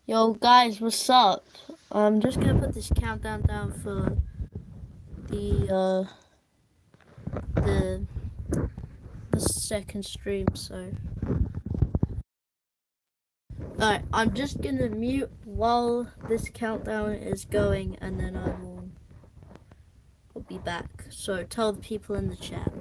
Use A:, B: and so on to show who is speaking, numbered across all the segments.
A: Yo, guys, what's up? I'm just gonna put this countdown down for the uh the the second stream. So, alright, I'm just gonna mute while this countdown is going, and then I'll be back. So tell the people in the chat.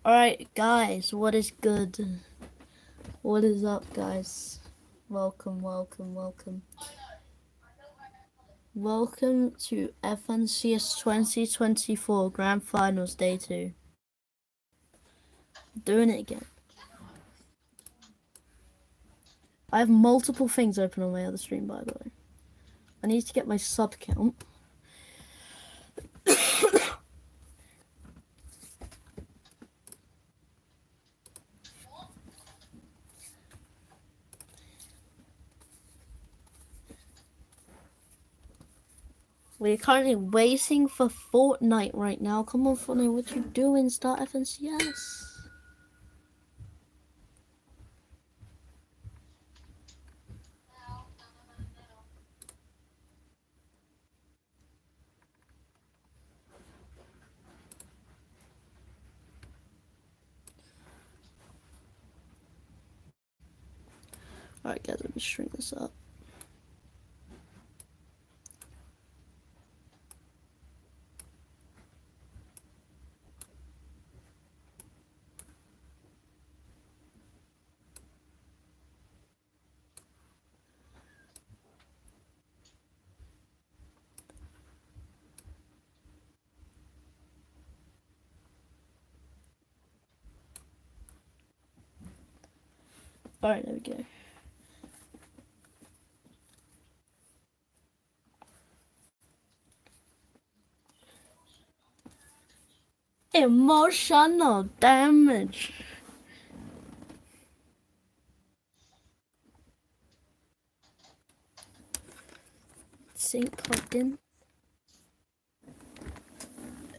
A: Alright, guys, what is good? What is up, guys? Welcome, welcome, welcome. Welcome to FNCS 2024 Grand Finals Day 2. Doing it again. I have multiple things open on my other stream, by the way. I need to get my sub count. We're currently waiting for Fortnite right now. Come on, Fortnite, what you doing? Start FNCS. Alright, guys, let me shrink this up. Alright, there we go. Emotional damage. Sync plugged in.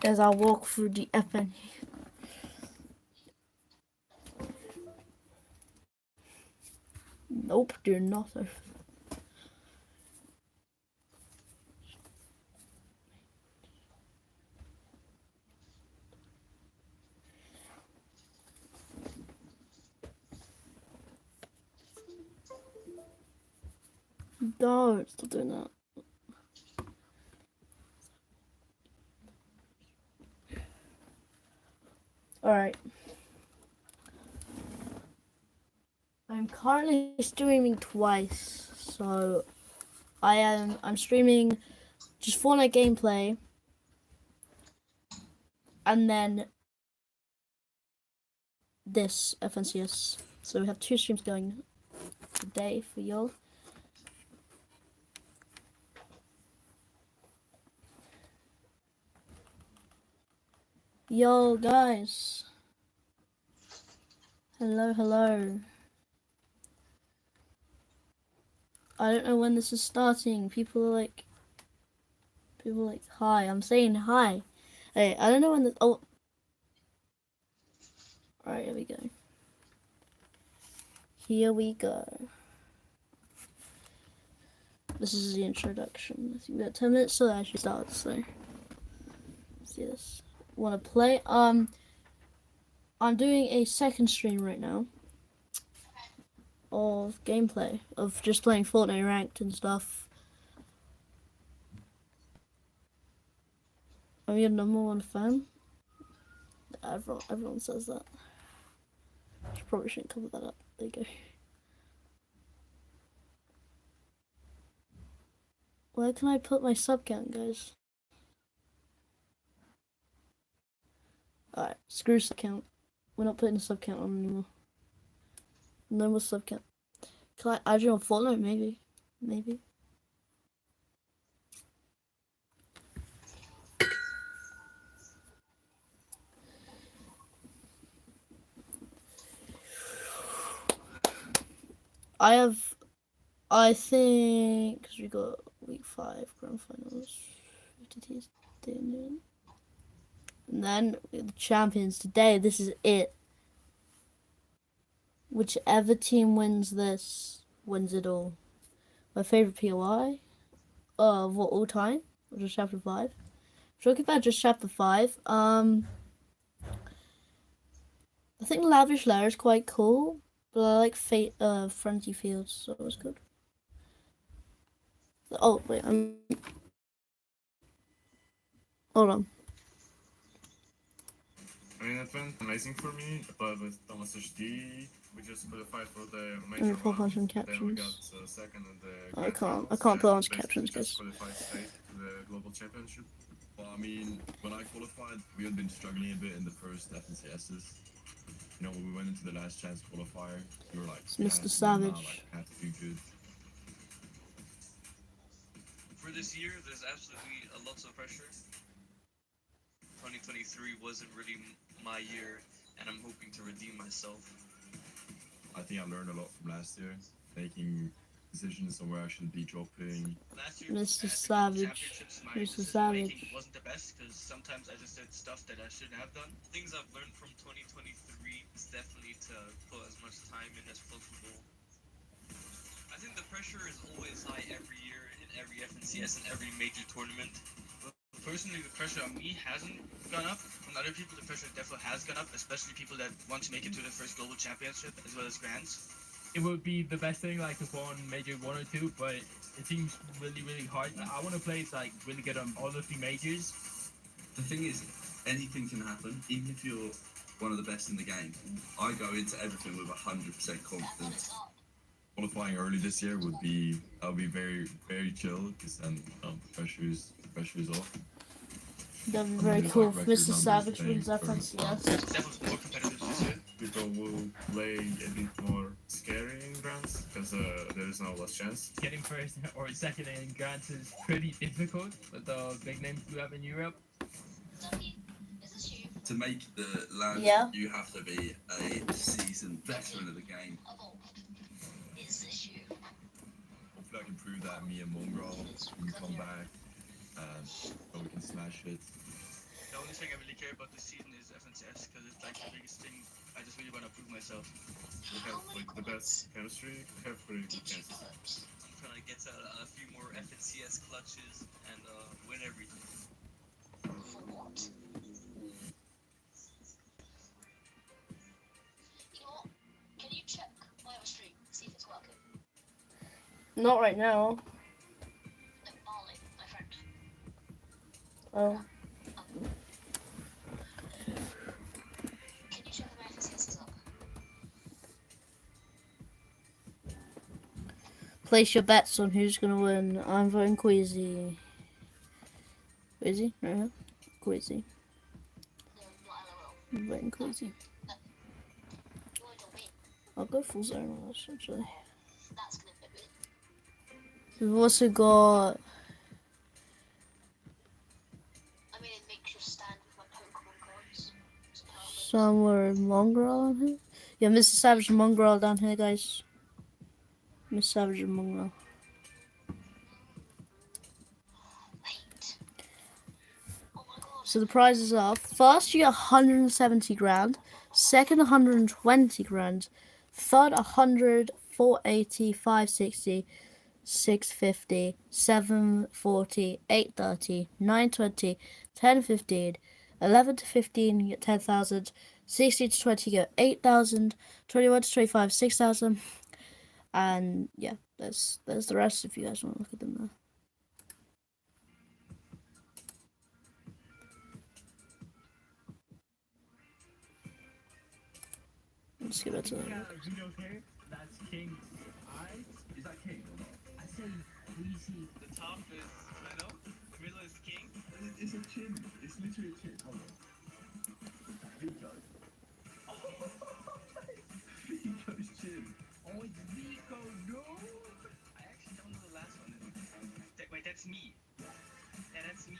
A: As I walk through the FN. Nope, they're not. Don't stop doing that. Alright. I'm currently streaming twice, so I'm streaming just Fortnite gameplay, and then this FNCS. So we have 2 streams going today for y'all. Yo guys. Hello, hello. I don't know when this is starting. People are like, hi. I'm saying hi. Hey, I don't know when the, oh. Alright, here we go. Here we go. This is the introduction. I think we got 10 minutes till it actually starts, so. Let's see this. Wanna play? I'm doing a second stream right now. Of gameplay. Of just playing Fortnite ranked and stuff. I'm your #1 fan. Everyone says that. Probably shouldn't cover that up. There you go. Where can I put my sub count, guys? Alright, screw sub count. We're not putting a sub count on anymore. No more sub count. Can I add you on Fortnite? Maybe. Maybe. I think, because we got week 5 grand finals. 50 and then the champions today. This is it. Whichever team wins this wins it all. My favorite POI of all time, which is chapter 5. Talking about just chapter 5. I think Lavish Lair is quite cool, but I like Frenzy Fields, so it's good. Oh wait, hold on.
B: I mean, it went amazing for me, but with Thomas HD, we just qualified for the major
A: put
B: one.
A: on some
B: Then we got
A: captions.
B: second in the
A: I
B: grand
A: can't. I
B: finals,
A: can't put on
B: and
A: some
B: basically
A: captions,
B: just
A: guys.
B: qualified straight to the global championship.
C: Well, I mean, when I qualified, we had been struggling a bit in the first FNCSs. You know, when we went into the last chance qualifier, we were like,
A: It's
C: we
A: Mr.
C: had to win now, like,
A: Savage.
C: had to do good.
D: For this year, there's absolutely a lot of pressure. 2023 wasn't really my year, and I'm hoping to redeem myself.
C: I think I learned a lot from last year, making decisions on where I should be dropping.
D: Last year,
A: Mr.
D: at the Global
A: Savage.
D: Championships, my
A: Mr.
D: decision making
A: Savage.
D: wasn't the best because sometimes I just did stuff that I shouldn't have done. Things I've learned from 2023 is definitely to put as much time in as possible. I think the pressure is always high every year in every FNCS and every major tournament. But personally, the pressure on me hasn't gone up. On other people, the pressure definitely has gone up, especially people that want to make it to the first global championship as well as grands.
E: It would be the best thing like to go on major one or two, but it seems really hard. I want to play like really good on all the three majors.
F: The thing is, anything can happen, even if you're one of the best in the game. I go into everything with 100% confidence.
C: Qualifying early this year would be, I'll be very chill, because then pressure is off.
A: That'd be very
C: There's,
A: cool
C: like,
A: if
C: record
A: Mr.
C: numbers
A: Savage
C: today
A: wins
C: for-
A: FNCS.
D: It's definitely more competitive this year.
B: People will play a bit more scary in grands because there is no last chance.
E: Getting first or second in grants is pretty difficult with the big names we have in Europe.
F: To make the land,
A: Yeah.
F: you have to be a seasoned veteran of the game.
C: Hopefully I can prove that me and Mongrel can come back and we can smash it.
D: The only thing I really care about this season is FNCS because it's like the biggest thing. I just really want to prove myself.
B: We have like the best chemistry. We have pretty good chances.
D: I'm trying to get a few more FNCS clutches and win everything.
G: Can you check my other stream, see if it's working?
A: Not right now.
G: No, Marley, my friend.
A: Oh.
G: Can you check if my FNCS is up?
A: Place your bets on who's gonna win. I'm voting Queasy. Queasy? Right here. Queasy.
G: No, not LOL.
A: I'm voting Queasy.
G: You want to win?
A: I'll go full zone on this actually.
G: That's gonna fit me.
A: We've also got
G: I mean, it makes you stand with my Pokemon cards. So apparently.
A: somewhere Mongrel on here. Yeah, Mr. Savage and Mongrel down here, guys. Miss Savage and Mongrel.
G: Wait. Oh my god.
A: So the prizes are: first you get 170 grand, second 120 grand, third 100, 480, 560, 650, 740, 830, 920, 10 15, 11 to 15 you get 10,000, 16 to 20 you get 8,000, 21 to 25 6,000, and yeah, there's the rest if you guys want to look at them there. Let's get back to that.
E: Videos here. That's King's eyes. Is that King or not? I say Queasy.
D: The top is Meadow, the middle is King.
F: It's a chin. It's literally a chin. Hold on. Vico. Vico's chin.
E: Oh, it's Vico, no!
D: I actually don't know the last one. Wait, that's me. Yeah, that's me.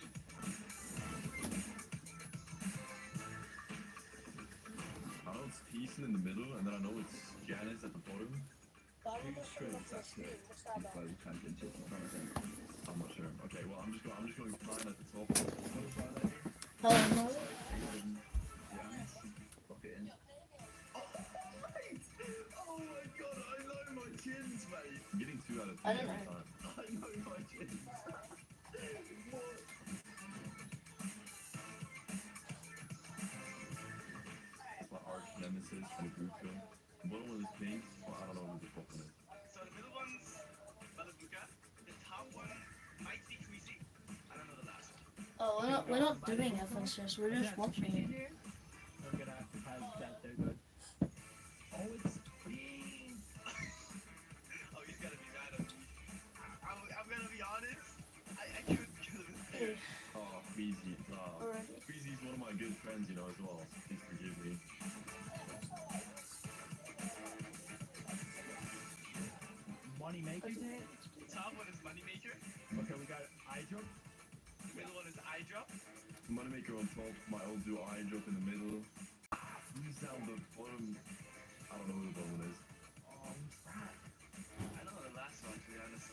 C: I know it's Peace in the middle, and then I know it's Janice at the bottom.
F: Who's Shred's actually the global championship? I'm trying to think.
C: I'm not sure. Okay, well I'm just going Brian at the top. Brian at the
A: Hello,
F: Giannis, lock it in. Oh, mate! Oh my god, I know my chins, mate.
C: I'm getting 2 out of 3
A: I don't
C: every
A: know.
C: time.
F: I know my chins. What?
C: It's my arch nemesis and a group film. The bottom one is pink, but I don't know who the top one is.
D: So the middle one's Malabuka. The top one might be Queasy. I don't know the last one.
A: Oh, we're not doing FNCS. We're just watching it.
C: my good friends, you know, as well. Please forgive me.
E: Money maker.
D: Top one is Moneymaker.
E: Okay, we got eye drop.
D: The middle one is Eye Drop.
C: Moneymaker on top, my old do eye drop in the middle. Who's down the bottom? I don't know who the bottom one is.
D: I don't know the last one, to be honest.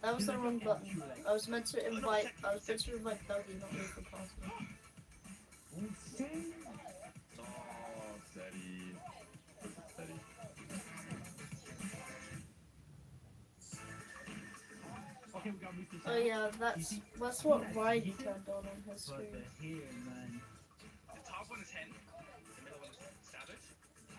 A: That was the wrong button. I was meant to invite Dougie, not move the party.
C: Oh, steady. Steady.
E: Okay, we got moved to
A: Oh yeah, that's what Riley turned on his
E: But
A: screen.
E: the here, man.
D: The top one is Hen. The middle one is Savage.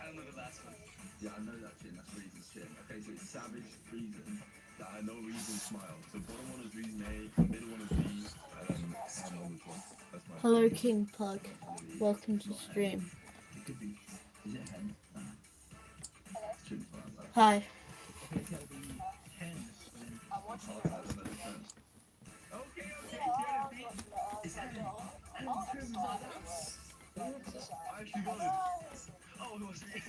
D: I don't know the last one.
C: Yeah, I know that shit. That's Reason's shit. Okay, so it's Savage, Reason. I know Reason, Smile. So bottom one is Reason A, middle one is B, and then hand on this one. That's my.
A: Hello King Pug, welcome to stream.
C: It could be. Is it hen? Shouldn't be like that.
A: Hi.
E: Okay, so it'll be 10. Then. Okay,
C: Is that
D: I actually got it. Oh, it was me.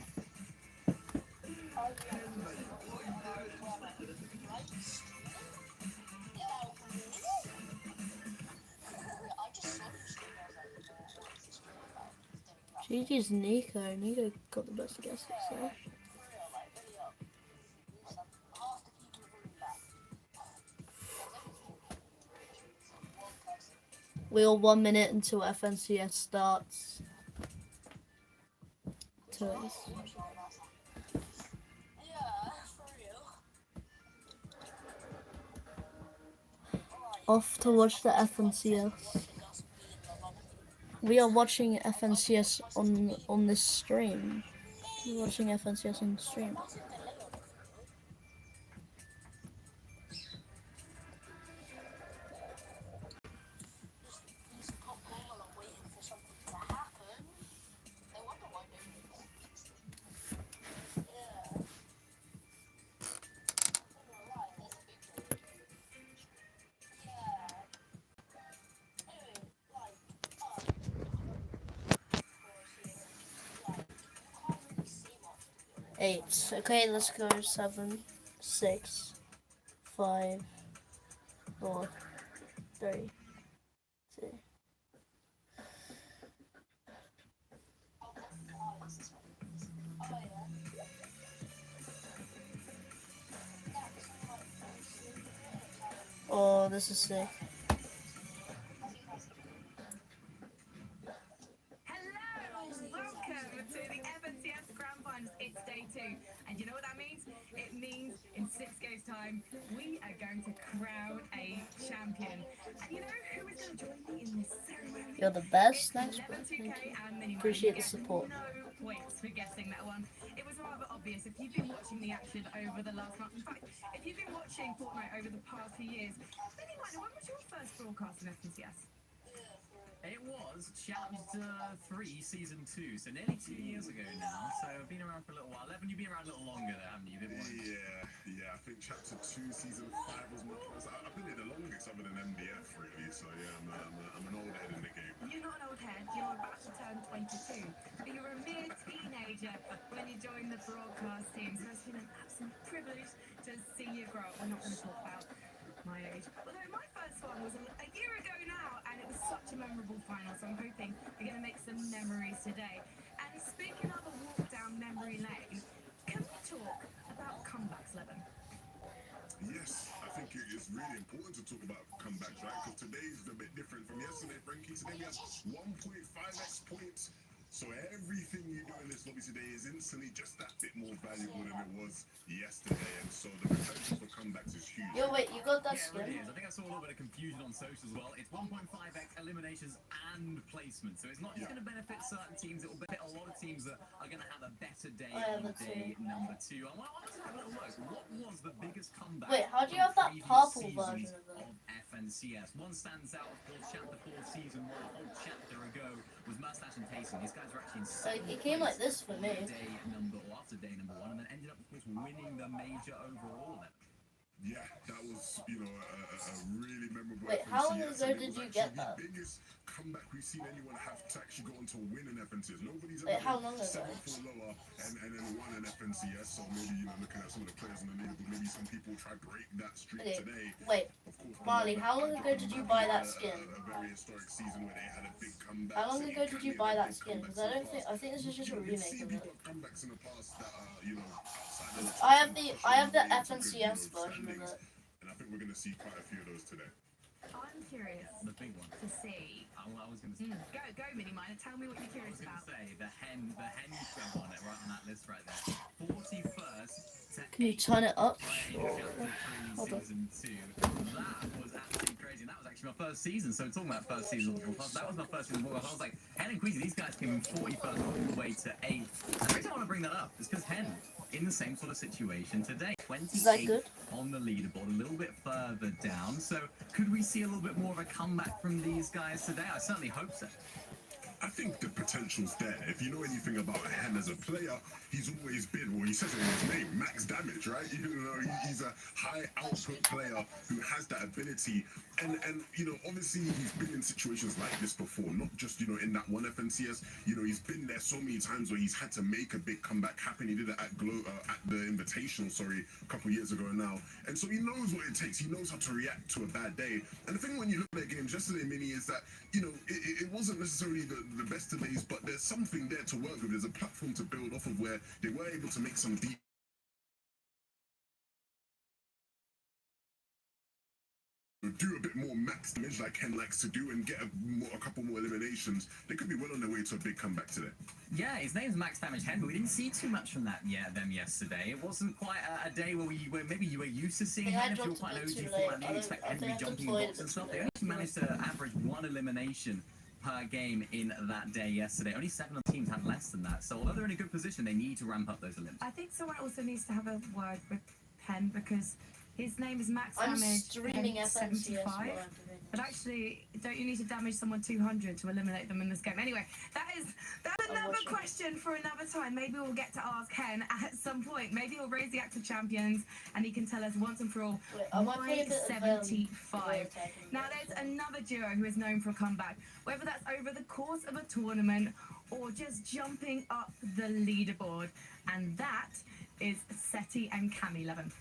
A: GG's Nico. Nico got the best guesses there. We are 1 minute until FNCS starts. Off to watch the FNCS. We are watching FNCS on this stream. We're watching FNCS on the stream. Eight. Okay, let's go. 7, 6, 5, 4, 3, 2. Oh, this is sick.
H: It's day 2, and you know what that means? It means in 6 days' time, we are going to crown a champion. And you know who is going to join me in this ceremony?
A: You're the best. Thanks,
H: It's
A: bro.
H: 11
A: Thank
H: 2K
A: you.
H: and minimum.
A: Appreciate the
H: You get
A: support.
H: No points for guessing that one. It was rather obvious if you've been watching the action over the last month. In fact, if you've been watching Fortnite over the past few years, then you might know, when was your first broadcast in FNCS?
I: It was Chapter 3, Season 2, so nearly 2 years ago now. So I've been around for a little while. Evan, you've been around a little longer there, haven't you?
J: Yeah. I think Chapter 2, Season 5 was my first. I've been here the longest other than MDF, really. So yeah, I'm an old head in the game.
H: You're not an old head, you're about to turn 22. But you were a mere teenager when you joined the broadcast team. So it's been an absolute privilege to see you grow up. We're not going to talk about my age. Although my first one was a year ago now, and it was such a memorable final, so I'm hoping we're going to make some memories today. And speaking of a walk down memory lane, can we talk about comebacks, Levin?
J: Yes, I think it is really important to talk about comebacks, right? Because today is a bit different from yesterday, Frankie. Today we have 1.5x points. So everything you do in this lobby today is instantly just that bit more valuable than it was yesterday. And so the potential for comebacks is huge.
A: Yo, wait, you got that
I: Yeah, it really
A: skin?
I: is. I think I saw a little bit of confusion on social as well. It's 1.5x eliminations and placements. So it's not just going to benefit certain teams, it will benefit a lot of teams that are going to have a better day on day number 2. I want to have a little look. What was the biggest comeback?
A: Wait, how do you have that
I: from
A: purple
I: previous
A: version
I: seasons
A: of it?
I: FNCS? One stands out, of course, Chapter 4, Season 1, a whole chapter ago, was Mustache and Tayson. These guys were actually in
A: Like,
I: second
A: it came like
I: place
A: this for
I: on
A: me.
I: day number, or after day number 1, and then ended up, of course, winning the major overall.
J: Yeah, that was, a really memorable
A: Wait, how long
J: FNCS,
A: ago
J: and it
A: did
J: was
A: you
J: actually
A: get
J: the
A: that?
J: biggest comeback we've seen anyone have to actually go on to win an FNCS. Nobody's
A: Wait,
J: ever
A: how
J: been
A: long ago?
J: 7-4 lower and then won an FNCS. So maybe, looking at some of the players in the leaderboard, maybe some people try to break that streak
A: Okay,
J: today.
A: wait,
J: Of course,
A: Marley, how long ago did you buy that skin?
J: A very historic season where they had a big comeback.
A: How long
J: So
A: ago did you
J: Kanye
A: buy
J: had
A: that
J: big
A: skin? Because
J: comebacks in the
A: I
J: past.
A: think this is just a
J: We've
A: remake
J: seen
A: of it.
J: people have comebacks in the past that are, outside of the top
A: I have
J: 10,
A: the
J: pushing
A: I have the
J: way into good,
A: FNCS version of
J: standings.
A: it.
J: And I think we're going to see quite a few of those today.
H: I'm curious
I: The big one.
H: to see.
I: I was going to say.
H: Go, Mini Miner. Tell me what you're
I: I
H: curious
I: was going
H: about.
I: to say the hen you said on it, right on that list right there. 41st to
A: Can you
I: 8th
A: turn it up?
I: player in Chapter 3
A: Hold on.
I: Season 2. That was absolutely crazy. And that was actually my first season. So talking about first season, that was my first season. I was like, Hen and Queasy, these guys came in 41st all the way to 8th. And the reason I want to bring that up is because Hen, in the same sort of situation today,
A: Is that
I: 28th
A: good?
I: on the leaderboard, a little bit further down. So could we see a little bit more of a comeback from these guys today? I certainly hope so.
J: I think the potential's there. If you know anything about Hen as a player, he's always been, well, he says it in his name, max damage, right? He's a high output player who has that ability. And obviously he's been in situations like this before, not just, in that one FNCS. He's been there so many times where he's had to make a big comeback happen. He did it at the Invitational, a couple of years ago now. And so he knows what it takes. He knows how to react to a bad day. And the thing when you look at games yesterday, Mini, is that, it wasn't necessarily the best of days, but there's something there to work with. There's a platform to build off of where they were able to make some deep do a bit more max damage like Ken likes to do and get a couple more eliminations. They could be well on their way to a big comeback today.
I: Yeah, his name's Max Damage Hen, but we didn't see too much from them yesterday. It wasn't quite a day where maybe you were used to seeing Hen. If you were quite an OG Fortnite, maybe expect Hen to be jumping in box and stuff. They only managed to average 1 elimination per game in that day yesterday. Only 7 of the teams had less than that. So although they're in a good position, they need to ramp up those eliminations.
H: I think someone also needs to have a word with Pen because his name is Max
A: I'm
H: Damage
A: streaming FNCS.
H: 75. But actually, don't you need to damage someone 200 to eliminate them in this game? Anyway, that's another question for another time. Maybe we'll get to ask Ken at some point. Maybe he'll raise the active champions and he can tell us once and for all why 75. Now, there's another duo who is known for a comeback, whether that's over the course of a tournament or just jumping up the leaderboard. And that is Seti and Cammy Levin.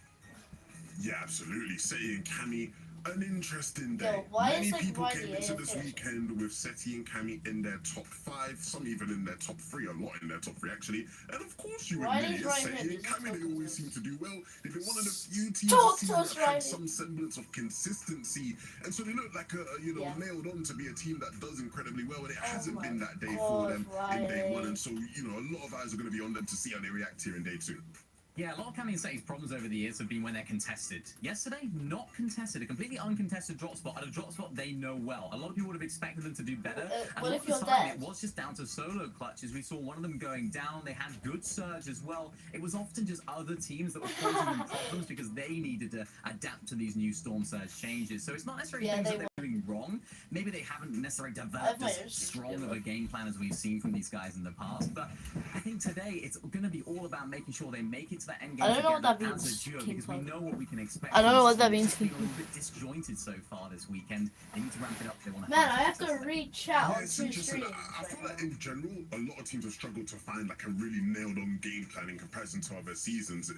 J: Yeah, absolutely. Seti and Cammy, an interesting day.
A: Yo, why
J: Many
A: is, like,
J: people
A: Riley
J: came into this
A: AFK?
J: weekend with Seti and Cammy in their top 5, some even in their top 3, a lot in their top 3 actually. And of course you
A: Riley's
J: admit it,
A: right
J: Seti
A: here,
J: and
A: he's
J: Cammy, they
A: talking
J: always
A: to
J: seem to do well. They've been one of the few teams
A: Talk
J: this
A: to
J: season
A: us,
J: that have had
A: Riley.
J: some semblance of consistency. And so they look like,
A: Yeah.
J: nailed on to be a team that does incredibly well. And it hasn't
A: my
J: been that day for them in day
A: Riley.
J: 1. And so, a lot of eyes are going to be on them to see how they react here in day 2.
I: Yeah, a lot of Cammy and Seti's problems over the years have been when they're contested. Yesterday, not contested. A completely uncontested drop spot at a drop spot they know well. A lot of people would have expected them to do better. And
A: what
I: a lot
A: if
I: of the
A: you're
I: time,
A: dead?
I: it was just down to solo clutches. We saw one of them going down. They had good surge as well. It was often just other teams that were causing them problems because they needed to adapt to these new Storm Surge changes. So it's not necessarily things that they're doing wrong. Maybe they haven't necessarily developed as strong of a game plan as we've seen from these guys in the past. But I think today it's going to be all about making sure they make it to that end game.
A: I don't know what that
I: As a
A: means,
I: duo,
A: King
I: because we
A: Plug.
I: know what we can expect.
A: I don't know what that
I: from this
A: means,
I: team.
A: King
I: It's been a little bit disjointed so far this weekend. They need to ramp it up if they want to.
A: Man, I have to read chat
J: Yeah,
A: on
J: it's
A: 2
J: interesting.
A: streams.
J: I feel like in general, a lot of teams have struggled to find like a really nailed-on game plan in comparison to other seasons.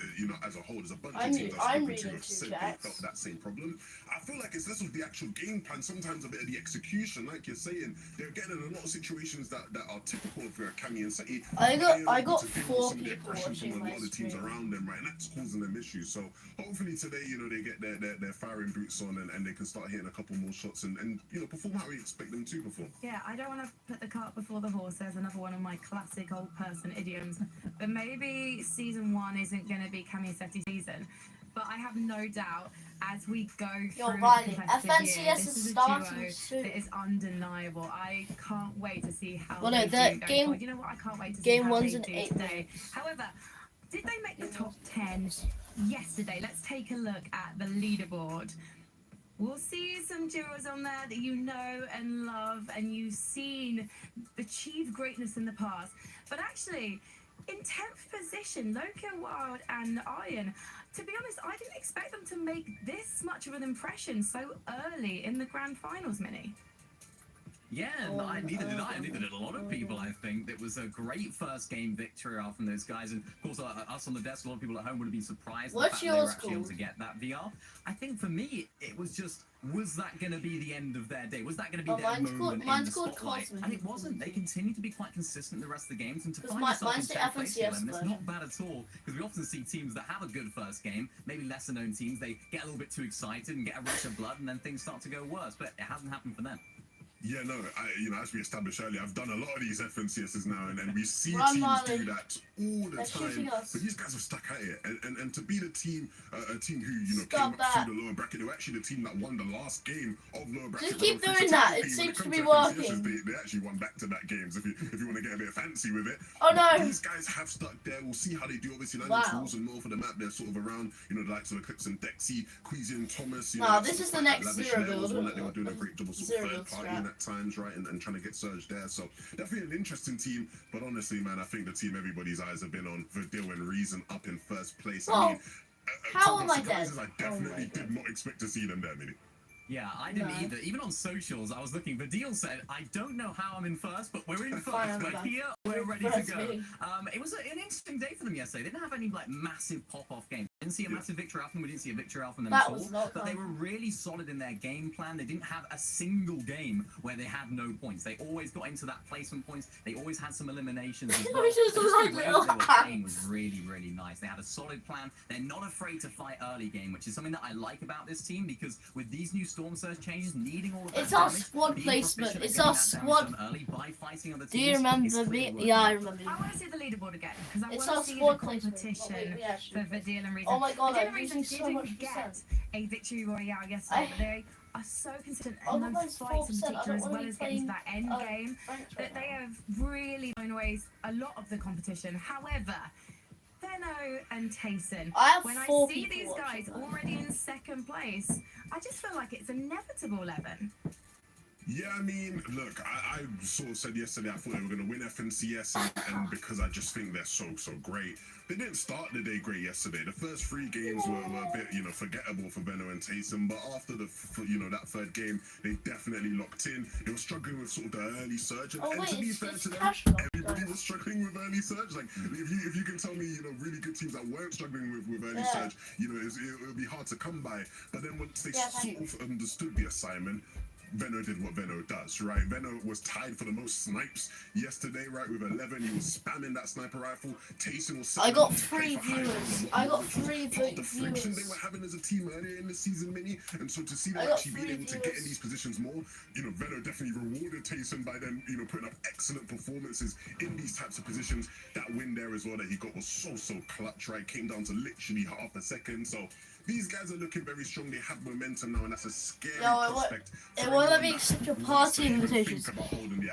J: As a whole, there's a bunch of teams I've spoken to have said they felt that same problem. I feel like it's less of the actual game plan, sometimes a bit of the execution. Like you're saying, they're getting in a lot of situations that are typical for Cammy and Seti.
A: I got
J: to deal with
A: 4
J: some of the
A: people
J: aggression from
A: watching
J: a
A: my
J: lot of the teams
A: stream.
J: around them, right? And that's causing them issues. So hopefully today, they get their firing boots on and they can start hitting a couple more shots and perform how we expect them to perform.
H: Yeah, I don't want to put the cart before the horse. There's another one of my classic old person idioms. But maybe season 1 isn't going to be Cammy Seti's season. But I have no doubt as we go through
A: Riley,
H: the competitive year,
A: FNCS
H: this
A: is
H: is a
A: starting
H: duo
A: soon.
H: that is undeniable. I can't wait to see how
A: Well, no,
H: they
A: the
H: do going
A: game-
H: forward. You know what? I can't wait to see
A: game
H: how
A: one's
H: they
A: in
H: do
A: 8
H: today. However, did they make the top 10 yesterday? Let's take a look at the leaderboard. We'll see some duos on there that you know and love and you've seen achieve greatness in the past. But actually, in 10th position, Loco Wild and Iron, to be honest, I didn't expect them to make this much of an impression so early in the grand finals, Mini.
I: Yeah, neither did I. Neither did a lot of people, I think. It was a great first game victory from those guys. And, of course, us on the desk, a lot of people at home would have been surprised
A: What's
I: that they were
A: yours
I: actually able
A: called?
I: to get that VR. I think for me, it was just, was that going to be the end of their day? Was that going to be their moment in the spotlight? And it wasn't. They continued to be quite consistent the rest of the games. And to find yourself in 10th place, it's not bad at all. Because we often see teams that have a good first game, maybe lesser known teams, they get a little bit too excited and get a rush of blood, and then things start to go worse. But it hasn't happened for them.
J: Yeah, no, as we established earlier, I've done a lot of these FNCSs now, and we see
A: Run,
J: teams
A: Marley.
J: do that all the
A: They're shooting
J: time.
A: us.
J: But these guys have stuck at it, and to be the team, a team who
A: Stop
J: came up
A: that.
J: through the lower bracket, they were actually the team that won the last game of lower bracket.
A: Just keep
J: round.
A: doing
J: So
A: that. It
J: technically, when
A: seems to
J: comes
A: be
J: FNCSs,
A: working.
J: They actually won back-to-back games. If you want to get a bit fancy with it.
A: Oh no!
J: These guys have stuck there. We'll see how they do. Obviously, landing
A: Wow.
J: towards the north of the map, they're sort of around, the likes of Eclipse and Dexy, Queasy and Thomas.
A: Nah,
J: that
A: this
J: sort
A: is
J: of
A: the
J: like
A: next
J: lavish
A: zero
J: layer was
A: build.
J: one that they were doing a great job of sort
A: Zero
J: of
A: build
J: third
A: strat.
J: partying at times, right, and trying to get Surge there. So definitely an interesting team. But honestly, man, I think the team everybody's eyes have been on, Verdil and Reason up in first place.
A: Well,
J: I mean,
A: how
J: some
A: am I
J: surprises
A: dead?
J: I definitely
A: Oh my
J: did not expect to see them there, Mini.
I: Yeah, I didn't
A: No.
I: either. Even on socials, I was looking. Vadil said, I don't know how I'm in first, but we're in first.
A: Fine,
I: We're
A: man.
I: here. We're ready to
A: First
I: go.
A: meeting.
I: It was an interesting day for them yesterday. They didn't have any massive pop-off games. Didn't see a massive victory out from them. We didn't see a victory out from them
A: That
I: at
A: was
I: all.
A: not
I: But they
A: fun.
I: were really solid in their game plan. They didn't have a single game where they had no points. They always got into that placement points. They always had some eliminations as well.
A: Which is
I: Just the
A: like
I: way
A: little
I: that they were
A: cats.
I: playing was really, really nice. They had a solid plan. They're not afraid to fight early game, which is something that I like about this team, because with these new Storm Surge changes, needing all of that
A: It's our
I: damage,
A: squad
I: being
A: placement.
I: proficient at
A: It's
I: getting
A: our
I: that damage
A: squad.
I: done early by fighting other
A: Do you
I: teams is
A: remember
I: clearly
A: me?
I: working.
A: Yeah, I remember you.
H: I want to see the leaderboard again because I
A: It's
H: want
A: our
H: to see
A: squad
H: the
A: placement.
H: competition
A: Oh, wait, actually.
H: for Verdil and Reason.
A: Oh my god,
H: Verdil
A: I'm
H: and Reason
A: losing so much
H: didn't get
A: percent.
H: a victory royale yesterday, but they are so consistent
A: Oh,
H: in
A: mine's
H: those fights in
A: 4%. I
H: particular,
A: don't
H: as
A: wanna
H: well
A: be
H: as getting to
A: playing,
H: that end game,
A: French
H: that
A: right
H: they
A: now.
H: have really blown away a lot of the competition. However, Benno and Tayson,
A: I have
H: when I
A: 4
H: see
A: people
H: these
A: watching
H: guys
A: that.
H: already in second place, I just feel like it's inevitable, Evan.
J: Yeah, I mean, look, I sort of said yesterday I thought they were going to win FNCS, and because I just think they're so great. They didn't start the day great yesterday. The first 3 games were a bit, forgettable for Benno and Tayson, but after that third game, they definitely locked in. They were struggling with sort of the early surge, and,
A: Oh,
J: and
A: wait,
J: to be
A: it's
J: fair to them,
A: cash lock,
J: everybody
A: guys.
J: was struggling with early surge. Like, if you can tell me, really good teams that weren't struggling with early
A: Yeah.
J: surge, it'll be hard to come by. But then once they
A: Yeah,
J: sort of understood the assignment, Venno did what Venno does, right? Venno was tied for the most snipes yesterday, right? With 11, he was spamming that sniper rifle. Tayson was.
A: I got
J: setting
A: 3
J: up high
A: viewers.
J: ground,
A: I got
J: which was
A: 3
J: part of the friction they
A: viewers.
J: were having as a team earlier in the season, Mini. And so to see them
A: I got
J: actually being
A: 3
J: able to get in
A: viewers.
J: these positions more, Venno definitely rewarded Tayson by then, putting up excellent performances in these types of positions. That win there as well that he got was so clutch, right? Came down to literally half a second. So these guys are looking very strong. They have momentum now, and that's a scary prospect.
A: It won't let me accept your party invitations.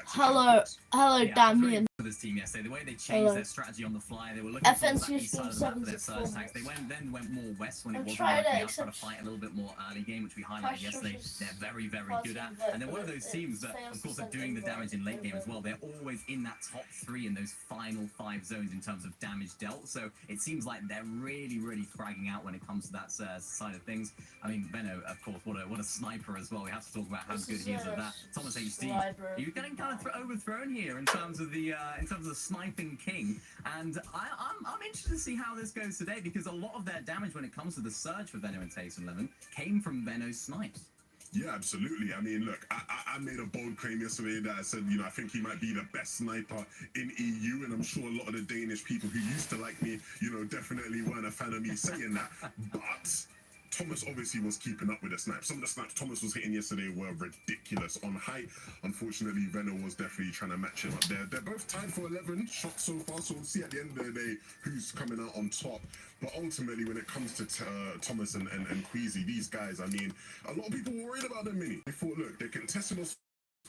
A: Hello,
I: Yeah,
A: Damien.
I: for this team yesterday, the way they changed
A: Hello.
I: their strategy on the fly, they were looking for that
A: FNC
I: east side of the map for their
A: Stream
I: surge tags. They
A: 764.
I: then went more west when it
A: I'm
I: wasn't
A: trying to
I: working out, trying to
A: accept
I: fight a little bit more early game, which we highlighted
A: Cash
I: yesterday.
A: Rush's
I: They're very
A: party
I: good at,
A: invite,
I: and they're one of
A: but
I: those
A: it
I: teams that,
A: fails
I: of course,
A: to
I: are
A: send
I: doing the
A: invite.
I: damage in late game as well. They're always in that top 3 in those final 5 zones in terms of damage dealt. So it seems like they're really fragging out when it comes to that side of things. I mean, Benno, of course, what a sniper as well. We have to talk about how
A: This
I: good
A: is
I: he is
A: a
I: at that. Thomas H. Steve,
A: sniper.
I: you're getting kind of overthrown here in terms of the sniping king, and I'm interested to see how this goes today, because a lot of their damage when it comes to the surge for Venno and Tayson 11 came from Venno's snipes.
J: Yeah, absolutely. I mean, look, I made a bold claim yesterday that I said, I think he might be the best sniper in EU, and I'm sure a lot of the Danish people who used to like me, definitely weren't a fan of me saying that. But Thomas obviously was keeping up with the snipes. Some of the snipes Thomas was hitting yesterday were ridiculous on height. Unfortunately, Venno was definitely trying to match him up there. They're both tied for 11 shots so far, so we'll see at the end of the day who's coming out on top. But ultimately, when it comes to Thomas and Queasy, these guys, I mean, a lot of people were worried about them, Mini. They thought, look, they're contesting us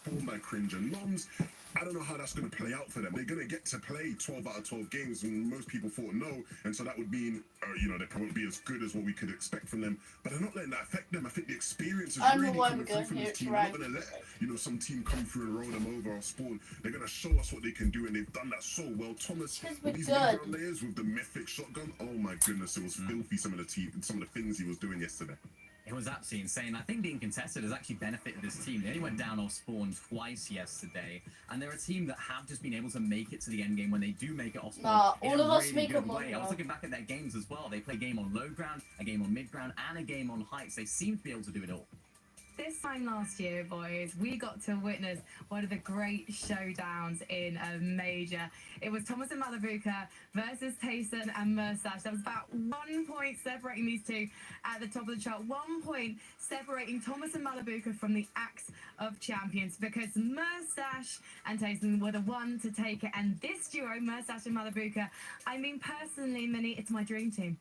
J: formed by Cringe and Noms. I don't know how that's going to play out for them. They're going to get to play 12 out of 12 games, and most people thought no, and so that would mean, they won't be as good as what we could expect from them. But they're not letting that affect them. I think the experience is really coming through from this team. They're not going to let, some team come through and roll them over or spawn. They're going to show us what they can do, and they've done that so well. Thomas, with these mid-ground layers with the mythic shotgun, oh my goodness, it was filthy. Some of the things he was doing yesterday.
I: It was absolutely insane. I think being contested has actually benefited this team. They only went down off spawn twice yesterday, and they're a team that have just been able to make it to the end game when they do make it off spawn in a really good way. I was looking back at their games as well. They play a game on low ground, a game on mid ground, and a game on heights. They seem to be able to do it all.
H: This time last year, boys, we got to witness one of the great showdowns in a major. It was Thomas and Malabuka versus Tayson and Murstache. There was about 1 point separating these two at the top of the chart. 1 point separating Thomas and Malabuka from the Axe of Champions, because Murstache and Tayson were the one to take it. And this duo, Murstache and Malabuka, I mean, personally, Minnie, it's my dream team.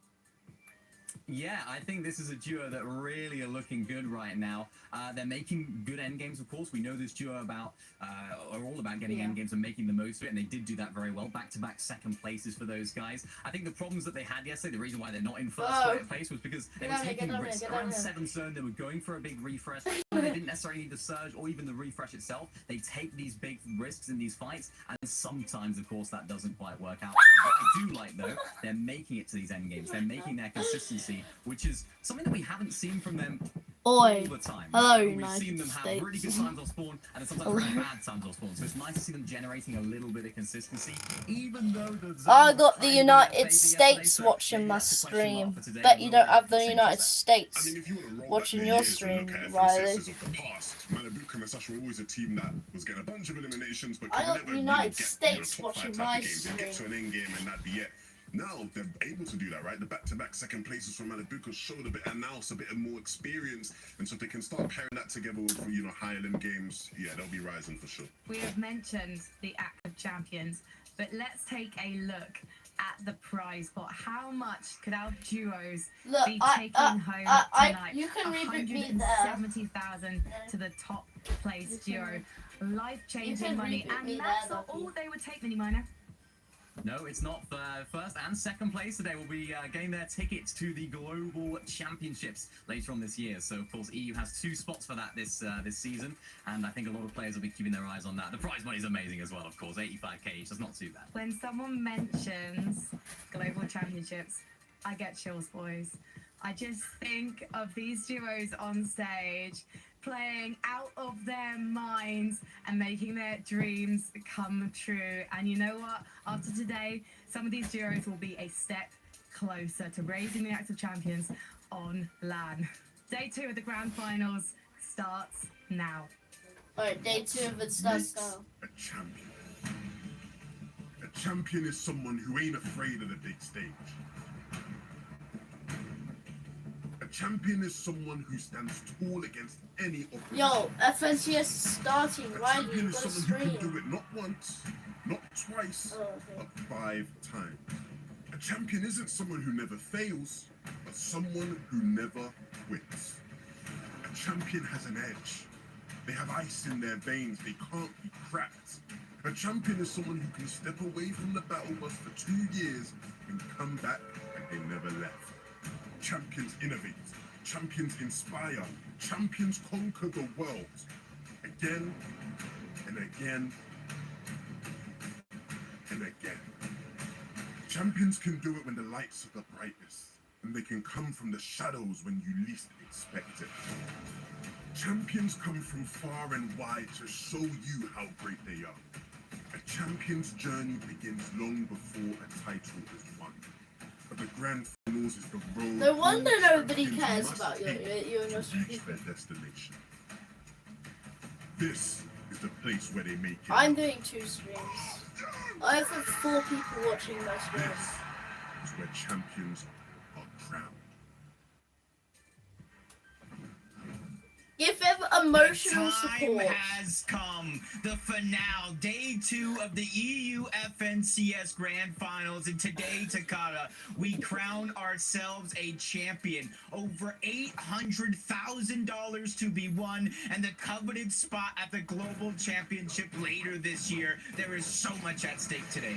I: Yeah, I think this is a duo that really are looking good right now. They're making good end games, of course. We know this duo are all about getting end games and making the most of it, and they did do that very well. Back-to-back second places for those guys. I think the problems that they had yesterday, the reason why they're not in first place was because they were taking risks. Around 7th zone, they were going for a big refresh. They didn't necessarily need the surge or even the refresh itself. They take these big risks in these fights, and sometimes, of course, that doesn't quite work out. What I do like, though, they're making it to these end games. They're making their consistency, which is something that we haven't seen from them all the time.
A: Hello,
I: We've seen them have really good times on spawn and then sometimes really bad times on spawn. So it's nice to see them generating a little bit of consistency, even though the
A: I got the United States watching my stream. Bet you don't have the United States watching your stream, Riley.
J: Malabuka and Sasha were always a team that was getting a bunch of eliminations, but
A: I
J: could
A: got
J: never
A: the United
J: really get
A: States
J: top
A: watching
J: 5
A: my
J: type of games. They'd
A: stream.
J: get to an end game and that'd be it. Now they're able to do that, right? The back-to-back second places from Malabuka showed a bit of nous, a bit of more experience, and so if they can start pairing that together with higher limb games, yeah, they'll be rising for sure.
H: We have mentioned the Act of Champions, but let's take a look at the prize pot. How much could our duos be taking home tonight?
A: You can reboot me there.
H: 170,000 to the top place duo. Life-changing money, and that's not all they would take, Mini Miner.
I: No, it's not. First and second place today will be getting their tickets to the Global Championships later on this year. So, of course, EU has 2 spots for that this season, and I think a lot of players will be keeping their eyes on that. The prize money is amazing as well, of course, 85k each. That's not too bad.
H: When someone mentions Global Championships, I get chills, boys. I just think of these duos on stage playing out of their minds and making their dreams come true. And you know what? After today, some of these duos will be a step closer to raising the Axe of Champions on LAN. Day 2 of the Grand Finals starts now.
A: Alright, day 2 of it starts now.
J: A champion. A champion is someone who ain't afraid of the big stage. A champion is someone who stands tall against any opposition.
A: Yo, FNCS is starting, right?
J: Champion
A: You
J: is
A: gotta
J: someone who
A: stream.
J: can do it not once, not twice, but 5 times. A champion isn't someone who never fails, but someone who never quits. A champion has an edge. They have ice in their veins. They can't be cracked. A champion is someone who can step away from the battle bus for 2 years and come back like they never left. Champions innovate. Champions inspire. Champions conquer the world. Again and again and again. Champions can do it when the lights are the brightest, and they can come from the shadows when you least expect it. Champions come from far and wide to show you how great they are. A champion's journey begins long before a title is won. But the grand finals is the road.
A: No wonder
J: all
A: nobody
J: champions
A: cares
J: must
A: about you
J: take
A: and your
J: to
A: stream.
J: reach their destination. This is the place where they make it.
A: I'm doing 2 streams. I have 4 people watching my stream.
J: This is where champions are crowned.
A: Give him emotional
I: The time
A: support.
I: has come. The finale, day 2 of the EU FNCS Grand Finals. And today, Takata, we crown ourselves a champion. Over $800,000 to be won, and the coveted spot at the Global Championship later this year. There is so much at stake today.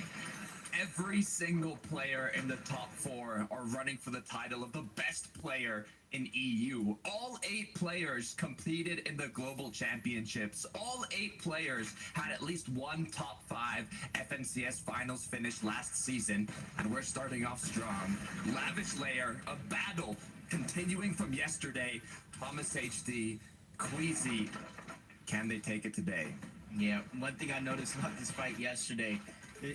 E: Every single player in the top 4 are running for the title of the best player in EU. All 8 players competed in the global championships. All 8 players had at least one top 5 FNCS finals finish last season, and we're starting off strong. Lavish Layer, a battle continuing from yesterday. Thomas HD, Queasy, can they take it today?
I: Yeah, one thing I noticed about this fight yesterday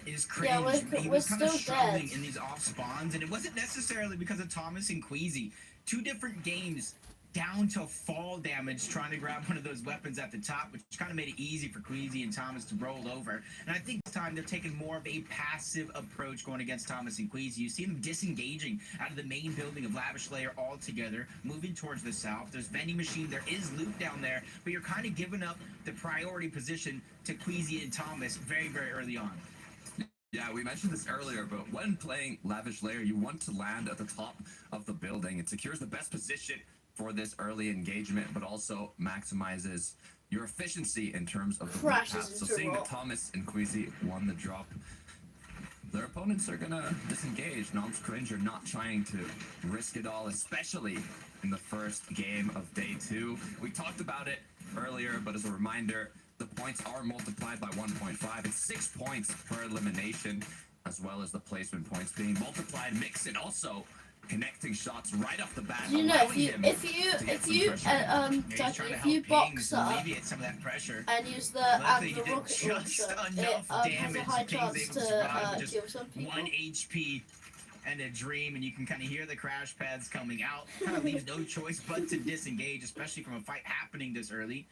I: is cringe.
A: Yeah,
I: He
A: we're
I: was kind of
A: still
I: struggling
A: dead.
I: in these off spawns, and it wasn't necessarily because of Thomas and Queasy. 2 different games down to fall damage trying to grab one of those weapons at the top, which kind of made it easy for Queasy and Thomas to roll over. And I think this time they're taking more of a passive approach going against Thomas and Queasy. You see them disengaging out of the main building of Lavish Layer altogether, moving towards the south. There's vending machine, there is loot down there, but you're kind of giving up the priority position to Queasy and Thomas very, very early on.
E: Yeah, we mentioned this earlier, but when playing Lavish Layer, you want to land at the top of the building. It secures the best position for this early engagement, but also maximizes your efficiency in terms of the loot path. So seeing that Thomas and Queasy won the drop, their opponents are gonna disengage. Noms Cringe are not trying to risk it all, especially in the first game of day 2. We talked about it earlier, but as a reminder, the points are multiplied by 1.5. It's 6 points per elimination, as well as the placement points being multiplied. Mixon also connecting shots right off the bat.
A: You know, if you box up
I: alleviate some of that pressure
A: and use the
I: Luckily, he did
A: rocket
I: just
A: launcher, it
I: enough
A: has a
I: damage
A: high
I: that Ping's
A: chance
I: able to survive with
A: to
I: just
A: kill some people.
I: 1 HP and a dream, and you can kind of hear the crash pads coming out. Kind of leaves no choice but to disengage, especially from a fight happening this early.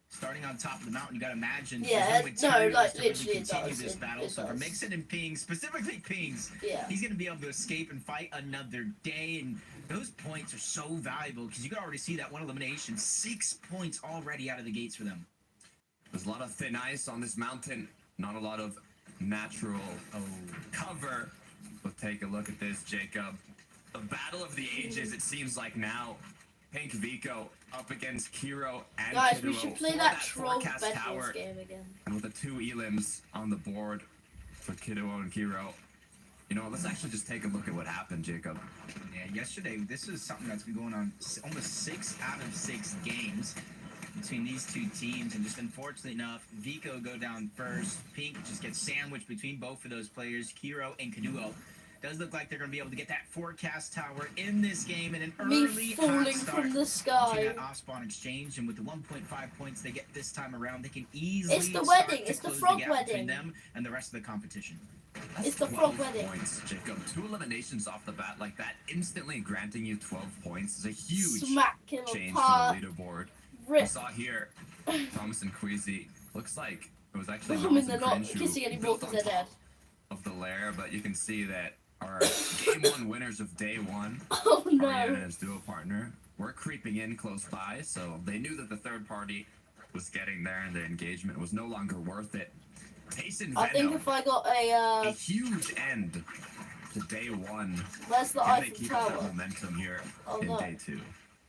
I: Starting on top of the mountain, you gotta imagine
A: Yeah,
I: there's
A: no,
I: materials
A: like
I: to really
A: literally it
I: continue
A: does.
I: this battle.
A: It
I: So for
A: does.
I: Mixon and Pings, specifically Pings,
A: Yeah.
I: he's gonna be able to escape and fight another day, and those points are so valuable because you can already see that one elimination, 6 points already out of the gates for them.
E: There's a lot of thin ice on this mountain, not a lot of natural cover. But take a look at this, Jacob. The battle of the ages, it seems like now. Pink Vico up against Kiro and
A: Guys, we
E: Kiduo
A: should play
E: for
A: that troll
E: forecast
A: Bedwars
E: tower.
A: game again.
E: And with the 2 elims on the board for Kiduo and Kiro, you know, let's actually just take a look at what happened, Jacob.
I: Yeah, yesterday, this is something that's been going on almost 6 out of 6 games between these 2 teams, and just unfortunately enough, Vico go down first. Pink just gets sandwiched between both of those players, Kiro and Kaduo. Does look like they're going to be able to get that forecast tower in this game, and an early
A: falling
I: hot start
A: from the
I: to
A: sky.
I: that off-spawn exchange, and with the 1.5 points they get this time around, they can easily
A: It's the
I: start
A: wedding,
I: to
A: it's the
I: close
A: frog
I: gap between
A: wedding.
I: them and the rest of the competition.
A: It's the
E: 12
A: frog wedding.
E: points, Jacob. 2 eliminations off the bat like that, instantly granting you 12 points is a huge
A: Smack him
E: change
A: apart.
E: to the leaderboard. We
A: Rip.
E: saw here, Thomas and Queasy, looks like it was actually
A: I mean,
E: Noms
A: they're
E: and
A: not
E: Cringe who
A: kissing anymore
E: built
A: because
E: on
A: they're dead.
E: top of the lair, but you can see that our game 1 winners of day 1,
A: Oh
E: Ariana and
A: no.
E: his duo partner, were creeping in close by, so they knew that the third party was getting there and the engagement was no longer worth it. Tayson
A: I think
E: Venom,
A: if I got
E: a
A: a,
E: huge end to day 1.
A: where's the
E: Can they
A: Eiffel
E: keep up that
A: Tower?
E: momentum here
A: Oh,
E: in
A: no.
E: day 2?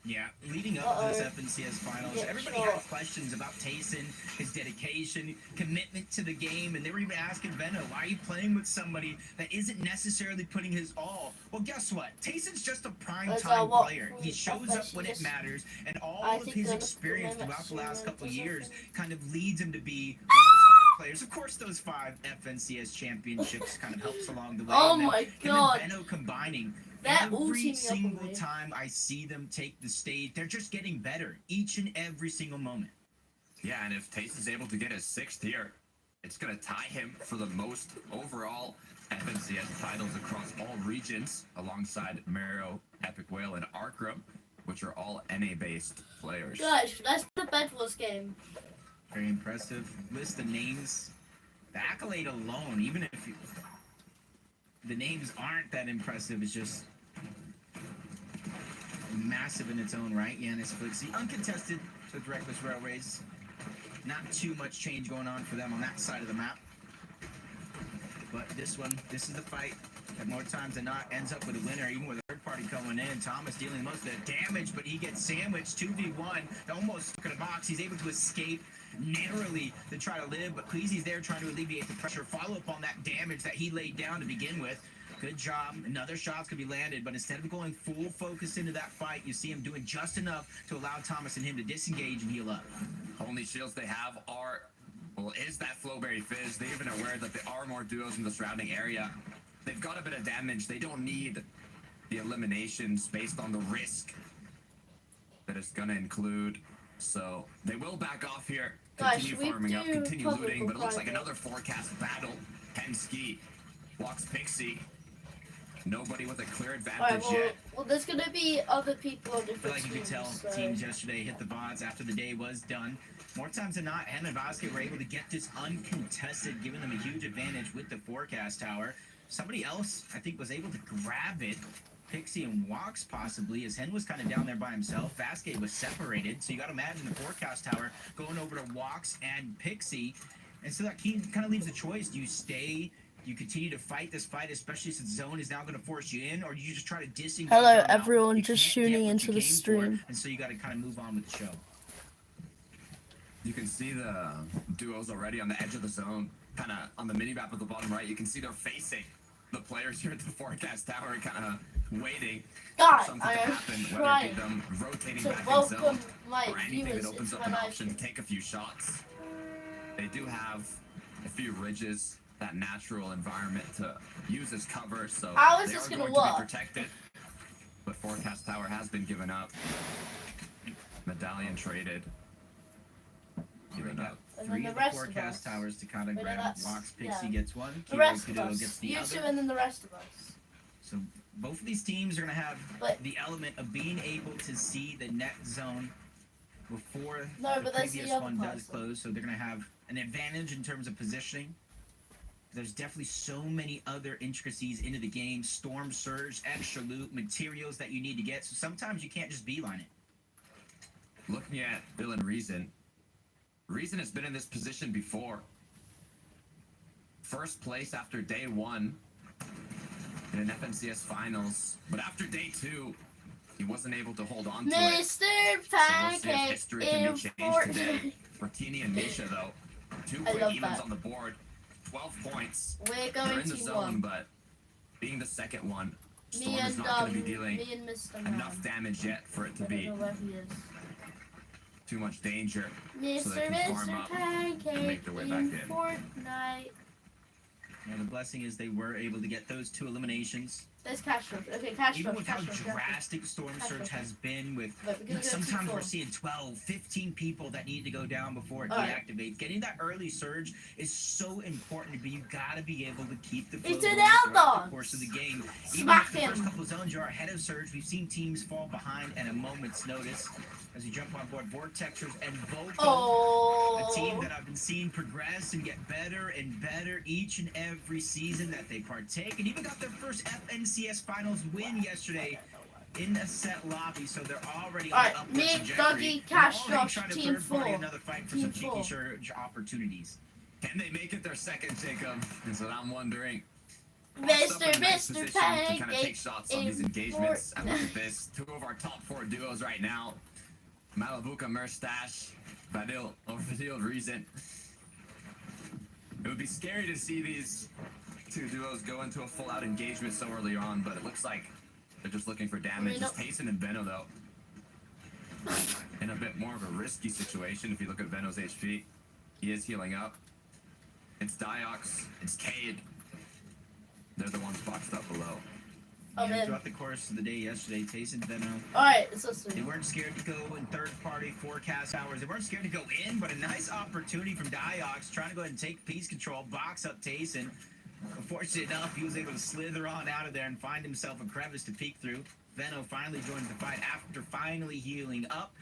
I: Yeah, leading up to this
A: Uh-oh.
I: FNCS finals,
A: Yeah,
I: everybody
A: sure.
I: had questions about Tayson, his dedication, commitment to the game, and they were even asking Venno, why are you playing with somebody that isn't necessarily putting his all? Well, guess what? Tayson's just a prime
A: That's
I: time
A: what
I: player. He shows up when it
A: FNCS
I: matters, and all
A: I
I: of
A: think
I: his
A: they're
I: experience
A: looking
I: throughout the
A: at
I: last couple of years
A: something.
I: kind of leads him to be one of those 5 players. Of course, those 5 FNCS championships kind of helps along the way.
A: Oh
I: and then
A: my
I: him
A: God.
I: and Venno combining.
A: They're all
I: Every
A: teaming up
I: single
A: already.
I: time I see them take the stage, they're just getting better each and every single moment.
E: Yeah, and if Tayson's able to get his 6th here, it's going to tie him for the most overall FNCS titles across all regions, alongside Mero, Epic Whale, and Arkram, which are all NA-based players.
A: Guys, that's the Bedwars game.
I: Very impressive. List the names. The accolade alone, even if the names aren't that impressive, is just
K: massive in its own right. Yanis Flixie, uncontested, so it's Reckless Railways. Not too much change going on for them on that side of the map. But this one, this is the fight that more times than not ends up with a winner, even with a third party coming in. Thomas dealing most of the damage, but he gets sandwiched. 2v1, almost stuck in a box. He's able to escape narrowly to try to live, but Cleesy's there trying to alleviate the pressure, follow up on that damage that he laid down to begin with. Good job. Another shot's gonna be landed, but instead of going full focus into that fight, you see him doing just enough to allow Thomas and him to disengage and heal up.
E: Only shields they have are, well, is that Flowberry Fizz. They're even aware that there are more duos in the surrounding area. They've got a bit of damage. They don't need the eliminations based on the risk that it's going to include. So they will back off here, continue farming up, continue looting, but it looks like another forecast battle. Penske walks Pixie. Nobody with a clear advantage yet.
A: Well, there's going to be other people on
K: I feel
A: different
K: like you could tell
A: so.
K: teams yesterday hit the VODs after the day was done. More times than not, Hen and Vasquez were able to get this uncontested, giving them a huge advantage with the forecast tower. Somebody else, I think, was able to grab it. Pixie and Walks, possibly, as Hen was kind of down there by himself. Vasquez was separated, so you got to imagine the forecast tower going over to Walks and Pixie. And so that kind of leaves a choice. Do you stay? Do you continue to fight this fight, especially since Zone is now going to force you in? Or do you just try to disengage?
A: Hello, everyone, just tuning into the stream.
K: And so you got to kind of move on with the show.
E: You can see the duos already on the edge of the zone, kind of on the mini-map at the bottom right. You can see they're facing the players here at the forecast tower, kind of waiting for something to happen, whether it be them rotating back in zone or anything that opens up an option to take a few shots. They do have a few ridges, that natural environment to use as cover, so
A: how is
E: they
A: this
E: are
A: gonna
E: going to
A: work?
E: be protected. But forecast tower has been given up. Medallion traded. Given up.
K: Three of the forecast towers to kind of grab. Walks, Pixie gets one.
A: The rest of
K: Kudo
A: us.
K: gets the
A: You
K: other.
A: two and then the rest of us.
K: So both of these teams are going to have the element of being able to see the net zone before the previous one does close. So they're going to have an advantage in terms of positioning. There's definitely so many other intricacies into the game. Storm Surge, extra loot, materials that you need to get. So sometimes you can't just beeline it.
E: Looking at Bill and Reason. Reason has been in this position before. First place after day one in an FNCS finals. But after day two, he wasn't able to hold on to it.
A: Mr.
E: So we'll see if
A: Pancake
E: history can be changed today.
A: Fortnite.
E: For Tini and Misha, though. 2 quick evens on the board. 12 points.
A: We're
E: They're
A: going
E: in the
A: to
E: zone, but being the second one, Storm
A: me
E: is
A: and
E: not going to be dealing
A: Mr.
E: enough damage yet for it to be too much danger. So they can farm up and make their way back in.
A: Fortnite.
K: Yeah, the blessing is they were able to get those 2 eliminations.
A: There's cash rush. Okay, cash
K: Even
A: rush.
K: with how drastic Storm Surge has been with, sometimes we're seeing 12, 15 people that need to go down before it deactivates. Getting that early surge is so important, but you gotta be able to keep the flow
A: It's an
K: going throughout
A: outlaw.
K: the course of the game. Even
A: Smack
K: if the
A: him.
K: first couple zones you're ahead of surge, we've seen teams fall behind at a moment's notice. As you jump on board, Vortexers and Vocal, a team that I've been seeing progress and get better and better each and every season that they partake, and even got their first FNCS Finals win yesterday in a set lobby, so they're already on the upward
A: me,
K: trajectory.
A: Dougie, Cash
K: They're already
A: Rush,
K: trying to
A: Team
K: third party
A: 4.
K: another fight for
A: Team
K: some
A: 4.
K: cheeky surge opportunities.
E: Can they make it their second, Jacob? Is what I'm wondering.
A: Mr.
E: To kind of take shots on these
A: in
E: engagements. And look at this. 2 of our top 4 duos right now. Malabuka Merstash, Vadil, or Vadil Reason. It would be scary to see these 2 duos go into a full-out engagement so early on, but it looks like they're just looking for damage. It's Tayson and Veno, though, in a bit more of a risky situation if you look at Veno's HP. He is healing up. It's Diox, it's Cade. They're the ones boxed up below.
K: Yeah, throughout the course of the day yesterday, Tayson, Veno,
A: Alright, it's so
K: they weren't scared to go in third-party forecast hours. They weren't scared to go in, but a nice opportunity from Diox trying to go ahead and take piece control, box up Tayson. Unfortunately enough, he was able to slither on out of there and find himself a crevice to peek through. Veno finally joins the fight after finally healing up.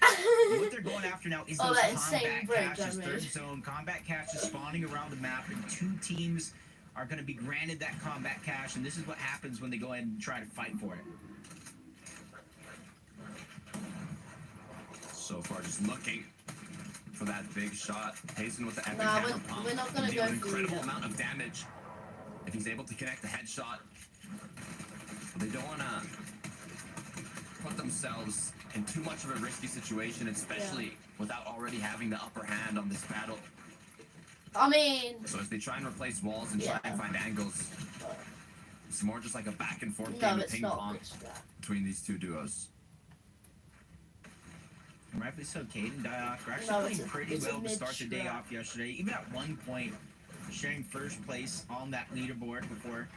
K: What they're going after now is those combat caches, third zone. Combat caches spawning around the map, and 2 teams are going to be granted that combat cache, and this is what happens when they go ahead and try to fight for it.
E: so far, just looking for that big shot. Payson with the epic
A: Nah,
E: hammer pump.
A: we're not gonna
E: Can do
A: go
E: an
A: through
E: incredible
A: that.
E: amount of damage if he's able to connect the headshot. But they don't want to put themselves in too much of a risky situation, especially without already having the upper hand on this battle.
A: I mean,
E: So as they try and replace walls and try and find angles, it's more just like a back and forth
A: no,
E: game of
A: it's
E: ping
A: not.
E: pong
A: It's that.
E: between these two duos.
K: And rightfully so, Cade and Dioc are actually
A: No,
K: playing
A: it's a-
K: pretty
A: it's a
K: well to start the day
A: mid-strap.
K: off yesterday. Even at one point, sharing first place on that leaderboard before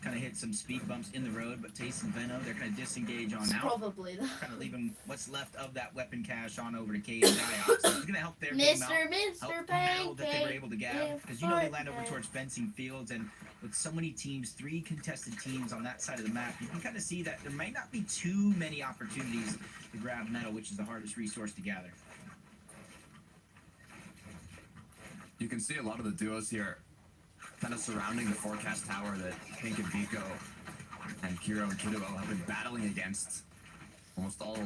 K: kind of hit some speed bumps in the road. But Tace and Veno, they're kind of disengage on
A: It's
K: out.
A: probably that.
K: Kind of leaving what's left of that weapon cache on over to Cade and Dioc. So it's going to help their game out.
A: Mr.
K: Help the medal that they were able to get.
A: Pancake,
K: Because you know they land over
A: Fortnite.
K: towards fencing fields, and with so many teams, 3 contested teams on that side of the map, you can kind of see that there might not be too many opportunities to grab medal, which is the hardest resource to gather.
E: You can see a lot of the duos here kind of surrounding the forecast tower that Pink and Vico and Kiro and Kido have been battling against almost all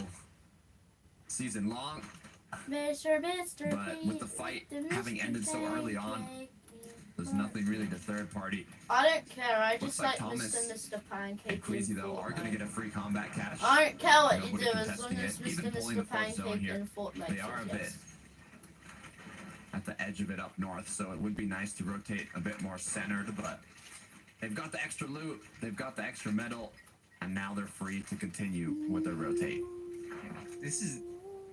E: season long.
A: Mr.
E: But with the fight having ended so early on, there's nothing really to third party.
A: I don't care. I
E: Looks
A: just
E: like
A: like
E: Thomas
A: Mr. Pancake.
E: And Queasy,
A: in
E: though, are going to
A: Fortnite.
E: get a free combat cache.
A: I don't care what you
E: Nobody
A: do as long
E: contesting
A: as
E: it, even pulling the
A: Mr.
E: fourth zone
A: Pancake
E: here.
A: in Fortnite.
E: They are a bit at the edge of it up north, so it would be nice to rotate a bit more centered, but they've got the extra loot, they've got the extra medal, and now they're free to continue with their rotate.
K: This is,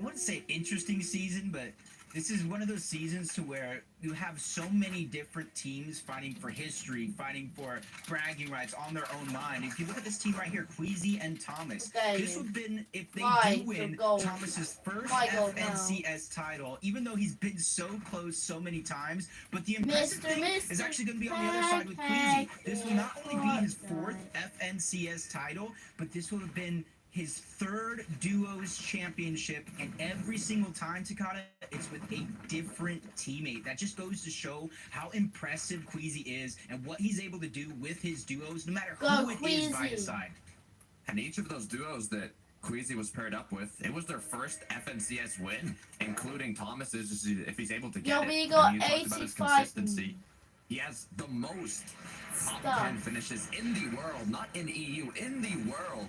K: I wouldn't say interesting season, but this is one of those seasons to where you have so many different teams fighting for history, fighting for bragging rights on their own mind. If you look at this team right here, Queasy and Thomas, this would have been, if they do win, Thomas's first FNCS title, even though he's been so close so many times. But the impressive thing is actually going to be on the other side with Queasy. This will not only be his 4th FNCS title, but this will have been his 3rd duos championship, and every single time, Takata, it's with a different teammate. That just goes to show how impressive Queasy is and what he's able to do with his duos, no matter who it is by his side.
E: And each of those duos that Queasy was paired up with, it was their first FNCS win, including Thomas's, if he's able to get it.
A: we got
E: And you talked about his
A: 85.
E: consistency. He has the most top 10 finishes in the world, not in EU, in the world,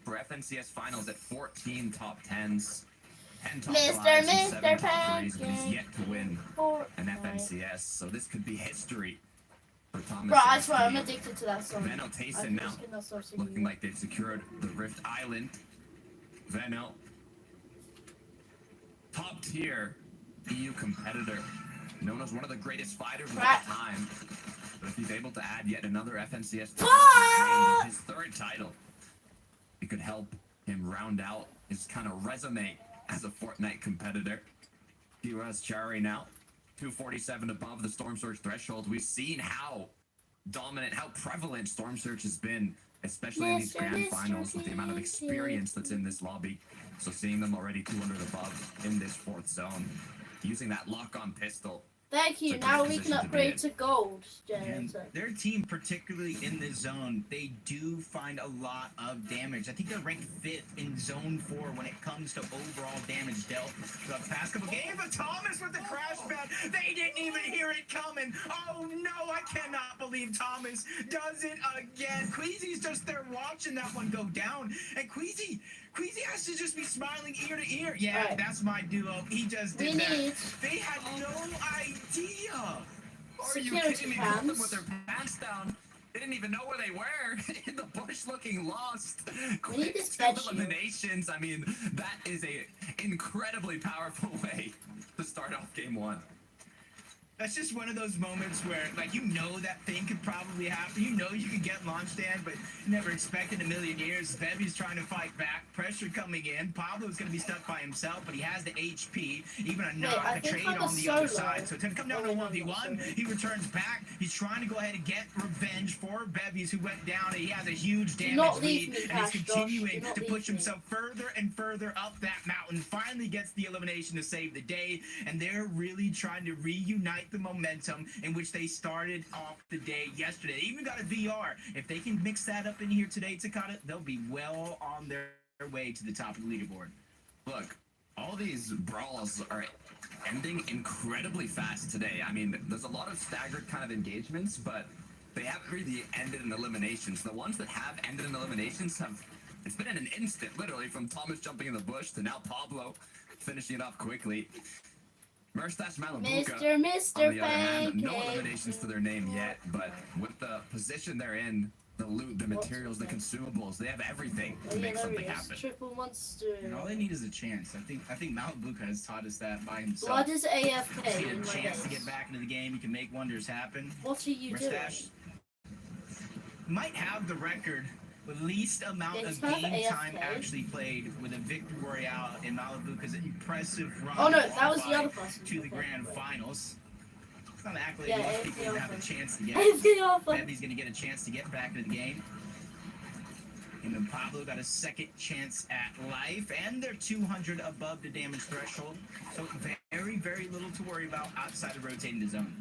E: for FNCS finals at 14 top 10s, 10 top 5s, and 7 top 3s, but he's yet to win an FNCS, so this could be history for Thomas.
A: Bro, I swear, I'm addicted to that song.
E: Veno Tayson now, looking like they've secured the Rift Island. Veno, top tier EU competitor, known as one of the greatest fighters of all time. But if he's able to add yet another FNCS title, his 3rd title, it could help him round out his kind of resume as a Fortnite competitor. US Chari now, 247 above the Storm Surge threshold. We've seen how dominant, how prevalent Storm Surge has been, especially in these grand finals with the amount of experience that's in this lobby. So seeing them already 200 above in this 4th zone, using that lock-on pistol.
A: Thank you. Now we can upgrade to gold.
K: And their team, particularly in this zone, they do find a lot of damage. I think they're ranked 5th in Zone 4 when it comes to overall damage dealt. The past couple games, but Thomas with the crash pad, they didn't even hear it coming. Oh no, I cannot believe Thomas does it again. Queasy's just there watching that one go down, and Queasy has to just be smiling ear to ear. Yeah, that's my duo. He just did that. They had no idea.
E: Are you kidding me? Both of them with their pants down. They didn't even know where they were. In the bush looking lost. Quick 2 eliminations. I mean, that is a incredibly powerful way to start off game 1.
K: That's just one of those moments where, like, you know that thing could probably happen. You know you could get launch stand, but you never expect in a million years. Bevy's trying to fight back. Pressure coming in. Pablo's going to be stuck by himself, but he has the HP. Even a knock, a trade on the other side. So it's going to come down to 1v1. He returns back. He's trying to go ahead and get revenge for Bevy's, who went down, and he has a huge damage lead. And he's continuing to push himself further and further up that mountain. Finally gets the elimination to save the day, and they're really trying to reunite the momentum in which they started off the day yesterday. They even got a VR. If they can mix that up in here today, Takata, they'll be well on their way to the top of the leaderboard.
E: Look, all all these brawls are ending incredibly fast today. I mean, there's a lot of staggered kind of engagements, but they haven't really ended in eliminations. The ones that have ended in eliminations have, it's been in an instant, literally, from Thomas jumping in the bush to now Pablo finishing it off quickly. Merstash Malabuka,
A: Mr.
E: on the other hand, no
A: Pancake.
E: eliminations to their name yet, but with the position they're in, the loot, the materials, the consumables, they have everything to make something happen.
A: Triple monster.
K: And all they need is a chance. I think Malabuka has taught us that by himself.
A: Blood is
K: Just
A: AFK
K: get
A: in
K: a
A: my
K: chance to
A: base.
K: get back into the game. You can make wonders happen.
A: What are you doing?
K: Merstash might have the record with least amount
A: Yeah,
K: of
A: he's kind of
K: game time
A: AFK.
K: actually played with a victory royale in Malabuka's impressive run.
A: Oh no, that was the
K: qualifying
A: other person.
K: to the grand finals. It's not an accolade
A: Yeah,
K: most
A: AFK
K: people would have a
A: offer.
K: chance to get.
A: AFK offer.
K: Bevvy's gonna get a chance to get back into the game. And then Pablo got a second chance at life, and they're 200 above the damage threshold. So very, very little to worry about outside of rotating the zone.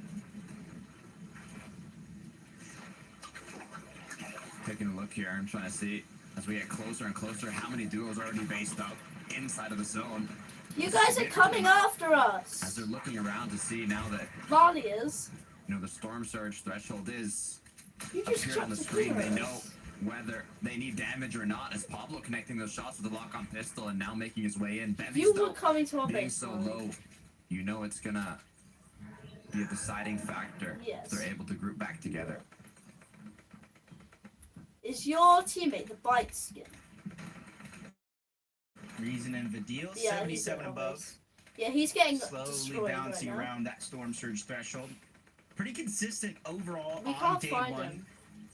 E: Taking a look here, I'm trying to see, as we get closer and closer, how many duos are already based up inside of the zone.
A: You guys are coming after
E: As
A: us.
E: they're looking around to see now that,
A: Valiers.
E: the storm surge threshold is
A: You just
E: appearing on
A: chopped
E: the
A: the
E: screen. They
A: heroes.
E: know whether they need damage or not, as Pablo connecting those shots with the lock-on pistol and now making his way in. Bevy's
A: You
E: though,
A: were coming to our
E: being
A: base.
E: so
A: Vali.
E: low, it's gonna be a deciding factor
A: Yes.
E: if they're able to group back together.
A: Is your teammate the bite skin?
K: Reason and Vidil,
A: Yeah,
K: 77
A: he's
K: above.
A: Yeah, he's getting
K: Slowly
A: destroyed
K: bouncing
A: right now.
K: around that storm surge threshold. Pretty consistent overall
A: We
K: on
A: can't
K: day
A: one.
K: one.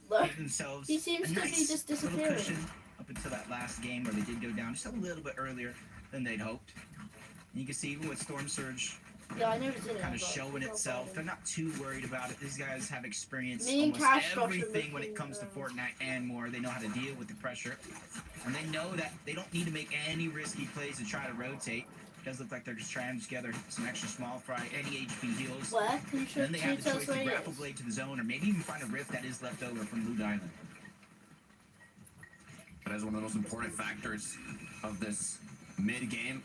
A: Look,
K: Give themselves
A: he seems
K: a
A: to be
K: nice
A: just
K: little
A: disappearing.
K: cushion up until that last game where they did go down just a little bit earlier than they'd hoped. And you can see even with storm surge
A: Yeah, I know it's in it.
K: kind of
A: but
K: showing
A: it's
K: itself,
A: not
K: they're not too worried about it. These guys have experienced
A: Me and
K: almost
A: Cash Rush are
K: everything when it
A: looking,
K: comes to Fortnite and more. They know how to deal with the pressure, and they know that they don't need to make any risky plays to try to rotate. It does look like they're just trying to gather some extra small fry, any HP heals.
A: Where? Can you show
K: And then they have the
A: tell
K: choice
A: us
K: to
A: where it
K: grapple
A: is?
K: blade to the zone, or maybe even find a rift that is left over from Blue Island.
E: But as one of the most important factors of this mid-game,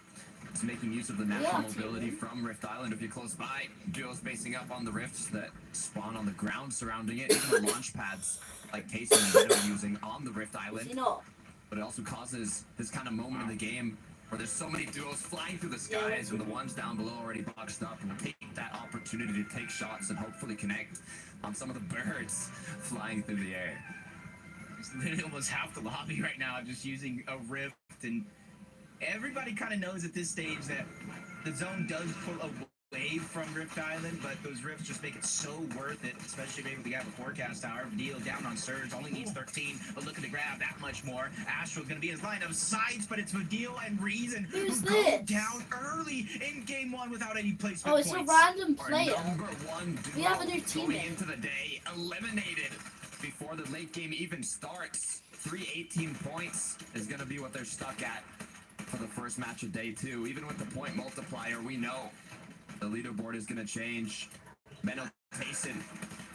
E: it's making use of the natural mobility from Rift Island. If you're close by, duos basing up on the rifts that spawn on the ground surrounding it, even the launch pads like Tayson and Venom are using on the Rift
A: Is
E: Island.
A: he not?
E: But it also causes this kind of moment in the game where there's so many duos flying through the skies, and the ones down below already boxed up will take that opportunity to take shots and hopefully connect on some of the birds flying through the air.
K: It's literally almost half the lobby right now just using a rift, and everybody kind of knows at this stage that the zone does pull away from Rift Island, but those rifts just make it so worth it, especially if we got a forecast tower. Deal down on Surge, only needs 13, but looking to grab that much more. Astral's going to be his line of sights, but it's Vidil and Reason who
A: Who's
K: go
A: this?
K: down early in game one without any placement
A: Oh, it's
K: points.
A: a random
E: Our
A: player.
E: number one duo
A: We have a new
E: going
A: teammate.
E: into the day, eliminated before the late game even starts. 318 points is going to be what they're stuck at for the first match of day two. Even with the point multiplier, we know the leaderboard is going to change. Menno Tayson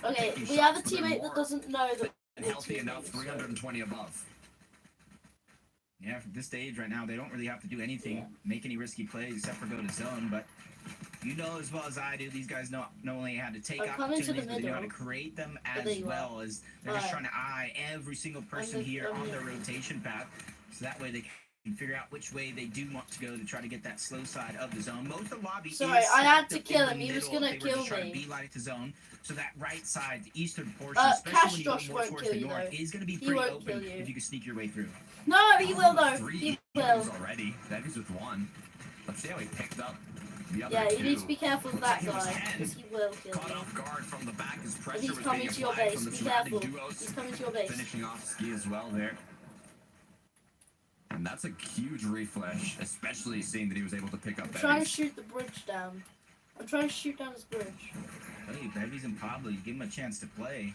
A: Okay,
E: taking
A: we have a
E: shots, but they're
A: teammate that
E: more
A: doesn't know that
E: and
A: we're
E: healthy enough,
A: teammates, so-
E: 320 above.
K: Yeah, from this stage right now, they don't really have to do anything,
A: Yeah.
K: make any risky plays except for go to zone. But you know as well as I do, these guys know not only how to take
A: I'm coming to the
K: opportunities, but they know how to
A: middle.
K: create them
A: there
K: as
A: you are.
K: well as they're just
A: Alright.
K: trying to eye every single person
A: the-
K: here
A: I'm
K: on their
A: here.
K: rotation path. So that way they can figure out which way they do want to go to try to get that slow side of the zone. Most of the lobby
A: Sorry,
K: is
A: I had
K: stacked
A: to
K: up
A: kill
K: in the
A: him. He was
K: middle if
A: gonna
K: they were
A: kill
K: just trying to
A: me.
K: beeline it to zone. So that right side, the eastern portion,
A: Cash
K: especially when you go
A: Josh
K: more
A: won't
K: towards
A: kill
K: the
A: you,
K: north,
A: though.
K: is going to be
A: He
K: pretty
A: won't
K: open
A: kill you.
K: if you can sneak your way through.
A: No, he will though.
E: Three
A: He
E: kills
A: will.
E: already. Bevy's with one. Let's see how he picked up the other
A: Yeah,
E: two.
A: you need to be careful of
E: Looks
A: that
E: like he was
A: guy,
E: 10.
A: because he will kill
E: Caught
A: you.
E: off guard from the back as
A: And
E: pressure
A: he's
E: was
A: coming
E: being
A: to your
E: applied
A: base.
E: from the
A: Be
E: surrounding
A: careful.
E: duos.
A: He's coming to your base.
E: Finishing off Ski as well there. And that's a huge refresh, especially seeing that he was able to pick up
A: I'm trying to
E: Bevy's.
A: shoot the bridge down. I'm trying to shoot down his bridge.
K: Hey, Bevy's and Pablo, you give them a chance to play.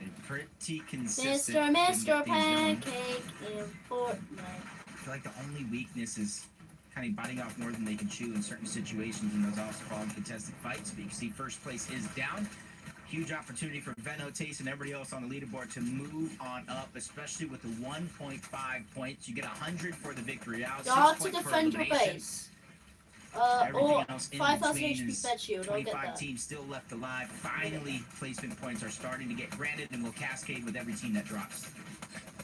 K: They're pretty consistent.
A: Mr.
K: in
A: Mr.
K: what they've done.
A: Pancake in Fortnite.
K: I feel like the only weakness is kind of biting off more than they can chew in certain situations in those off-spawn contested fights. But you can see first place is down. Huge opportunity for Venno, Taste, and everybody else on the leaderboard to move on up, especially with the 1.5 points. You get 100 for the victory out.
A: You have to
K: 6 points for
A: defend your
K: elimination.
A: base.
K: Everything
A: Or
K: else in
A: 5,000
K: between
A: HP
K: is
A: fed shield. I'll get
K: 25
A: that.
K: teams still left alive. Finally, placement points are starting to get granted and will cascade with every team that drops.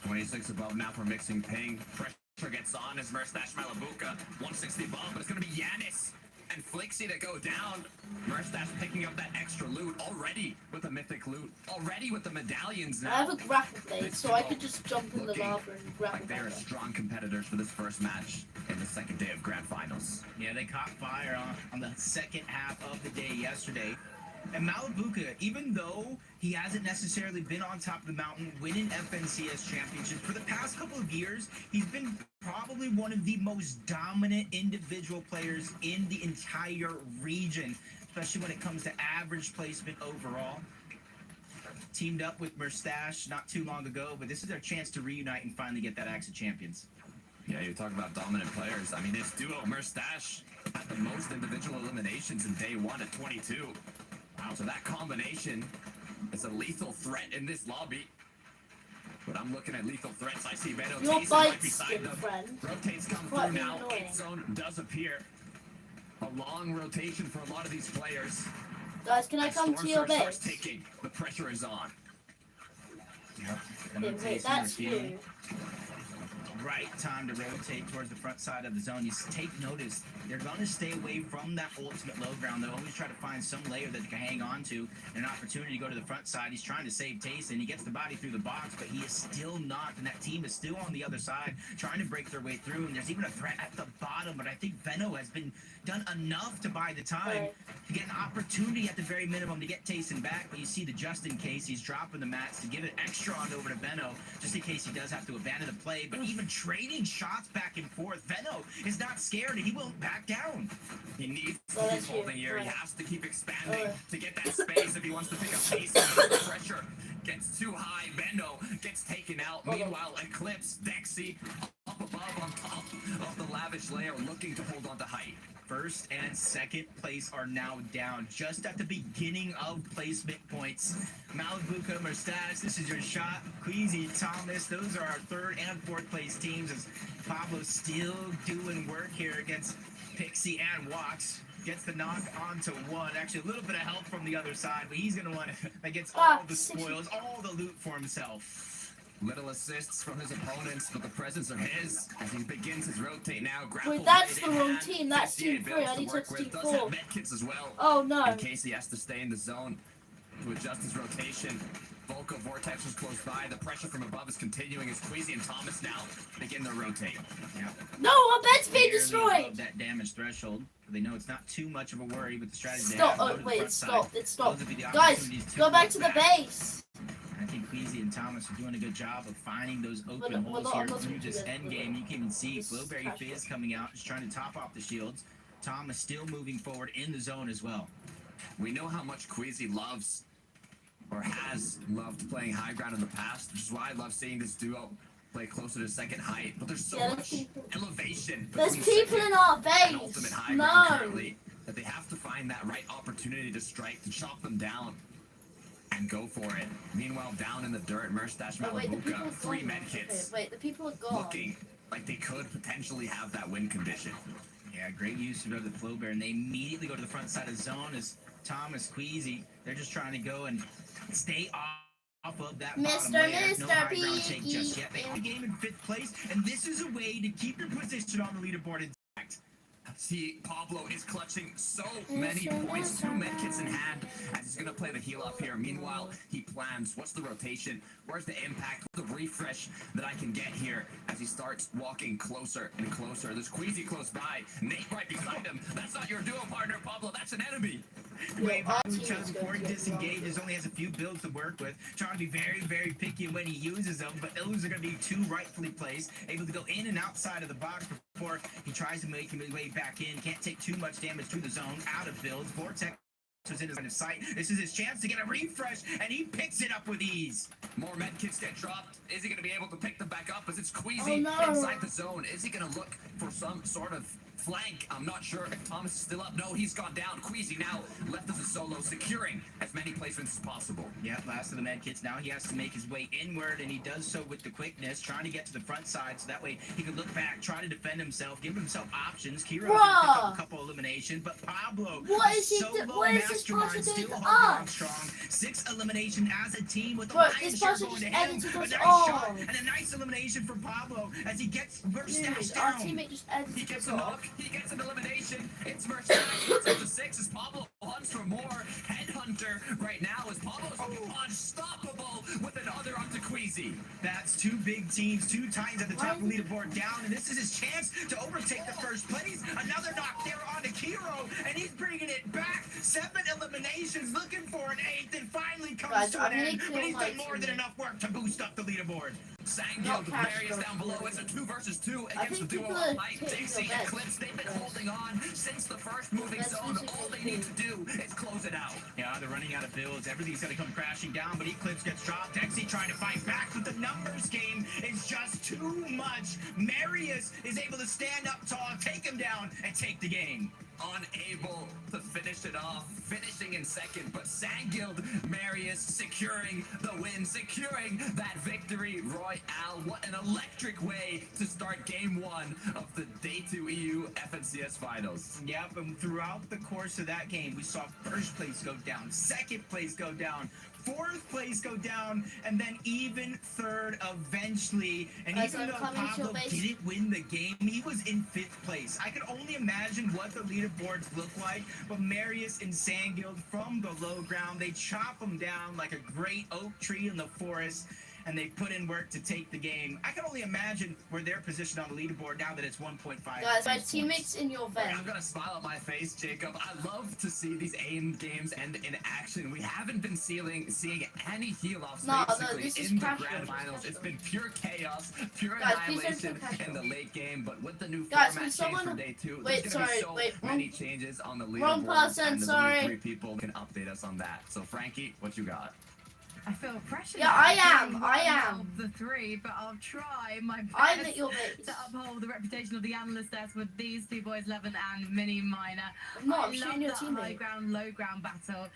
E: 26 above now for mixing ping. Pressure gets on as Merstash Malabuka. 160 above, but it's going to be Yanis and Flixie to go down. Merstash picking up that extra loot already with the mythic loot. Already with the medallions now.
A: I have a grapple blade, so I could just jump in the lava and grapple
E: like they're
A: back up.
E: strong competitors for this first match in the second day of Grand Finals.
K: Yeah, they caught fire on the second half of the day yesterday. And Malabuka, even though he hasn't necessarily been on top of the mountain winning FNCS championships, for the past couple of years, he's been probably one of the most dominant individual players in the entire region, especially when it comes to average placement overall. Teamed up with Merstash not too long ago, but this is their chance to reunite and finally get that Axe of Champions.
E: Yeah, you're talking about dominant players. I mean, this duo, Merstash, had the most individual eliminations in day one at 22. Wow, so that combination is a lethal threat in this lobby. But I'm looking at lethal threats. I see Venom
A: Your
E: Taste right
A: bite
E: beside
A: skin,
E: them.
A: friend.
E: Rotates come
A: Quite
E: through now.
A: annoying.
E: Hit zone does appear. A long rotation for a lot of these players.
A: Guys, can I
E: As
A: come to your
E: Storm starts
A: base?
E: ticking. The pressure is on.
K: Yep.
A: Wait, that's you.
K: Right time to rotate towards the front side of the zone. You take notice, they're going to stay away from that ultimate low ground. They'll always try to find some layer that they can hang on to, and an opportunity to go to the front side. He's trying to save Tayson. He gets the body through the box, but he is still not, and that team is still on the other side trying to break their way through, and there's even a threat at the bottom, but I think Venno has been done enough to buy the time to get an opportunity at the very minimum to get Tayson back, but you see the just in case he's dropping the mats to give it extra on over to Venno, just in case he does have to abandon the play, but even trading shots back and forth, Venno is not scared and he won't back down.
E: He needs to
A: Oh,
E: keep
A: that's you.
E: holding here. He
A: Right.
E: has to keep expanding to get that space if he wants to pick up pace. The pressure gets too high. Venno gets taken out. Meanwhile, Eclipse, Dexy, up above on top of the lavish layer, looking to hold on to height.
K: First and second place are now down just at the beginning of placement points. Malabuka, Merstash, this is your shot. Queasy, Thomas, those are our third and fourth place teams as Pablo's still doing work here against Pixie and Wax. Gets the knock onto one. Actually, a little bit of help from the other side, but he's going to want that gets all the spoils, all the loot for himself.
E: Little assists from his opponents, but the presents are his as he begins his rotate now.
A: Wait, that's the wrong team. That's team 3. I need to team 4.
E: Medkits as well.
A: Oh no.
E: In case he has to stay in the zone to adjust his rotation. Volco Vortex was close by. The pressure from above is continuing as Queasy and Thomas now begin to rotate.
K: Yeah.
A: No, our bed's being
K: Barely
A: destroyed.
K: above that damage threshold. They know it's not too much of a worry with the strategy they
A: Stop.
K: have. Go
A: Oh
K: to the
A: wait,
K: front
A: it
K: side.
A: stopped. It stopped.
K: Those would be the
A: Guys,
K: opportunities
A: go back
K: move
A: to the base.
K: I think Queasy and Thomas are doing a good job of finding those open
A: We're
K: holes
A: not-
K: here
A: I'm not
K: through
A: gonna
K: this
A: do that.
K: end game. You can even see
A: This is
K: Flowberry
A: pressure.
K: Fizz coming out, just trying to top off the shields. Thomas still moving forward in the zone as well.
E: We know how much Queasy loves or has loved playing high ground in the past, which is why I love seeing this duo play closer to second height. But there's so
A: Yeah, there's
E: much
A: people-
E: elevation
A: There's
E: between
A: people
E: second
A: in our
E: and ultimate
A: base.
E: high ground
A: No.
E: currently that they have to find that right opportunity to strike, to chop them down and go for it. Meanwhile, down in the dirt, Merstash
A: Oh, wait, the people
E: Malabuka,
A: are
E: 3
A: gone.
E: medkits,
A: Okay, wait, the people are gone.
E: looking like they could potentially have that win condition.
K: Yeah, great use of the Flowbear, and they immediately go to the front side of zone as Thomas, Queasy, they're just trying to go and stay off of that bottom
A: Mr.
K: layer. No high
A: Mr.
K: ground take just yet. They
A: Piggy.
K: have the game in 5th place, and this is a way to keep your position on the leaderboard intact.
E: See, Pablo is clutching so many points, 2 medkits in hand, as he's going to play the heal up here. Meanwhile, he plans, what's the rotation? Where's the impact? What's the refresh that I can get here as he starts walking closer and closer? There's Queasy close by, Nate right beside him. That's not your duo partner, Pablo, that's an enemy.
K: Wave
A: our
K: on each
A: team
K: other
A: is
K: before he
A: going to get
K: disengages, only has a few builds to work with, trying to be very, very picky when he uses them, but those are going to be 2 rightfully placed, able to go in and outside of the box before he tries to make his way back in, can't take too much damage to the zone, out of builds, Vortex was in his line of sight, this is his chance to get a refresh, and he picks it up with ease.
E: More medkits get dropped. Is he going to be able to pick them back up as it's
A: Oh,
E: Queasy
A: no.
E: inside the zone? Is he going to look for some sort of flank. I'm not sure if Thomas is still up. No, he's gone down. Queasy now left as a solo, securing as many placements as possible.
K: Yeah, last of the med kits. Now he has to make his way inward, and he does so with the quickness, trying to get to the front side, so that way he can look back, try to defend himself, give himself options. Kiro can pick up a couple eliminations, but Pablo,
A: what is he
K: solo
A: what is this
K: mastermind,
A: person doing
K: still
A: to
K: holding on
A: us?
K: strong. 6 elimination as a team with the
A: Bro,
K: lion's
A: this
K: share
A: person
K: going
A: just
K: to him.
A: edited
K: A
A: us
K: nice
A: off.
K: shot and a nice elimination from Pablo as he gets Verstash
A: Our
K: down.
A: teammate just
E: He
A: edited
E: gets
A: us
E: a
A: off.
E: knock. He gets an elimination. It's Verstappen. It's up to 6 as Pablo hunts for more. Headhunter right now as Pablo's unstoppable with another up to Queasy.
K: That's 2 big teams, 2 times at the top of the leaderboard down, and this is his chance to overtake the first place. Another knock there on to Kiro, and he's bringing it back. 7 eliminations, looking for an 8th, and finally comes
A: Guys,
K: to
A: I'm
K: an
A: gonna
K: end.
A: kill
K: But he's
A: my
K: done more than
A: teammate.
K: enough work to boost up the leaderboard.
E: Sangfield with Marius down below. It's a 2 versus 2 against the
A: think
E: duo
A: people
E: of
A: are
E: Mike,
A: taking
E: Dixie,
A: the
E: and
A: bets.
E: Clips. They've been holding on since the first moving
A: That's
E: zone.
A: basically
E: All they need to do is close it out.
K: Yeah, they're running out of builds. Everything's going to come crashing down, but Eclipse gets dropped. Dexy trying to fight back, but the numbers game is just too much. Marius is able to stand up tall, take him down, and take the game.
E: Unable to finish it off, finishing in second, but Sangfield, Marius securing the win, securing that victory royale. What an electric way to start game 1 of the Day 2 EU FNCS Finals.
K: Yep, and throughout the course of that game, we saw first place go down, second place go down, fourth place go down, and then even third eventually. And
A: Guys,
K: even
A: I'm
K: though
A: coming to your
K: Pablo
A: base.
K: didn't win the game, he was in 5th place. I could only imagine what the leaderboards look like, but Marius and Sangfield from the low ground, they chop them down like a great oak tree in the forest, and they put in work to take the game. I can only imagine where they're positioned on the leaderboard now that it's 1.5.
A: Guys, my
K: points.
A: teammate's in your vent.
E: I've got a smile on my face, Jacob. I love to see these AIM games end in action. We haven't been seeing any heal-offs
A: No,
E: basically
A: this is
E: in the
A: cash
E: grand
A: rush,
E: finals.
A: cash
E: It's
A: rush.
E: been pure chaos, pure
A: Guys, please don't
E: annihilation
A: kill cash
E: in the
A: rush.
E: late game. But with the new
A: Guys,
E: format
A: can
E: change
A: someone-
E: for Day 2,
A: wait,
E: there's going to be
A: sorry,
E: so
A: wait,
E: many changes on the
A: wrong
E: leaderboard.
A: person,
E: And there's
A: sorry.
E: only 3 people can update us on that. So, Frankie, what you got?
H: I feel pressure.
A: Yeah,
H: now.
A: I am,
H: being
A: I
H: one
A: am.
H: Of the 3, but I'll try my best
A: I'm at your base.
H: to uphold the reputation of the analyst desk with these 2 boys, Levin and Mini Miner.
A: No,
H: I
A: I'm
H: love
A: shooting your
H: that high
A: teammate.
H: ground, low ground battle,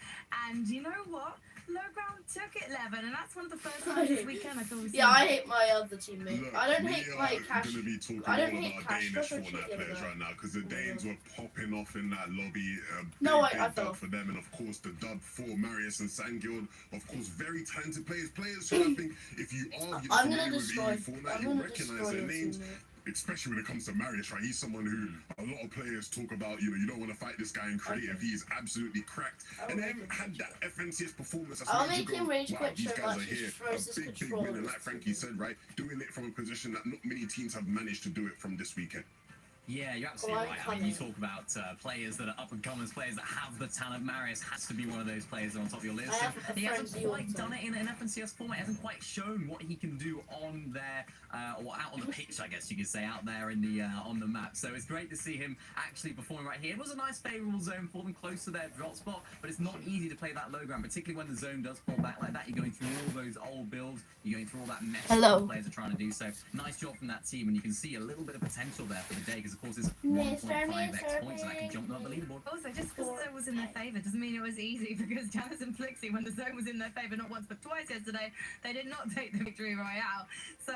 H: and you know what? Low ground took it, Levin, and that's one of the first times this weekend I thought we
A: Yeah, I hate my other teammate.
J: Look,
A: I don't
J: we
A: hate
J: are
A: my cash.
J: going to be talking
A: I don't
J: all
A: hate
J: about
A: cash.
J: Danish
A: That's what
J: Fortnite
A: she did
J: players
A: about.
J: right now because the Danes were popping off in that lobby.
A: No,
J: big
A: I fell
J: dub
A: off.
J: for them, and of course the dub for Marius and Sangfield. Of course, very talented players. Players who I think if you are
A: I'm
J: familiar
A: gonna
J: with
A: destroy.
J: EU Fortnite,
A: I'm
J: you
A: gonna
J: recognize
A: destroy
J: their
A: your
J: names.
A: teammate.
J: Especially when it comes to Marius, right? He's someone who a lot of players talk about, you know, you don't want to fight this guy in creative. He is absolutely cracked. And they haven't had that FNCS performance. That's
A: I'll
J: made you
A: make
J: go,
A: him rage
J: wow,
A: quit
J: these
A: so
J: guys
A: much
J: are
A: he
J: here.
A: throws his
J: A big
A: controller.
J: win. And like Frankie said, right? Doing it from a position that not many teams have managed to do it from this weekend.
I: Yeah, you're absolutely
A: Oh,
I: right.
A: I'm
I: I mean, you
A: coming.
I: talk about players that are up and comers, players that have the talent. Marius has to be one of those players that are on top of your list.
A: I have a
I: He hasn't
A: frenzy
I: quite
A: on
I: done it in an FNCS format. He hasn't quite shown what he can do on there, or out on the pitch, I guess you could say, out there in the on the map. So it's great to see him actually performing right here. It was a nice favourable zone for them, close to their drop spot, but it's not easy to play that low ground, particularly when the zone does fall back like that. You're going through all those old builds, you're going through all that mess
A: Hello.
I: that the players are trying to do. So nice job from that team, and you can see a little bit of potential there for the day, because of course it's
A: Mr.
I: 1.5x points, and that can jump them up the leaderboard.
H: Also, just because the zone was in their favour doesn't mean it was easy, because Janice and Flixie, when the zone was in their favour not once but twice yesterday, they did not take the victory royale. So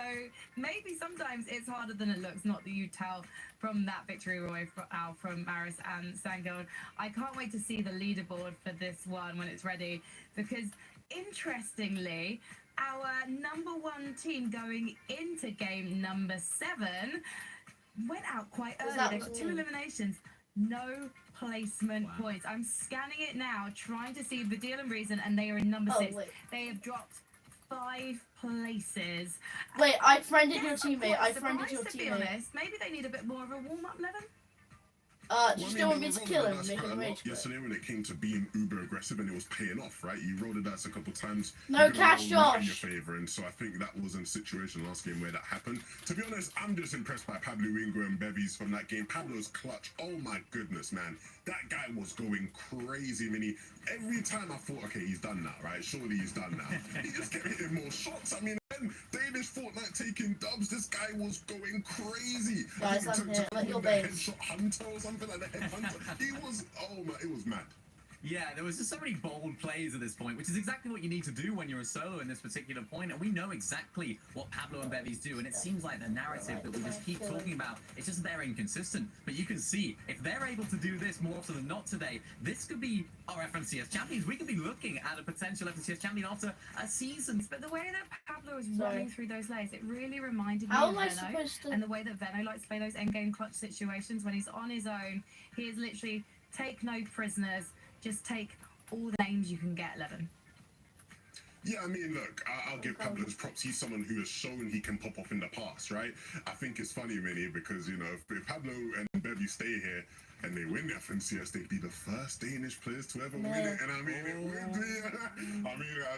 H: maybe sometimes it's harder than it looks, not that you tell from that victory royale from Maris and Sangfield. I can't wait to see the leaderboard for this one when it's ready, because interestingly, our #1 team going into game number 7 went out quite early.
A: that
H: They got
A: was
H: 2
A: me.
H: eliminations, no placement
I: Wow.
H: points. I'm scanning it now, trying to see the deal and reason, and they are in number
A: Oh,
H: 6.
A: wait.
H: They have dropped 5 places.
A: Wait, I friended your
H: Yes, I'm
A: teammate.
H: quite
A: I friended
H: surprised,
A: your
H: to be
A: teammate.
H: honest. Maybe they need a bit more of a warm-up, Levin.
A: Just don't want me to kill him, make him rage quit.
J: Yesterday when it came to being uber aggressive and it was paying off, right? You rolled the dice a couple times.
A: No
J: you're gonna
A: cash,
J: roll in your
A: Josh.
J: favor, and so I think that was a situation last game where that happened. To be honest, I'm just impressed by Pablo Ingo and Bevies from that game. Pablo's clutch. Oh my goodness, man. That guy was going crazy, Mini. Every time I thought, okay, he's done now, right? Surely he's done now. He just kept hitting more shots. I mean, again. Danish Fortnite taking dubs. This guy was going crazy.
A: Guys,
J: I
A: I'm
J: think
A: here.
J: to
A: I'm at your
J: the
A: base.
J: headshot hunter or something like the head hunter. He was, oh my, it was mad.
I: Yeah, there was just so many bold plays at this point, which is exactly what you need to do when you're a solo in this particular point, and we know exactly what Pablo and Bevies do, and it seems like the narrative that we just keep talking about, it's just they're inconsistent, but you can see, if they're able to do this more often than not today, this could be our FNCS champions. We could be looking at a potential FNCS champion after a season.
H: But the way that Pablo was running through those layers, it really reminded me
A: How
H: of
A: am I
H: Venno,
A: supposed to?
H: and the way that Venno likes to play those endgame clutch situations when he's on his own. He is literally take no prisoners, just take all the names you can get, Levin.
J: Yeah, I mean, look, I'll give Pablo his props. He's someone who has shown he can pop off in the past, right? I think it's funny, Minnie, because, you know, if Pablo and Bevy stay here and they win the FNCS, they'd be the first Danish players to ever win it. And I mean, it would be,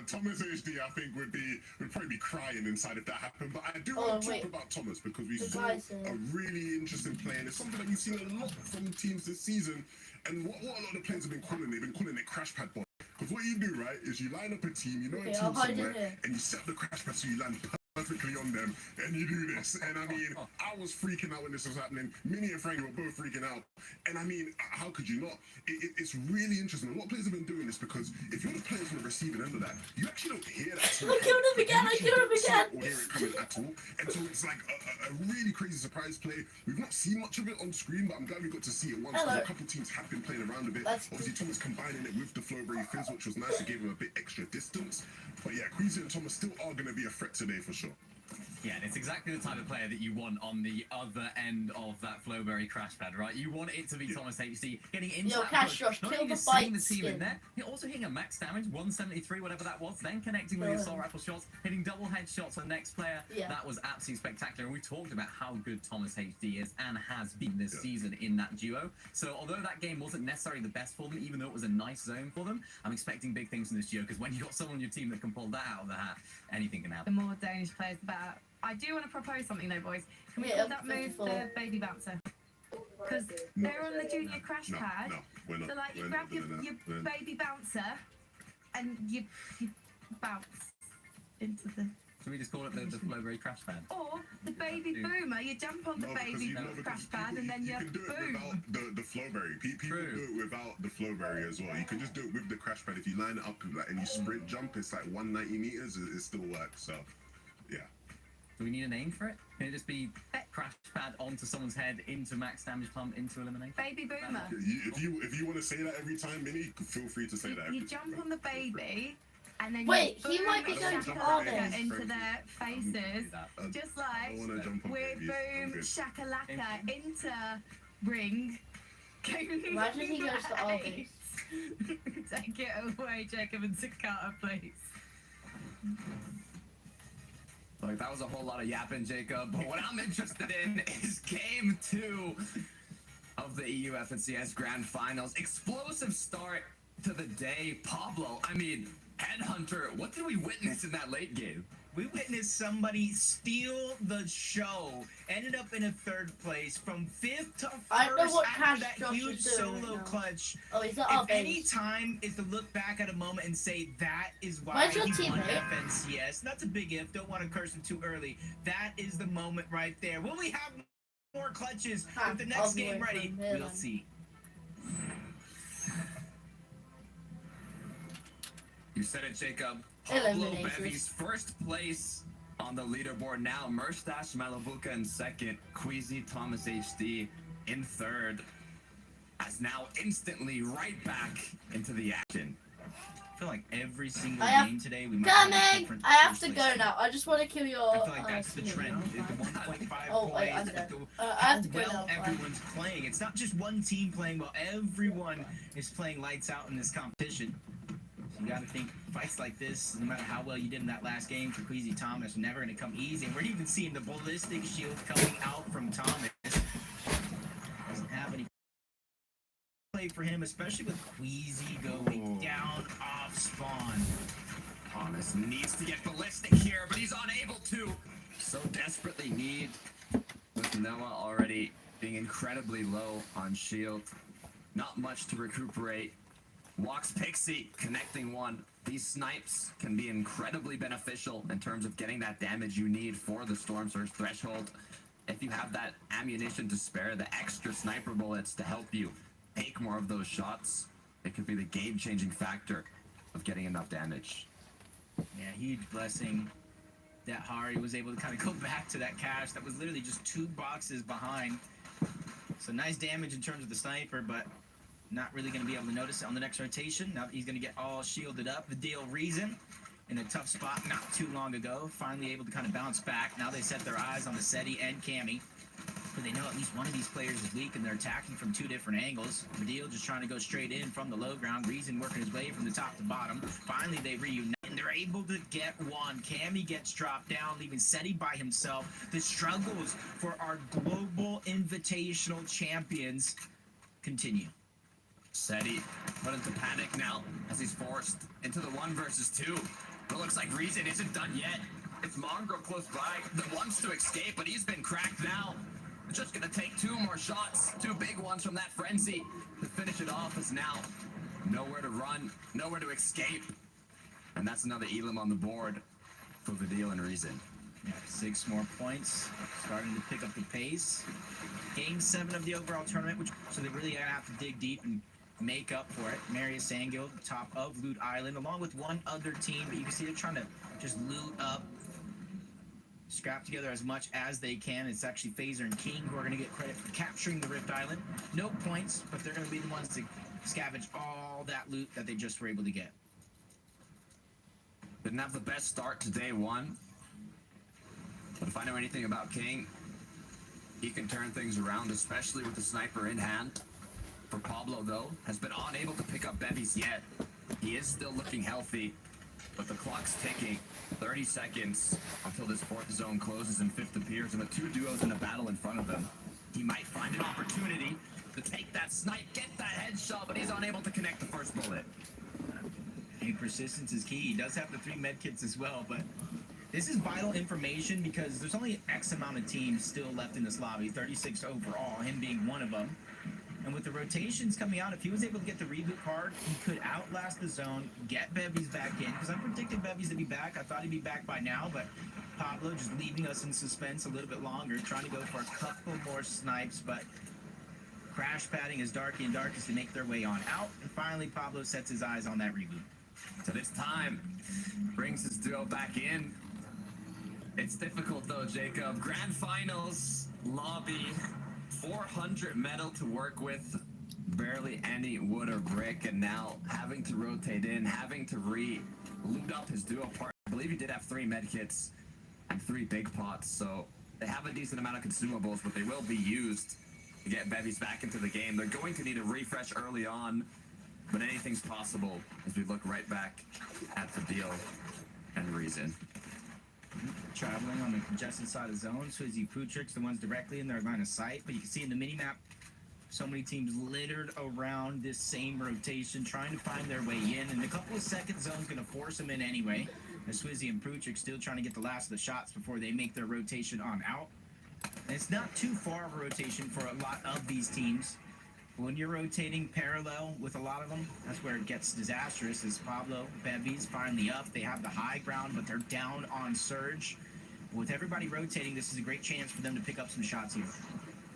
J: Thomas HD, I think, would probably be crying inside if that happened. But I do want to talk about Thomas because we saw a really interesting play, and it's something that we've seen a lot from teams this season. And what a lot of players have been calling, they've been calling it crash pad ball. Because what you do, right, is you line up a team, you know, a team somewhere, and you set up the crash pad so you land perfectly on them, and you do this. And I mean, I was freaking out when this was happening. Minnie and Frankie were both freaking out. And I mean, how could you not? It's really interesting. A lot of players have been doing this because if you're the players on the receiving end of that, you actually don't hear that.
A: I killed him again! I killed him again!
J: Or hear it coming at all. And so it's like a really crazy surprise play. We've not seen much of it on screen, but I'm glad we got to see it once. Because a couple teams have been playing around a bit. Obviously, Thomas combining it with the Flowberry Fizz, which was nice. It gave him a bit extra distance. But yeah, Queasy and Thomas still are going to be a threat today for sure.
I: Yeah, and it's exactly the type of player that you want on the other end of that Flowberry crash pad, right? You want it to be Thomas HD getting into that
A: Cash
I: push,
A: Josh,
I: not
A: kill
I: only
A: the
I: just seeing
A: bite
I: the team
A: skin.
I: in there, you're also hitting a max damage, 173, whatever that was, then connecting with the assault rifle shots, hitting double headshots on the next player.
A: Yeah.
I: That was absolutely spectacular, and we talked about how good Thomas HD is and has been this season in that duo. So although that game wasn't necessarily the best for them, even though it was a nice zone for them, I'm expecting big things from this duo, because when you've got someone on your team that can pull that out of the hat, anything can happen.
H: The more Danish players, the better. I do want to propose something though, boys. Can we call that move the baby bouncer? Because they're on the junior crash pad.
J: No, we're not.
H: So like you grab your baby bouncer and you bounce into the...
I: Should we just call it the Flowberry crash pad?
H: Or the baby boomer, you jump on the baby crash pad and then you
J: can do it
H: boom.
J: without the Flowberry. People do it without the Flowberry as well. You can just do it with the crash pad. If you line it up and you sprint jump, it's like 190 meters. It still works. So, yeah.
I: Do we need a name for it? Can it just be crash pad onto someone's head, into max damage pump, into elimination?
H: Baby boomer.
J: If you want to say that every time, Minnie, feel free to say that.
H: You jump on the baby and then
A: Wait,
H: you
A: he
H: boom
A: might be going to
H: shakalaka
A: Arden.
H: into their faces, just like with boom shakalaka into ring.
A: Imagine he goes to Arden.
H: Take it away, Jacob and Sakata, please.
E: Like, that was a whole lot of yapping, Jacob. But what I'm interested in is Game 2 of the EU FNCS Grand Finals. Explosive start to the day. Pablo, I mean, Headhunter, what did we witness in that late game?
K: We witnessed somebody steal the show. Ended up in a third place from 5th to 1st
A: I don't know what
K: after
A: Cash
K: that
A: Josh
K: huge
A: is doing
K: solo
A: right now.
K: clutch.
A: Oh, he's at
K: If
A: our
K: any
A: base.
K: time is to look back at a moment and say that is why
A: Where's your
K: he won
A: teammate?
K: FNCS. That's a big if. Don't want to curse him too early. That is the moment right there. Will we have more clutches with the next game ready? We'll see.
E: You said it, Jacob. Pablo
A: Eliminated.
E: Bevy's first place on the leaderboard now. Merstash Malavuka in second. Queasy Thomas HD in third. As now instantly right back into the action.
K: I feel like every single
A: I have-
K: game today we might have a
A: Coming!
K: different
A: I have
K: first
A: to
K: place
A: go
K: team.
A: now. I just want to kill your.
K: I feel like that's the trend. The 1.5
A: Oh, wait, I'm
K: plays,
A: done.
K: the,
A: I
K: how
A: have to go
K: well
A: now.
K: everyone's playing. It's not just one team playing well. Everyone is playing lights out in this competition. So you got to think fights like this, no matter how well you did in that last game for Queasy Thomas, are never going to come easy. And we're even seeing the ballistic shield coming out from Thomas. Doesn't have any play for him, especially with Queasy going down off spawn.
E: Thomas needs to get ballistic here, but he's unable to. So desperately need, with Noah already being incredibly low on shield. Not much to recuperate Walks Pixie, connecting one. These snipes can be incredibly beneficial in terms of getting that damage you need for the Storm Surge threshold. If you have that ammunition to spare, the extra sniper bullets to help you take more of those shots, it could be the game-changing factor of getting enough damage.
K: Yeah, huge blessing that Hari was able to kind of go back to that cache that was literally just 2 boxes behind. So nice damage in terms of the sniper, but not really going to be able to notice it on the next rotation. Now that he's going to get all shielded up. The deal Reason in a tough spot not too long ago, finally able to kind of bounce back. Now they set their eyes on the SETI and Cammy, but they know at least one of these players is weak and they're attacking from 2 different angles. Deal just trying to go straight in from the low ground. Reason working his way from the top to bottom. Finally they reunite and they're able to get one. Cammy gets dropped down, leaving SETI by himself. The struggles for our global invitational champions continue.
E: SETI put into panic now as he's forced into the 1 versus 2. But it looks like Reason isn't done yet. It's Mongrel close by that wants to escape, but he's been cracked now. It's just gonna take 2 more shots, 2 big ones from that frenzy to finish it off. As now nowhere to run, nowhere to escape. And that's another Elam on the board for Vidil and Reason.
K: Yeah, 6 more points, starting to pick up the pace. Game 7 of the overall tournament, so they really gotta have to dig deep and make up for it. Marius Sangil, top of Loot Island, along with one other team, but you can see they're trying to just loot up, scrap together as much as they can. It's actually Phaser and King who are going to get credit for capturing the Rift Island. No points, but they're going to be the ones to scavenge all that loot that they just were able to get.
E: Didn't have the best start to day 1, but if I know anything about King, he can turn things around, especially with the sniper in hand. For Pablo, though, has been unable to pick up bevies yet. He is still looking healthy, but the clock's ticking. 30 seconds until this 4th zone closes and 5th appears, and the 2 duos in a battle in front of them. He might find an opportunity to take that snipe, get that headshot, but he's unable to connect the first bullet.
K: Hey, persistence is key. He does have the 3 medkits as well, but this is vital information because there's only X amount of teams still left in this lobby, 36 overall, him being one of them. And with the rotations coming out, if he was able to get the reboot card, he could outlast the zone, get Bevies back in, because I predicted Bevies to be back. I thought he'd be back by now, but Pablo just leaving us in suspense a little bit longer, trying to go for a couple more snipes, but crash padding as Darky and Darkest to make their way on out. And finally, Pablo sets his eyes on that reboot.
E: So this time, brings his duo back in. It's difficult though, Jacob. Grand Finals, lobby, 400 metal to work with, barely any wood or brick, and now having to rotate in, having to loot up his duo part. I believe he did have 3 medkits and 3 big pots, so they have a decent amount of consumables, but they will be used to get bevies back into the game. They're going to need a refresh early on, but anything's possible as we look right back at the deal and Reason.
K: Traveling on the congested side of the zone, Swizzy Putrix, the ones directly in their line of sight, but you can see in the mini-map, so many teams littered around this same rotation, trying to find their way in, and a couple of second zones going to force them in anyway. And Swizzy and Putrix still trying to get the last of the shots before they make their rotation on out. And it's not too far of a rotation for a lot of these teams. When you're rotating parallel with a lot of them, that's where it gets disastrous. As Pablo, Bevies finally up. They have the high ground, but they're down on Surge. With everybody rotating, this is a great chance for them to pick up some shots here.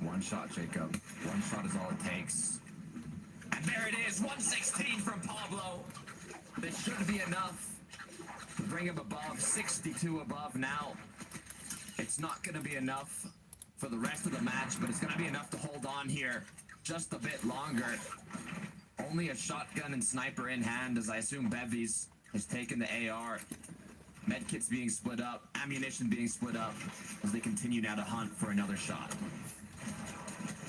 E: One shot, Jacob. One shot is all it takes. And there it is, 116 from Pablo. This should be enough to bring him above, 62 above now. It's not going to be enough for the rest of the match, but it's going to be enough to hold on here just a bit longer. Only a shotgun and sniper in hand, as I assume Bevies has taken the AR. Medkits being split up, ammunition being split up, as they continue now to hunt for another shot.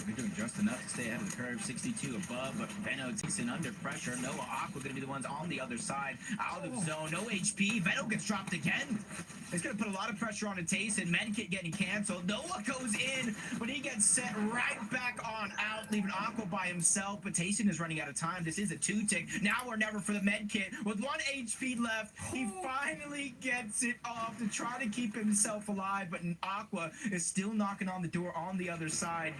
K: They're doing just enough to stay ahead of the curve, 62 above, but Veno takes in under pressure. Noah Aqua going to be the ones on the other side, out of zone, no HP. Veno gets dropped again. It's going to put a lot of pressure on Tayson. Medkit getting canceled. Noah goes in, but he gets set right back on out, leaving Aqua by himself. But Tayson is running out of time. This is a 2-tick. Now or never for the Medkit. With 1 HP left, he finally gets it off to try to keep himself alive, but Aqua is still knocking on the door on the other side.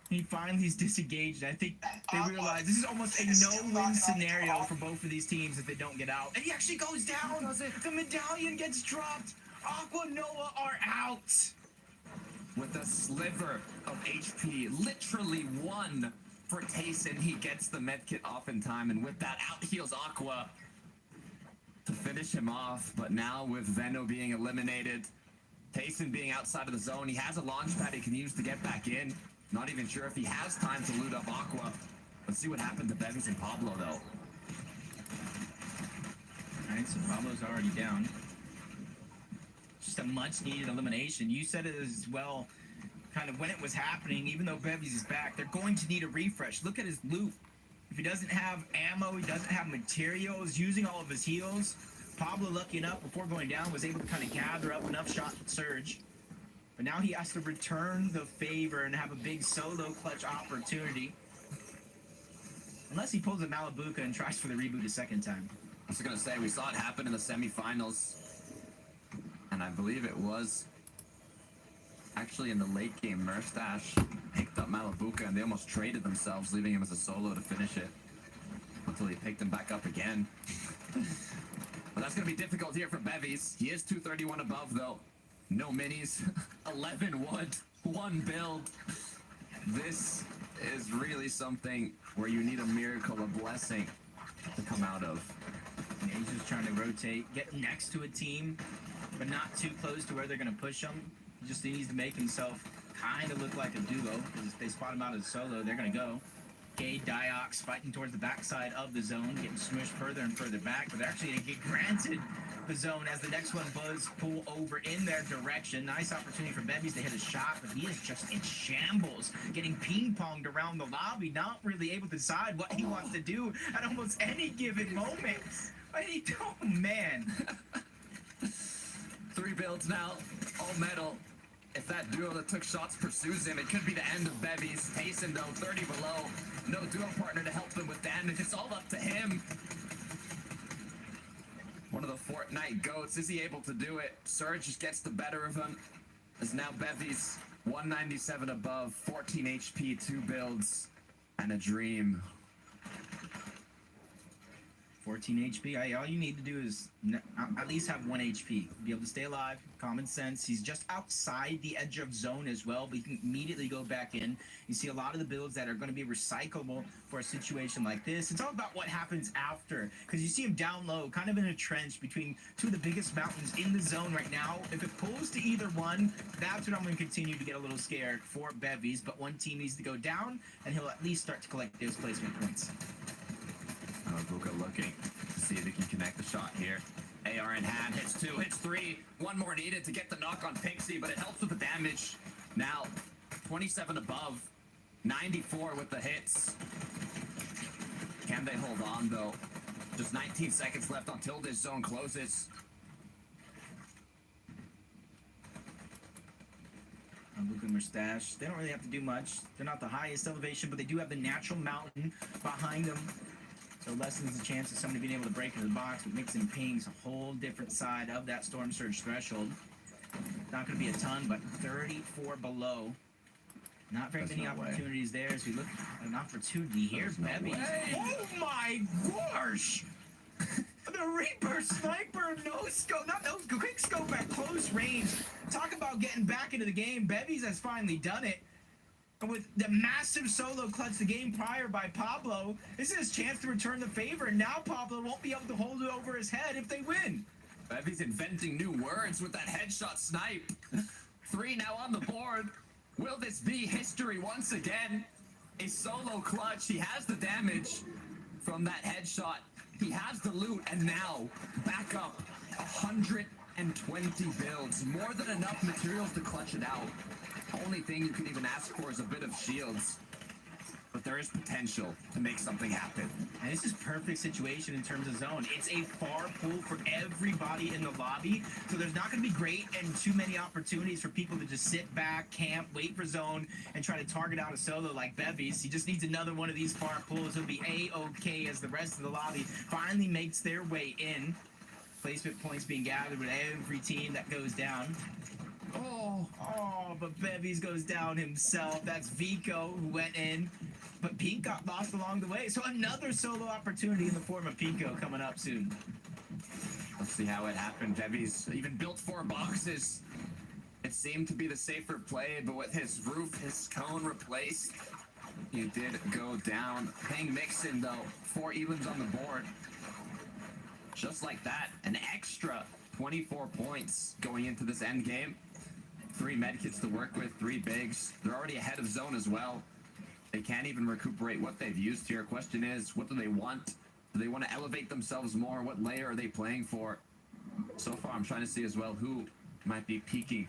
K: He finally is disengaged. I think they realize this is almost a no-win scenario for both of these teams if they don't get out. And he actually goes down. The medallion gets dropped. Aqua Noah are out.
E: With a sliver of HP, literally one for Tayson. He gets the medkit off in time, and with that, out heals Aqua to finish him off. But now with Veno being eliminated, Tayson being outside of the zone, he has a launch pad he can use to get back in. Not even sure if he has time to loot up Aqua. Let's see what happened to Bevies and Pablo, though.
K: Alright, so Pablo's already down. Just a much-needed elimination. You said it as well, kind of when it was happening, even though Bevies is back, they're going to need a refresh. Look at his loot. If he doesn't have ammo, he doesn't have materials, using all of his heals, Pablo, lucky enough, before going down, was able to kind of gather up enough shots to surge. But now he has to return the favor and have a big solo clutch opportunity. Unless he pulls a Malabuka and tries for the reboot a second time.
E: I was going to say, we saw it happen in the semifinals. And I believe it was actually in the late game. Murstache picked up Malabuka and they almost traded themselves, leaving him as a solo to finish it. Until he picked him back up again. But that's going to be difficult here for Bevies. He is 231 above, though. No minis, 11 wood, 1 build. This is really something where you need a miracle, a blessing to come out of.
K: Yeah, he's just trying to rotate, get next to a team, but not too close to where they're going to push him. He needs to make himself kind of look like a duo, because if they spot him out as a solo, they're going to go. Gade, Diox fighting towards the backside of the zone, getting smushed further and further back, but they're actually going to get granted the zone as the next one does pull over in their direction. Nice opportunity for Bevies to hit a shot, but he is just in shambles, getting ping-ponged around the lobby, not really able to decide what he wants to do at almost any given moment. Oh, man.
E: 3 builds now, all metal. If that duo that took shots pursues him, it could be the end of Bevies. Tayson, though, 30 below. No duo partner to help him with damage. It's all up to him. One of the Fortnite goats. Is he able to do it? Surge just gets the better of him. As now Bevies, 197 above, 14 HP, 2 builds, and a dream.
K: 14 HP. All you need to do is at least have 1 HP. Be able to stay alive. Common sense. He's just outside the edge of zone as well, but he can immediately go back in. You see a lot of the builds that are going to be recyclable for a situation like this. It's all about what happens after, because you see him down low, kind of in a trench between 2 of the biggest mountains in the zone right now. If it pulls to either one, that's when I'm going to continue to get a little scared for Bevies, but one team needs to go down, and he'll at least start to collect those placement points.
E: Buka looking to see if he can connect the shot here. AR in hand, hits 2, hits 3. 1 more needed to get the knock on Pixie, but it helps with the damage. Now, 27 above, 94 with the hits. Can they hold on, though? Just 19 seconds left until this zone closes.
K: Luke and Mustache, they don't really have to do much. They're not the highest elevation, but they do have the natural mountain behind them. So lessens the chance of somebody being able to break into the box, but makes him pings a whole different side of that Storm Surge threshold. Not going to be a ton, but 34 below. Not very many opportunities there as we look at an opportunity here. Bevies. Oh my gosh! The Reaper Sniper no scope, not no quick scope at close range. Talk about getting back into the game. Bevies has finally done it. And with the massive solo clutch the game prior by Pablo, this is his chance to return the favor, and now Pablo won't be able to hold it over his head if they win.
E: Bevies inventing new words with that headshot snipe. 3 now on the board. Will this be history once again? A solo clutch. He has the damage from that headshot. He has the loot, and now back up 120 builds. More than enough materials to clutch it out. Only thing you can even ask for is a bit of shields. But there is potential to make something happen.
K: And this is perfect situation in terms of zone. It's a far pull for everybody in the lobby, so there's not going to be great and too many opportunities for people to just sit back, camp, wait for zone, and try to target out a solo like Bevies. He just needs another one of these far pulls. He'll be A-okay as the rest of the lobby finally makes their way in. Placement points being gathered with every team that goes down. Oh, but Bevies goes down himself. That's Vico who went in. But Pink got lost along the way. So another solo opportunity in the form of Pico coming up soon.
E: Let's see how it happened. Bevies even built 4 boxes. It seemed to be the safer play, but with his roof, his cone replaced, he did go down. Ping Mixon, though, 4 elims on the board. Just like that, an extra 24 points going into this end game. 3 medkits to work with, 3 bigs. They're already ahead of zone as well. They can't even recuperate what they've used here. Question is, what do they want? Do they want to elevate themselves more? What layer are they playing for? So far, I'm trying to see as well who might be peaking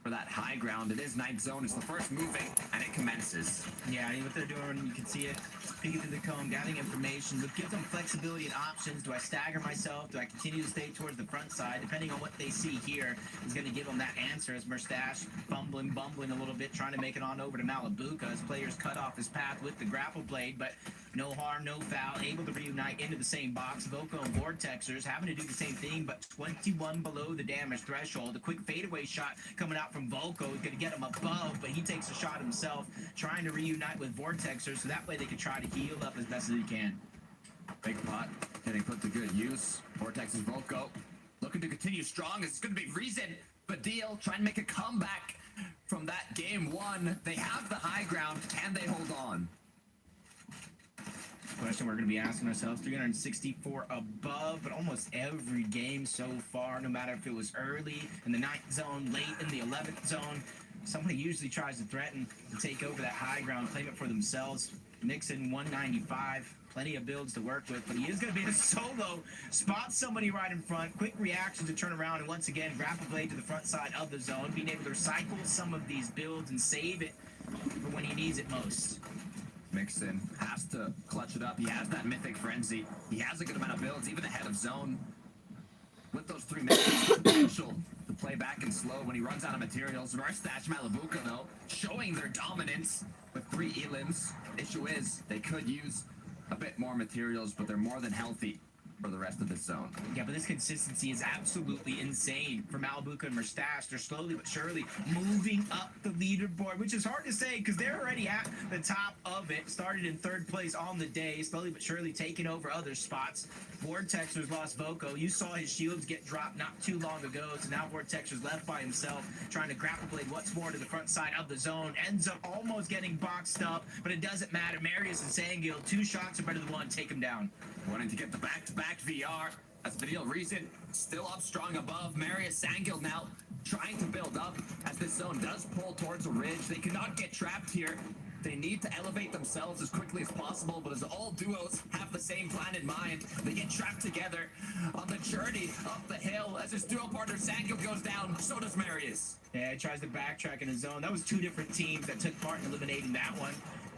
E: for that high ground. It is ninth zone. It's the first moving, and it commences.
K: Yeah, what they're doing, you can see it. Peeking through the cone, gathering information. It gives them flexibility and options. Do I stagger myself? Do I continue to stay towards the front side? Depending on what they see here is going to give them that answer. As Mustache bumbling a little bit, trying to make it on over to Malibuca as players cut off his path with the grapple blade, but no harm, no foul. Able to reunite into the same box. Voco and Vortexers having to do the same thing, but 21 below the damage threshold. A quick fadeaway shot coming out from Voco is going to get him above, but he takes a shot himself, trying to reunite with Vortexers so that way they can try to heal up as best as he can.
E: Big pot getting put to good use. Vortex's Voco looking to continue strong. It's going to be Reason. Badil trying to make a comeback from that game 1. They have the high ground. Can they hold on?
K: Question we're going to be asking ourselves, 364 above, but almost every game so far, no matter if it was early in the 9th zone, late in the 11th zone, somebody usually tries to threaten to take over that high ground, claim it for themselves. Nixon 195, plenty of builds to work with, but he is going to be a solo, spots somebody right in front, quick reaction to turn around, and once again, grapple blade to the front side of the zone, being able to recycle some of these builds and save it for when he needs it most.
E: Mixon has to clutch it up. He has that mythic frenzy. He has a good amount of builds, even ahead of zone. With those 3 minutes, potential to play back and slow when he runs out of materials. Mustache Malibuca, though, showing their dominance with 3 elims. Issue is, they could use a bit more materials, but they're more than healthy for the rest of the zone.
K: Yeah, but this consistency is absolutely insane for Malibuca and Mustache. They're slowly but surely moving up the leaderboard, which is hard to say because they're already at the top of it. Started in 3rd place on the day, slowly but surely taking over other spots. Vortexers lost Voco. You saw his shields get dropped not too long ago, so now Vortexers left by himself, trying to grapple blade what's more to the front side of the zone. Ends up almost getting boxed up, but it doesn't matter. Marius and Sangil, 2 shots are better than 1. Take him down.
E: Wanting to get the back-to-back VR. As Badil Reason still up strong above. Marius Sangil now trying to build up as this zone does pull towards a ridge. They cannot get trapped here. They need to elevate themselves as quickly as possible, but as all duos have the same plan in mind, they get trapped together on the journey up the hill. As his duo partner Sangil goes down, so does Marius.
K: Yeah, he tries to backtrack in his zone. That was 2 different teams that took part in eliminating that one.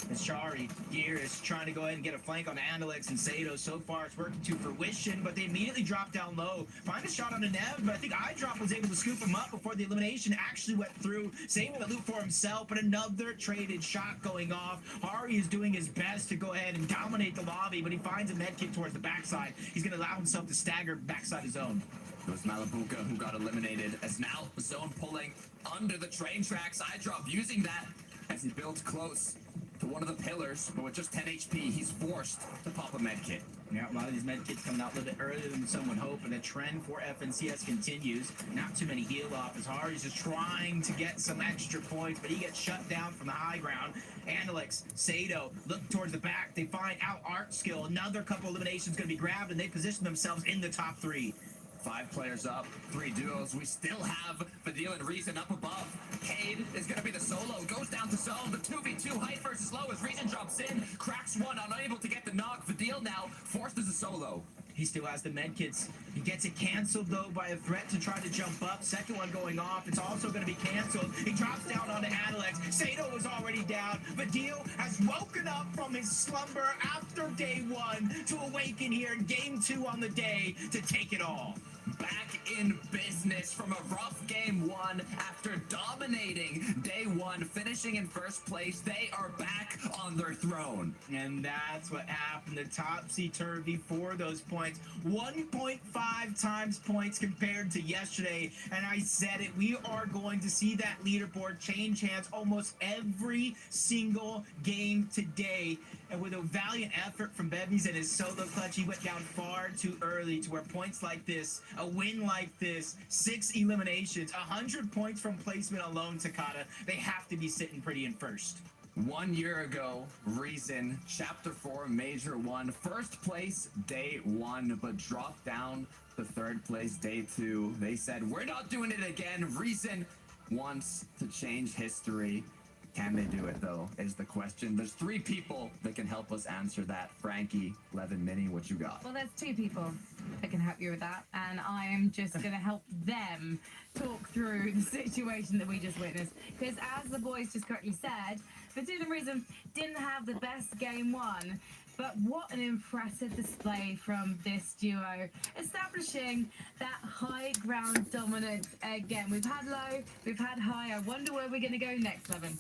K: And Shari here is trying to go ahead and get a flank on Analex and Sato. So far, it's working to fruition, but they immediately drop down low. Find a shot on a Nev, but I think iDrop was able to scoop him up before the elimination actually went through. Same with a loop for himself, but another traded shot going off. Hari is doing his best to go ahead and dominate the lobby, but he finds a med kit towards the backside. He's going to allow himself to stagger backside his zone.
E: It was Malibuca who got eliminated, as now the zone pulling under the train tracks. iDrop using that as he builds close to one of the pillars, but with just 10 HP, he's forced to pop a medkit.
K: Yeah, a lot of these medkits coming out a little bit earlier than some would hope, and the trend for FNCS continues. Not too many heal off as Hari's just trying to get some extra points, but he gets shut down from the high ground. Analex, Sato, look towards the back. They find out Art Skill. Another couple eliminations going to be grabbed, and they position themselves in the top 3.
E: 5 players up, 3 duos. We still have Badil and Reason up above. Cade is going to be the solo. Goes down to zone. The 2v2 height versus low as Reason drops in. Cracks 1, unable to get the knock. Badil now forced as a solo.
K: He still has the medkits. He gets it canceled, though, by a threat to try to jump up. Second one going off. It's also going to be canceled. He drops down onto Analex. Sato is already down. Badil has woken up from his slumber after day 1 to awaken here in game 2 on the day to take it all.
E: back in business from a rough game one after dominating day one, finishing in first place. They are back on their throne.
K: And that's what happened. The topsy-turvy for those points. 1.5 times points compared to yesterday. And I said it, we are going to see that leaderboard change hands almost every single game today. And with a valiant effort from Bevies and his solo clutch, he went down far too early to where points like this, a win like this, 6 eliminations, 100 points from placement alone, Takata, they have to be sitting pretty in first.
E: 1 year ago, Reason, Chapter 4, Major 1, first place, day 1, but dropped down to third place, day 2. They said, we're not doing it again. Reason wants to change history. Can they do it, though, is the question. There's 3 people that can help us answer that. Frankie, Levin, Minnie, what you got?
H: Well, there's 2 people that can help you with that, and I am just going to help them talk through the situation that we just witnessed. Because as the boys just correctly said, Vidun and Reason didn't have the best game one, but what an impressive display from this duo, establishing that high ground dominance again. We've had low, we've had high. I wonder where we're going to go next, Levin.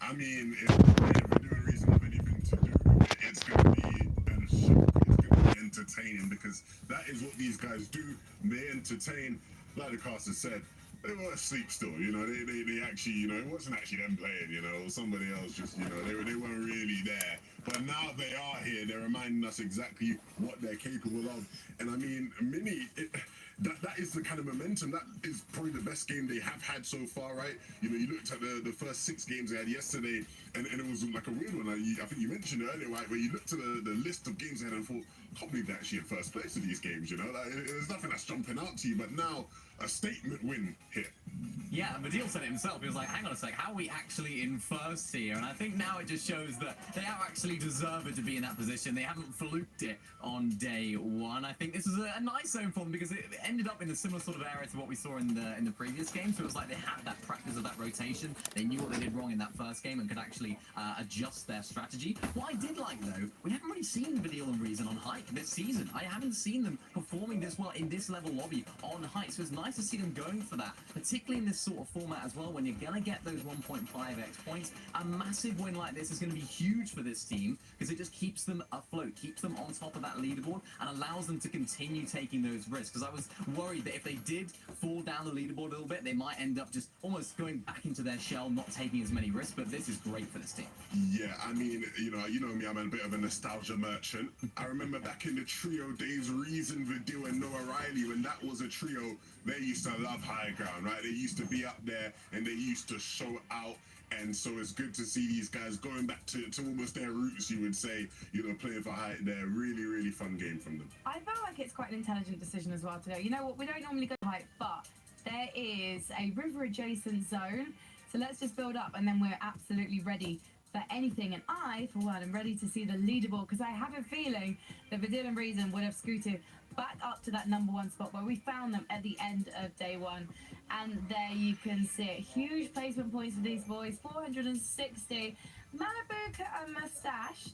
J: I mean, if Vidun Reason have anything to do, it's going to be a show. It's going to be entertaining because that is what these guys do. They entertain. Like the caster said, they were asleep still, you know, they actually, you know, it wasn't actually them playing, you know, somebody else just, you know, they weren't really there. But now they are here, they're reminding us exactly what they're capable of. And I mean, Mini, that is the kind of momentum, that is probably the best game they have had so far, right? You know, you looked at the first 6 games they had yesterday, and it was like a weird one. I think you mentioned it earlier, right, where you looked at the list of games they had and thought, can't believe they're actually in first place of these games, you know? Like, there's nothing that's jumping out to you, but now a statement win here.
I: Yeah, and Badil said it himself. He was like, hang on a sec, how are we actually in first here? And I think now it just shows that they are actually deserved to be in that position. They haven't fluked it on day one. I think this is a nice zone for them because it ended up in a similar sort of area to what we saw in the previous game. So it was like they had that practice of that rotation. They knew what they did wrong in that first game and could actually adjust their strategy. What I did like, though, we haven't really seen Badil and Reason on Hike this season. I haven't seen them performing this well in this level lobby on Hike. So it's nice to see them going for that, particularly in this sort of format as well, when you're going to get those 1.5x points. A massive win like this is going to be huge for this team because it just keeps them afloat, keeps them on top of that leaderboard and allows them to continue taking those risks. Because I was worried that if they did fall down the leaderboard a little bit, they might end up just almost going back into their shell, not taking as many risks. But this is great for this team.
J: Yeah, I mean, you know me, I'm a bit of a nostalgia merchant. I remember back in the trio days, Reason, Vidil, and Noah Riley, when that was a trio, they used to love high ground, right? They used to be up there and they used to show out. And so it's good to see these guys going back to almost their roots, you would say, you know, playing for high. They're really, really fun game from them.
H: I feel like it's quite an intelligent decision as well to go, you know what, we don't normally go height, but there is a river adjacent zone, so let's just build up and then we're absolutely ready for anything. And I, for one, am ready to see the leaderboard because I have a feeling that Vidil and Reason would have scooted back up to that #1 spot where we found them at the end of day one. And there you can see it. Huge placement points for these boys, 460. Malibuka and Mustache,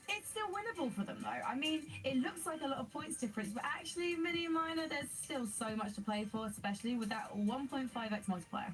H: it's still winnable for them though. I mean, it looks like a lot of points difference, but actually, Mini and Minor, there's still so much to play for, especially with that 1.5x multiplier.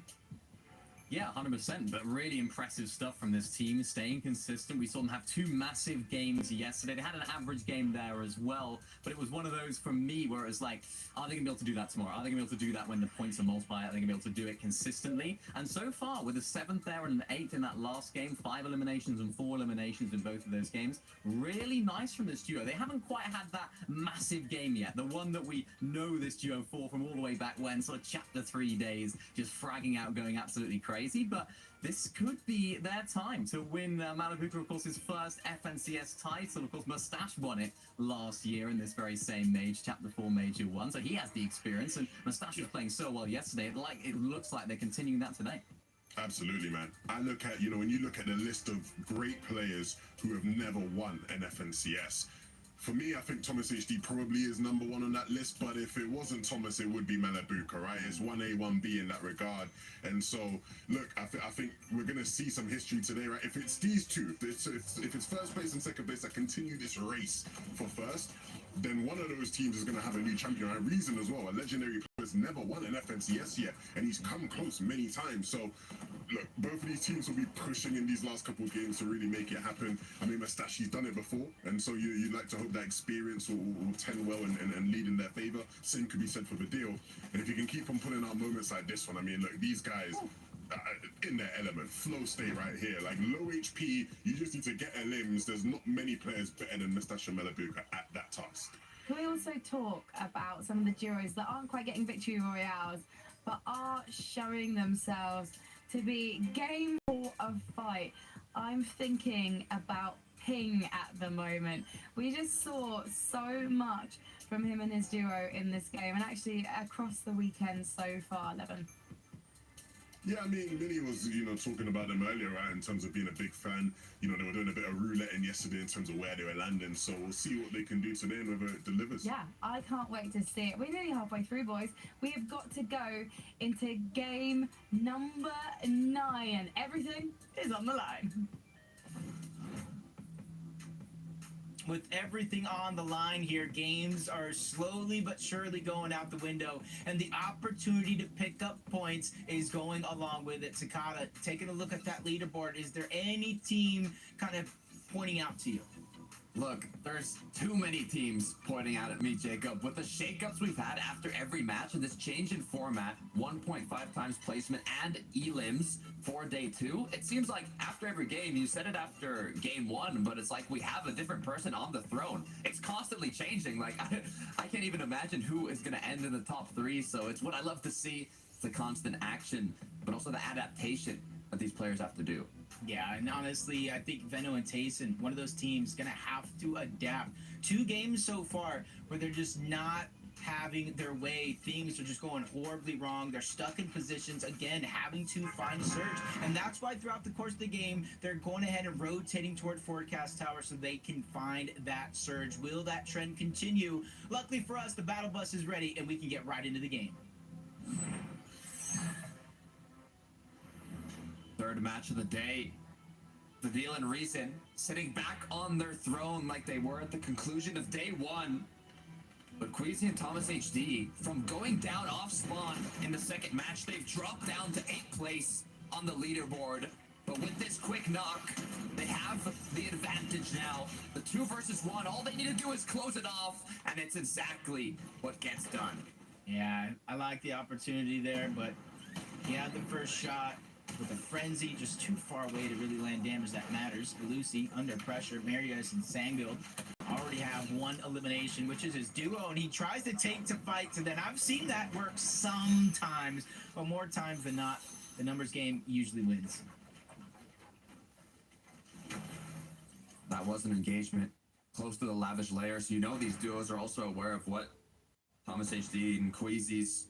I: Yeah, 100%, but really impressive stuff from this team, staying consistent. We saw them have 2 massive games yesterday. They had an average game there as well, but it was one of those for me where it was like, are they going to be able to do that tomorrow? Are they going to be able to do that when the points are multiplied? Are they going to be able to do it consistently? And so far, with a 7th there and an 8th in that last game, 5 eliminations and 4 eliminations in both of those games, really nice from this duo. They haven't quite had that massive game yet, the one that we know this duo for from all the way back when, sort of Chapter 3 days, just fragging out, going absolutely crazy. But this could be their time to win Malibuka, of course, his first FNCS title. Of course, Mustache won it last year in this very same Mage, Chapter 4 Major 1, so he has the experience, and Mustache was playing so well yesterday, it looks like they're continuing that today.
J: Absolutely, man. I look at, you know, when you look at the list of great players who have never won an FNCS, For me, I think Thomas HD probably is number one on that list, but if it wasn't Thomas, it would be Malabuka, right? It's 1A, 1B in that regard. And so, look, I think we're going to see some history today, right? If it's these two, if it's first place and second place that continue this race for first, then one of those teams is going to have a new champion. Right? Reason as well, a legendary player has never won an FNCS yet, and he's come close many times. So, look, both of these teams will be pushing in these last couple of games to really make it happen. I mean, Mustachi's done it before, and so you'd like to hope that experience will tend well and lead in their favor. Same could be said for Vidil. And if you can keep on pulling out moments like this one, I mean, look, these guys in their element, flow state right here. Like low HP, you just need to get a limbs. There's not many players better than Mustache and Malabuka at that task.
H: Can we also talk about some of the duos that aren't quite getting victory royales, but are showing themselves to be game for a fight? I'm thinking about Ping at the moment. We just saw so much from him and his duo in this game, and actually across the weekend so far, Levin.
J: Yeah, I mean, Minnie was, talking about them earlier, right, in terms of being a big fan. They were doing a bit of rouletting yesterday in terms of where they were landing, so we'll see what they can do today and whether it delivers.
H: Yeah, I can't wait to see it. We're nearly halfway through, boys. We have got to go into game number 9. Everything is on the line.
K: With everything on the line here, games are slowly but surely going out the window, and the opportunity to pick up points is going along with it. Takada, taking a look at that leaderboard, is there any team kind of pointing out to you?
E: Look, there's too many teams pointing out at me, Jacob. With the shakeups we've had after every match and this change in format, 1.5 times placement and elims for day 2, it seems like after every game, you said it after game 1, but it's like we have a different person on the throne. It's constantly changing. Like, I can't even imagine who is going to end in the top 3, so it's what I love to see, the constant action, but also the adaptation that these players have to do.
K: Yeah, and honestly, I think Venno and Tayson, one of those teams, going to have to adapt. 2 games so far where they're just not having their way. Things are just going horribly wrong. They're stuck in positions, again, having to find Surge. And that's why throughout the course of the game, they're going ahead and rotating toward Forecast Tower so they can find that Surge. Will that trend continue? Luckily for us, the battle bus is ready, and we can get right into the game.
E: Third match of the day. Vidil and Reason sitting back on their throne like they were at the conclusion of day 1. But Queasy and Thomas HD, from going down off spawn in the second match, they've dropped down to 8th place on the leaderboard. But with this quick knock, they have the advantage now. The 2 versus 1, all they need to do is close it off, and it's exactly what gets done.
K: Yeah, I like the opportunity there, but he had the first shot with a frenzy just too far away to really land damage that matters. Lucy under pressure. Marius and Sangil already have 1 elimination, which is his duo, and he tries to take to fights, and then I've seen that work sometimes, but more times than not, the numbers game usually wins.
E: That was an engagement close to the lavish layer, so these duos are also aware of what Thomas HD and Queasy's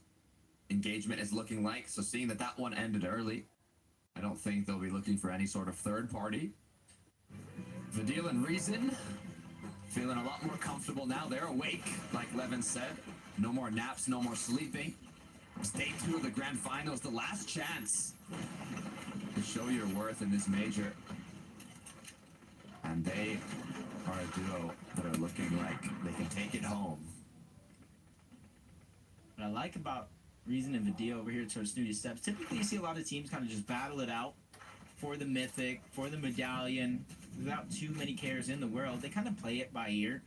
E: engagement is looking like. So seeing that one ended early, I don't think they'll be looking for any sort of third party. Vidil and Reason feeling a lot more comfortable now. They're awake, like Levin said. No more naps, no more sleeping. It's day 2 of the grand finals, the last chance to show your worth in this major. And they are a duo that are looking like they can take it home.
K: What I like about Reason and Vidil over here towards Snooty Steps, typically you see a lot of teams kind of just battle it out for the mythic, for the medallion, without too many cares in the world. They kind of play it by ear.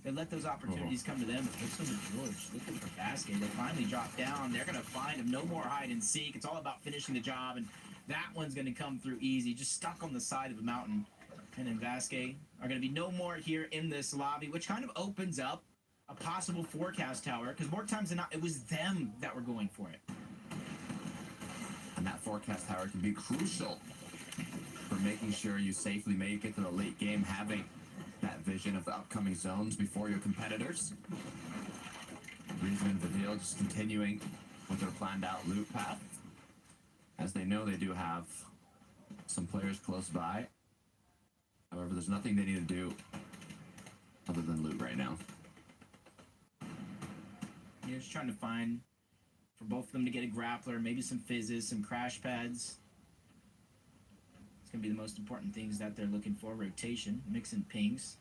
K: They let those opportunities come to them. But looks on George, looking for Basket. They finally drop down. They're going to find him. No more hide and seek. It's all about finishing the job, and that one's going to come through easy. Just stuck on the side of a mountain. And then Vasquez are going to be no more here in this lobby, which kind of opens up a possible forecast tower, because more times than not, it was them that were going for it.
E: And that forecast tower can be crucial for making sure you safely make it to the late game, having that vision of the upcoming zones before your competitors. Reason and Vidil just continuing with their planned out loot path, as they know they do have some players close by. However, there's nothing they need to do other than loot right now.
K: You're just trying to find for both of them to get a grappler, maybe some fizzes, some crash pads. It's going to be the most important things that they're looking for. Rotation, mixing pings.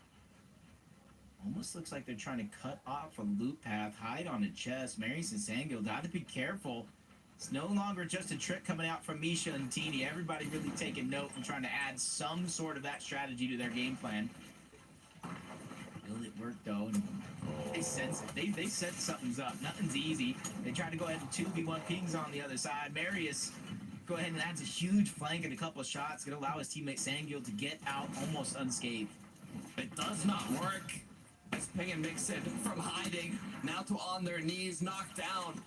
K: Almost looks like they're trying to cut off a loop path, hide on a chest. Marius and Sangil got to be careful. It's no longer just a trick coming out from Misha and Teeny. Everybody really taking note and trying to add some sort of that strategy to their game plan. Will it work though? And they sense it. They sense something's up. Nothing's easy. They try to go ahead and 2v1 pings on the other side. Marius go ahead and adds a huge flank and a couple of shots. Going to allow his teammate Sangil to get out almost unscathed.
E: It does not work. As Ping and Mixon from hiding, now to on their knees, knocked down.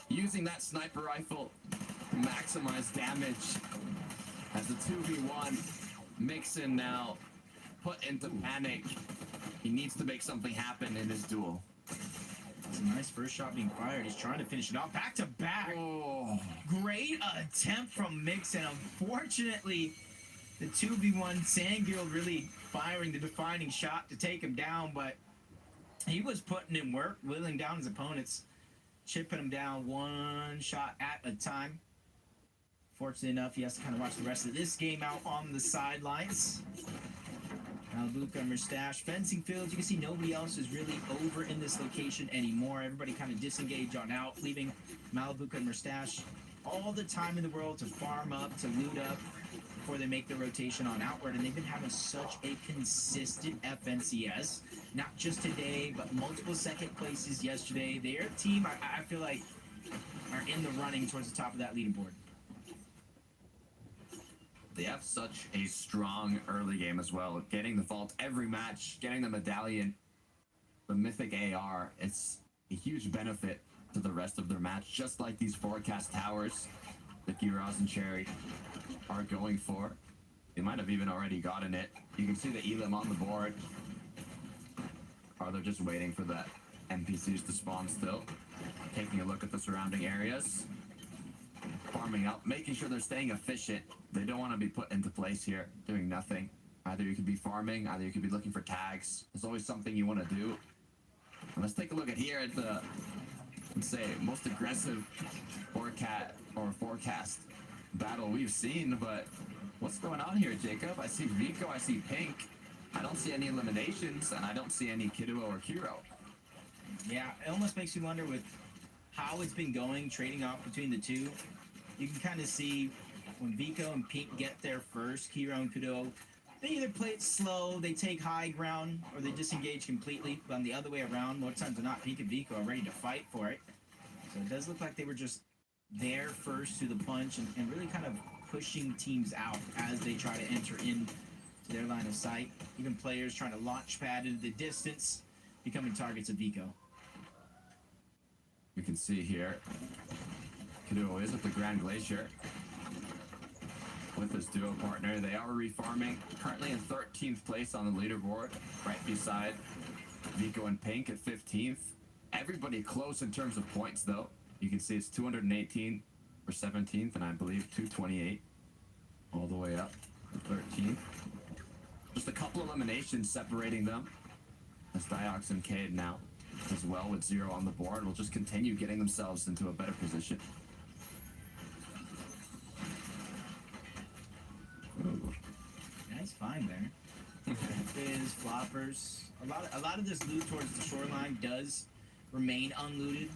E: Using that sniper rifle, maximize damage. As the 2v1, Mixon now put into panic. He needs to make something happen in this duel.
K: It's a nice first shot being fired. He's trying to finish it off. Back to back.
E: Oh.
K: Great attempt from Mixon. Unfortunately, the 2v1, Sangil really firing the defining shot to take him down, but he was putting in work, whittling down his opponents, chipping him down one shot at a time. Fortunately enough, he has to kind of watch the rest of this game out on the sidelines. Malibuca and Mustache fencing fields. You can see nobody else is really over in this location anymore. Everybody kind of disengaged on out, leaving Malibuca and Mustache all the time in the world to farm up, to loot up before they make the rotation on outward. And they've been having such a consistent FNCS, not just today, but multiple second places yesterday. Their team, I feel like, are in the running towards the top of that leaderboard.
E: They have such a strong early game as well. Getting the vault every match, getting the medallion, the mythic AR, it's a huge benefit to the rest of their match, just like these forecast towers that Giraz and Cherry are going for. They might have even already gotten it. You can see the Elim on the board. Or they're just waiting for the NPCs to spawn still. Taking a look at the surrounding areas. Farming up, making sure they're staying efficient. They don't want to be put into place here, doing nothing. Either you could be farming, either you could be looking for tags. There's always something you want to do. And let's take a look at here at the, let's say, most aggressive forecast battle we've seen. But what's going on here, Jacob? I see Rico, I see Pink. I don't see any eliminations, and I don't see any Kiduo or Kiro.
K: Yeah, it almost makes you wonder with how it's been going, trading off between the two. You can kind of see when Vico and Pink get there first, Kiro and Kudo, they either play it slow, they take high ground, or they disengage completely. But on the other way around, more times than not, Pink and Vico are ready to fight for it. So it does look like they were just there first to the punch and really kind of pushing teams out as they try to enter into their line of sight. Even players trying to launch pad into the distance, becoming targets of Vico.
E: You can see here, Kiduo is at the Grand Glacier with his duo partner. They are refarming, currently in 13th place on the leaderboard, right beside Vico and Pink at 15th. Everybody close in terms of points, though. You can see it's 218 for 17th, and I believe 228 all the way up to 13th. Just a couple eliminations separating them. As Diox and Cade now, as well, with 0 on the board, will just continue getting themselves into a better position. Ooh.
K: Nice find there. Fizz, floppers. A lot of this loot towards the shoreline does remain unlooted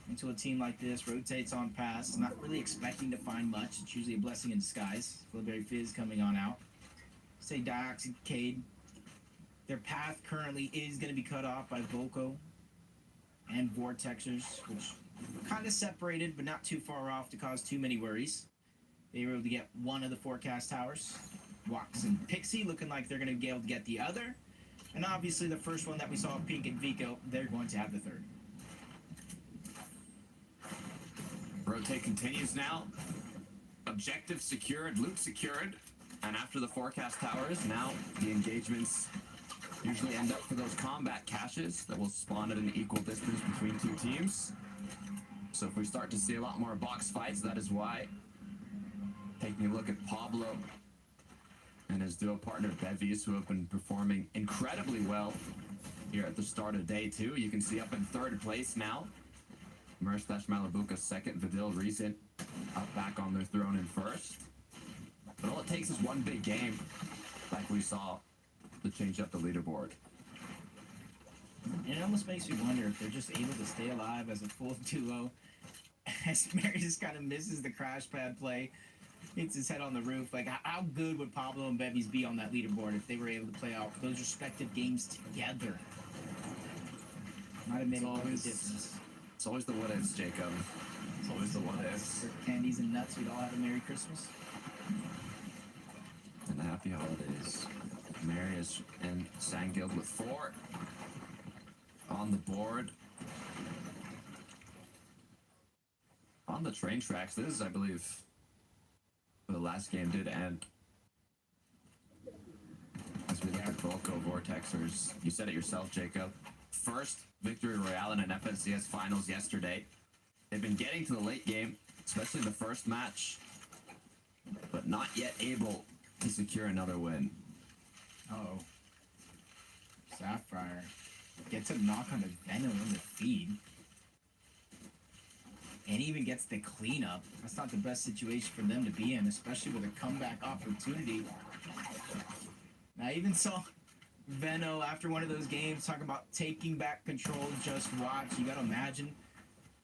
K: until a team like this rotates on past, not really expecting to find much. It's usually a blessing in disguise. Flipberry Fizz coming on out. Say Diox and Cade. Their path currently is going to be cut off by Volko and Vortexers, which kind of separated, but not too far off to cause too many worries. They were able to get one of the forecast towers. Wax and Pixie looking like they're going to be able to get the other. And obviously the first one that we saw, Pink and Vico, they're going to have the third.
E: Rotate continues now. Objective secured, loot secured. And after the forecast towers, now the engagements usually end up for those combat caches that will spawn at an equal distance between two teams. So if we start to see a lot more box fights, that is why. Taking a look at Pablo and his duo partner Bevies, who have been performing incredibly well here at the start of day 2. You can see up in 3rd place now. Merstash Malabuka 2nd, Vidil Recent up back on their throne in 1st. But all it takes is one big game, like we saw, to change up the leaderboard.
K: And it almost makes me wonder if they're just able to stay alive as a full duo. As Mary just kind of misses the crash pad play, hits his head on the roof. Like, how good would Pablo and Bevies be on that leaderboard if they were able to play out those respective games together? Might have made a big difference.
E: It's always the what ifs, Jacob. It's always the what ifs.
K: For candies and nuts, we'd all have a Merry Christmas.
E: And happy holidays. Marius and Sangild with 4 on the board. On the train tracks, this is, I believe, where the last game did end. As we look at Volko Vortexers, you said it yourself, Jacob. First victory royale in an FNCS finals yesterday. They've been getting to the late game, especially the first match, but not yet able to secure another win.
K: Uh-oh. Sapphire gets a knock on the Venom in the feed. And even gets the cleanup. That's not the best situation for them to be in, especially with a comeback opportunity. I even saw Veno after one of those games talking about taking back control, just watch. You gotta imagine,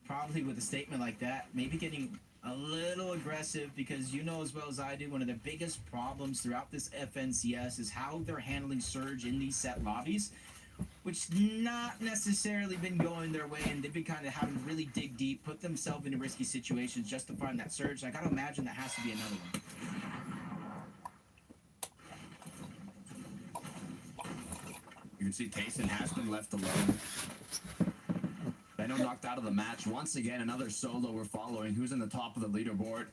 K: probably with a statement like that, maybe getting a little aggressive, because you know as well as I do, one of the biggest problems throughout this FNCS is how they're handling Surge in these set lobbies, which not necessarily been going their way, and they've been kind of having to really dig deep, put themselves into risky situations just to find that Surge. And I gotta imagine that has to be another one.
E: You can see Tayson has been left alone. Beno knocked out of the match. Once again, another solo we're following. Who's in the top of the leaderboard?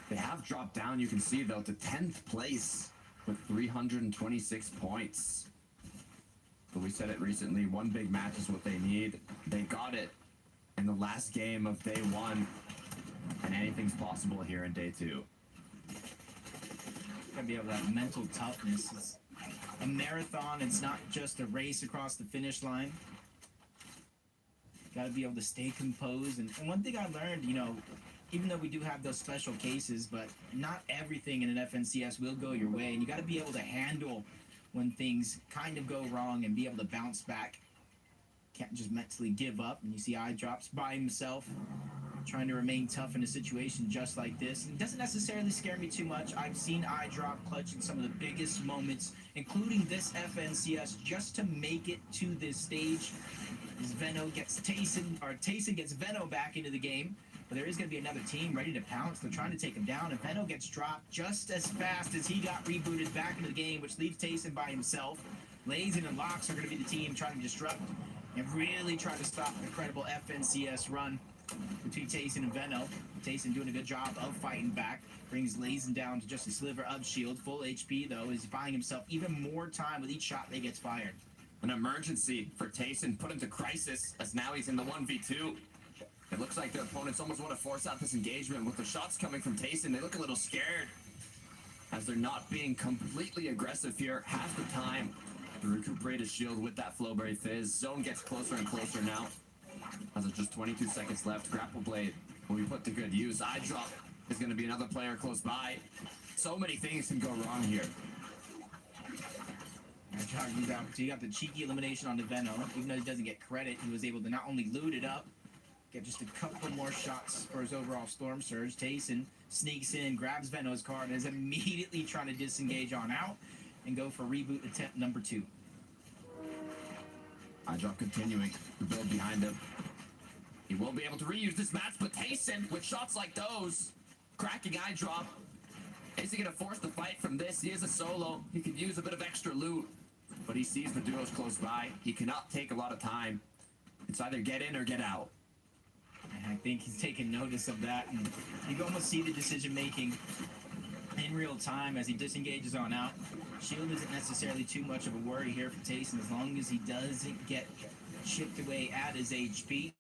E: They have dropped down, you can see, though, to 10th place with 326 points. But we said it recently, one big match is what they need. They got it in the last game of day 1. And anything's possible here in day 2.
K: Gotta be able to have mental toughness. It's a marathon. It's not just a race across the finish line. Got to be able to stay composed. And one thing I learned, you know, even though we do have those special cases, but not everything in an FNCS will go your way. And you got to be able to handle when things kind of go wrong and be able to bounce back. Can't just mentally give up. And you see Eyedrops by himself, trying to remain tough in a situation just like this. And it doesn't necessarily scare me too much. I've seen Eyedrop clutch in some of the biggest moments, including this FNCS, just to make it to this stage. As Veno gets Tayson, or Tayson gets Veno back into the game. But there is going to be another team ready to pounce. They're trying to take him down, and Veno gets dropped just as fast as he got rebooted back into the game, which leaves Tayson by himself. Lazen and Locks are going to be the team trying to disrupt and really try to stop the incredible FNCS run between Tayson and Veno. Tayson doing a good job of fighting back. Brings Lazen down to just a sliver of shield. Full HP, though, is buying himself even more time with each shot that gets fired.
E: An emergency for Tayson, put him to crisis, as now he's in the 1v2. It looks like their opponents almost want to force out this engagement. With the shots coming from Tayson, they look a little scared, as they're not being completely aggressive here half the time to recuperate his shield with that Flowberry Fizz. Zone gets closer and closer now, as there's just 22 seconds left. Grapple Blade will be put to good use. Eyedrop is going to be another player close by. So many things can go wrong here.
K: He got the cheeky elimination on the Veno. Even though he doesn't get credit, he was able to not only loot it up, get just a couple more shots for his overall Storm Surge. Tayson sneaks in, grabs Veno's card, and is immediately trying to disengage on out and go for reboot attempt number 2.
E: Eyedrop continuing to build behind him. He won't be able to reuse this match, but Tayson, with shots like those, cracking Eyedrop. Is he going to force the fight from this? He is a solo. He could use a bit of extra loot, but he sees the duos close by. He cannot take a lot of time. It's either get in or get out.
K: And I think he's taking notice of that, and you can almost see the decision-making in real time as he disengages on out. Shield isn't necessarily too much of a worry here for Tayson, as long as he doesn't get chipped away at his HP.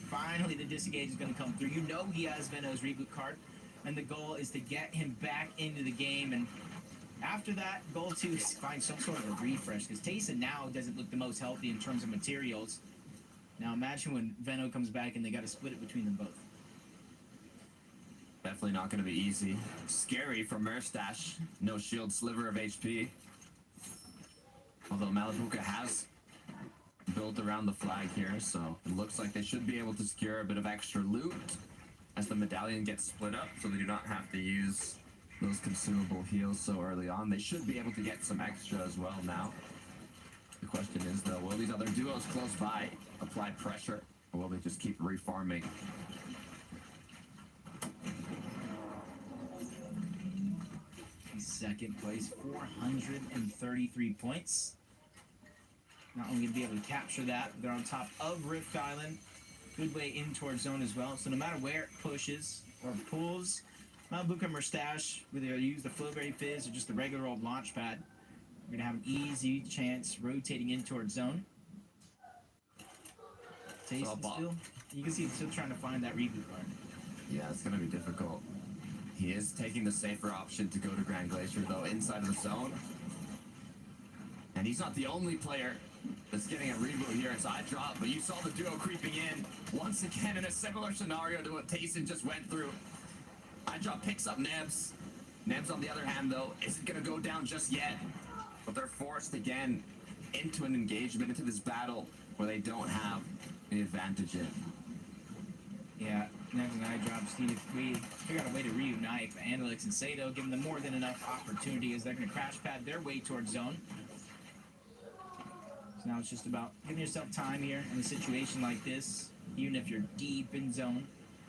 K: Finally, the disengage is going to come through. You know he has Veno's reboot card, and the goal is to get him back into the game. And After that, goal 2 is find some sort of a refresh, because Tayson now doesn't look the most healthy in terms of materials. Now imagine when Veno comes back and they got to split it between them both.
E: Definitely not going to be easy. Scary for Murstache. No shield, sliver of HP. Although Malabuka has built around the flag here, so it looks like they should be able to secure a bit of extra loot as the medallion gets split up, so they do not have to use those consumable heals so early on. They should be able to get some extra as well now. The question is, though, will these other duos close by apply pressure, or will they just keep refarming?
K: Second place, 433 points. Not only going to be able to capture that, they're on top of Rift Island. Good way in towards zone as well. So no matter where it pushes or pulls, Malabuka and Murstache, whether they use the Flowberry Fizz or just the regular old launch pad, we're going to have an easy chance rotating in towards zone. Tayson still, you can see he's still trying to find that reboot card.
E: Yeah, it's going to be difficult. He is taking the safer option to go to Grand Glacier, though, inside of the zone. And he's not the only player that's getting a reboot here as I drop, but you saw the duo creeping in once again in a similar scenario to what Tayson just went through. I drop picks up Nebs. Nebs, on the other hand, though, isn't going to go down just yet. But they're forced again into an engagement, into this battle where they don't have the advantage in.
K: Yeah, Nebs and I drop Steve. We figure out a way to reunite, but Analyx and Sato giving them more than enough opportunity as they're going to crash pad their way towards zone. So now it's just about giving yourself time here in a situation like this, even if you're deep in zone,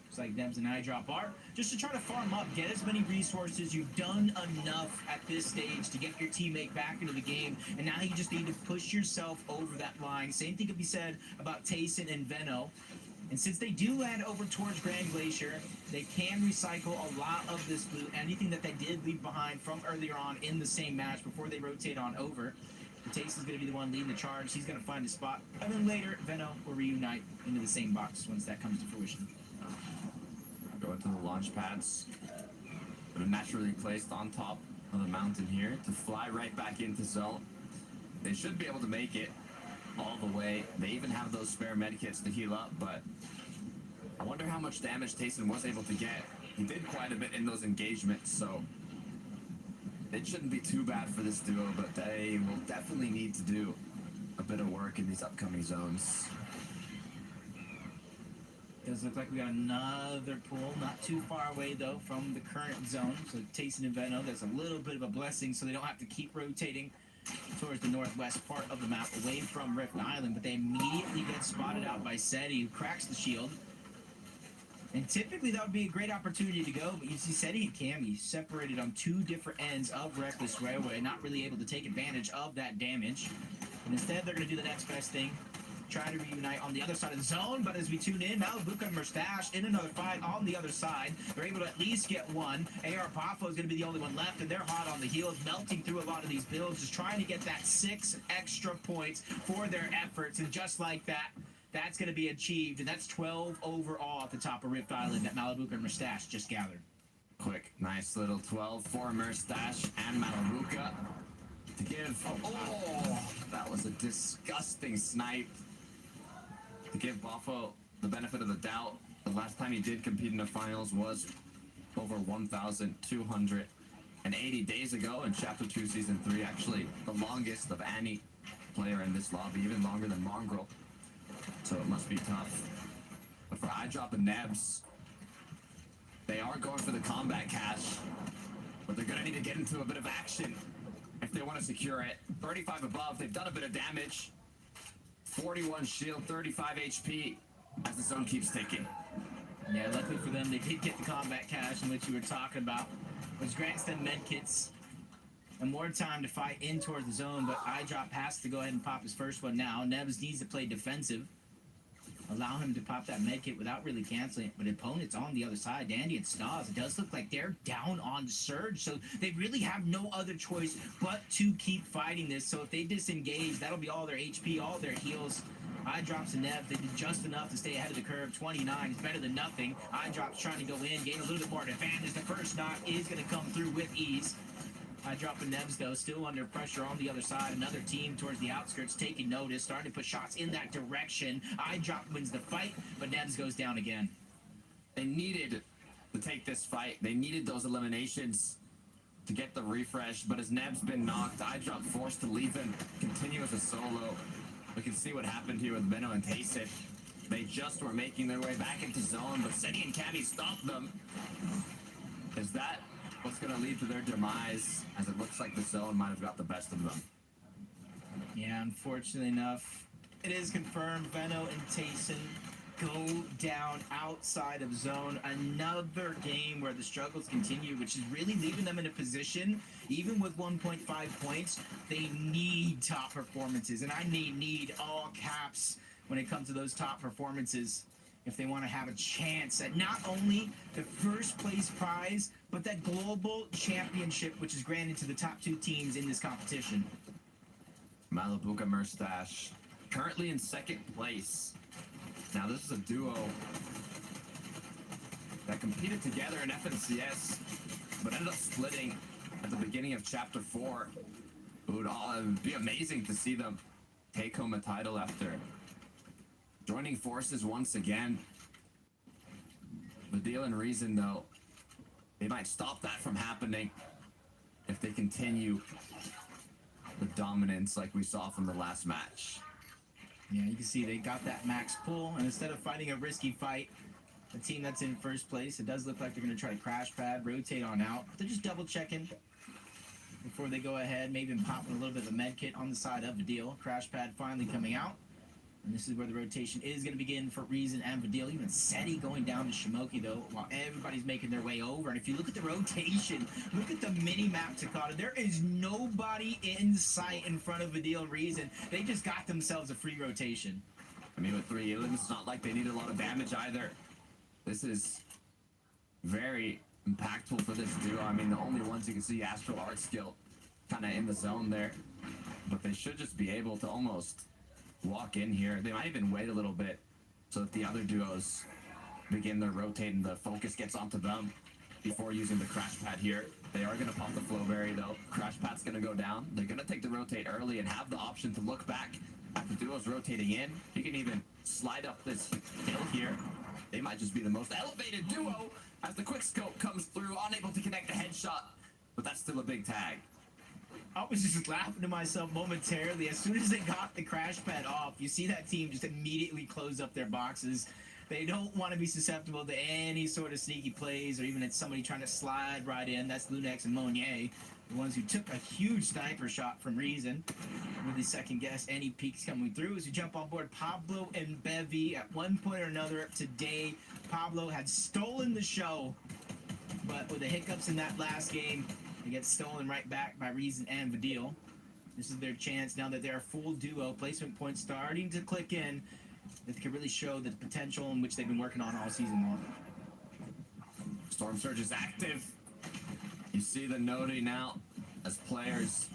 K: just like Nebs and I drop are, just to try to farm up, get as many resources. You've done enough at this stage to get your teammate back into the game, and now you just need to push yourself over that line. Same thing could be said about Tayson and Veno. And since they do land over towards Grand Glacier, they can recycle a lot of this loot, anything that they did leave behind from earlier on in the same match before they rotate on over. Tayson's going to be the one leading the charge. He's going to find a spot. And then later, Veno will reunite into the same box once that comes to fruition.
E: Go into the launch pads. But naturally placed on top of the mountain here to fly right back into zone. They should be able to make it all the way. They even have those spare medkits to heal up, but I wonder how much damage Tayson was able to get. He did quite a bit in those engagements, so it shouldn't be too bad for this duo, but they will definitely need to do a bit of work in these upcoming zones.
K: Does look like we got another pool, not too far away though from the current zone. So Tayson and Veno, that's a little bit of a blessing, so they don't have to keep rotating towards the northwest part of the map away from Rift Island, but they immediately get spotted out by Seti, who cracks the shield. And typically that would be a great opportunity to go, but you see Seti and Cammy separated on two different ends of Reckless Railway, not really able to take advantage of that damage. And instead they're going to do the next best thing, try to reunite on the other side of the zone, but as we tune in, Malabuka and Murstache in another fight on the other side. They're able to at least get one. AR Pafo is going to be the only one left, and they're hot on the heels, melting through a lot of these builds, just trying to get that 6 extra points for their efforts, and just like that, that's going to be achieved, and that's 12 overall at the top of Rift Island that Malabuka and Murstache just gathered.
E: Quick, nice little 12 for Murstache and Malabuka to give. Oh, that was a disgusting snipe. To give Boffo the benefit of the doubt, the last time he did compete in the finals was over 1,280 days ago in Chapter 2, Season 3. Actually, the longest of any player in this lobby, even longer than Mongrel. So it must be tough. But for iDrop and Nebs, they are going for the combat cash, but they're going to need to get into a bit of action if they want to secure it. 35 above, they've done a bit of damage. 41 shield, 35 HP as the zone keeps ticking.
K: Yeah, luckily for them, they did get the combat cash in which you were talking about, which grants them medkits and more time to fight in towards the zone, but iDrop has to go ahead and pop his first one now. Nebs needs to play defensive, allow him to pop that medkit without really canceling it, but opponents on the other side, Dandy and Stas, it does look like they're down on Surge, so they really have no other choice but to keep fighting this. So if they disengage, that'll be all their HP, all their heals. iDrop's and Nev, they did just enough to stay ahead of the curve. 29 is better than nothing. iDrop's trying to go in, gain a little bit more advantage. The first knock is going to come through with ease. I drop a Nebs, though, still under pressure on the other side. Another team towards the outskirts taking notice, starting to put shots in that direction. I drop wins the fight, but Nebs goes down again.
E: They needed to take this fight. They needed those eliminations to get the refresh, but as Neb's been knocked, I drop forced to leave him, continue as a solo. We can see what happened here with Benno and Tayson. They just were making their way back into zone, but Seti and Cammy stopped them. Is that what's going to lead to their demise, as it looks like the zone might have got the best of them?
K: Yeah, unfortunately enough, it is confirmed Benno and Tayson go down outside of zone. Another game where the struggles continue, which is really leaving them in a position, even with 1.5 points, they need top performances. And I need all caps when it comes to those top performances if they want to have a chance at not only the first place prize, but that global championship, which is granted to the top 2 teams in this competition.
E: Malibuca Merstash, currently in 2nd place. Now, this is a duo that competed together in FNCS, but ended up splitting at the beginning of Chapter 4. It would be amazing to see them take home a title after joining forces once again. The deal and reason, though, they might stop that from happening if they continue the dominance like we saw from the last match.
K: Yeah, you can see they got that max pull, and instead of fighting a risky fight, the team that's in first place, it does look like they're going to try to crash pad, rotate on out. They're just double checking before they go ahead, maybe popping a little bit of a med kit on the side of the deal. Crash pad finally coming out. And this is where the rotation is going to begin for Reason and Vidil. Even Seti going down to Shimoki, though, while everybody's making their way over. And if you look at the rotation, look at the mini-map, Takata. There is nobody in sight in front of Vidil and Reason. They just got themselves a free rotation.
E: I mean, with 3 elims, it's not like they need a lot of damage either. This is very impactful for this duo. I mean, the only ones you can see Astral Art Skill kind of in the zone there. But they should just be able to almost walk in here. They might even wait a little bit so that the other duos begin their rotate and the focus gets onto them before using the crash pad here. They are going to pop the Flowberry, though. Crash pad's going to go down. They're going to take the rotate early and have the option to look back at the duos rotating in. You can even slide up this hill here. They might just be the most elevated duo as the quick scope comes through, unable to connect a headshot, but that's still a big tag.
K: I was just laughing to myself momentarily. As soon as they got the crash pad off, you see that team just immediately close up their boxes. They don't want to be susceptible to any sort of sneaky plays or even at somebody trying to slide right in. That's Lunex and Monier, the ones who took a huge sniper shot from Reason. Really second guess any peaks coming through as we jump on board Pablo and Bevy. At one point or another today, Pablo had stolen the show, but with the hiccups in that last game, they get stolen right back by Reason and Vidil. This is their chance now that they're a full duo. Placement points starting to click in. That can really show the potential in which they've been working on all season long.
E: Storm Surge is active. You see the Nodi now as players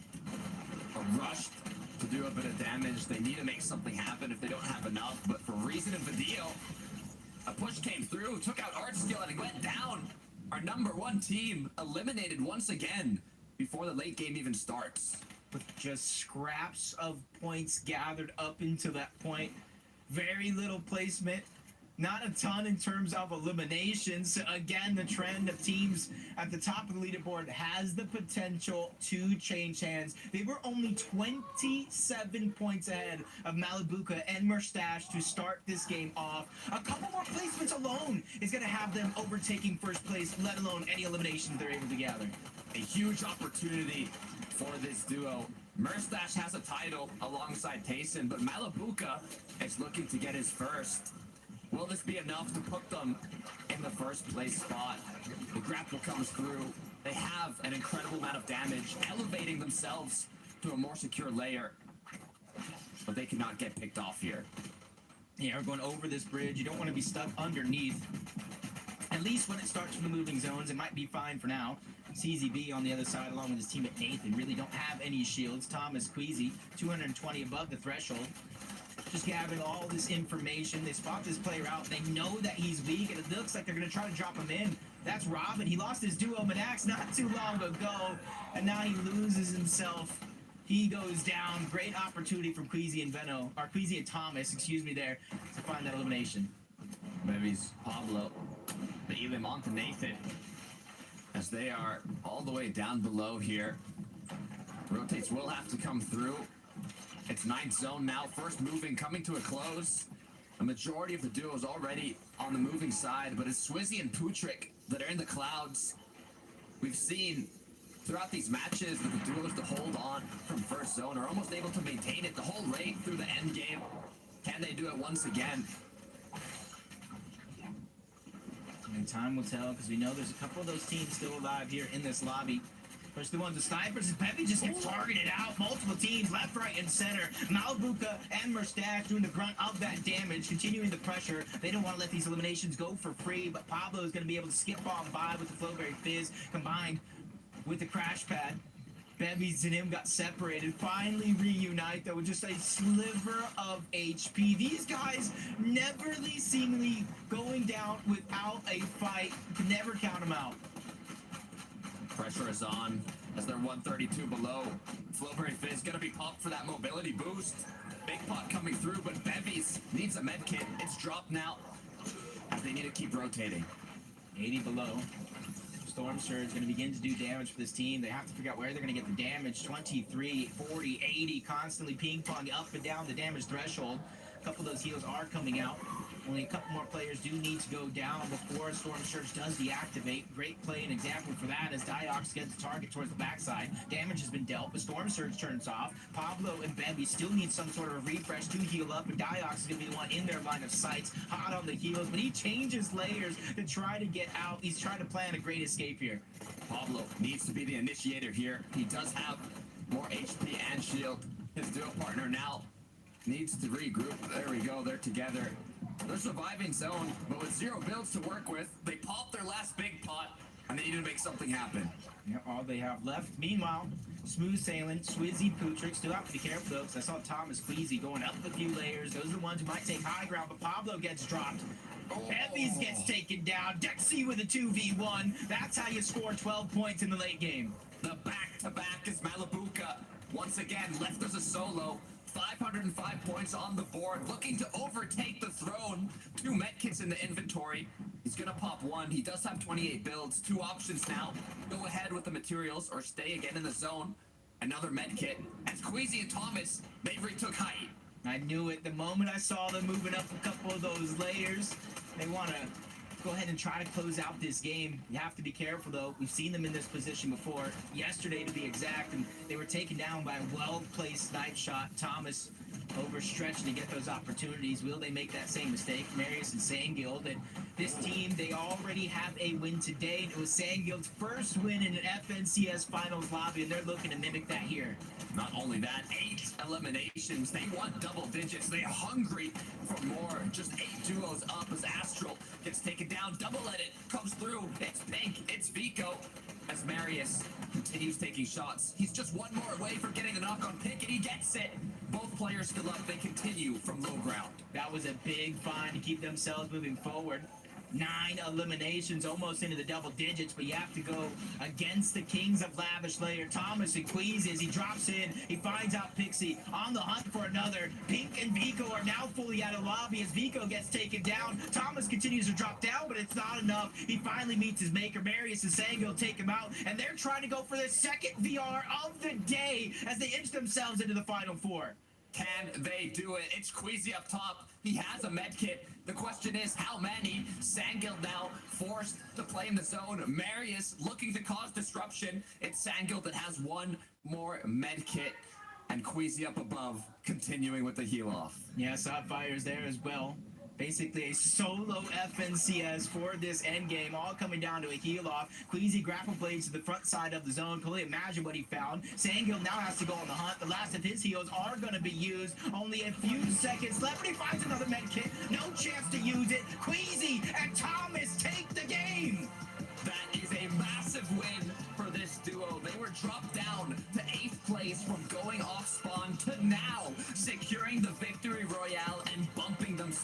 E: are rushed to do a bit of damage. They need to make something happen if they don't have enough. But for Reason and Vidil, a push came through, took out Art Skill, and it went down. Our #1 team eliminated once again before the late game even starts.
K: With just scraps of points gathered up into that point. Very little placement. Not a ton in terms of eliminations. Again, the trend of teams at the top of the leaderboard has the potential to change hands. They were only 27 points ahead of Malibuca and Merstash to start this game off. A couple more placements alone is going to have them overtaking first place, let alone any eliminations they're able to gather.
E: A huge opportunity for this duo. Merstash has a title alongside Tayson, but Malibuca is looking to get his first. Will this be enough to put them in the first place spot? The grapple comes through. They have an incredible amount of damage, elevating themselves to a more secure layer. But they cannot get picked off here.
K: Yeah, we're going over this bridge. You don't want to be stuck underneath. At least when it starts from the moving zones, it might be fine for now. CZB on the other side, along with his teammate Nathan, really don't have any shields. Thomas Queasy, 220 above the threshold. just gathering all this information. They spot this player out. They know that he's weak, and it looks like they're going to try to drop him in. That's Robin. He lost his duo Manax not too long ago, and now he loses himself. He goes down. Great opportunity from Queasy and Veno, or Queasy and Thomas, excuse me, there, to find that elimination.
E: Bevy's Pablo, the Elim onto Nathan, as they are all the way down below here. Rotates will have to come through. It's ninth zone now, first moving, coming to a close. A majority of the duo is already on the moving side, but it's Swizzy and Putrick that are in the clouds. We've seen throughout these matches that the duos to hold on from first zone are almost able to maintain it the whole way through the end game. Can they do it once again?
K: And time will tell, because we know there's a couple of those teams still alive here in this lobby. Especially the ones with snipers. Bevy just gets targeted out. Multiple teams, left, right, and center. Malabuka and Mustache doing the brunt of that damage, continuing the pressure. They don't want to let these eliminations go for free, but Pablo is going to be able to skip on by with the Flowberry Fizz combined with the Crash Pad. Bevies and him got separated. Finally reunite, though, with just a sliver of HP. These guys never seemingly going down without a fight. You can never count them out.
E: Pressure is on as they're 132 below. Flowberry Fizz gonna be popped for that mobility boost. Big pot coming through, but Bevies needs a med kit. It's dropped now as they need to keep rotating.
K: 80 below. Storm Surge going to begin to do damage for this team. They have to figure out where they're going to get the damage. 23, 40, 80, constantly ping-ponging up and down the damage threshold. A couple of those heals are coming out. Only a couple more players do need to go down before Storm Surge does deactivate. Great play and example for that as Diox gets the target towards the backside. Damage has been dealt, but Storm Surge turns off. Pablo and Bevy still need some sort of a refresh to heal up, and Diox is going to be the one in their line of sight, hot on the heels, but he changes layers to try to get out. He's trying to plan a great escape here.
E: Pablo needs to be the initiator here. He does have more HP and shield. His duo partner now needs to regroup. There we go, they're together. They're surviving zone, but with 0 builds to work with, they pop their last big pot, and they need to make something happen.
K: Yeah, all they have left. Meanwhile, smooth sailing, Swizzy, Putrick, still have to be careful though, because I saw Thomas Queasy going up a few layers. Those are the ones who might take high ground, but Pablo gets dropped. Bevies gets taken down. Dexy with a 2v1. That's how you score 12 points in the late game.
E: The back-to-back is Malabuka. Once again, left as a solo. 505 points on the board, looking to overtake the throne. 2 medkits in the inventory. He's gonna pop 1. He does have 28 builds. 2 options now. Go ahead with the materials or stay again in the zone. Another medkit. As Queasy and Thomas, they retook height.
K: I knew it. The moment I saw them moving up a couple of those layers, they want to go ahead and try to close out this game. You have to be careful, though. We've seen them in this position before, yesterday to be exact, and they were taken down by a well-placed snipe shot. Thomas overstretching to get those opportunities. Will they make that same mistake? Marius and Sangild. And this team, they already have a win today. And it was Sangild's first win in an FNCS Finals lobby, and they're looking to mimic that here.
E: Not only that, 8 eliminations. They want double digits. They're hungry for more. Just 8 duos up as Astral gets taken down. Double edit comes through. It's Pink. It's Vico. As Marius continues taking shots. He's just 1 more away from getting the knock on Pink, and he gets it. Both players still up. They continue from low ground.
K: That was a big find to keep themselves moving forward. 9 eliminations, almost into the double digits, but you have to go against the Kings of Lavish Layer. Thomas and Queasy as he drops in. He finds out Pixie on the hunt for another. Pink and Vico are now fully out of lobby as Vico gets taken down. Thomas continues to drop down, but it's not enough. He finally meets his maker. Marius and Sango take him out, and they're trying to go for their second VR of the day as they inch themselves into the Final Four.
E: Can they do it? It's Queasy up top. He has a med kit. The question is, how many? Sangild now forced to play in the zone. Marius looking to cause disruption. It's Sangild that has 1 more med kit. And Queasy up above, continuing with the heal off.
K: Yeah, Sapphires there as well. Basically a solo FNCS for this endgame, all coming down to a heal off. Queasy grapple blades to the front side of the zone. Can only imagine what he found. Sangild now has to go on the hunt. The last of his heals are going to be used. Only a few seconds left, but he finds another med kit. No chance to use it. Queasy and Thomas take the game.
E: That is a massive win for this duo. They were dropped down to 8th place from going off spawn to now securing the victory royale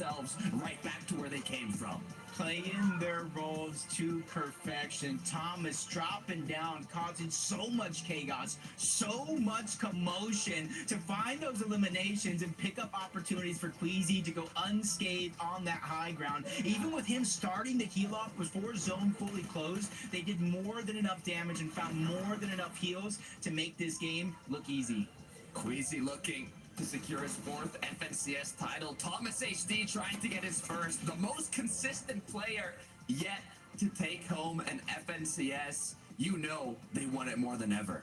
I: themselves right back to where they came from.
K: Playing their roles to perfection. Thomas dropping down, causing so much chaos, so much commotion to find those eliminations and pick up opportunities for Queasy to go unscathed on that high ground. Even with him starting the heal off before zone fully closed, they did more than enough damage and found more than enough heals to make this game look easy.
E: Queasy looking to secure his 4th FNCS title. Thomas HD trying to get his first. The most consistent player yet to take home an FNCS. You know they want it more than ever.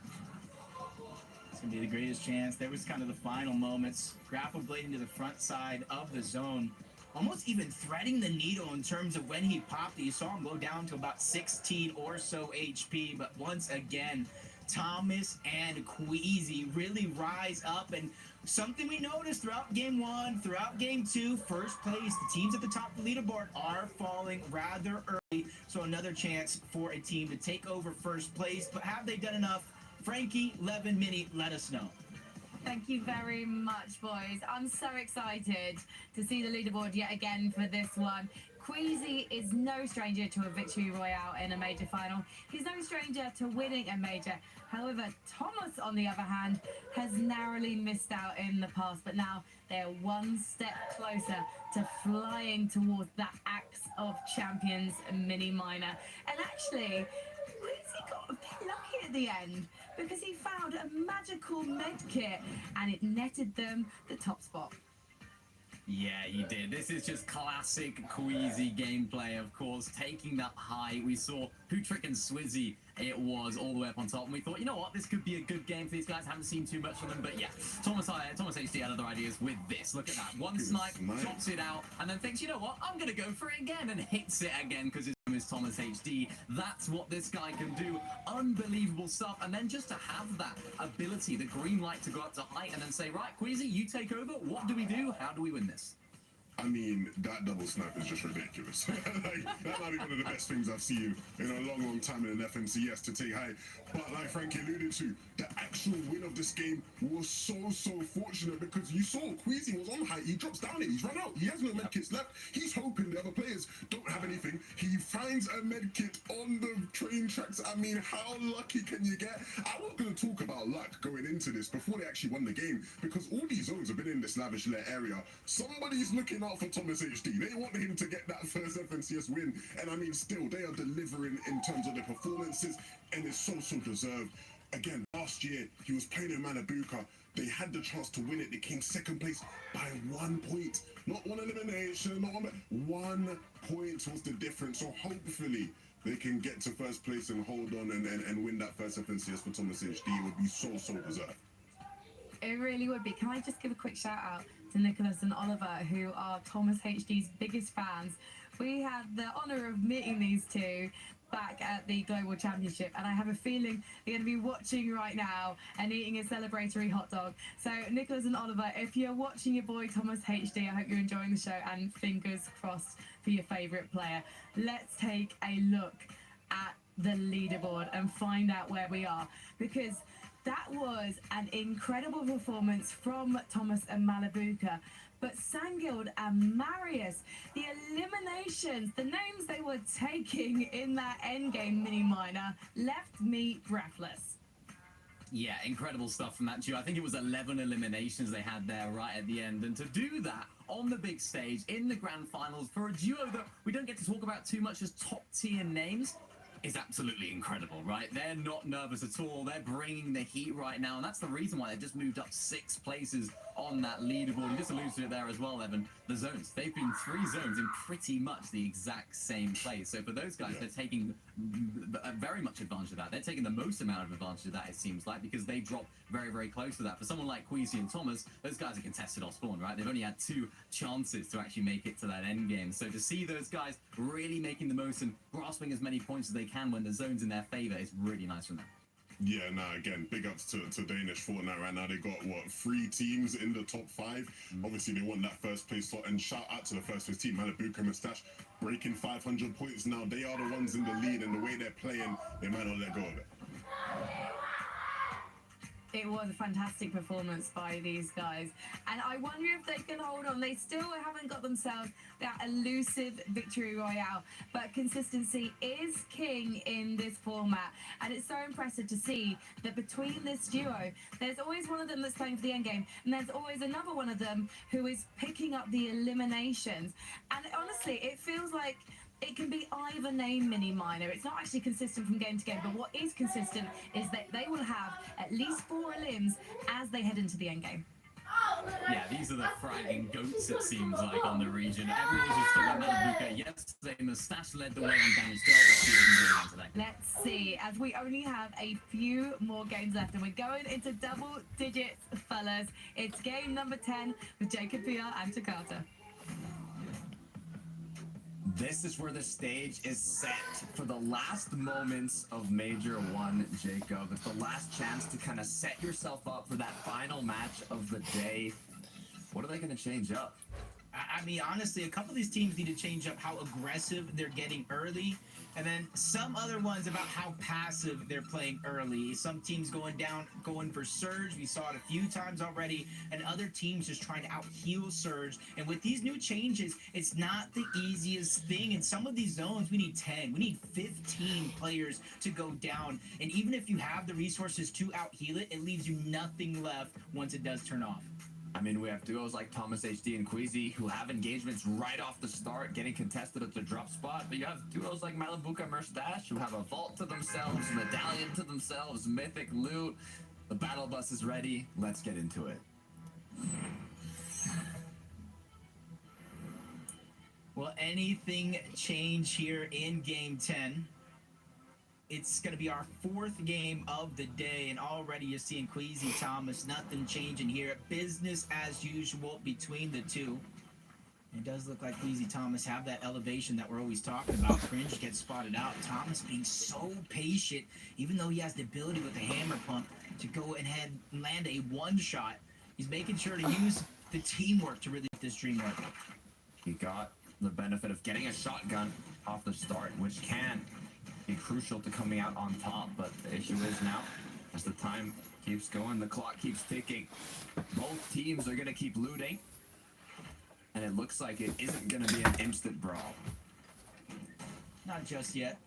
K: It's going to be the greatest chance. There was kind of the final moments. Grapple blade into the front side of the zone. Almost even threading the needle in terms of when he popped it. You saw him go down to about 16 or so HP. But once again, Thomas and Queasy really rise up, and something we noticed throughout game 1, throughout game 2, first place, the teams at the top of the leaderboard are falling rather early, so another chance for a team to take over first place. But have they done enough? Frankie, Levin, Minnie, let us know.
H: Thank you very much, boys. I'm so excited to see the leaderboard yet again for this one. Queasy is no stranger to a victory royale in a major final. He's no stranger to winning a major. However, Thomas, on the other hand, has narrowly missed out in the past, but now they're one step closer to flying towards that Axe of Champions mini minor. And actually, Queasy got a bit lucky at the end because he found a magical med kit and it netted them the top spot.
I: Yeah, he did. This is just classic Queasy gameplay, of course. Taking that high, we saw Pootrick and Swizzy, it was all the way up on top. And we thought, you know what, this could be a good game for these guys. Haven't seen too much of them, but yeah. Thomas HD had other ideas with this. Look at that. One snipe, drops it out, and then thinks, you know what, I'm going to go for it again, and hits it again because his name is Thomas HD. That's what this guy can do. Unbelievable stuff. And then just to have that ability, the green light to go up to height and then say, right, Queasy, you take over. What do we do? How do we win this?
J: I mean, that double snap is just ridiculous. Like, that might be one of the best things I've seen in a long, long time in an FNCS to take high. But like Frankie alluded to, the actual win of this game was so fortunate because you saw Queasy was on high. He drops down it. He's run out. He has no medkits left. He's hoping the other players don't have anything. He finds a medkit on the train tracks. I mean, how lucky can you get? I was going to talk about luck going into this before they actually won the game because all these zones have been in this lavish lair area. Somebody's looking out for Thomas HD. They want him to get that first FNCS win. And I mean, still, they are delivering in terms of their performances and it's so deserved. Again, last year, he was playing in Manabuka. They had the chance to win it. They came second place by 1 point. Not one elimination, not 1 point was the difference. So hopefully, they can get to first place and hold on and win that first FNCS for Thomas HD. It would be so deserved.
H: It really would be. Can I just give a quick shout out to Nicholas and Oliver, who are Thomas HD's biggest fans. We had the honour of meeting these two back at the Global Championship, and I have a feeling they're going to be watching right now and eating a celebratory hot dog. So Nicholas and Oliver, if you're watching your boy Thomas HD, I hope you're enjoying the show, and fingers crossed for your favourite player. Let's take a look at the leaderboard and find out where we are, because that was an incredible performance from Thomas and Malabuka. But Sangild and Marius, the eliminations, the names they were taking in that endgame mini-minor left me breathless.
I: Yeah, incredible stuff from that duo. I think it was 11 eliminations they had there right at the end. And to do that on the big stage in the grand finals for a duo that we don't get to talk about too much as top-tier names is absolutely incredible, right? They're not nervous at all. They're bringing the heat right now, and that's the reason why they've just moved up 6 places on that leaderboard. You just alluded to it there as well, Evan. The zones. They've been 3 zones in pretty much the exact same place. So for those guys, they're taking very much advantage of that. They're taking the most amount of advantage of that, it seems like, because they drop very close to that. For someone like Queasy and Thomas, those guys are contested off spawn, right? They've only had 2 chances to actually make it to that end game. So to see those guys really making the most and grasping as many points as they can when the zone's in their favor is really nice from them.
J: Yeah, again, big ups to Danish Fortnite right now. They got, 3 teams in the top 5. Obviously, they won that first place slot. And shout out to the first place team, Manabuka Mustache, breaking 500 points now. They are the ones in the lead, and the way they're playing, they might not let go of it.
H: It was a fantastic performance by these guys. And I wonder if they can hold on. They still haven't got themselves that elusive victory royale. But consistency is king in this format. And it's so impressive to see that between this duo, there's always one of them that's playing for the end game. And there's always another one of them who is picking up the eliminations. And honestly, it feels like it can be either name mini minor. It's not actually consistent from game to game, but what is consistent is that they will have at least 4 limbs as they head into the end game.
I: Yeah, these are the fragging goats, it seems like, on the region. Everyone's just talking about Luca yesterday. Mustache led the way on damage dealt. Let's see what we can do again today.
H: Let's see, as we only have a few more games left, and we're going into double digits, fellas. It's game number 10 with Jacob PR and Takata.
E: This is where the stage is set for the last moments of Major 1, Jacob. It's the last chance to kind of set yourself up for that final match of the day. What are they going to change up?
K: I mean, honestly, a couple of these teams need to change up how aggressive they're getting early, and then some other ones about how passive they're playing early. Some teams going for Surge. We saw it a few times already, and other teams just trying to out-heal Surge. And with these new changes, it's not the easiest thing. In some of these zones, we need 10. We need 15 players to go down. And even if you have the resources to out-heal it, it leaves you nothing left once it does turn off.
E: I mean, we have duos like Thomas HD and Queasy who have engagements right off the start, getting contested at the drop spot. But you have duos like Malibuka Merstash who have a vault to themselves, medallion to themselves, mythic loot. The battle bus is ready. Let's get into it.
K: Will anything change here in Game 10? It's going to be our 4th game of the day, and already you're seeing Queasy Thomas. Nothing changing here. Business as usual between the two. It does look like Queasy Thomas have that elevation that we're always talking about. Cringe gets spotted out. Thomas being so patient, even though he has the ability with the hammer pump to go ahead and land a one-shot. He's making sure to use the teamwork to really get this dream work.
E: He got the benefit of getting a shotgun off the start, which can be crucial to coming out on top, but the issue is now, as the time keeps going, the clock keeps ticking. Both teams are going to keep looting, and it looks like it isn't going to be an instant brawl.
K: Not just yet.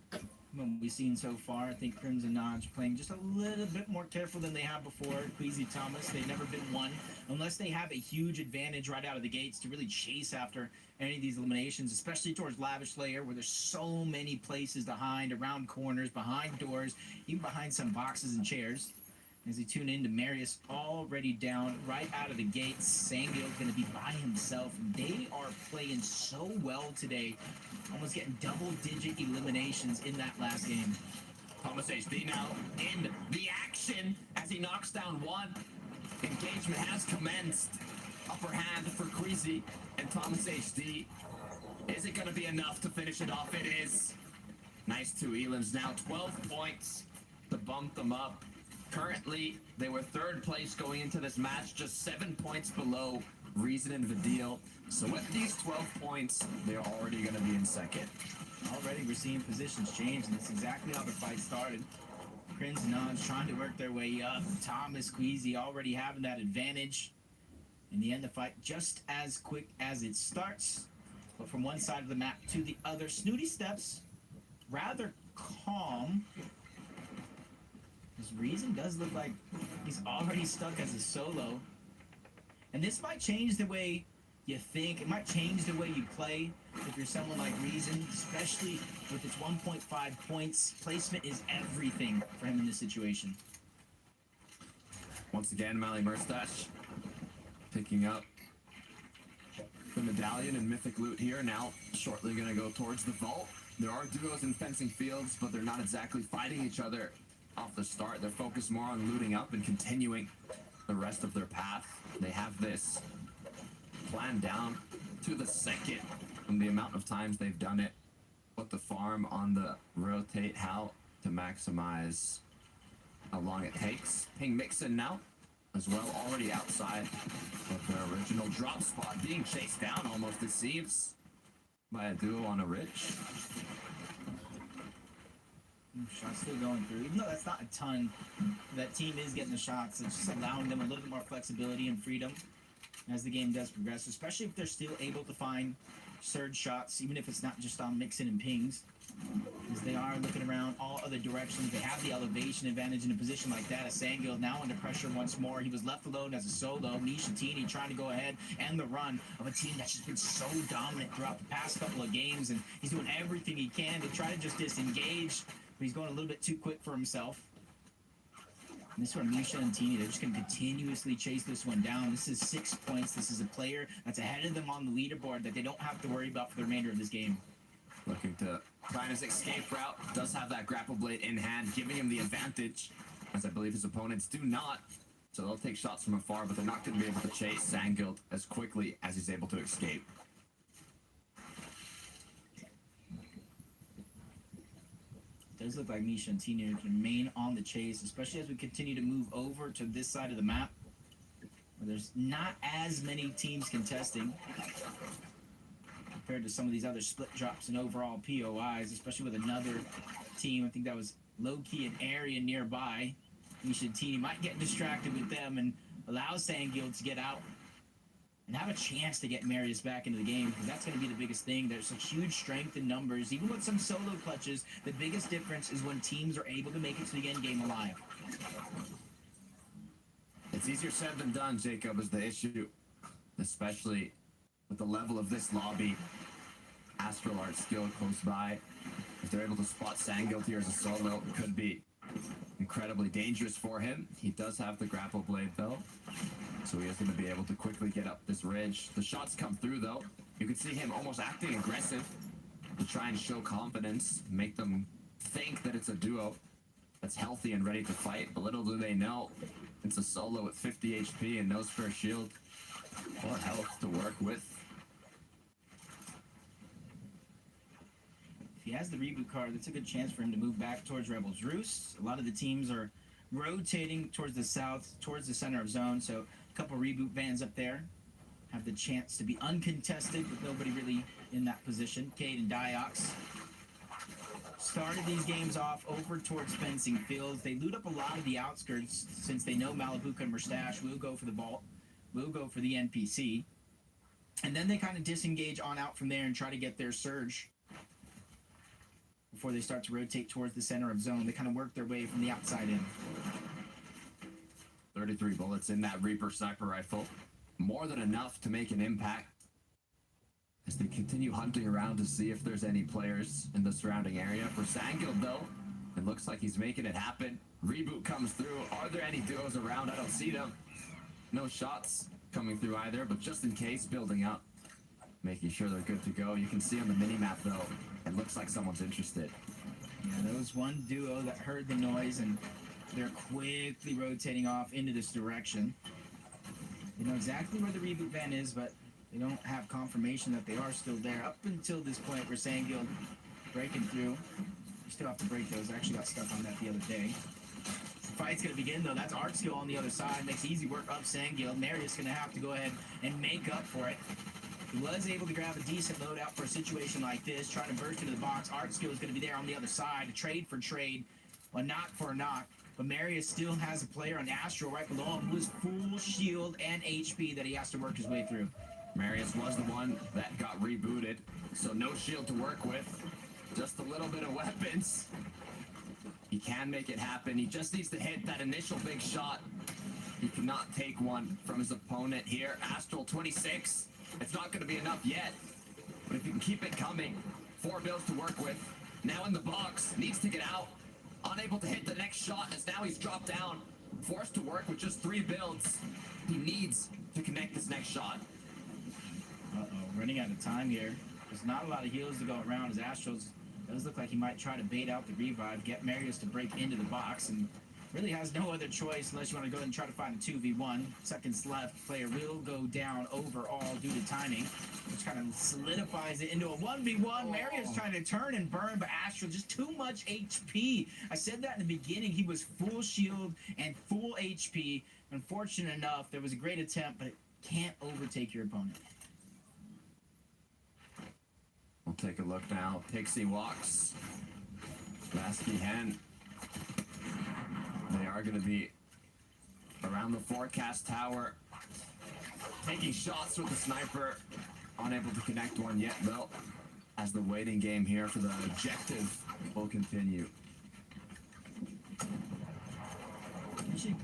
K: What we've seen so far, I think Crimson Nodge playing just a little bit more careful than they have before. Queasy Thomas, they've never been one, unless they have a huge advantage right out of the gates to really chase after any of these eliminations, especially towards Lavish Layer, where there's so many places to hide, around corners, behind doors, even behind some boxes and chairs. As we tune in to Marius, already down right out of the gates. Sangio's going to be by himself. They are playing so well today, almost getting double-digit eliminations in that last game.
E: Thomas HD now in the action as he knocks down one. Engagement has commenced. Upper hand for Queasy and Thomas HD. Is it going to be enough to finish it off? It is. Nice 2 elims now, 12 points to bump them up. Currently, they were 3rd place going into this match, just 7 points below Reason and Vidil. So with these 12 points, they're already going to be in 2nd.
K: Already we're seeing positions change, and that's exactly how the fight started. Crimson Nodge trying to work their way up. Thomas, Queasy already having that advantage. In the end, the fight just as quick as it starts. But from one side of the map to the other, Snooty Steps, rather calm. His Reason does look like he's already stuck as a solo. And this might change the way you think. It might change the way you play if you're someone like Reason, especially with its 1.5 points. Placement is everything for him in this situation.
E: Once again, Mali Merstash picking up the medallion and mythic loot here. Now shortly going to go towards the vault. There are duos in fencing fields, but they're not exactly fighting each other off the start. They're focused more on looting up and continuing the rest of their path. They have this planned down to the second from the amount of times they've done it. Put the farm on the rotate, how to maximize how long it takes. Ping Mixon now as well, already outside of their original drop spot, being chased down almost, it seems, by a duo on a ridge.
K: Shots still going through. Even though that's not a ton, that team is getting the shots. It's just allowing them a little bit more flexibility and freedom as the game does progress, especially if they're still able to find surge shots, even if it's not just on mixing and pings. As they are looking around all other directions, they have the elevation advantage in a position like that. As Sangill now under pressure once more. He was left alone as a solo. Nishatini trying to go ahead and the run of a team that's just been so dominant throughout the past couple of games, and he's doing everything he can to try to just disengage, but he's going a little bit too quick for himself. And this one, Misha and Tini, they're just going to continuously chase this one down. This is 6 points. This is a player that's ahead of them on the leaderboard that they don't have to worry about for the remainder of this game.
E: Looking to find his escape route. Does have that grapple blade in hand, giving him the advantage, as I believe his opponents do not. So they'll take shots from afar, but they're not going to be able to chase Sangild as quickly as he's able to escape.
K: It does look like Misha and Tina can remain on the chase, especially as we continue to move over to this side of the map, where there's not as many teams contesting compared to some of these other split drops and overall POIs, especially with another team. I think that was low-key an area nearby. Misha and Tina might get distracted with them and allow Sangild to get out and have a chance to get Marius back into the game, because that's going to be the biggest thing. There's such huge strength in numbers. Even with some solo clutches, the biggest difference is when teams are able to make it to the end game alive.
E: It's easier said than done, Jacob, is the issue, especially with the level of this lobby. Astral Art skill close by. If they're able to spot Sangild here as a solo, it could be incredibly dangerous for him. He does have the grapple blade though, so he is going to be able to quickly get up this ridge. The shots come through though. You can see him almost acting aggressive to try and show confidence, make them think that it's a duo that's healthy and ready to fight. But little do they know, it's a solo with 50 HP and no spare shield or health to work with.
K: If he has the reboot card, that's a good chance for him to move back towards Rebel's Roost. A lot of the teams are rotating towards the south, towards the center of zone, so a couple reboot vans up there have the chance to be uncontested with nobody really in that position. Cade and Diox started these games off over towards fencing fields. They loot up a lot of the outskirts since they know Malibuca and Mustache will go for the vault, will go for the NPC. And then they kind of disengage on out from there and try to get their surge before they start to rotate towards the center of zone. They kind of work their way from the outside in.
E: 33 bullets in that Reaper sniper rifle. More than enough to make an impact as they continue hunting around to see if there's any players in the surrounding area. For Sangild, though, it looks like he's making it happen. Reboot comes through. Are there any duos around? I don't see them. No shots coming through either, but just in case, building up, making sure they're good to go. You can see on the mini-map, though, it looks like someone's interested.
K: Yeah, there was one duo that heard the noise, and they're quickly rotating off into this direction. They know exactly where the reboot van is, but they don't have confirmation that they are still there up until this point where Sangild breaking through. You still have to break those. I actually got stuck on that the other day. The fight's going to begin, though. That's Art Skill on the other side. Makes easy work of Sangild. Marius going to have to go ahead and make up for it. He was able to grab a decent loadout for a situation like this, trying to burst into the box. Art Skill is going to be there on the other side, a trade for trade, a knock for a knock. But Marius still has a player on Astral right below him who is full shield and HP that he has to work his way through.
E: Marius was the one that got rebooted, so no shield to work with, just a little bit of weapons. He can make it happen. He just needs to hit that initial big shot. He cannot take one from his opponent here. Astral 26. It's not going to be enough yet, but if you can keep it coming, 4 builds to work with. Now in the box, needs to get out. Unable to hit the next shot as now he's dropped down. Forced to work with just 3 builds. He needs to connect this next shot.
K: Uh-oh, running out of time here. There's not a lot of heals to go around as Astrals does look like he might try to bait out the revive, get Marius to break into the box, and really has no other choice unless you want to go ahead and try to find a 2v1. Seconds left. Player will go down overall due to timing, which kind of solidifies it into a 1v1. Marius trying to turn and burn, but Astral just too much HP. I said that in the beginning. He was full shield and full HP. Unfortunate enough, there was a great attempt, but it can't overtake your opponent.
E: We'll take a look now. Pixie walks Lasky Hen. They are going to be around the forecast tower, taking shots with the sniper. Unable to connect one yet, though, as the waiting game here for the objective will continue.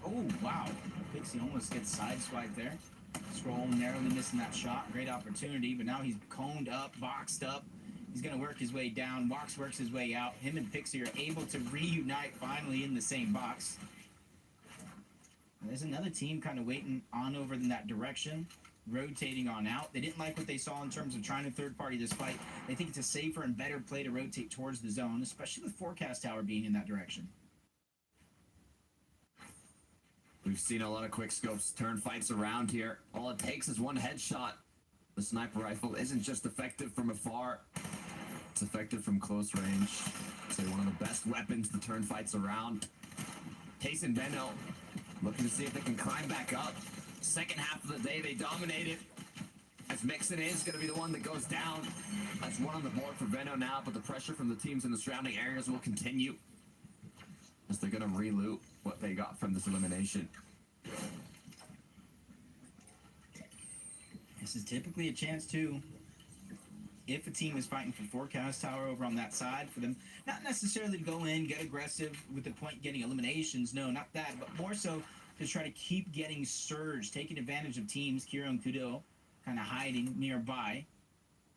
K: Oh, wow. Pixie almost gets sideswiped there. Scroll narrowly missing that shot. Great opportunity, but now he's coned up, boxed up. He's going to work his way down. Box works his way out. Him and Pixie are able to reunite finally in the same box. There's another team kind of waiting on over in that direction, rotating on out. They didn't like what they saw in terms of trying to third party this fight. They think it's a safer and better play to rotate towards the zone, especially with forecast tower being in that direction.
E: We've seen a lot of quick scopes turn fights around here. All it takes is one headshot. The sniper rifle isn't just effective from afar, it's effective from close range. It's one of the best weapons to turn fights around. Tace and Benno looking to see if they can climb back up. Second half of the day, they dominated. As Mixon is going to be the one that goes down. That's one on the board for Benno now, but the pressure from the teams in the surrounding areas will continue, as they're going to reloot what they got from this elimination.
K: This is typically a chance to, if a team is fighting for forecast tower over on that side, for them not necessarily to go in, get aggressive with the point getting eliminations, no, not that, but more so to try to keep getting surge, taking advantage of teams, Kiro and Kudo kind of hiding nearby.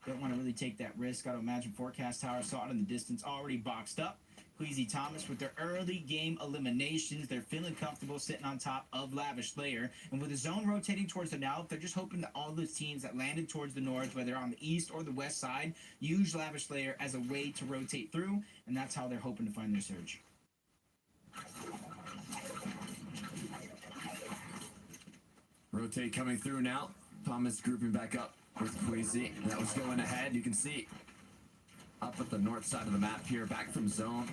K: Don't want to really take that risk. Got to imagine forecast tower saw it in the distance, already boxed up. Queasy Thomas with their early game eliminations. They're feeling comfortable sitting on top of Lavish Layer. And with the zone rotating towards the north, they're just hoping that all those teams that landed towards the north, whether on the east or the west side, use Lavish Layer as a way to rotate through. And that's how they're hoping to find their surge.
E: Rotate coming through now. Thomas grouping back up with Queasy. That was going ahead. You can see up at the north side of the map here, back from zone.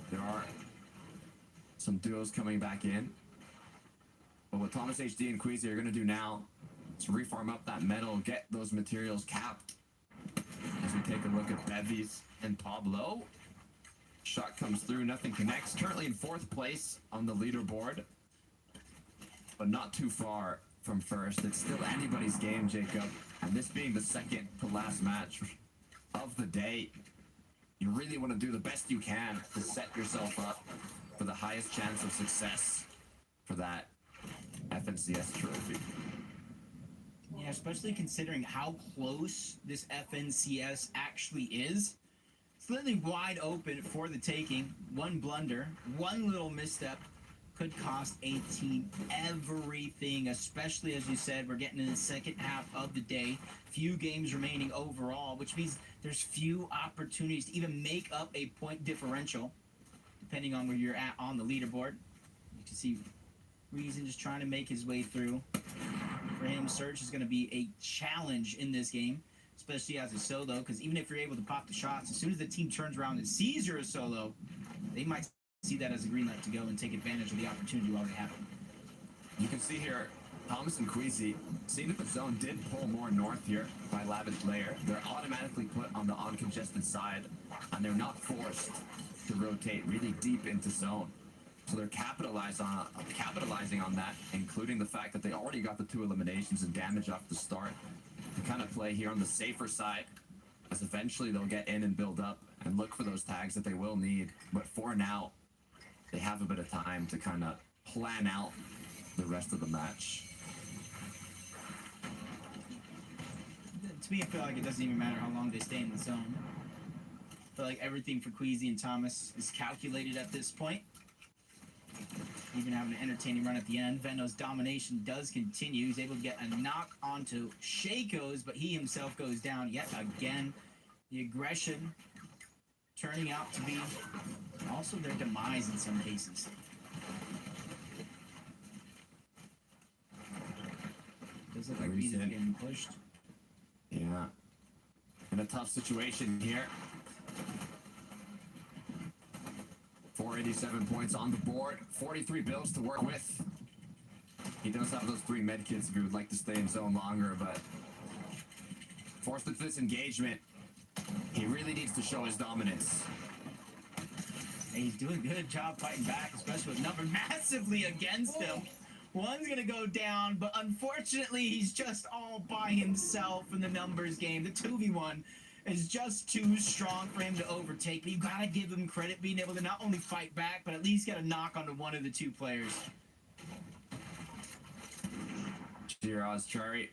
E: There are some duos coming back in. But what Thomas HD and Queasy are going to do now is reform up that metal, get those materials capped. As we take a look at Bevies and Pablo. Shot comes through, nothing connects. Currently in 4th place on the leaderboard, but not too far from first. It's still anybody's game, Jacob. And this being the second to last match of the day, you really want to do the best you can to set yourself up for the highest chance of success for that FNCS trophy.
K: Yeah, especially considering how close this FNCS actually is. It's literally wide open for the taking. One blunder, one little misstep could cost a team everything, especially as you said, we're getting in the second half of the day. Few games remaining overall, which means there's few opportunities to even make up a point differential, depending on where you're at on the leaderboard. You can see Reason just trying to make his way through. For him, Surge is going to be a challenge in this game, especially as a solo, because even if you're able to pop the shots, as soon as the team turns around and sees you're a solo, they might see that as a green light to go and take advantage of the opportunity while they have it.
E: You can see here, Thomas and Queasy, seeing that the zone did pull more north here by Lavish Layer, they're automatically put on the uncongested side, and they're not forced to rotate really deep into zone. So they're capitalizing on that, including the fact that they already got the 2 eliminations and damage off the start to kind of play here on the safer side, as eventually they'll get in and build up and look for those tags that they will need. But for now, they have a bit of time to kind of plan out the rest of the match.
K: To me, I feel like it doesn't even matter how long they stay in the zone. I feel like everything for Queasy and Thomas is calculated at this point. Even having an entertaining run at the end. Venno's domination does continue. He's able to get a knock onto Shaco's, but he himself goes down yet again. The aggression turning out to be also their demise in some cases. Does look like Reason getting pushed.
E: Yeah. In a tough situation here. 487 points on the board, 43 bills to work with. He does have those 3 medkits if he would like to stay in zone longer, but forced into this engagement, he really needs to show his dominance.
K: And he's doing a good job fighting back, especially with number massively against him. One's gonna go down, but unfortunately, he's just all by himself in the numbers game. The 2v1 is just too strong for him to overtake. But you gotta give him credit being able to not only fight back, but at least get a knock onto one of the two players.
E: Shiraz, Chari,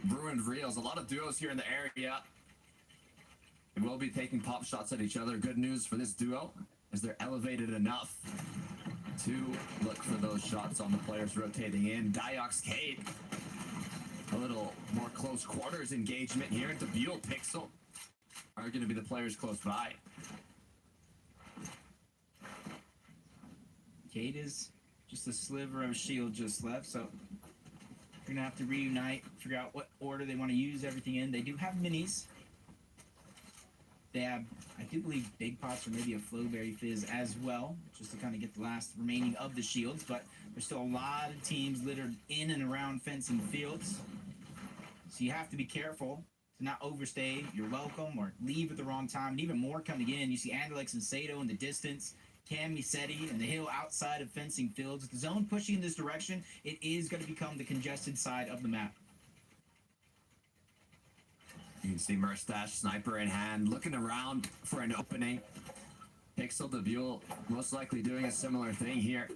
E: ruined reels. A lot of duos here in the area. They will be taking pop shots at each other. Good news for this duo is they're elevated enough to look for those shots on the players rotating in. Diox Cade, a little more close quarters engagement here. Debule Pixel are going to be the players close by.
K: Cade is just a sliver of shield just left, so we're gonna have to reunite, figure out what order they want to use everything in. They do have minis. They have, I do believe, big pots or maybe a Flowberry Fizz as well, just to kind of get the last remaining of the shields. But there's still a lot of teams littered in and around fencing fields, so you have to be careful to not overstay your welcome or leave at the wrong time. And even more coming in, you see Andalex and Sato in the distance, Cam Musetti and the hill outside of fencing fields. With the zone pushing in this direction, it is going to become the congested side of the map.
E: You can see Murstache, sniper in hand, looking around for an opening. Pixel Debule most likely doing a similar thing here,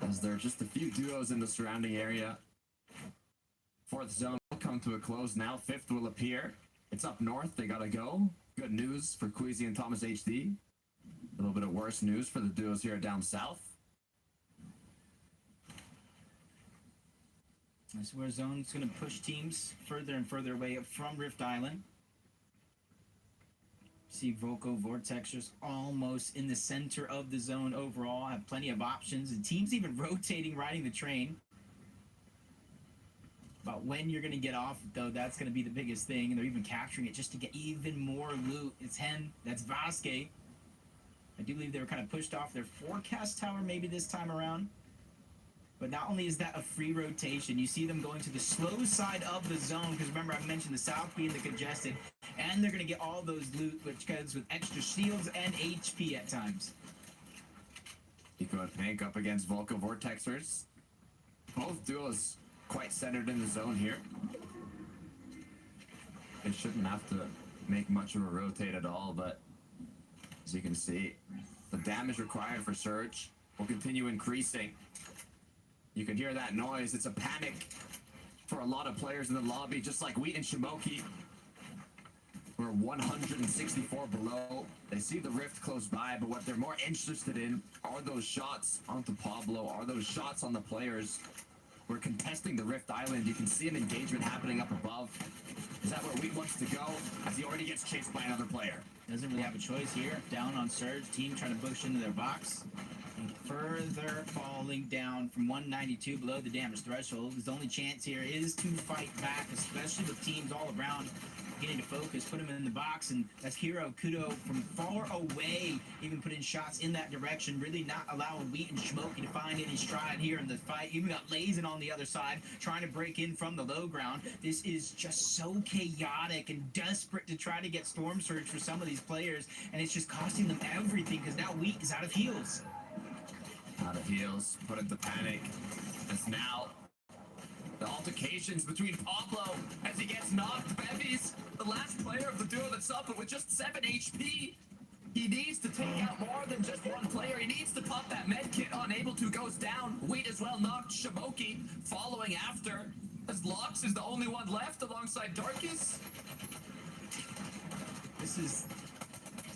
E: as there are just a few duos in the surrounding area. Fourth zone will come to a close now. Fifth will appear. It's up north. They gotta go. Good news for Queasy and Thomas HD. A little bit of worse news for the duos here down south.
K: That's where zone's going to push teams further and further away from Rift Island. See Volko Vortexers almost in the center of the zone overall. Have plenty of options. And teams even rotating, riding the train. But when you're going to get off, though, that's going to be the biggest thing. And they're even capturing it just to get even more loot. It's Hen. That's Vasquez. I do believe they were kind of pushed off their forecast tower maybe this time around. But not only is that a free rotation, you see them going to the slow side of the zone, because remember I mentioned the south being the congested, and they're going to get all those loot, which comes with extra shields and HP at times.
E: Eco and Pink up against Volko Vortexers. Both duos quite centered in the zone here. They shouldn't have to make much of a rotate at all, but as you can see, the damage required for Surge will continue increasing. You can hear that noise. It's a panic for a lot of players in the lobby, just like Wheat and Shimoki. We're 164 below. They see the rift close by, but what they're more interested in are those shots onto Pablo, are those shots on the players. We're contesting the Rift Island. You can see an engagement happening up above. Is that where Wheat wants to go? As he already gets chased by another player.
K: Doesn't really have a choice here. Down on Surge. Team trying to push into their box. And further falling down from 192 below the damage threshold. His only chance here is to fight back, especially with teams all around getting to focus, put him in the box, and that's Hero Kudo from far away, even putting shots in that direction, really not allowing Wheat and Smokey to find any stride here in the fight. Even got Lazen on the other side, trying to break in from the low ground. This is just so chaotic and desperate to try to get Storm Surge for some of these players, and it's just costing them everything, because now Wheat is out of heals.
E: Out of heals, put into panic. As now the altercations between Pablo as he gets knocked. Bevies, the last player of the duo that's up, but with just 7 HP. He needs to take out more than just one player. He needs to pop that med kit. Unable to, goes down. Wheat as well knocked. Shimoki following after, as Lox is the only one left alongside Darkus.
K: This is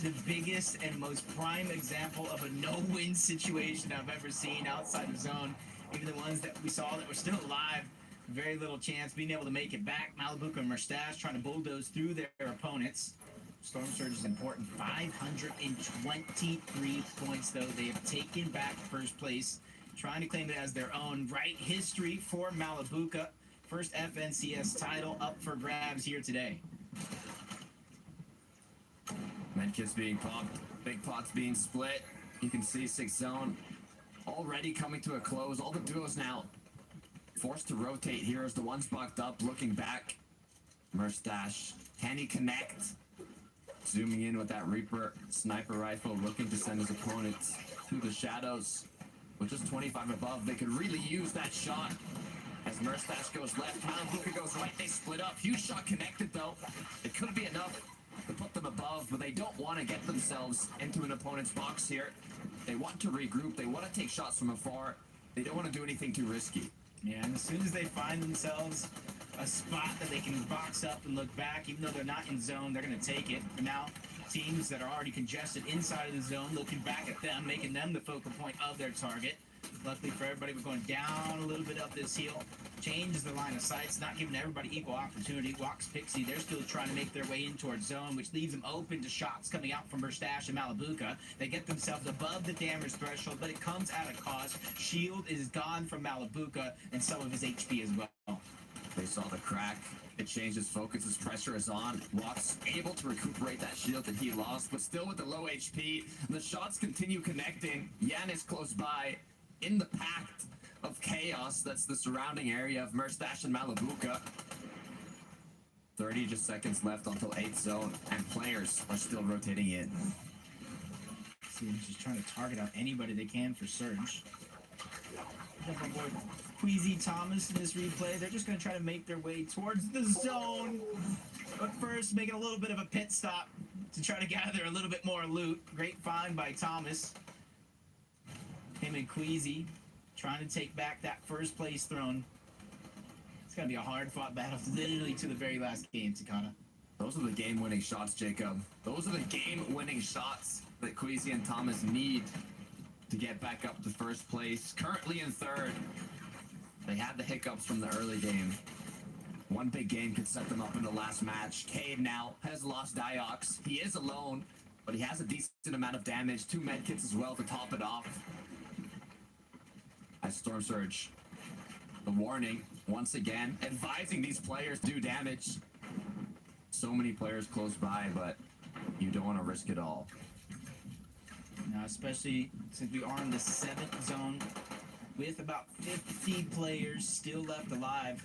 K: the biggest and most prime example of a no-win situation I've ever seen outside of zone. Even the ones that we saw that were still alive, very little chance being able to make it back. Malibuca and Murstache trying to bulldoze through their opponents. Storm Surge is important. 523 points, though. They have taken back first place, trying to claim it as their own. Right history for Malibuca. First FNCS title up for grabs here today.
E: Medkits being popped, big pots being split. You can see 6th zone already coming to a close. All the duos now forced to rotate. Heroes, the ones bucked up, looking back. Murstache, can he connect? Zooming in with that Reaper sniper rifle, looking to send his opponents through the shadows. With just 25 above, they could really use that shot. As Merstash goes left, Malabuka goes right, they split up. Huge shot connected though. It could be enough to put them above, but they don't want to get themselves into an opponent's box here. They want to regroup, they want to take shots from afar. They don't want to do anything too risky.
K: Yeah, and as soon as they find themselves a spot that they can box up and look back, even though they're not in zone, they're going to take it. And now teams that are already congested inside of the zone, looking back at them, making them the focal point of their target. Luckily for everybody, we're going down a little bit up this hill. Changes the line of sight. It's not giving everybody equal opportunity. Walks Pixie, they're still trying to make their way in towards zone, which leaves them open to shots coming out from Verstash and Malabuka. They get themselves above the damage threshold, but it comes at a cost. Shield is gone from Malabuka and some of his HP as well.
E: They saw the crack. It changes focus. His pressure is on. Walks able to recuperate that shield that he lost, but still with the low HP. The shots continue connecting. Yan is close by in the pact of chaos that's the surrounding area of Merstash and Malabuka. 30 just seconds left until 8th zone, and players are still rotating in.
K: See, he's just trying to target out anybody they can for Surge. Queasy Thomas in this replay, they're just going to try to make their way towards the zone. But first, making a little bit of a pit stop to try to gather a little bit more loot. Great find by Thomas. Him and Queasy trying to take back that first place throne. It's going to be a hard-fought battle, literally to the very last game, Takata.
E: Those are the game-winning shots, Jacob. Those are the game-winning shots that Queasy and Thomas need to get back up to first place. Currently in third. They had the hiccups from the early game. One big game could set them up in the last match. Cade now has lost Diox. He is alone, but he has a decent amount of damage. 2 medkits as well to top it off. As Storm Surge, the warning, once again, advising these players do damage. So many players close by, but you don't want to risk it all.
K: Now, especially since we are in the 7th zone, with about 50 players still left alive.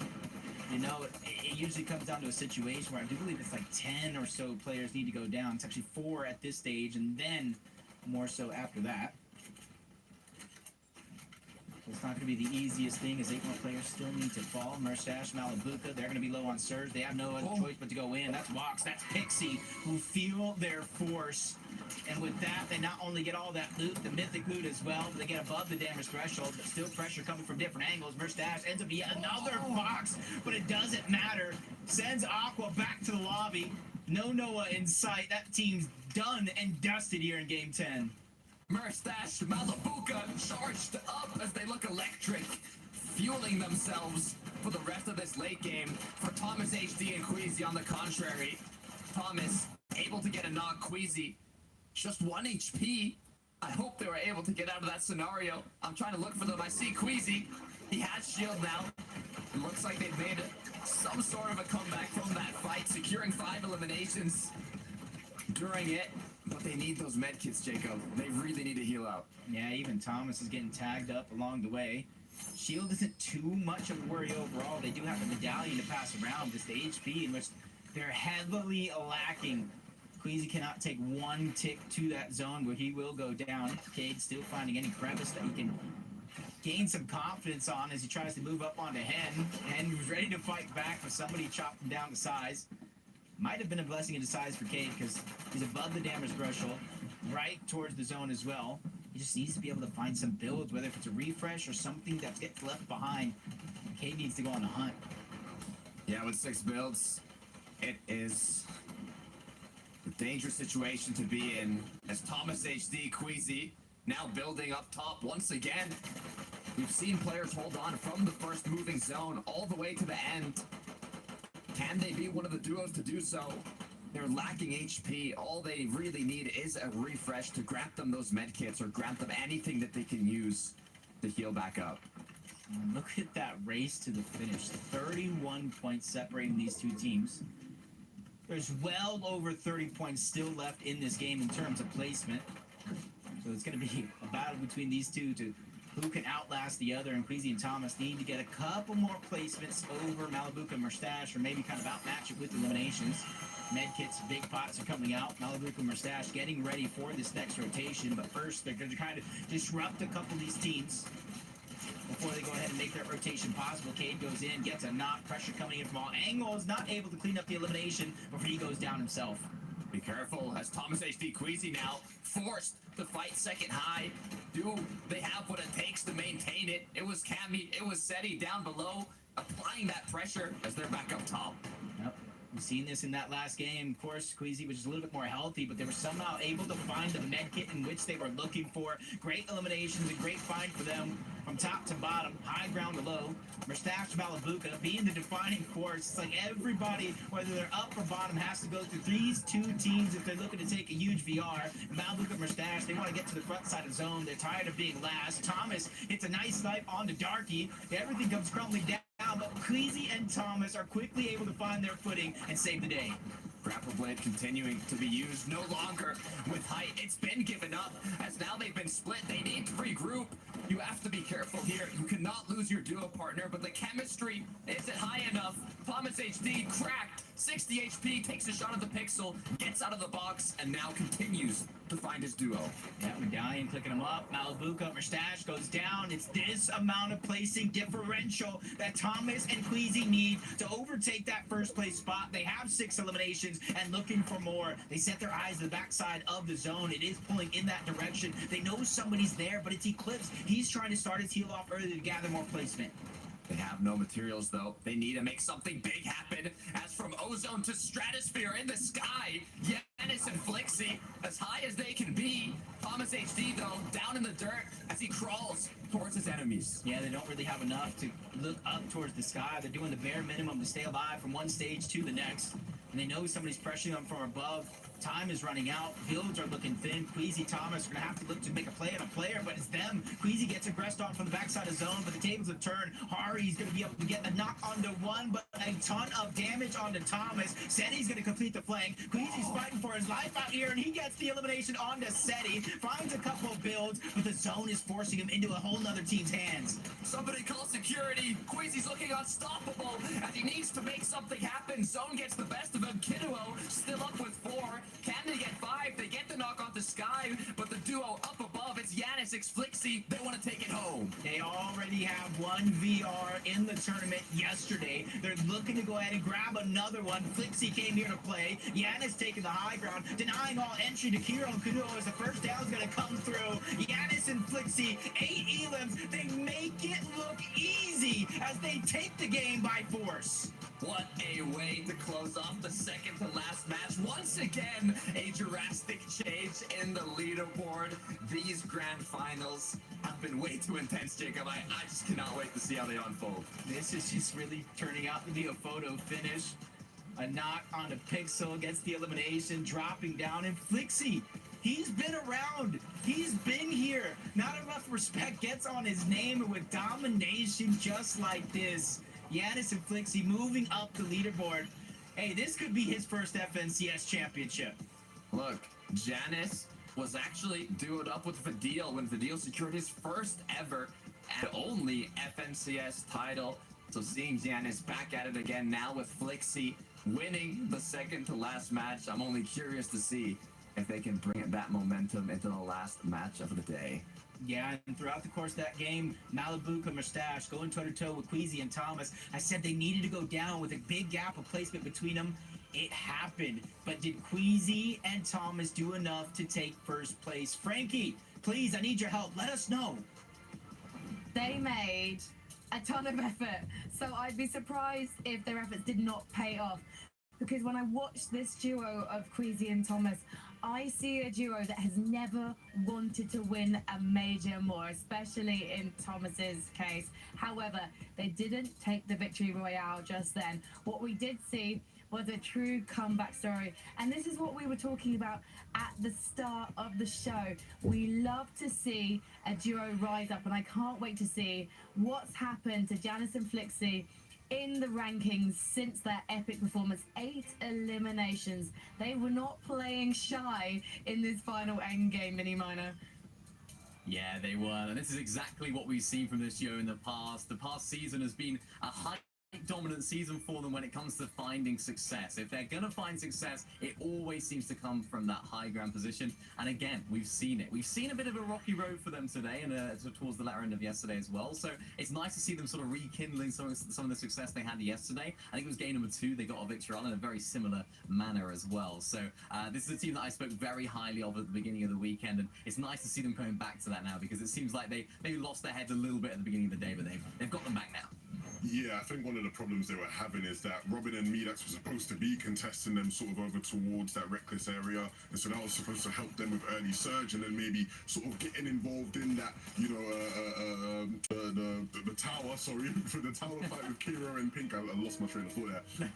K: You know, it usually comes down to a situation where I do believe it's like 10 or so players need to go down. It's actually 4 at this stage, and then more so after that. It's not going to be the easiest thing, as 8 more players still need to fall. Merstash, Malabuka, they're going to be low on Surge. They have no other choice but to go in. That's Wox, that's Pixie, who feel their force. And with that, they not only get all that loot, the mythic loot as well, but they get above the damage threshold, but still pressure coming from different angles. Merstash ends up yet another box, but it doesn't matter. Sends Aqua back to the lobby. No Noah in sight. That team's done and dusted here in Game 10.
E: Merstash, Malabuka charged up as they look electric, fueling themselves for the rest of this late game. For Thomas HD and Queasy on the contrary, Thomas able to get a knock. Queasy just 1 HP. I hope they were able to get out of that scenario. I'm trying to look for them. I see Queasy. He has shield now. It looks like they've made some sort of a comeback from that fight, securing 5 eliminations during it. But they need those medkits, Jacob. They really need to heal out.
K: Yeah, even Thomas is getting tagged up along the way. Shield isn't too much of a worry overall. They do have a medallion to pass around. Just the HP in which they're heavily lacking. Queasy cannot take 1 tick to that zone where he will go down. Cade still finding any crevice that he can gain some confidence on as he tries to move up onto Hen. Hen was ready to fight back, but somebody chopped him down to size. Might have been a blessing in disguise for Cade because he's above the damage threshold, right towards the zone as well. He just needs to be able to find some builds, whether if it's a refresh or something that gets left behind. Cade needs to go on a hunt.
E: Yeah, with 6 builds, it is a dangerous situation to be in. As Thomas HD, Queasy, now building up top once again. We've seen players hold on from the first moving zone all the way to the end. Can they be one of the duos to do so? They're lacking HP. All they really need is a refresh to grant them those medkits or grant them anything that they can use to heal back up.
K: Look at that race to the finish. 31 points separating these two teams. There's well over 30 points still left in this game in terms of placement. So it's going to be a battle between these two to who can outlast the other, and Queasy and Thomas need to get a couple more placements over Malibuca and Mustache, or maybe kind of outmatch it with eliminations. Medkits, big pots are coming out. Malibuca and Mustache getting ready for this next rotation, but first they're going to kind of disrupt a couple of these teams before they go ahead and make that rotation possible. Cade goes in, gets a knock, pressure coming in from all angles, not able to clean up the elimination before he goes down himself.
E: Be careful, as Thomas HD Queasy now forced to fight second high. Do they have what it takes to maintain it? It was Cammy, it was Seti down below, applying that pressure as they're back up top.
K: Yep. We've seen this in that last game. Of course, Queasy was just a little bit more healthy, but they were somehow able to find the med kit in which they were looking for. Great eliminations, a great find for them from top to bottom, high ground to low. Mustache Malibuca being the defining force. It's like everybody, whether they're up or bottom, has to go through these two teams if they're looking to take a huge VR. Malibuca and Mustache, they want to get to the front side of zone. They're tired of being last. Thomas hits a nice snipe on the Darky. Everything comes crumbling down. But Queasy and Thomas are quickly able to find their footing and save the day.
E: Grapple Blade continuing to be used no longer with height. It's been given up as now they've been split. They need to regroup. You have to be careful here. You cannot lose your duo partner, but the chemistry isn't high enough. Thomas HD cracked. 60 HP, takes a shot at the pixel, gets out of the box, and now continues to find his duo.
K: Yeah, Medallion clicking him up. Malibuca, Mustache goes down. It's this amount of placing differential that Thomas and Queasy need to overtake that first place spot. They have 6 eliminations and looking for more. They set their eyes to the backside of the zone. It is pulling in that direction. They know somebody's there, but it's Eclipse. He's trying to start his heal off early to gather more placement.
E: They have no materials, though. They need to make something big happen. As from ozone to stratosphere in the sky, Yanis and Flixie, as high as they can be. Thomas HD, though, down in the dirt as he crawls towards his enemies.
K: Yeah, they don't really have enough to look up towards the sky. They're doing the bare minimum to stay alive from one stage to the next. And they know somebody's pressuring them from above. Time is running out. Builds are looking thin. Queasy, Thomas are going to have to look to make a play on a player, but it's them. Queasy gets aggressed on from the backside of zone, but the tables have turned. Hari's going to be able to get the knock onto one, but a ton of damage onto Thomas. Seti's going to complete the flank. Queasy's fighting for his life out here, and he gets the elimination onto Seti. Finds a couple of builds, but the zone is forcing him into a whole nother team's hands.
E: Somebody call security. Queasy's looking unstoppable as he needs to make something happen. Zone gets the best of him. Kidduo still up with 4. Can they get 5? They get the knock off the sky, but the duo up above, it's Yanis x Flixie. They want to take it home.
K: They already have one VR in the tournament yesterday. They're looking to go ahead and grab another one. Flixie came here to play. Yanis taking the high ground, denying all entry to Kiro and Kudo as the first down is going to come through. Yanis and Flixie, 8 elims. They make it look easy as they take the game by force.
E: What a way to close off the second to last match. Once again, a drastic change in the leaderboard. These grand finals have been way too intense, Jacob. I just cannot wait to see how they unfold.
K: This is just really turning out to be a photo finish. A knock on the pixel, gets the elimination, dropping down, and Flixie, he's been around. He's been here. Not enough respect gets on his name with domination just like this. Yanis and Flixie moving up the leaderboard. Hey, this could be his first FNCS championship.
E: Look, Janice was actually duoed up with Fadil when Fadil secured his first ever and only FNCS title. So seeing Janice back at it again now with Flixie winning the second to last match, I'm only curious to see if they can bring that momentum into the last match of the day.
K: Yeah, and throughout the course of that game, Malibuca, Mustache going toe-to-toe with Queasy and Thomas. I said they needed to go down with a big gap of placement between them. It happened. But did Queasy and Thomas do enough to take first place? Frankie, please, I need your help. Let us know.
H: They made a ton of effort, so I'd be surprised if their efforts did not pay off. Because when I watch this duo of Queasy and Thomas, I see a duo that has never wanted to win a major more, especially in Thomas's case. However, they didn't take the victory royale just then. What we did see was a true comeback story. And this is what we were talking about at the start of the show. We love to see a duo rise up, and I can't wait to see what's happened to Janice and Flixie in the rankings since their epic performance. 8 eliminations. They were not playing shy in this final endgame, Mini Minor.
I: Yeah, they were. And this is exactly what we've seen from this duo in the past. The past season has been a high dominant season for them when it comes to finding success. If they're going to find success, it always seems to come from that high ground position. And again, we've seen it. We've seen a bit of a rocky road for them today and towards the latter end of yesterday as well. So it's nice to see them sort of rekindling some of the success they had yesterday. I think it was game number 2. They got a victory on in a very similar manner as well. So this is a team that I spoke very highly of at the beginning of the weekend. And it's nice to see them coming back to that now because it seems like they maybe lost their heads a little bit at the beginning of the day, but they've got them back now.
J: Yeah, I think one of the problems they were having is that Robin and Medax were supposed to be contesting them sort of over towards that reckless area, and so that was supposed to help them with early surge, and then maybe sort of getting involved in that, you know, the tower. Sorry for the tower fight with Kira and Pink. I lost my train of thought there.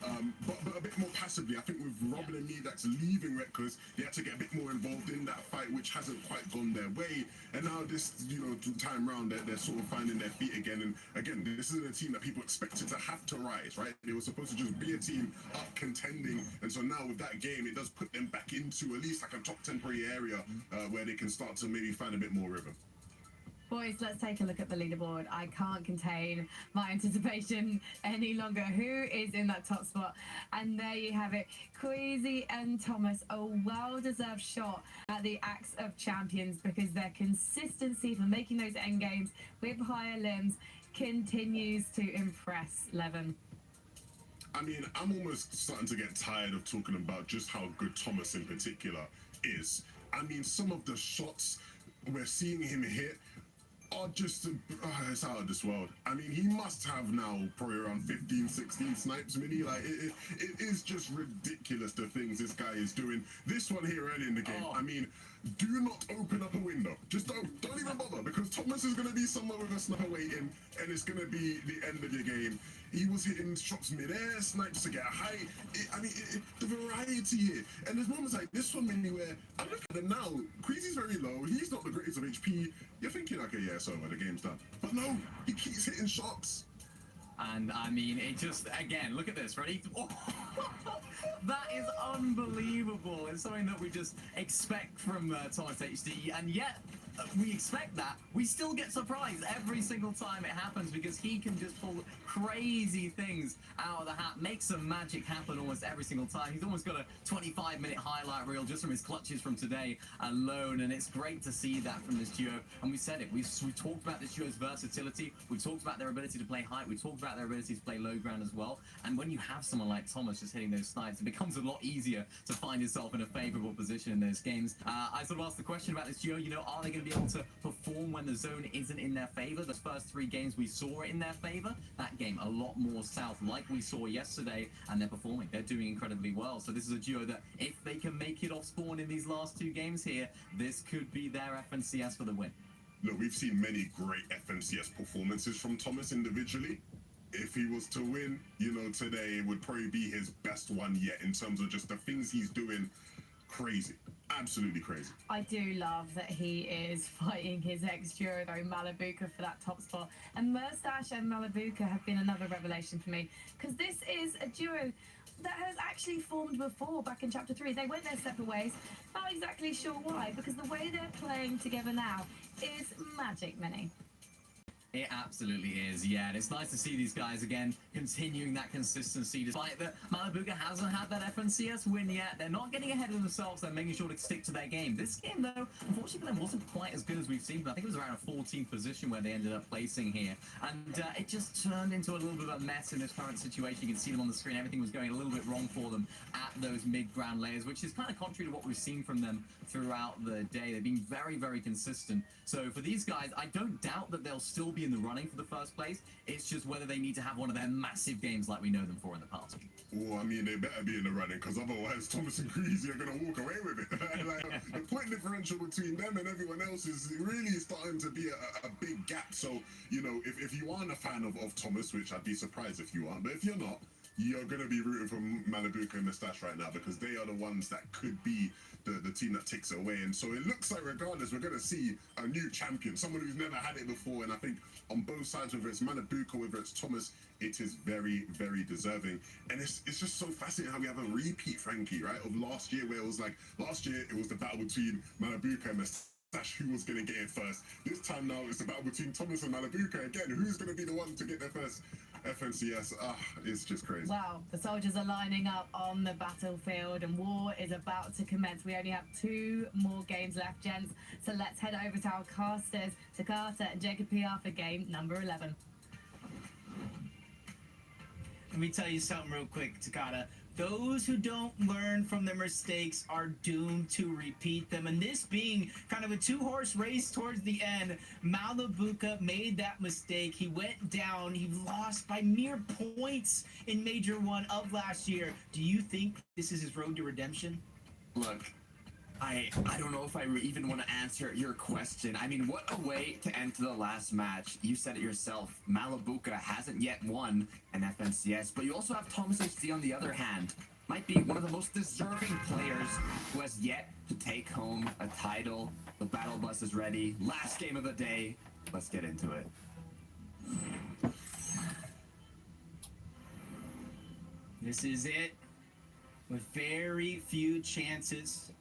J: But a bit more passively. I think with Robin and Medax leaving Reckless, they had to get a bit more involved in that fight, which hasn't quite gone their way. And now this, you know, time round, they're sort of finding their feet again. And again, this isn't a team that people expected to have to rise, right? They were supposed to just be a team up contending, and so now with that game, it does put them back into at least like a top temporary area where they can start to maybe find a bit more rhythm.
H: Boys, let's take a look at the leaderboard. I can't contain my anticipation any longer. Who is in that top spot? And there you have it. Queasy and Thomas, a well-deserved shot at the Axe of Champions because their consistency for making those end games with higher limbs continues to impress, Levin.
J: I mean, I'm almost starting to get tired of talking about just how good Thomas in particular is. I mean, some of the shots we're seeing him hit are just, it's out of this world. I mean, he must have now probably around 15, 16 snipes, mini. Like, it is just ridiculous the things this guy is doing. This one here early in the game, I mean, do not open up a window. Just don't even bother, because Thomas is going to be somewhere with a sniper waiting, and it's going to be the end of your game. He was hitting shots mid-air, snipes to get height. The variety here. And there's moments like this one, mini, where I look at him now. Queasy's very low. He's not the greatest of HP. You're thinking, okay, yeah, it's over. The game's done. But no, he keeps hitting shots.
I: And I mean, it just, again, look at this, ready? Oh, that is unbelievable. It's something that we just expect from Thomas HD, and yet we expect that. We still get surprised every single time it happens because he can just pull crazy things out of the hat, make some magic happen almost every single time. He's almost got a 25-minute highlight reel just from his clutches from today alone, and it's great to see that from this duo. And we said it, we talked about this duo's versatility, we talked about their ability to play height, we talked about their ability to play low ground as well. And when you have someone like Thomas just hitting those snipes, it becomes a lot easier to find yourself in a favorable position in those games. I sort of asked the question about this duo, you know, are they going to be able to perform when the zone isn't in their favor? The first 3 games we saw it in their favor. That game a lot more south, like we saw yesterday, and they're performing. They're doing incredibly well. So this is a duo that if they can make it off spawn in these last 2 games here, this could be their FNCS for the win.
J: Look, we've seen many great FNCS performances from Thomas individually. If he was to win, you know, today, it would probably be his best one yet in terms of just the things he's doing. Crazy. Absolutely crazy.
H: I do love that he is fighting his ex-duo, though, Malibuka, for that top spot. And Murstache and Malibuka have been another revelation for me, because this is a duo that has actually formed before, back in Chapter 3. They went their separate ways. Not exactly sure why, because the way they're playing together now is magic, Mini.
I: It absolutely is, yeah, and it's nice to see these guys again continuing that consistency despite that Malibuka hasn't had that FNCS win yet. They're not getting ahead of themselves, they're making sure to stick to their game. This game, though, unfortunately for them, wasn't quite as good as we've seen, but I think it was around a 14th position where they ended up placing here, and it just turned into a little bit of a mess in this current situation. You can see them on the screen, everything was going a little bit wrong for them at those mid-ground layers, which is kind of contrary to what we've seen from them throughout the day. They've been very, very consistent. So for these guys, I don't doubt that they'll still be in the running for the first place. It's just whether they need to have one of their massive games like we know them for in the past.
J: Well, I mean, they better be in the running, because otherwise Thomas and Queasy are going to walk away with it. Like, the point differential between them and everyone else is really starting to be a big gap. So, you know, if you aren't a fan of Thomas, which I'd be surprised if you are, but if you're not, you're going to be rooting for Malibuka and Moustache right now, because they are the ones that could be the team that takes it away. And so it looks like, regardless, we're going to see a new champion, someone who's never had it before. And I think on both sides, whether it's Malibuka, whether it's Thomas, it is very, very deserving. And it's just so fascinating how we have a repeat, Frankie, right, of last year, where it was like, last year it was the battle between Malibuka and Moustache. That's who was going to get it first. This time now, it's a battle between Thomas and Malabuka. Again, who's going to be the one to get there first? FNCS, it's just crazy.
H: Well, the soldiers are lining up on the battlefield and war is about to commence. We only have 2 more games left, gents. So let's head over to our casters, Takata and Jacob PR for game number 11.
K: Let me tell you something real quick, Takata. Those who don't learn from their mistakes are doomed to repeat them. And this being kind of a 2-horse race towards the end, Malabuka made that mistake. He went down. He lost by mere points in Major 1 of last year. Do you think this is his road to redemption?
E: Look, I don't know if I even want to answer your question. I mean, what a way to enter the last match. You said it yourself. Malabuka hasn't yet won an FNCS, but you also have Thomas HD on the other hand. Might be one of the most deserving players who has yet to take home a title. The battle bus is ready. Last game of the day. Let's get into it.
K: This is it. With very few chances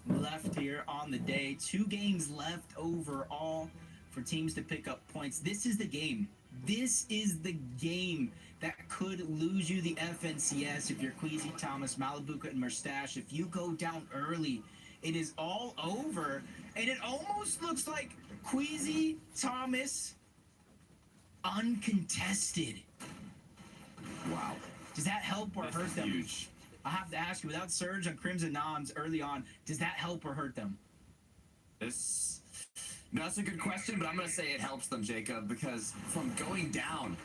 K: left here on the day. 2 games left overall for teams to pick up points. This is the game. This is the game that could lose you the FNCS if you're Queasy, Thomas, Malabuka, and Mustache. If you go down early, it is all over. And it almost looks like Queasy, Thomas, uncontested.
E: Wow.
K: Does that help or hurt them?
E: Huge.
K: I have to ask you, without Surge on Crimson Noms early on, does that help or hurt them?
E: That's a good question, but I'm going to say it helps them, Jacob, because from going down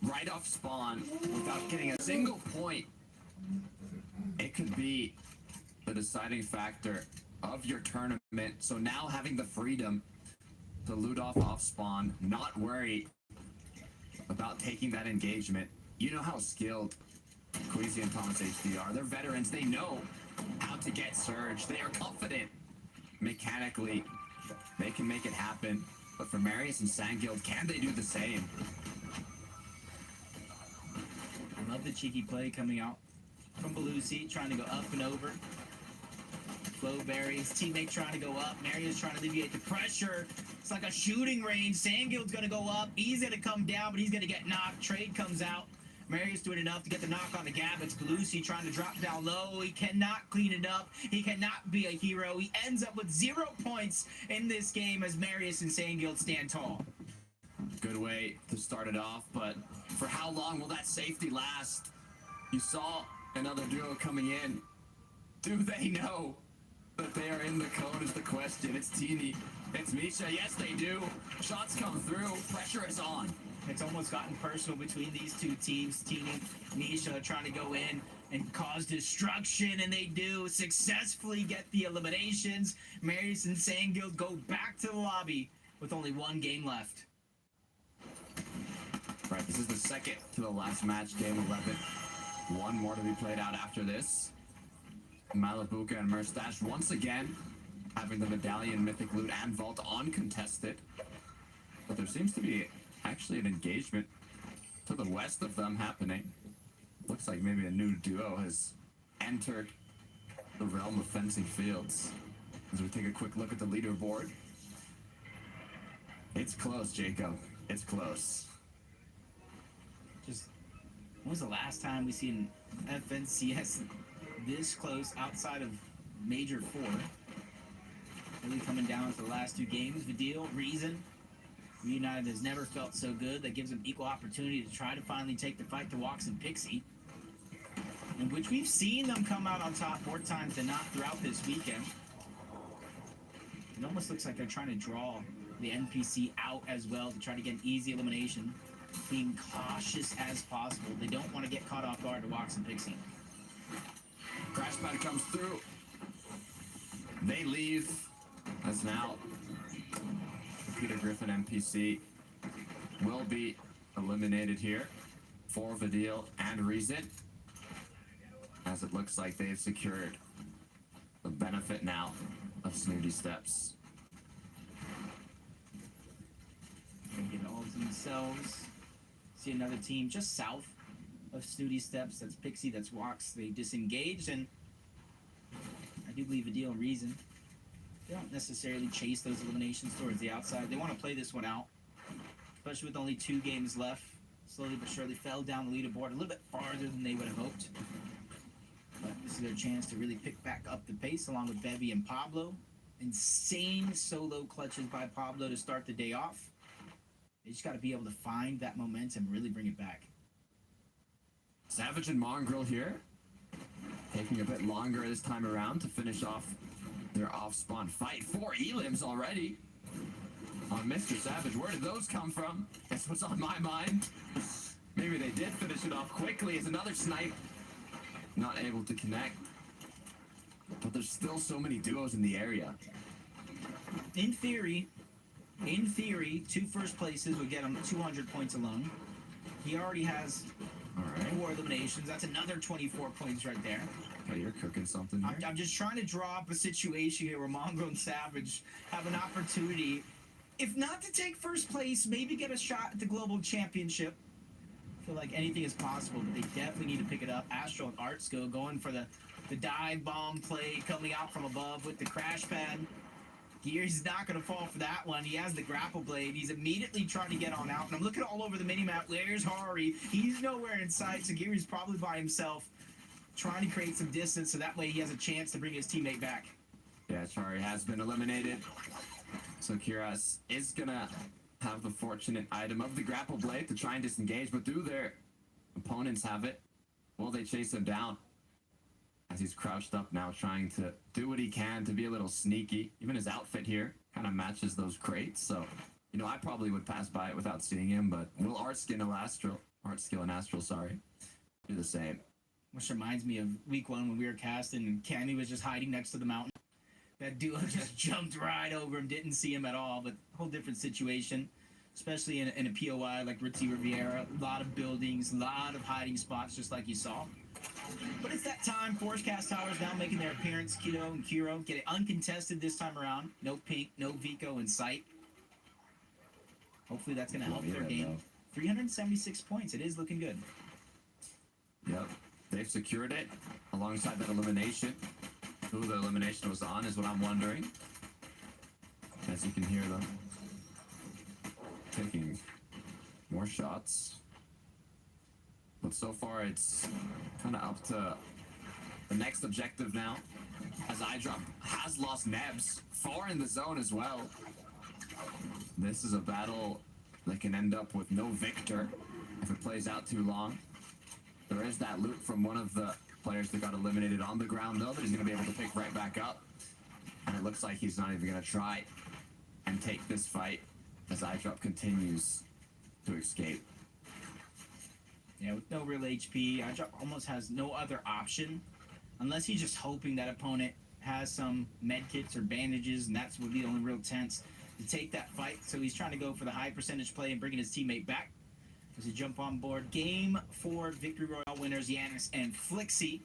E: right off spawn without getting a single point, it could be the deciding factor of your tournament. So now having the freedom to loot off spawn, not worry about taking that engagement. You know how skilled Queasy and Thomas HD are. They're veterans. They know how to get Surge. They are confident mechanically. They can make it happen. But for Marius and Sanguild, can they do the same?
K: I love the cheeky play coming out from Belusi, trying to go up and over. Flowberry, his teammate trying to go up. Marius trying to alleviate the pressure. It's like a shooting range. Sanguild's going to go up. He's going to come down, but he's going to get knocked. Trade comes out. Marius doing enough to get the knock on the Gabbets. Belusi trying to drop down low. He cannot clean it up. He cannot be a hero. He ends up with 0 points in this game as Marius and Sanguild stand tall.
E: Good way to start it off, but for how long will that safety last? You saw another duo coming in. Do they know that they are in the cone is the question. It's Teeny. It's Misha. Yes, they do. Shots come through. Pressure is on.
K: It's almost gotten personal between these 2 teams. Teeny, Misha trying to go in and cause destruction, and they do successfully get the eliminations. Marius and Sanguild go back to the lobby with only 1 game left.
E: Right, this is the second to the last match, game 11. 1 more to be played out after this. Malabuka and Mustache once again having the Medallion, Mythic Loot, and Vault uncontested. But there seems to be actually an engagement to the west of them happening. Looks like maybe a new duo has entered the realm of fencing fields. As we take a quick look at the leaderboard. It's close, Jacob. It's close.
K: Just, when was the last time we seen FNCS this close outside of Major 4? Really coming down to the last 2 games. Vidil, Reason. United has never felt so good. That gives them equal opportunity to try to finally take the fight to Walks and Pixie, in which we've seen them come out on top more times than not throughout this weekend. It almost looks like they're trying to draw the NPC out as well to try to get an easy elimination, being cautious as possible. They don't want to get caught off guard to Walks and Pixie.
E: Crash pad comes through. They leave. As now Peter Griffin NPC will be eliminated here for Vidil and Reason, as it looks like they've secured the benefit now of Snooty Steps.
K: They get all to themselves. See another team just south of Snooty Steps. That's Pixie, that's Walks. They disengaged, and I do believe Vidil and Reason They don't necessarily chase those eliminations towards the outside. They want to play this one out, especially with only 2 games left. Slowly but surely fell down the leaderboard a little bit farther than they would have hoped. But this is their chance to really pick back up the pace along with Bevy and Pablo. Insane solo clutches by Pablo to start the day off. They just got to be able to find that momentum and really bring it back.
E: Savage and Mongrel here, taking a bit longer this time around to finish off their off-spawn fight. 4 elims already on Mr. Savage. Where did those come from? That's what's on my mind. Maybe they did finish it off quickly as another snipe. Not able to connect. But there's still so many duos in the area.
K: In theory, 2 first places would get him 200 points alone. He already has 4 eliminations. That's another 24 points right there.
E: Okay, you're cooking something here.
K: I'm just trying to draw up a situation here where Mongrel and Savage have an opportunity, if not to take first place, maybe get a shot at the global championship. I feel like anything is possible, but they definitely need to pick it up. Astro and Artsco going for the dive bomb play, coming out from above with the crash pad. Gears not going to fall for that one. He has the grapple blade. He's immediately trying to get on out. And I'm looking all over the minimap. There's Hari. He's nowhere in sight, so Gears probably by himself, trying to create some distance so that way he has a chance to bring his teammate back.
E: Yeah, Chari has been eliminated. So Kiras is going to have the fortunate item of the grapple blade to try and disengage, but do their opponents have it? Will they chase him down? As he's crouched up now, trying to do what he can to be a little sneaky. Even his outfit here kind of matches those crates, so, you know, I probably would pass by it without seeing him, but will Artskill and Astral, sorry, do the same.
K: Which reminds me of week 1 when we were casting and Cammy was just hiding next to the mountain. That duo just jumped right over him, didn't see him at all, but whole different situation, especially in a POI like Ritzy Riviera. A lot of buildings, a lot of hiding spots, just like you saw. But it's that time. Forcecast Towers now making their appearance. Kido and Kiro get it uncontested this time around. No Pink, no Vico in sight. Hopefully that's going to help their game. 376 points. It is looking good.
E: Yep. They've secured it alongside that elimination. Who the elimination was on is what I'm wondering. As you can hear them taking more shots. But so far it's kind of up to the next objective now. As iDrop has lost Nebs far in the zone as well. This is a battle that can end up with no victor if it plays out too long. There is that loot from one of the players that got eliminated on the ground, though, that he's going to be able to pick right back up. And it looks like he's not even going to try and take this fight as iDrop continues to escape.
K: Yeah, with no real HP, iDrop almost has no other option unless he's just hoping that opponent has some medkits or bandages, and that's would be the only real tense to take that fight. So he's trying to go for the high percentage play and bringing his teammate back. As he jump on board, Game 4 Victory Royale winners Yanis and Flixie.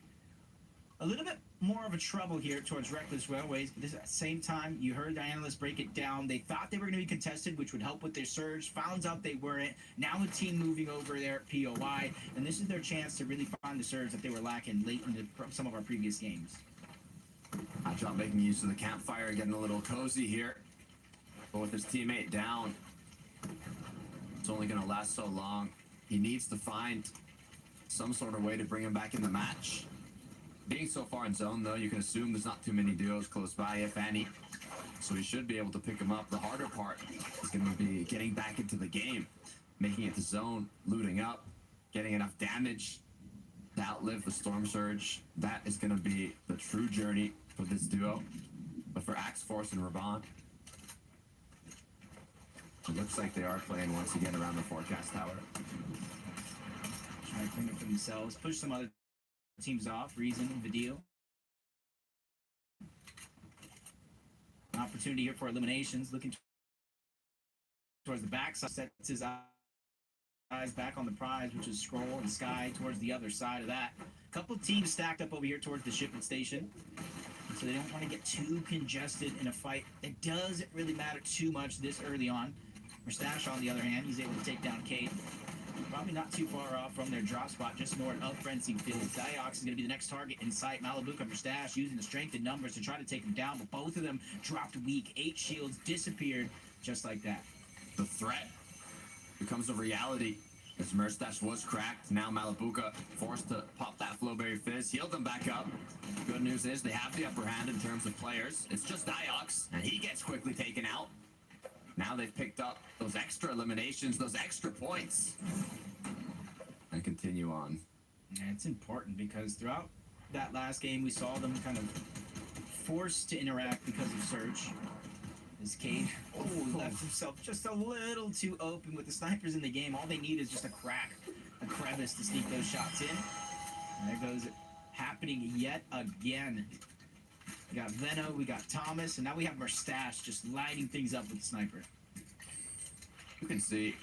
K: A little bit more of a trouble here towards Reckless Railways, but at the same time, you heard the analysts break it down. They thought they were going to be contested, which would help with their surge. Found out they weren't. Now the team moving over there at POI, and this is their chance to really find the surge that they were lacking late in some of our previous games.
E: iDrop making use of the campfire, getting a little cozy here. But with his teammate down, it's only going to last so long. He needs to find some sort of way to bring him back in the match. Being so far in zone, though, you can assume there's not too many duos close by, if any. So he should be able to pick him up. The harder part is going to be getting back into the game, making it to zone, looting up, getting enough damage to outlive the Storm Surge. That is going to be the true journey for this duo. But for Axe Force and Raban, it looks like they are playing once again around the forecast tower.
K: Trying to clean it for themselves, push some other teams off. Reason, Video. An opportunity here for eliminations. Looking towards the backside, sets his eyes back on the prize, which is Scroll and Sky towards the other side of that. A couple teams stacked up over here towards the shipping station. So they don't want to get too congested in a fight. It doesn't really matter too much this early on. Mustache, on the other hand, he's able to take down Cade. probably not too far off from their drop spot, just north of Fencing Field. Diox is going to be the next target in sight. Malibuca for Stash using the strength in numbers to try to take him down, but both of them dropped weak. 8 shields disappeared just like that.
E: The threat becomes a reality. As Merstash was cracked, now Malibuca forced to pop that Flowberry Fizz, healed them back up. Good news is they have the upper hand in terms of players. It's just Diox, and he gets quickly taken out. Now they've picked up those extra eliminations, those extra points, and continue on.
K: And it's important because throughout that last game, we saw them kind of forced to interact because of Surge. As Cade left himself just a little too open with the snipers in the game. All they need is just a crack, a crevice to sneak those shots in. And there goes it happening yet again. We got Veno, we got Thomas, and now we have Merstash just lighting things up with the sniper.
E: You can see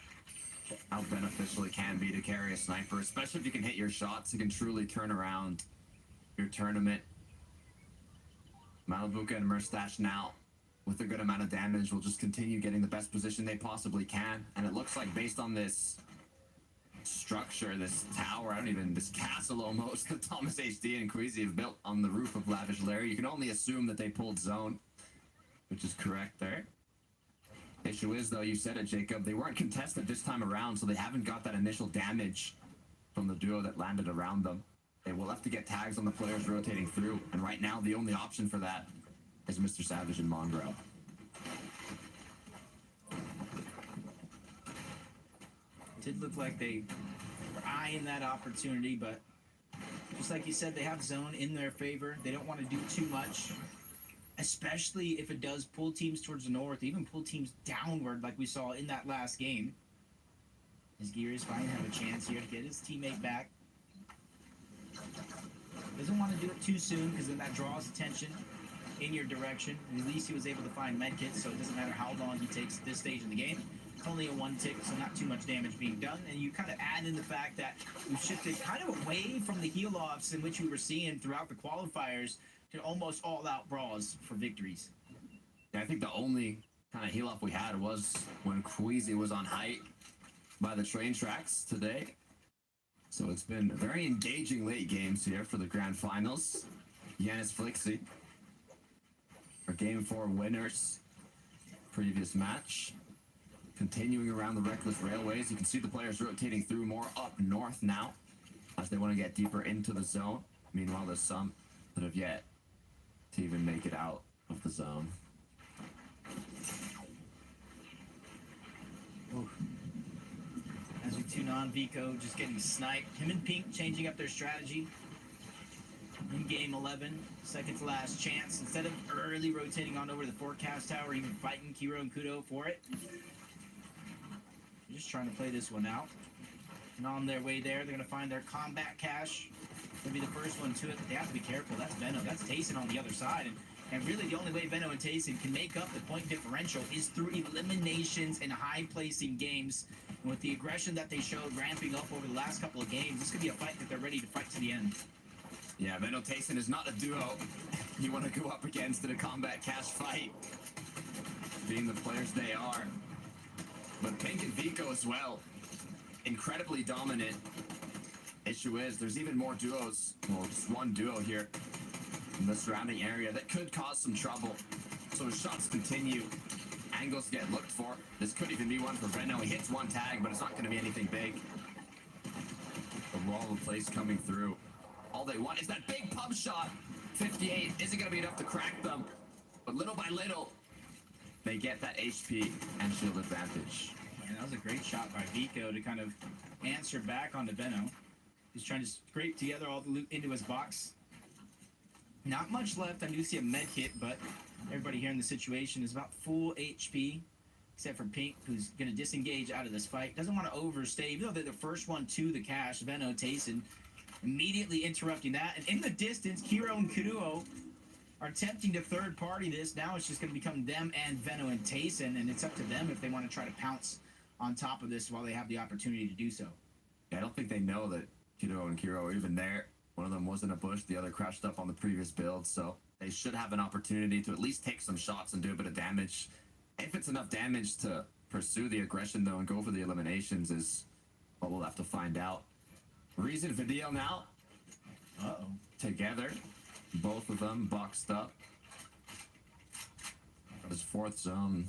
E: how beneficial it can be to carry a sniper, especially if you can hit your shots. It can truly turn around your tournament. Malibuca and Merstash now, with a good amount of damage, will just continue getting the best position they possibly can. And it looks like based on this structure, this tower, this castle almost, that Thomas HD and Queasy have built on the roof of Lavish Lair, you can only assume that they pulled zone, which is correct there. Issue is, though, you said it, Jacob, they weren't contested this time around, so they haven't got that initial damage from the duo that landed around them. They will have to get tags on the players rotating through, and right now the only option for that is Mr. Savage and Mongrel.
K: Did look like they were eyeing that opportunity, but just like you said, they have zone in their favor. They don't want to do too much, especially if it does pull teams towards the north, even pull teams downward like we saw in that last game. His Gear is finally have a chance here to get his teammate back. Doesn't want to do it too soon because then that draws attention in your direction. And at least he was able to find medkits, so it doesn't matter how long he takes at this stage in the game. It's only a 1 tick, so not too much damage being done. And you kind of add in the fact that we've shifted kind of away from the heal-offs in which we were seeing throughout the qualifiers to almost all-out brawls for victories.
E: Yeah, I think the only kind of heal-off we had was when Queasy was on height by the train tracks today. So it's been very engaging late games here for the grand finals. Yanis Flixie, our Game 4 winners, previous match. Continuing around the Reckless Railways, you can see the players rotating through more up north now as they want to get deeper into the zone. Meanwhile, there's some that have yet to even make it out of the zone.
K: Oof. As we tune on, Vico just getting sniped. Him and Pink changing up their strategy. In game 11, second to last chance. Instead of early rotating on over to the forecast tower, even fighting Kiro and Kudo for it, they're just trying to play this one out. And on their way there, they're going to find their combat cache. They'll be the first one to it, but they have to be careful. That's Veno. That's Tayson on the other side. And really, the only way Veno and Tayson can make up the point differential is through eliminations and high-placing games. And with the aggression that they showed ramping up over the last couple of games, this could be a fight that they're ready to fight to the end.
E: Yeah, Veno Tayson is not a duo you want to go up against in a combat cache fight, being the players they are. But Pink and Vico as well, incredibly dominant. Issue is, there's even more duos, well, just one duo here in the surrounding area that could cause some trouble. So as shots continue, angles get looked for. This could even be one for Veno. He hits one tag, but it's not going to be anything big. The wall of plays coming through. All they want is that big pump shot. 58 isn't going to be enough to crack them, but little by little, they get that HP and shield advantage.
K: And that was a great shot by Vico to kind of answer back onto Veno. He's trying to scrape together all the loot into his box. Not much left. I do see a med kit, but everybody here in the situation is about full HP, except for Pink, who's going to disengage out of this fight. Doesn't want to overstay, even though they're the first one to the cache. Veno, Tayson, immediately interrupting that. And in the distance, Kiro and Kuruo are attempting to third-party this. Now it's just going to become them and Veno and Tayson, and it's up to them if they want to try to pounce on top of this while they have the opportunity to do so.
E: Yeah, I don't think they know that Kuruo and Kiro are even there. One of them was in a bush, the other crouched up on the previous build, so they should have an opportunity to at least take some shots and do a bit of damage. If it's enough damage to pursue the aggression, though, and go for the eliminations is but we'll have to find out. Reason video now.
K: Uh-oh.
E: Together. Both of them boxed up. This fourth zone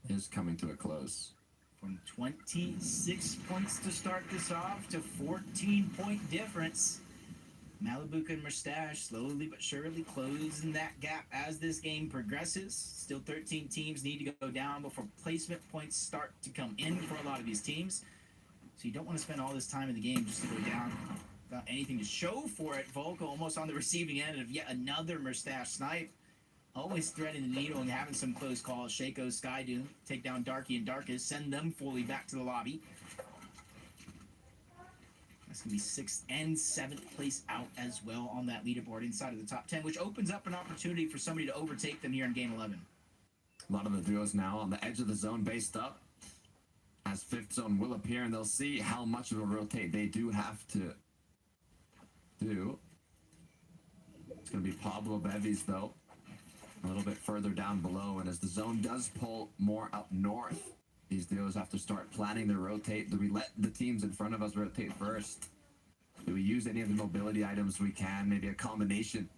E: is coming to a close.
K: From 26 points to start this off to 14-point difference. Malibuca and Mustache slowly but surely closing that gap as this game progresses. Still 13 teams need to go down before placement points start to come in for a lot of these teams. So you don't want to spend all this time in the game just to go down without anything to show for it. Volko almost on the receiving end of yet another Mustache snipe. Always threading the needle and having some close calls. Shaco, Skydoom, take down Darky and Darkest, send them fully back to the lobby. That's going to be 6th and 7th place out as well on that leaderboard inside of the top 10, which opens up an opportunity for somebody to overtake them here in Game 11.
E: A lot of the duos now on the edge of the zone based up. As 5th zone will appear, and they'll see how much of a rotate they do have to do. It's going to be Pablo Bevis, though. A little bit further down below, and as the zone does pull more up north, these duos have to start planning their rotate. Do we let the teams in front of us rotate first? Do we use any of the mobility items we can? Maybe a combination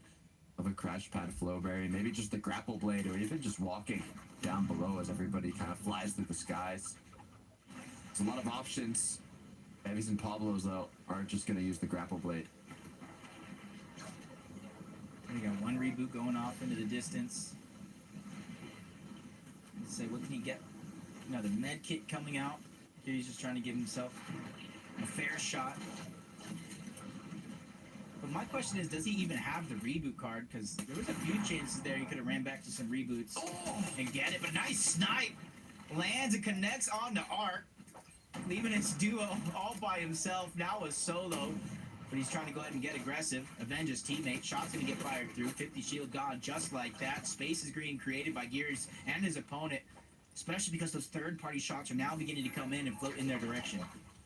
E: of a crash pad flowberry, maybe just a grapple blade, or even just walking down below as everybody kind of flies through the skies. There's a lot of options. Bevis and Pablo's, though, are just going to use the grapple blade.
K: We got one reboot going off into the distance. Let's say, what can he get? Another med kit coming out. Here he's just trying to give himself a fair shot. But my question is, does he even have the reboot card? Because there was a few chances there he could have ran back to some reboots and get it. But nice snipe. Lands and connects on the arc. Leaving his duo all by himself. Now a solo. But he's trying to go ahead and get aggressive. Avenge his teammate. Shot's going to get fired through. 50 shield gone just like that. Space is being created by Gears and his opponent. Especially because those third-party shots are now beginning to come in and float in their direction.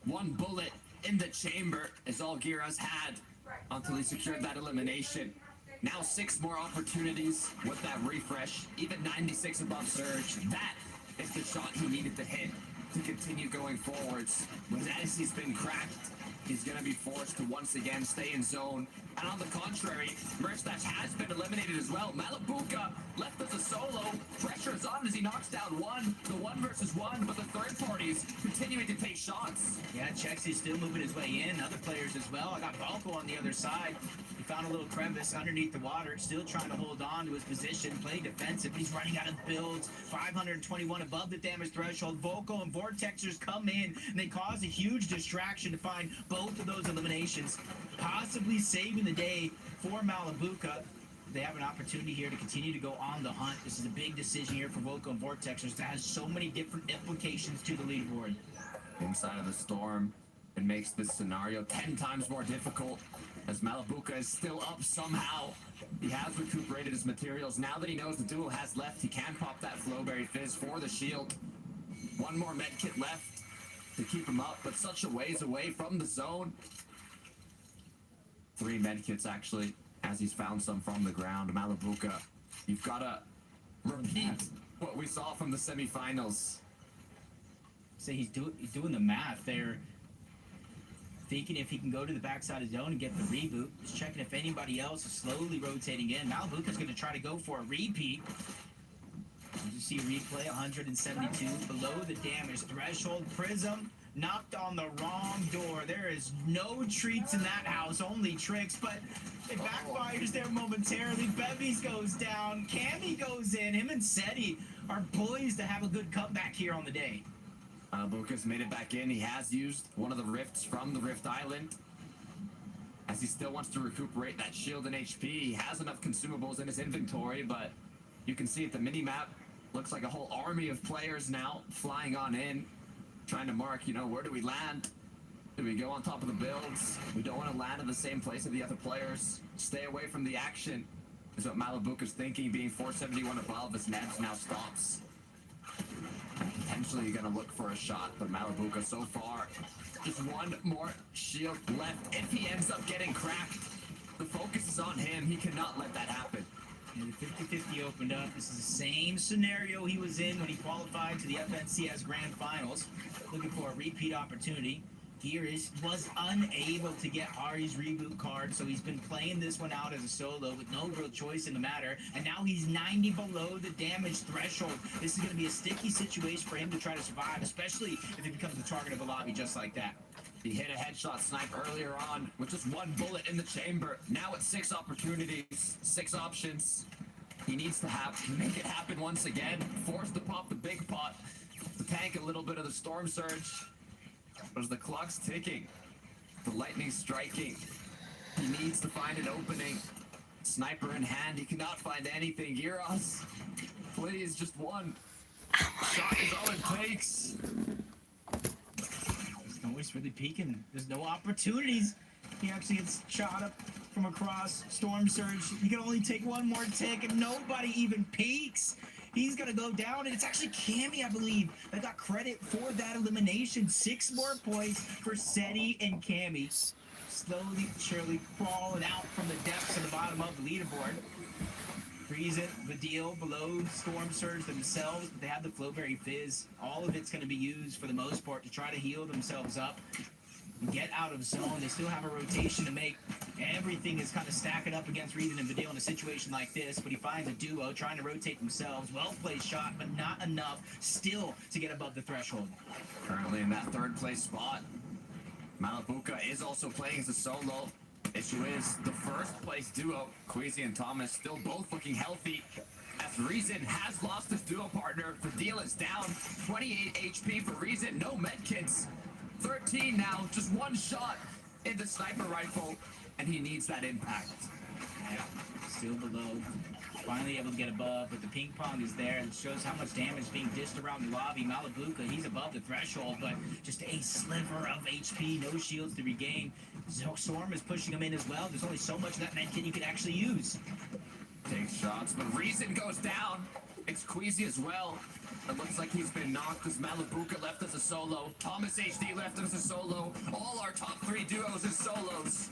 E: One bullet in the chamber is all Giras had until he secured that elimination. Now 6 more opportunities with that refresh. Even 96 above Surge. That is the shot he needed to hit to continue going forwards. But as he's been cracked, he's going to be forced to once again stay in zone. And on the contrary, Mustache has been eliminated as well. Malibuca left as a solo. Pressure is on as he knocks down one. The 1-versus-1, but the third party is continuing to take shots.
K: Yeah, Chexy's still moving his way in. Other players as well. I got Balco on the other side. He found a little crevice underneath the water. Still trying to hold on to his position. Play defensive. He's running out of builds. 521 above the damage threshold. Volko and Vortexers come in, and they cause a huge distraction to find both of those eliminations. Possibly saving the day for Malibuca. They have an opportunity here to continue to go on the hunt. This is a big decision here for Volko and Vortexers that has so many different implications to the leaderboard.
E: Inside of the storm, it makes this scenario 10 times more difficult as Malibuca is still up somehow. He has recuperated his materials. Now that he knows the duo has left, he can pop that Flowberry Fizz for the shield. One more medkit left to keep him up, but such a ways away from the zone. 3 medkits actually, as he's found some from the ground. Malibuca, you've got to repeat what we saw from the semifinals.
K: So he's doing the math there, thinking if he can go to the backside of the zone and get the reboot. He's checking if anybody else is slowly rotating in. Malibuca's going to try to go for a repeat. You see replay, 172 below the damage threshold. Prism knocked on the wrong door. There is no treats in that house, only tricks, but it backfires there momentarily. Bevies goes down, Cammy goes in. Him and Seti are poised to have a good comeback here on the day.
E: Buka's made it back in. He has used one of the rifts from the Rift Island, as he still wants to recuperate that shield and HP. He has enough consumables in his inventory, but you can see at the mini-map, looks like a whole army of players now flying on in, trying to mark, where do we land? Do we go on top of the builds? We don't want to land in the same place as the other players. Stay away from the action is what Malibuca's thinking, being 471 above as Nebs now stops. Potentially going to look for a shot, but Malibuca so far, just one more shield left. If he ends up getting cracked, the focus is on him. He cannot let that happen.
K: And the 50-50 opened up. This is the same scenario he was in when he qualified to the FNCS Grand Finals. Looking for a repeat opportunity. Gears was unable to get Ari's reboot card, so he's been playing this one out as a solo with no real choice in the matter, and now he's 90 below the damage threshold. This is going to be a sticky situation for him to try to survive, especially if he becomes the target of a lobby just like that.
E: He hit a headshot snipe earlier on with just one bullet in the chamber. Now it's 6 opportunities, 6 options. He needs to make it happen once again, force to pop the big pot, to tank a little bit of the storm surge. But as the clock's ticking, the lightning's striking, he needs to find an opening. Sniper in hand, he cannot find anything. Gyros, please, just one. Shot is all it takes.
K: Noise really peeking. There's no opportunities. He actually gets shot up from across. Storm surge. He can only take one more tick, and nobody even peeks. He's gonna go down, and it's actually Cammy, I believe, that got credit for that elimination. 6 more points for Seti and Cammy. Slowly, surely crawling out from the depths of the bottom of the leaderboard. Reason, the deal below Storm Surge themselves, they have the Flowberry Fizz. All of it's going to be used for the most part to try to heal themselves up and get out of zone. They still have a rotation to make. Everything is kind of stacking up against Reason and Vidal in a situation like this, but he finds a duo trying to rotate themselves. Well played shot, but not enough still to get above the threshold.
E: Currently in that 3rd place spot. Malabuka is also playing as a solo. Issue is the 1st place duo, Queasy and Thomas, still both looking healthy. As Reason has lost his duo partner, the deal is down. 28 HP for Reason, no medkits. 13 now, just 1 shot in the sniper rifle, and he needs that impact.
K: Yeah, still below. Finally able to get above, but the ping pong is there. It shows how much damage is being dished around the lobby. Malabuka, he's above the threshold, but just a sliver of HP, no shields to regain. Storm is pushing him in as well. There's only so much of that medkit you can actually use.
E: Takes shots, but Reason goes down. It's Queasy as well. It looks like he's been knocked as Malabuka left as a solo. Thomas HD left as a solo. All our top 3 duos as solos.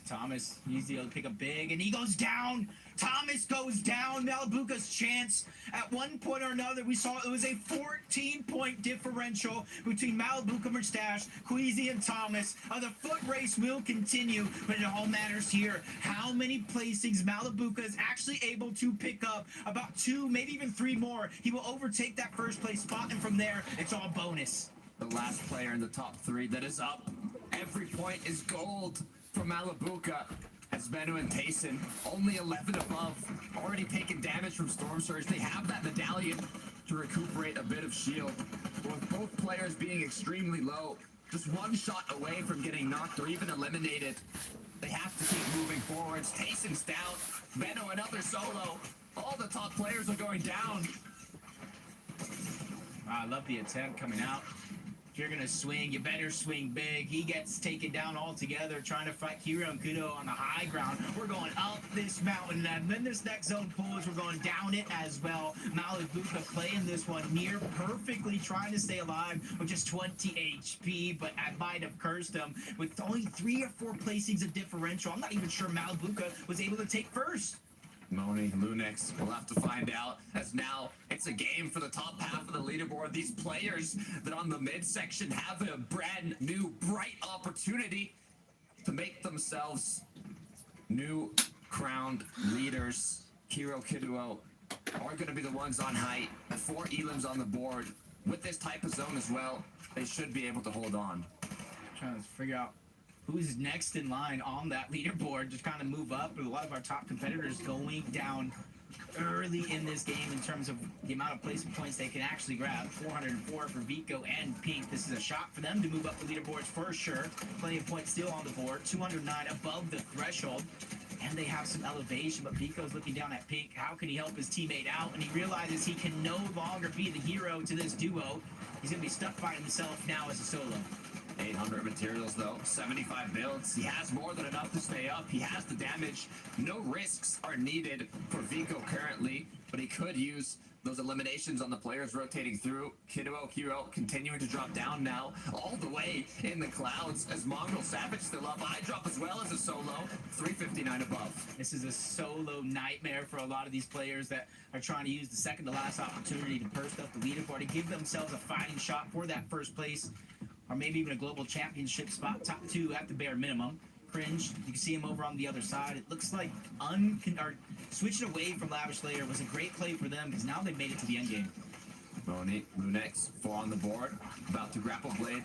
K: Thomas, he's able to pick up big, and he goes down. Thomas goes down. Malabuka's chance. At one point or another, we saw it was a 14-point differential between Malabuka Mustache, Queasy, and Thomas. The foot race will continue, but it all matters here. How many placings Malabuka is actually able to pick up? About 2, maybe even 3 more. He will overtake that 1st place spot, and from there, it's all bonus.
E: The last player in the top 3 that is up. Every point is gold for Malabuka. As Benno and Tayson, only 11 above, already taken damage from Storm Surge. They have that medallion to recuperate a bit of shield. With both players being extremely low, just 1 shot away from getting knocked or even eliminated. They have to keep moving forwards. Tayson's down. Benno another solo. All the top players are going down.
K: I love the attempt coming out. If you're going to swing, you better swing big. He gets taken down altogether trying to fight Hero and Kudo on the high ground. We're going up this mountain, and then this next zone pulls. We're going down it as well. Malabuka playing this one near perfectly, trying to stay alive with just 20 HP, but I might have cursed him with only 3 or 4 placings of differential. I'm not even sure Malabuka was able to take first.
E: Moni, Lunex, we'll have to find out, as now it's a game for the top half of the leaderboard. These players that on the midsection have a brand new, bright opportunity to make themselves new crowned leaders. Hero Kiduo are going to be the ones on height. 4 elims on the board. With this type of zone as well, they should be able to hold on.
K: Trying to figure out who's next in line on that leaderboard, just kind of move up. A lot of our top competitors going down early in this game in terms of the amount of placement points they can actually grab. 404 for Vico and Pink. This is a shot for them to move up the leaderboards for sure. Plenty of points still on the board. 209 above the threshold. And they have some elevation, but Vico's looking down at Pink. How can he help his teammate out? And he realizes he can no longer be the hero to this duo. He's going to be stuck by himself now as a solo.
E: 800 materials though, 75 builds. He has more than enough to stay up. He has the damage. No risks are needed for Vico currently, but he could use those eliminations on the players rotating through. Kiduo Hero continuing to drop down now, all the way in the clouds as Mongrel Savage still up. I drop as well as a solo, 359 above.
K: This is a solo nightmare for a lot of these players that are trying to use the second to last opportunity to burst up the leaderboard and give themselves a fighting shot for that 1st place. or maybe even a global championship spot, top 2 at the bare minimum. Cringe, you can see him over on the other side. It looks like switching away from Lavish Layer was a great play for them because now they've made it to the end game.
E: Moni, Lunex, 4 on the board, about to grapple blade.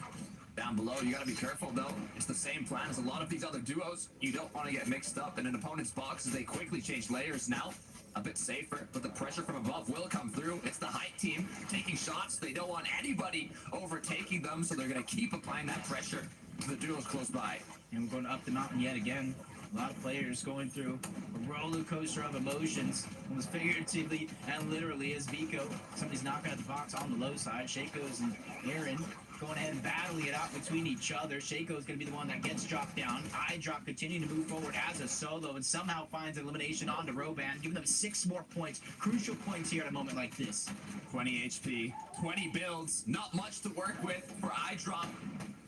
E: Down below, you gotta be careful though. It's the same plan as a lot of these other duos. You don't want to get mixed up in an opponent's box as they quickly change layers now. A bit safer, but the pressure from above will come through. It's the height team taking shots. They don't want anybody overtaking them, so they're gonna keep applying that pressure to the duos close by.
K: And we're going up the mountain yet again. A lot of players going through a roller coaster of emotions, almost figuratively and literally, as Vico. Somebody's knocking at the box on the low side. Shaco's and Aaron going ahead and battling it out between each other. Shaco's going to be the one that gets dropped down. iDrop continuing to move forward as a solo and somehow finds an elimination onto Roban, giving them 6 more points. Crucial points here at a moment like this.
E: 20 HP, 20 builds, not much to work with for iDrop.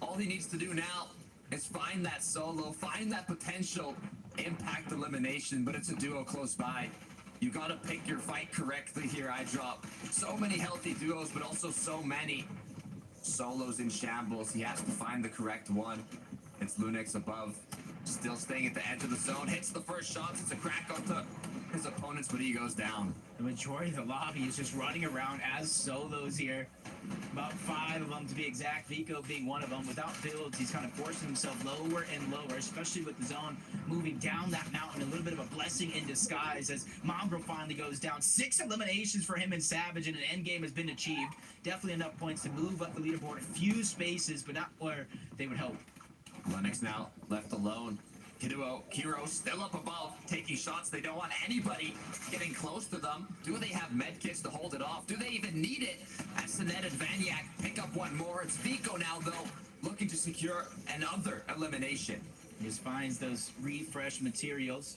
E: All he needs to do now is find that solo, find that potential impact elimination, but it's a duo close by. You gotta pick your fight correctly here, iDrop. So many healthy duos, but also so many solos in shambles. He has to find the correct one. It's Lunex above, still staying at the edge of the zone, hits the first shots. It's a crack onto his opponents, but he goes down.
K: The majority of the lobby is just running around as solos here. About 5 of them to be exact, Vico being one of them. Without builds, he's kind of forcing himself lower and lower, especially with the zone moving down that mountain. A little bit of a blessing in disguise as Mongrel finally goes down. 6 eliminations for him and Savage, and an end game has been achieved. Definitely enough points to move up the leaderboard. A few spaces, but not where they would hope.
E: Lennox now left alone. Kiro still up above, taking shots. They don't want anybody getting close to them. Do they have medkits to hold it off? Do they even need it? As Sinet and Vanyak pick up one more. It's Vico now, though, looking to secure another elimination.
K: He just finds those refresh materials.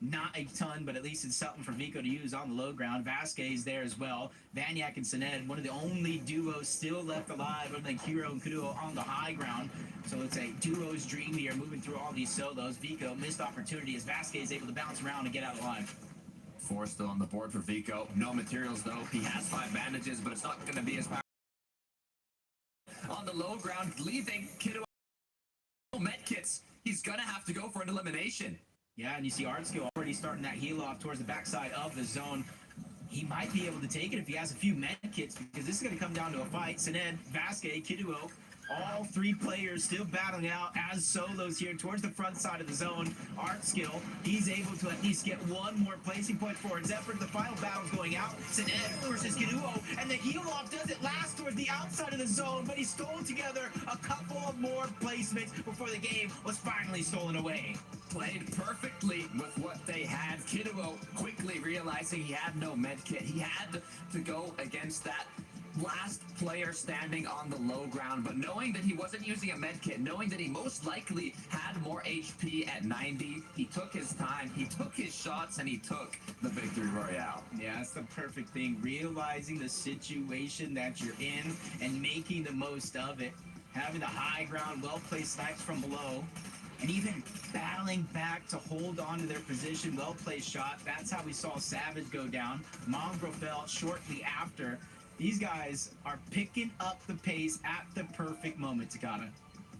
K: Not a ton, but at least it's something for Vico to use on the low ground. Vasquez there as well. Vanyak and Sined, one of the only duos still left alive other than Kiro and Kuduo on the high ground. So it's a duo's dream here, moving through all these solos. Vico missed opportunity as Vasquez able to bounce around and get out alive.
E: 4 still on the board for Vico. No materials, though. He has 5 bandages, but it's not going to be as powerful. On the low ground, leaving Kiddo medkits. He's going to have to go for an elimination.
K: Yeah, and you see Artskill already starting that heal off towards the backside of the zone. He might be able to take it if he has a few med kits, because this is going to come down to a fight. Sined, Vasquez, Kiduo, all 3 players still battling out as solos here towards the front side of the zone. Artskill, he's able to at least get 1 more placing point for Zephyr. The final battle's going out. Sined versus Kiduo, and the heal off doesn't last towards the outside of the zone, but he stole together a couple of more placements before the game was finally stolen away.
E: Played perfectly with what they had. Kiduo quickly realizing he had no medkit. He had to go against that last player standing on the low ground, but knowing that he wasn't using a medkit, knowing that he most likely had more HP at 90, he took his time, he took his shots, and he took the victory royale.
K: Yeah, that's the perfect thing. Realizing the situation that you're in and making the most of it. Having the high ground, well-placed snipes from below, and even battling back to hold on to their position. Well-placed shot. That's how we saw Savage go down. Mongrel fell shortly after. These guys are picking up the pace at the perfect moment, Takata.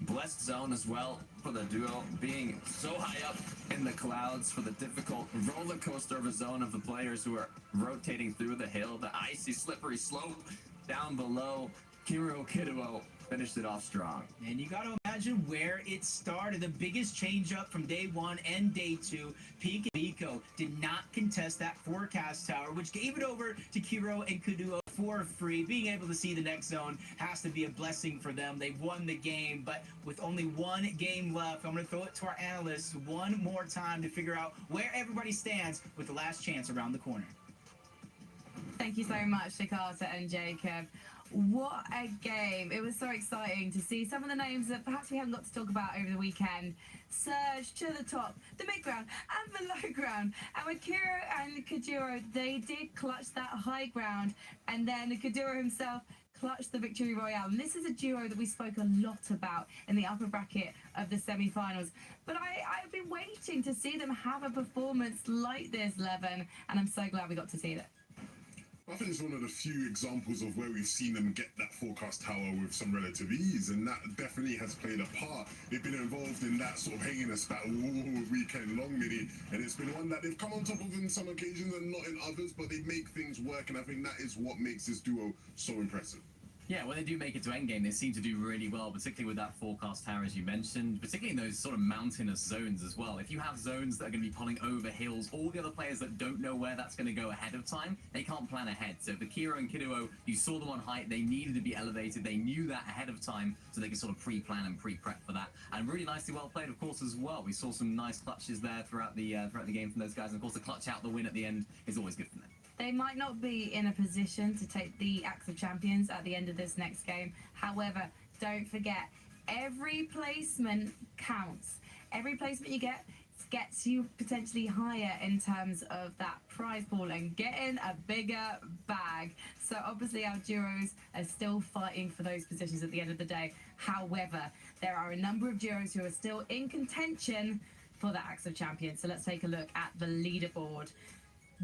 E: Blessed zone as well for the duo, being so high up in the clouds for the difficult roller coaster of a zone of the players who are rotating through the hill, the icy, slippery slope down below. Kiro Kiduo finished it off strong.
K: And you got to imagine where it started. The biggest change up from day 1 and day 2. Peak and Vico did not contest that forecast tower, which gave it over to Kiro and Kuduo for free. Being able to see the next zone has to be a blessing for them. They've won the game, but with only 1 game left, I'm going to throw it to our analysts one more time to figure out where everybody stands with the last chance around the corner.
H: Thank you so much, Takata and Jacob. What a game. It was so exciting to see some of the names that perhaps we haven't got to talk about over the weekend surge to the top, the mid-ground and the low ground. And with Kiro and Kajuro, they did clutch that high ground, and then Kajuro himself clutched the victory royale. And this is a duo that we spoke a lot about in the upper bracket of the semi-finals. But I've been waiting to see them have a performance like this, Levin, and I'm so glad we got to see it.
J: I think it's one of the few examples of where we've seen them get that forecast tower with some relative ease, and that definitely has played a part. They've been involved in that sort of heinous battle all weekend long, Mini, and it's been one that they've come on top of in some occasions and not in others, but they make things work, and I think that is what makes this duo so impressive.
I: Yeah, when they do make it to endgame, they seem to do really well, particularly with that forecast tower, as you mentioned, particularly in those sort of mountainous zones as well. If you have zones that are going to be pulling over hills, all the other players that don't know where that's going to go ahead of time, they can't plan ahead. So for Kiro and Kiduo, you saw them on height, they needed to be elevated, they knew that ahead of time, so they could sort of pre-plan and pre-prep for that. And really nicely well played, of course, as well. We saw some nice clutches there throughout the game from those guys, and of course the clutch out the win at the end is always good for them.
H: They might not be in a position to take the Axe of Champions at the end of this next game. However, don't forget, every placement counts. Every placement you get gets you potentially higher in terms of that prize pool and getting a bigger bag. So obviously our duos are still fighting for those positions at the end of the day. However, there are a number of duos who are still in contention for the Axe of Champions. So let's take a look at the leaderboard.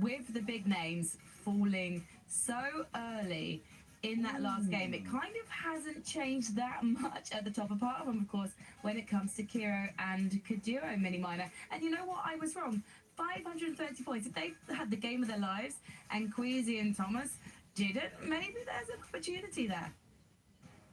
H: With the big names falling so early in that last game, it kind of hasn't changed that much at the top, apart from, of course, when it comes to Kiro and Kiduo Mini Miner. And you know what? I was wrong. 530 points. If they had the game of their lives and Queasy and Thomas didn't, maybe there's an opportunity there.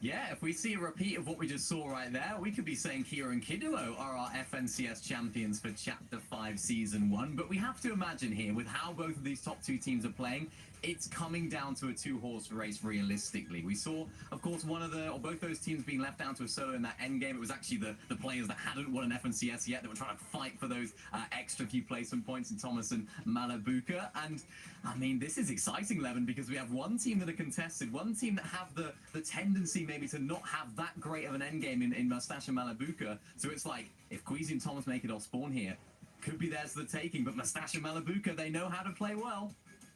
I: Yeah, if we see a repeat of what we just saw right there, we could be saying Kiro and Kiduo are our FNCS champions for Chapter 5 Season 1. But we have to imagine here, with how both of these top two teams are playing, it's coming down to a two-horse race realistically. We saw, of course, both those teams being left down to a solo in that end game. It was actually the players that hadn't won an FNCS yet that were trying to fight for those extra few placement points in Thomas and Malabuka. And, I mean, this is exciting, Levin, because we have one team that are contested, one team that have the tendency maybe to not have that great of an end game in Mustache and Malabuka. So it's like, if Queasy and Thomas make it off spawn here, could be theirs for the taking, but Mustache and Malabuka, they know how to play well.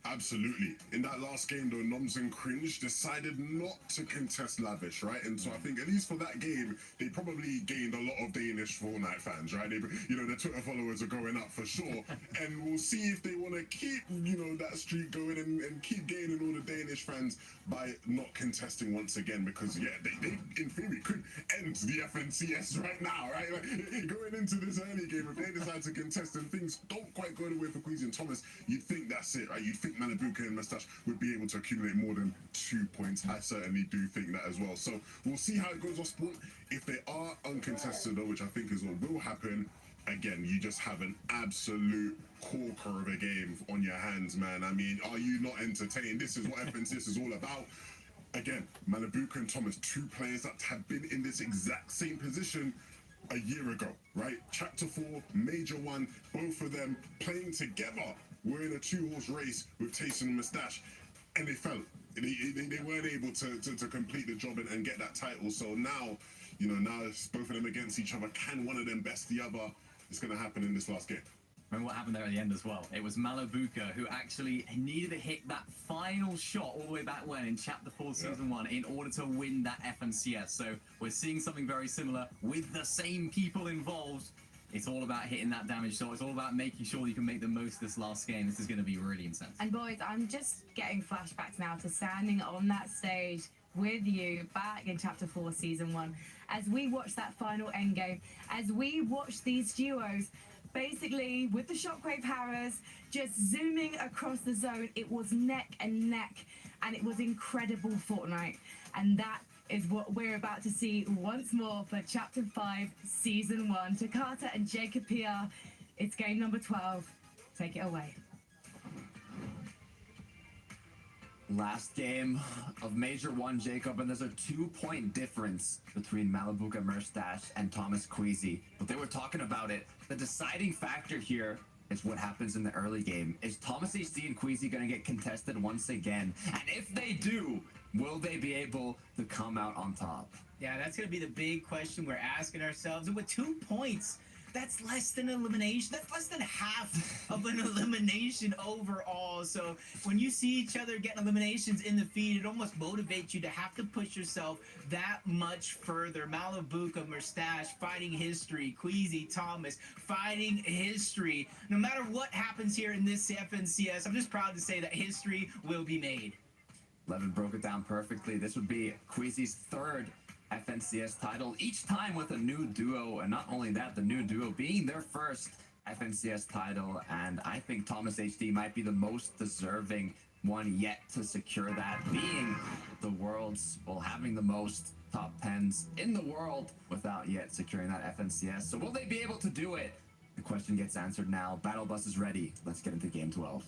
J: Absolutely. In that last game, though, Noms and Cringe decided not to contest Lavish, right? And so I think, at least for that game, they probably gained a lot of Danish Fortnite fans, right? They, the Twitter followers are going up for sure. And we'll see if they want to keep, that streak going and keep gaining all the Danish fans by not contesting once again. Because, yeah, they in theory could end the FNCS right now, right? Like, going into this early game, if they decide to contest and things don't quite go the way for Queasy and Thomas, you'd think that's it, right? You'd think Malabuka and Mustache would be able to accumulate more than 2 points. I certainly do think that as well. So we'll see how it goes off spawn. If they are uncontested, though, which I think is what will happen, again, you just have an absolute corker of a game on your hands, man. I mean, are you not entertained? This is what FNCS is all about. Again, Malabuka and Thomas, two players that have been in this exact same position a year ago, right? Chapter 4, Major 1, both of them playing together. We're in a two-horse race with Tayson and Mustache, and they fell. They weren't able to complete the job and get that title. So now, now it's both of them against each other. Can one of them best the other? It's going to happen in this last game.
I: Remember what happened there at the end as well? It was Malabuka who actually needed to hit that final shot all the way back when in Chapter 4 Season 1 in order to win that FNCS. So we're seeing something very similar with the same people involved. It's all about hitting that damage shot. It's all about making sure you can make the most of this last game. This is going to be really intense.
H: And boys, I'm just getting flashbacks now to standing on that stage with you back in Chapter 4 Season 1 as we watch that final endgame, as we watch these duos basically with the Shockwave Harrows just zooming across the zone. It was neck and neck, and it was incredible Fortnite. And that is what we're about to see once more for Chapter 5 Season 1. Takata and Jacob PR, it's game number 12. Take it away.
E: Last game of Major 1, Jacob, and there's a 2-point difference between Malabuka Mustache and Thomas Queasy. But they were talking about it. The deciding factor here is what happens in the early game. Is Thomas HD and Queasy going to get contested once again? And if they do, will they be able to come out on top?
K: Yeah, that's going to be the big question we're asking ourselves. And with 2 points that's less than elimination. That's less than half of an elimination overall. So when you see each other getting eliminations in the feed, it almost motivates you to have to push yourself that much further. Malabuka, Mustache fighting history. Queasy Thomas fighting history. No matter what happens here in this FNCS, I'm just proud to say that history will be made.
E: Levin broke it down perfectly. This would be Queasy's third FNCS title, each time with a new duo, and not only that, the new duo being their first FNCS title, and I think Thomas HD might be the most deserving one yet to secure that, being the world's, well, having the most top 10s in the world without yet securing that FNCS. So will they be able to do it? The question gets answered now. Battle Bus is ready. Let's get into Game 12.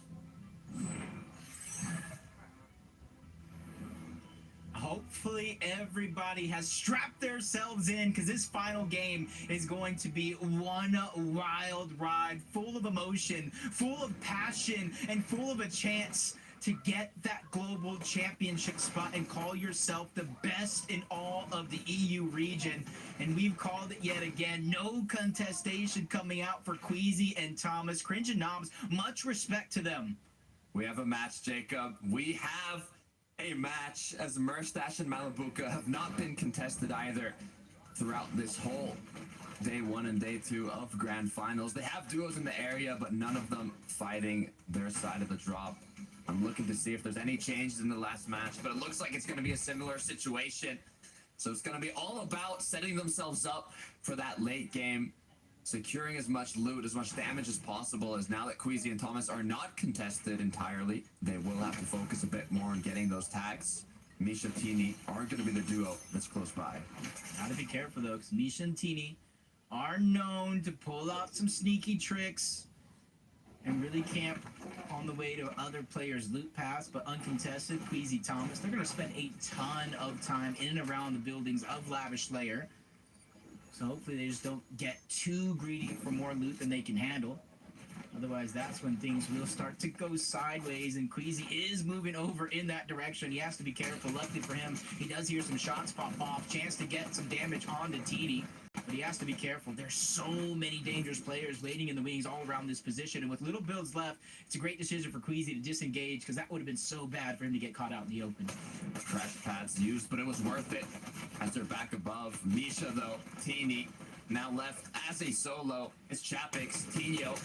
K: Hopefully everybody has strapped themselves in, because this final game is going to be one wild ride, full of emotion, full of passion, and full of a chance to get that global championship spot and call yourself the best in all of the EU region. And we've called it yet again. No contestation coming out for Queasy and Thomas. Cringe and Noms, much respect to them.
E: We have a match, Jacob. We have a match, as Mustache and Malabuka have not been contested either throughout this whole day 1 and day 2 of grand finals. They have duos in the area, but none of them fighting their side of the drop. I'm looking to see if there's any changes in the last match, but it looks like it's going to be a similar situation. So it's going to be all about setting themselves up for that late game, securing as much loot, as much damage as possible, as now that Queasy and Thomas are not contested entirely, they will have to focus a bit more on getting those tags. Misha and Teeny are going to be the duo that's close by.
K: Gotta be careful though, because Misha and Teeny are known to pull out some sneaky tricks and really camp on the way to other players' loot paths, but uncontested, Queasy Thomas, they're going to spend a ton of time in and around the buildings of Lavish Lair. So hopefully they just don't get too greedy for more loot than they can handle. Otherwise, that's when things will start to go sideways, and Queasy is moving over in that direction. He has to be careful. Luckily for him, he does hear some shots pop off. Chance to get some damage onto Teeny, but he has to be careful. There's so many dangerous players waiting in the wings all around this position, and with little builds left, it's a great decision for Queasy to disengage, because that would have been so bad for him to get caught out in the open.
E: Crash pads used, but it was worth it as they're back above. Misha, though, Teeny, now left as a solo. It's Chapix, Tino,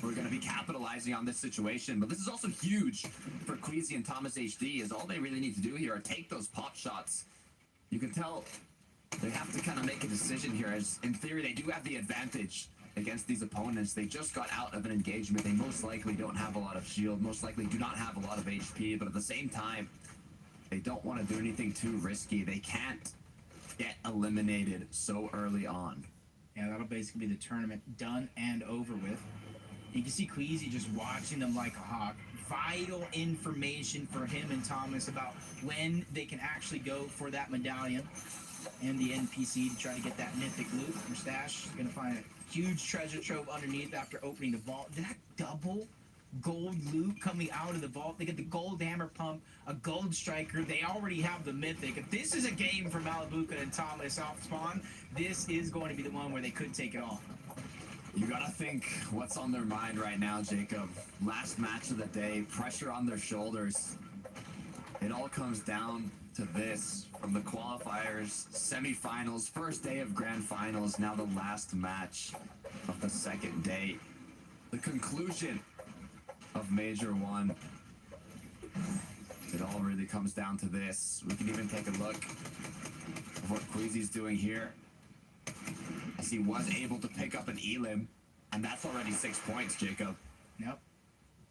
E: who are going to be capitalizing on this situation. But this is also huge for Queasy and Thomas HD, as all they really need to do here are take those pop shots. You can tell they have to kind of make a decision here, as in theory they do have the advantage against these opponents. They just got out of an engagement. They most likely don't have a lot of shield, most likely do not have a lot of HP, but at the same time, they don't want to do anything too risky. They can't get eliminated so early on.
K: Yeah, that'll basically be the tournament done and over with. You can see Queasy just watching them like a hawk. Vital information for him and Thomas about when they can actually go for that medallion and the NPC to try to get that mythic loot. Mustache is going to find a huge treasure trove underneath after opening the vault. Did that double gold loot coming out of the vault? They get the gold hammer pump, a gold striker. They already have the mythic. If this is a game for Malabuka and Thomas off spawn, this is going to be the one where they could take it all.
E: You gotta think what's on their mind right now, Jacob. Last match of the day, pressure on their shoulders. It all comes down to this, from the qualifiers, semifinals, first day of grand finals, now the last match of the second day. The conclusion of Major 1. It all really comes down to this. We can even take a look at what Queasy's doing here, as he was able to pick up an Elim, and that's already 6 points, Jacob.
K: Yep.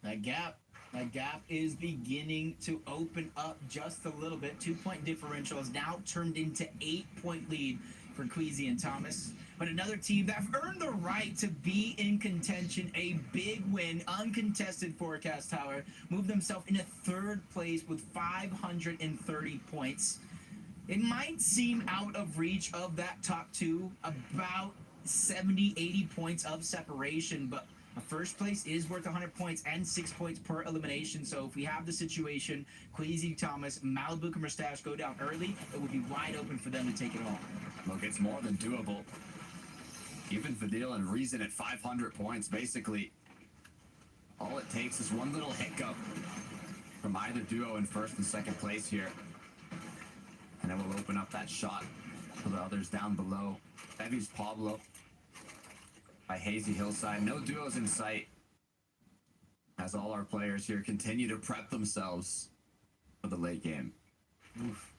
K: That gap is beginning to open up just a little bit. 2-point differential has now turned into 8-point lead for Queasy and Thomas. But another team that have earned the right to be in contention, a big win, uncontested Forecast Tower, moved themselves into 3rd place with 530 points. It might seem out of reach of that top 2, about 70, 80 points of separation, but a first place is worth 100 points and 6 points per elimination. So if we have the situation, Queasy, Thomas, Malabuka, and Mustache go down early, it would be wide open for them to take it all.
E: Look, it's more than doable. Even Fadil and Reason at 500 points. Basically, all it takes is one little hiccup from either duo in first and second place here. And it will open up that shot for the others down below. Bevy's Pablo by Hazy Hillside. No duos in sight as all our players here continue to prep themselves for the late game.
K: Oof.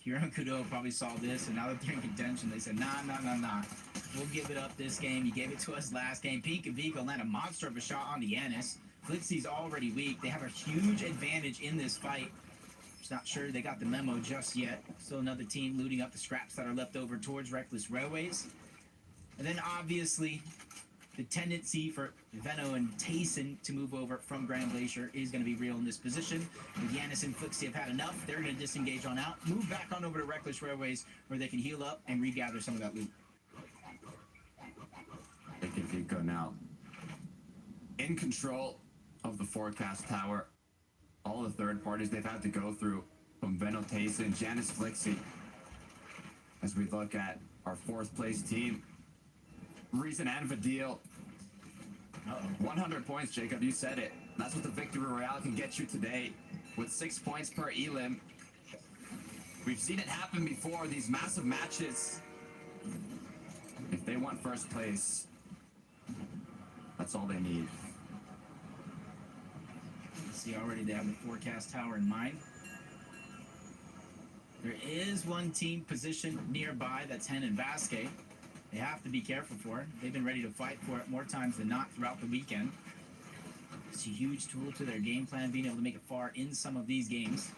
K: Kira and Kudo probably saw this, and now that they're in contention, they said, nah. We'll give it up this game. You gave it to us last game. Pink and Vico land a monster of a shot on Yanis. Flixie's already weak. They have a huge advantage in this fight. Just not sure they got the memo just yet. Still another team looting up the scraps that are left over towards Reckless Railways. And then obviously, the tendency for Venno and Tayson to move over from Grand Glacier is going to be real in this position. With Yanis and Flixie have had enough. They're going to disengage on out, move back on over to Reckless Railways where they can heal up and regather some of that loot.
E: Pink and Vico now in control of the forecast tower. All the third parties they've had to go through, from Venno, Tayson, Janice, Flixie. As we look at our fourth place team, Reason and Vadil. 100 points, Jacob, you said it. That's what the Victory Royale can get you today, with 6 points per elim. We've seen it happen before, these massive matches. If they want first place, that's all they need.
K: See, already they have the forecast tower in mind. There is one team positioned nearby, that's Hen and Vasquez. They have to be careful for it. They've been ready to fight for it more times than not throughout the weekend. It's a huge tool to their game plan, being able to make it far in some of these games.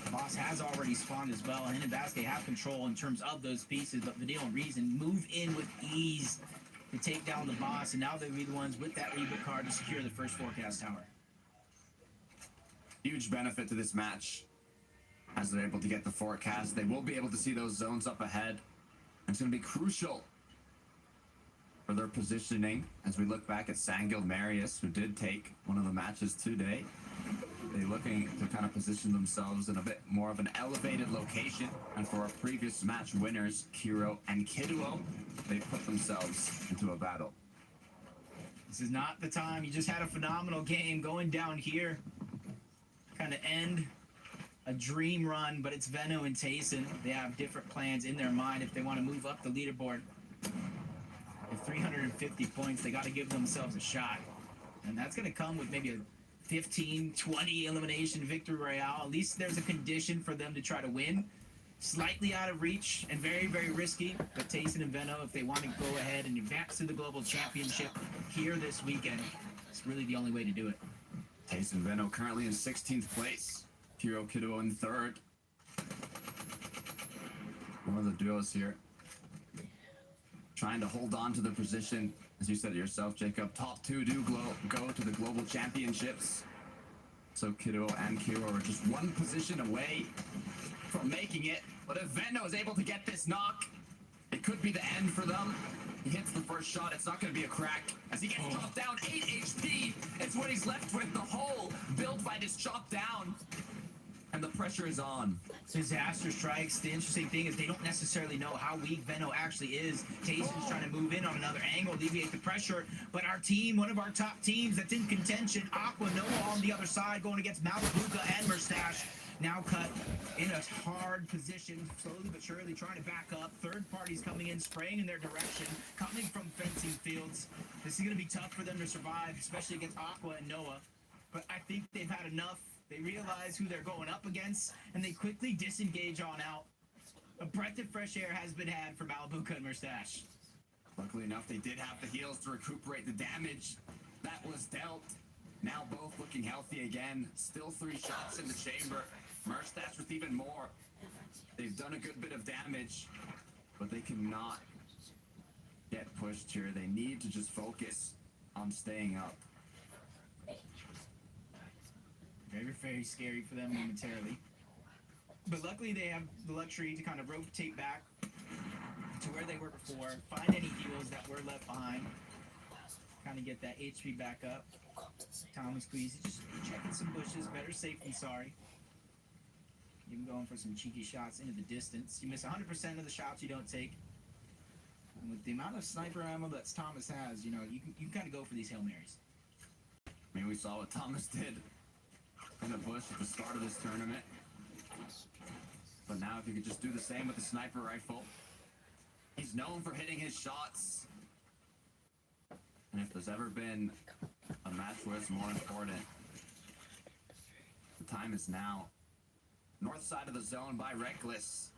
K: The boss has already spawned as well. Hen and Vasquez have control in terms of those pieces, but Vadil and Reason move in with ease to take down the boss, and now they'll be the ones with that reboot card to secure the first forecast tower.
E: Huge benefit to this match. As they're able to get the forecast, they will be able to see those zones up ahead. And it's going to be crucial for their positioning as we look back at Sangil Marius, who did take one of the matches today. They're looking to kind of position themselves in a bit more of an elevated location. And for our previous match winners, Kiro and Kiduo, they put themselves into a battle.
K: This is not the time. You just had a phenomenal game going down here. Kind of end a dream run, but it's Venno and Tayson. They have different plans in their mind if they want to move up the leaderboard. With 350 points, they got to give themselves a shot. And that's going to come with maybe a 15, 20 elimination victory royale. At least there's a condition for them to try to win. Slightly out of reach and very, very risky. But Tayson and Venno, if they want to go ahead and advance to the global championship here this weekend, it's really the only way to do it.
E: Tayson Venno currently in 16th place. Kiro Kiduo in 3rd. One of the duos here trying to hold on to the position. As you said it yourself, Jacob, top two do go to the global championships. So Kiduo and Kiro are just one position away from making it. But if Venno is able to get this knock, it could be the end for them. He hits the first shot, it's not going to be a crack. As he gets chopped down, 8 HP. It's what he's left with, the hole built by this chop down. And the pressure is on.
K: Disaster strikes. The interesting thing is they don't necessarily know how weak Venno actually is. Tayson's trying to move in on another angle, alleviate the pressure. But our team, one of our top teams that's in contention, Aqua Noah on the other side, going against Malabuka and Mustache. Now cut in a hard position, slowly but surely trying to back up. Third parties coming in, spraying in their direction, coming from fencing fields. This is going to be tough for them to survive, especially against Aqua and Noah. But I think they've had enough. They realize who they're going up against, and they quickly disengage on out. A breath of fresh air has been had for Malabuka and Mustache.
E: Luckily enough, they did have the heals to recuperate the damage that was dealt. Now both looking healthy again. Still 3 shots in the chamber. Mustache with even more. They've done a good bit of damage, but they cannot get pushed here. They need to just focus on staying up.
K: Very, very scary for them momentarily. But luckily they have the luxury to kind of rotate back to where they were before, find any heals that were left behind, kind of get that HP back up. Tommy Squeezy just checking some bushes, better safe than sorry. Even going for some cheeky shots into the distance. You miss 100% of the shots you don't take. And with the amount of sniper ammo that Thomas has, you know, you can kind of go for these Hail Marys.
E: I mean, we saw what Thomas did in the bush at the start of this tournament. But now if you could just do the same with the sniper rifle. He's known for hitting his shots. And if there's ever been a match where it's more important, the time is now. North side of the zone by Reckless.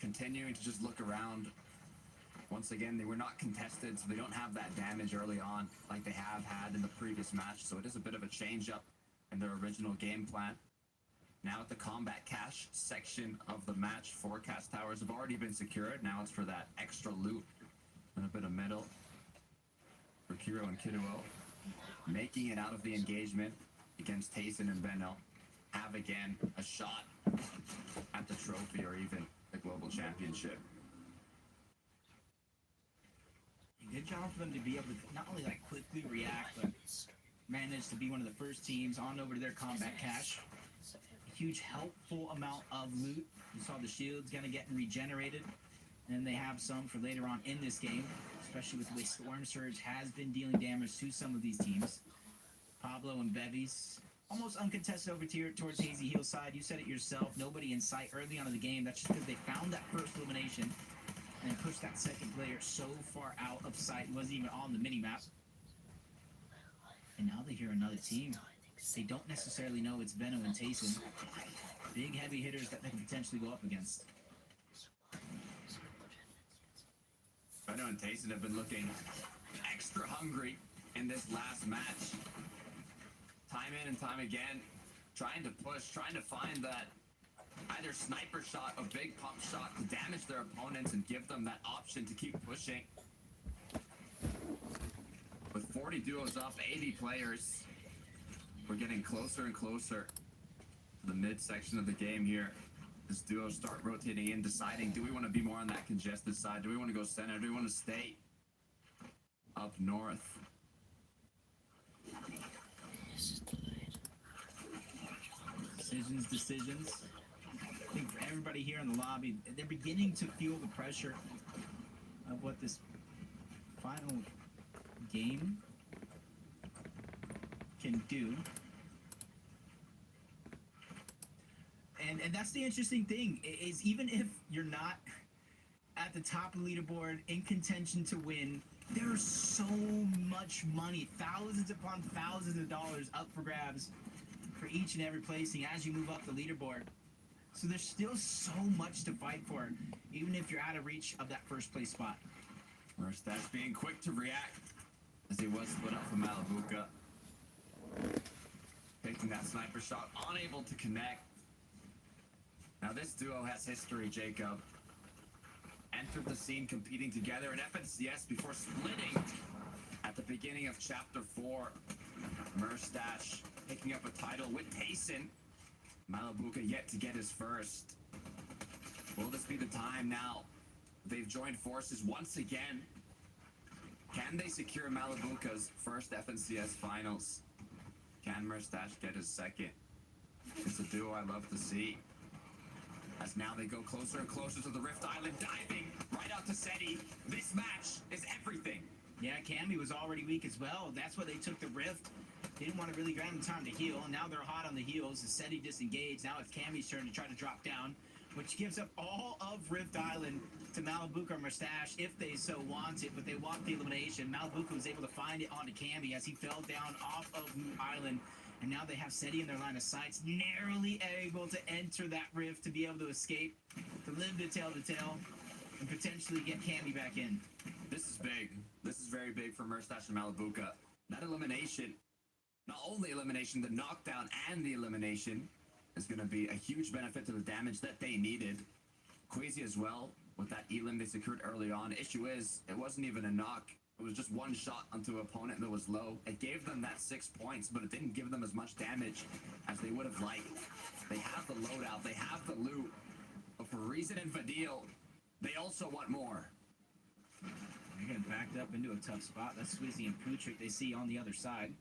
E: Continuing to just look around. Once again, they were not contested, so they don't have that damage early on like they have had in the previous match. So it is a bit of a change-up in their original game plan. Now at the combat cache section of the match, forecast towers have already been secured. Now it's for that extra loot and a bit of metal for Kiro and Kiduo. Making it out of the engagement against Tayson and Benno. Have again a shot at the trophy or even the global championship.
K: Good job for them to be able to not only like quickly react, but manage to be one of the first teams on over to their combat cache. A huge helpful amount of loot. You saw the shields kind of getting regenerated, and they have some for later on in this game, especially with the way Storm Surge has been dealing damage to some of these teams. Pablo and Bevies almost uncontested over here towards Hazy Heel side. You said it yourself, nobody in sight early on in the game. That's just because they found that first elimination and pushed that second player so far out of sight, wasn't even on the mini-map. And now they hear another team. They don't necessarily know it's Benno and Tayson. Big heavy hitters that they can potentially go up against.
E: Benno and Tayson have been looking extra hungry in this last match. Time in and time again, trying to push, trying to find that either sniper shot or big pump shot to damage their opponents and give them that option to keep pushing. With 40 duos up, 80 players, we're getting closer and closer to the midsection of the game here. This duo start rotating in, deciding, do we want to be more on that congested side? Do we want to go center? Do we want to stay up north?
K: Decisions. I think for everybody here in the lobby, they're beginning to feel the pressure of what this final game can do. And that's the interesting thing, is even if you're not at the top of the leaderboard in contention to win, there's so much money, thousands upon thousands of dollars up for grabs for each and every placing as you move up the leaderboard. So there's still so much to fight for, even if you're out of reach of that first place spot.
E: Merstash being quick to react as he was split up from Malabuka. Taking that sniper shot, unable to connect. Now this duo has history, Jacob. Entered the scene competing together in FNCS before splitting at the beginning of Chapter 4. Merstash picking up a title with Tayson. Malabuka yet to get his first. Will this be the time now? They've joined forces once again. Can they secure Malabuka's first FNCS finals? Can Merstash get his second? It's a duo I love to see. As now they go closer and closer to the Rift Island, diving right out to SETI. This match is everything.
K: Yeah, Cammy was already weak as well. That's why they took the Rift. Didn't want to really grab him time to heal. And now they're hot on the heels. The SETI disengaged. Now it's Cammy's turn to try to drop down, which gives up all of Rift Island to Malabuka or Merstash if they so want it. But they want the elimination. Malabuka was able to find it onto Cammy as he fell down off of Moot Island. And now they have SETI in their line of sights, narrowly able to enter that rift to be able to escape, to live to tell the tale, and potentially get Cammy back in.
E: This is big. This is very big for Merstash and Malabuka. That elimination, not only elimination, the knockdown and the elimination is going to be a huge benefit to the damage that they needed. Queasy as well, with that elim they secured early on. Issue is, it wasn't even a knock. It was just one shot onto an opponent that was low. It gave them that 6 points, but it didn't give them as much damage as they would have liked. They have the loadout, they have the loot, but for Reason and Fadil, they also want more.
K: They're getting backed up into a tough spot. That's Swizzy and Pootrick they see on the other side,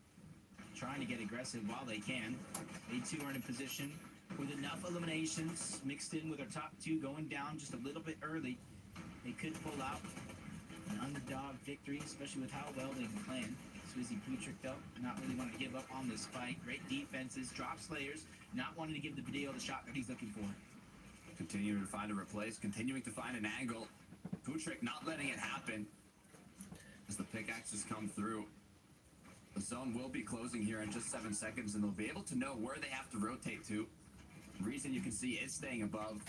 K: trying to get aggressive while they can. They too are in a position with enough eliminations mixed in with our top two going down just a little bit early. They could pull out an underdog victory, especially with how well they've been playing. Swizzy Putrick, though, not really wanting to give up on this fight. Great defenses, drop slayers, not wanting to give the video the shot that he's looking for.
E: Continuing to find a replace, continuing to find an angle. Putrick not letting it happen as the pickaxes come through. The zone will be closing here in just 7 seconds, and they'll be able to know where they have to rotate to. The reason you can see is staying above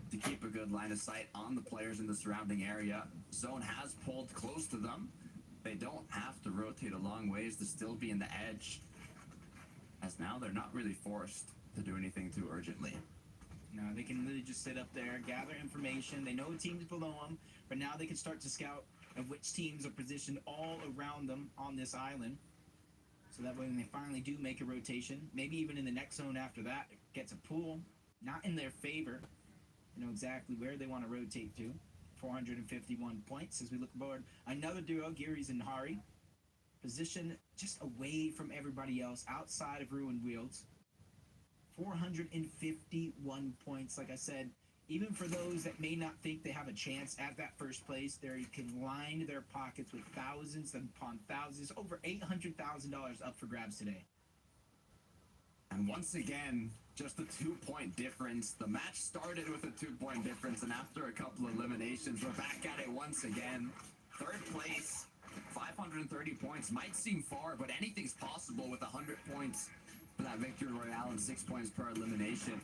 E: to keep a good line of sight on the players in the surrounding area. Zone has pulled close to them. They don't have to rotate a long ways to still be in the edge, as now they're not really forced to do anything too urgently.
K: No, they can literally just sit up there, gather information. They know teams below them, but now they can start to scout of which teams are positioned all around them on this island. So that way when they finally do make a rotation, maybe even in the next zone after that, it gets a pool, not in their favor. You know exactly where they want to rotate to. 451 points as we look aboard. Another duo, Geary's and Hari. Position just away from everybody else, outside of Ruined Wheels. 451 points, like I said. Even for those that may not think they have a chance at that first place, they can line their pockets with thousands upon thousands, over $800,000 up for grabs today.
E: And once again, just a 2-point difference. The match started with a 2-point difference, and after a couple of eliminations, we're back at it once again. Third place, 530 points. Might seem far, but anything's possible with 100 points for that victory royale and 6 points per elimination.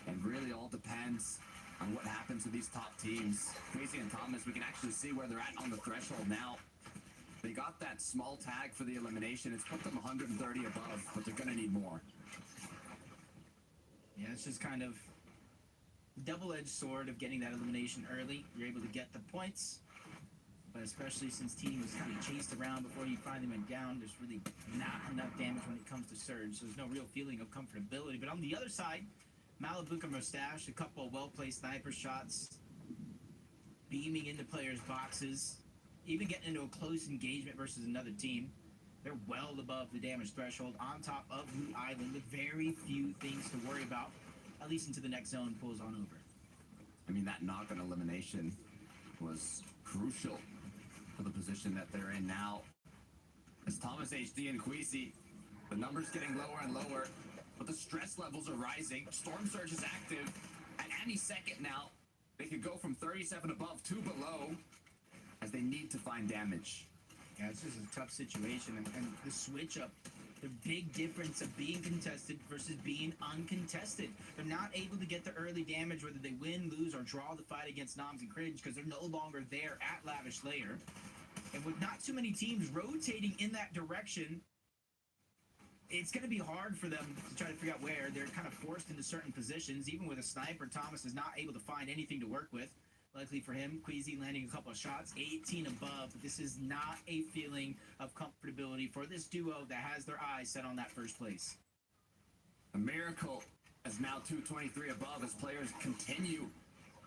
E: And really all depends on what happens to these top teams. Queasy and Thomas, we can actually see where they're at on the threshold now. They got that small tag for the elimination. It's put them 130 above, but they're going to need more.
K: Yeah, it's just kind of double-edged sword of getting that elimination early. You're able to get the points, but especially since team was kind of chased around before you finally went down, there's really not enough damage when it comes to Surge, so there's no real feeling of comfortability. But on the other side, Malibuka Mustache, a couple of well-placed sniper shots, beaming into players' boxes, even getting into a close engagement versus another team. They're well above the damage threshold, on top of Loot Island, with very few things to worry about, at least until the next zone pulls on over.
E: I mean, that knock-on elimination was crucial for the position that they're in now. As Thomas HD and Queasy, the numbers getting lower and lower, but the stress levels are rising. Storm Surge is active. At any second now, they could go from 37 above to below, as they need to find damage.
K: Yeah, it's just a tough situation, and the switch up, the big difference of being contested versus being uncontested. They're not able to get the early damage, whether they win, lose, or draw the fight against Noms and Cringe, because they're no longer there at Lavish Lair. And with not too many teams rotating in that direction, it's going to be hard for them to try to figure out where. They're kind of forced into certain positions. Even with a sniper, Thomas is not able to find anything to work with. Luckily for him, Queasy landing a couple of shots, 18 above. But this is not a feeling of comfortability for this duo that has their eyes set on that first place.
E: A miracle is now 223 above as players continue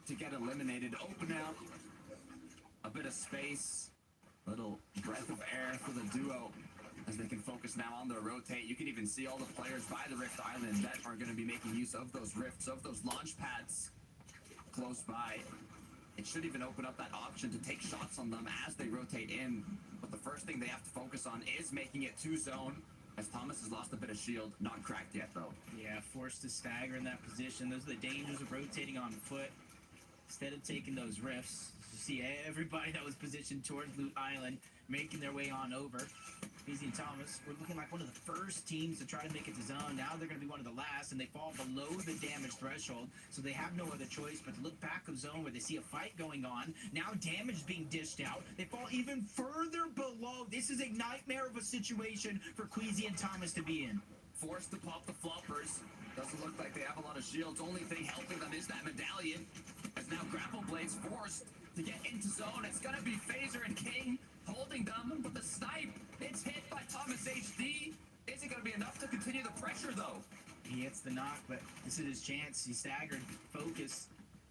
E: to get eliminated. Open out a bit of space, little breath of air for the duo as they can focus now on their rotate. You can even see all the players by the Rift Island that are going to be making use of those rifts, of those launch pads close by. It should even open up that option to take shots on them as they rotate in. But the first thing they have to focus on is making it to zone, as Thomas has lost a bit of shield. Not cracked yet, though.
K: Yeah, forced to stagger in that position. Those are the dangers of rotating on foot. Instead of taking those rifts, you see everybody that was positioned towards Loot Island making their way on over. Queasy and Thomas were looking like one of the first teams to try to make it to zone. Now they're going to be one of the last, and they fall below the damage threshold, so they have no other choice but to look back of zone where they see a fight going on. Now damage being dished out. They fall even further below. This is a nightmare of a situation for Queasy and Thomas to be in.
E: Forced to pop the floppers. Doesn't look like they have a lot of shields. Only thing helping them is that medallion. As now Grapple Blade's forced to get into zone. It's going to be Phaser and King holding them, but the snipe, it's hit by Thomas HD. Is it going to be enough to continue the pressure, though?
K: He hits the knock, but this is his chance. He's staggered, focused.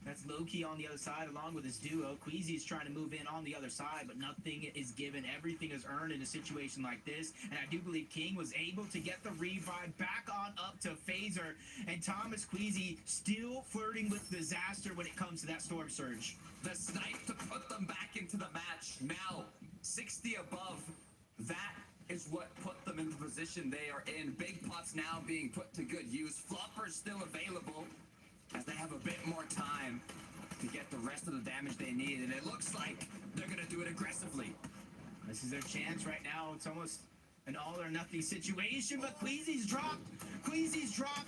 K: That's low-key on the other side along with his duo. Queasy is trying to move in on the other side, but nothing is given. Everything is earned in a situation like this. And I do believe King was able to get the revive back on up to Phaser. And Thomas Queasy still flirting with disaster when it comes to that Storm Surge.
E: The snipe to put them back into the match. Now, 60 above. That is what put them in the position they are in. Big pots now being put to good use. Floppers still available as they have a bit more time to get the rest of the damage they need. And it looks like they're going to do it aggressively.
K: This is their chance right now. It's almost an all or nothing situation, but Queasy's dropped. Queasy's dropped.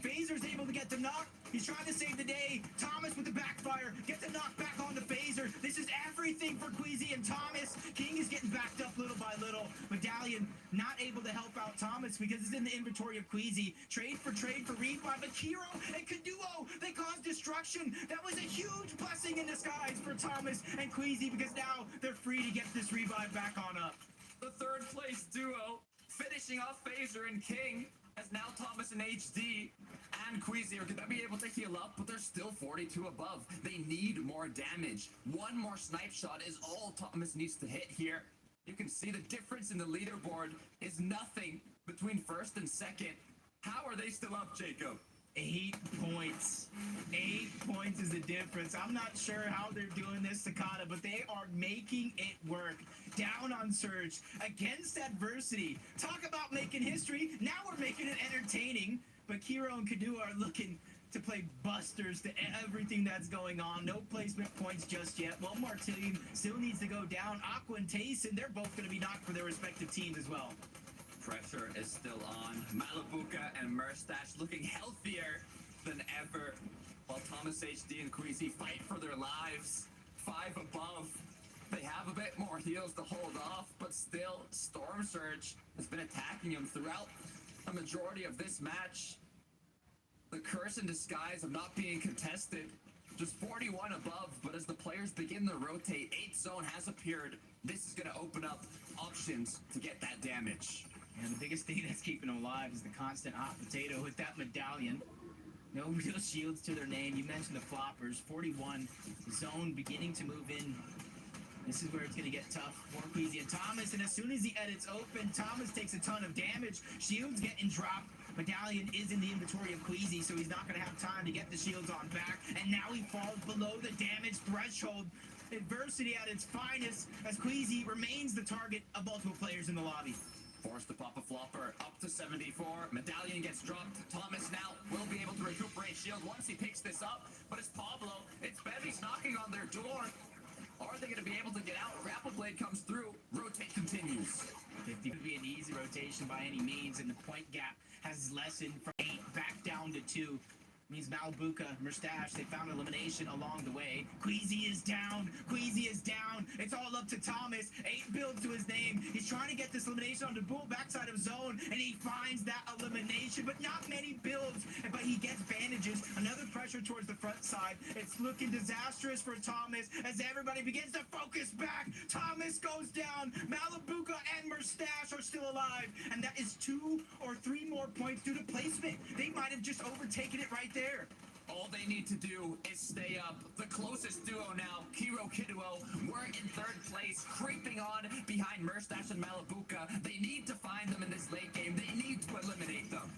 K: Phaser's able to get the knock. He's trying to save the day. Thomas with the backfire. Get the knock back on the Phaser. This is everything for Queasy and Thomas. King is getting backed up little by little. Medallion not able to help out Thomas because it's in the inventory of Queasy. Trade for revive. But Kiro and Kaduo, they caused destruction. That was a huge blessing in disguise for Thomas and Queasy because now they're free to get this revive back on up.
E: The third place duo finishing off Phaser and King. As now Thomas and HD and Queasy are going to be able to heal up, but they're still 42 above. They need more damage. One more snipe shot is all Thomas needs to hit here. You can see the difference in the leaderboard is nothing between first and second. How are they still up, Jacob?
K: 8 points. 8 points is the difference. I'm not sure how they're doing this, Sakata, but they are making it work. Down on Surge, against adversity. Talk about making history. Now we're making it entertaining. But Kiro and Kaduo are looking to play busters to everything that's going on. No placement points just yet. One more team still needs to go down. Aqua and Tayson, they're both going to be knocked for their respective teams as well.
E: Pressure is still on. Malabuka and Murstache looking healthier than ever, while Thomas HD and Queasy fight for their lives. 5 above. They have a bit more heals to hold off, but still, Storm Surge has been attacking them throughout a majority of this match. The curse in disguise of not being contested, just 41 above, but as the players begin to rotate, 8th zone has appeared. This is going to open up options to get that damage.
K: And the biggest thing that's keeping them alive is the constant hot potato with that medallion. No real shields to their name. You mentioned the floppers. 41 zone beginning to move in. This is where it's going to get tough for Queasy and Thomas. And as soon as the edit's open, Thomas takes a ton of damage. Shields getting dropped. Medallion is in the inventory of Queasy, so he's not going to have time to get the shields on back. And now he falls below the damage threshold. Adversity at its finest as Queasy remains the target of multiple players in the lobby.
E: Forced to pop a flopper up to 74. Medallion gets dropped. Thomas now will be able to recuperate shield once he picks this up. But it's Pablo. It's Bevy's knocking on their door. Are they going to be able to get out? Grapple Blade comes through. Rotate continues.
K: 50 would be an easy rotation by any means, and the point gap has lessened from 8 back down to 2. Means Malabuka, Murstache, they found elimination along the way. Queasy is down. Queasy is down. It's all up to Thomas. 8 builds to his name. He's trying to get this elimination on the bull backside of zone, and he finds that elimination, but not many builds. But he gets bandages. Another pressure towards the front side. It's looking disastrous for Thomas as everybody begins to focus back. Thomas goes down. Malabuka and Murstache are still alive, and that is 2 or 3 more points due to placement. They might have just overtaken it right there.
E: All they need to do is stay up. The closest duo now, Kiro Kiduo, were in 3rd place, creeping on behind Murstache and Malabuka. They need to find them in this late game. They need to eliminate them.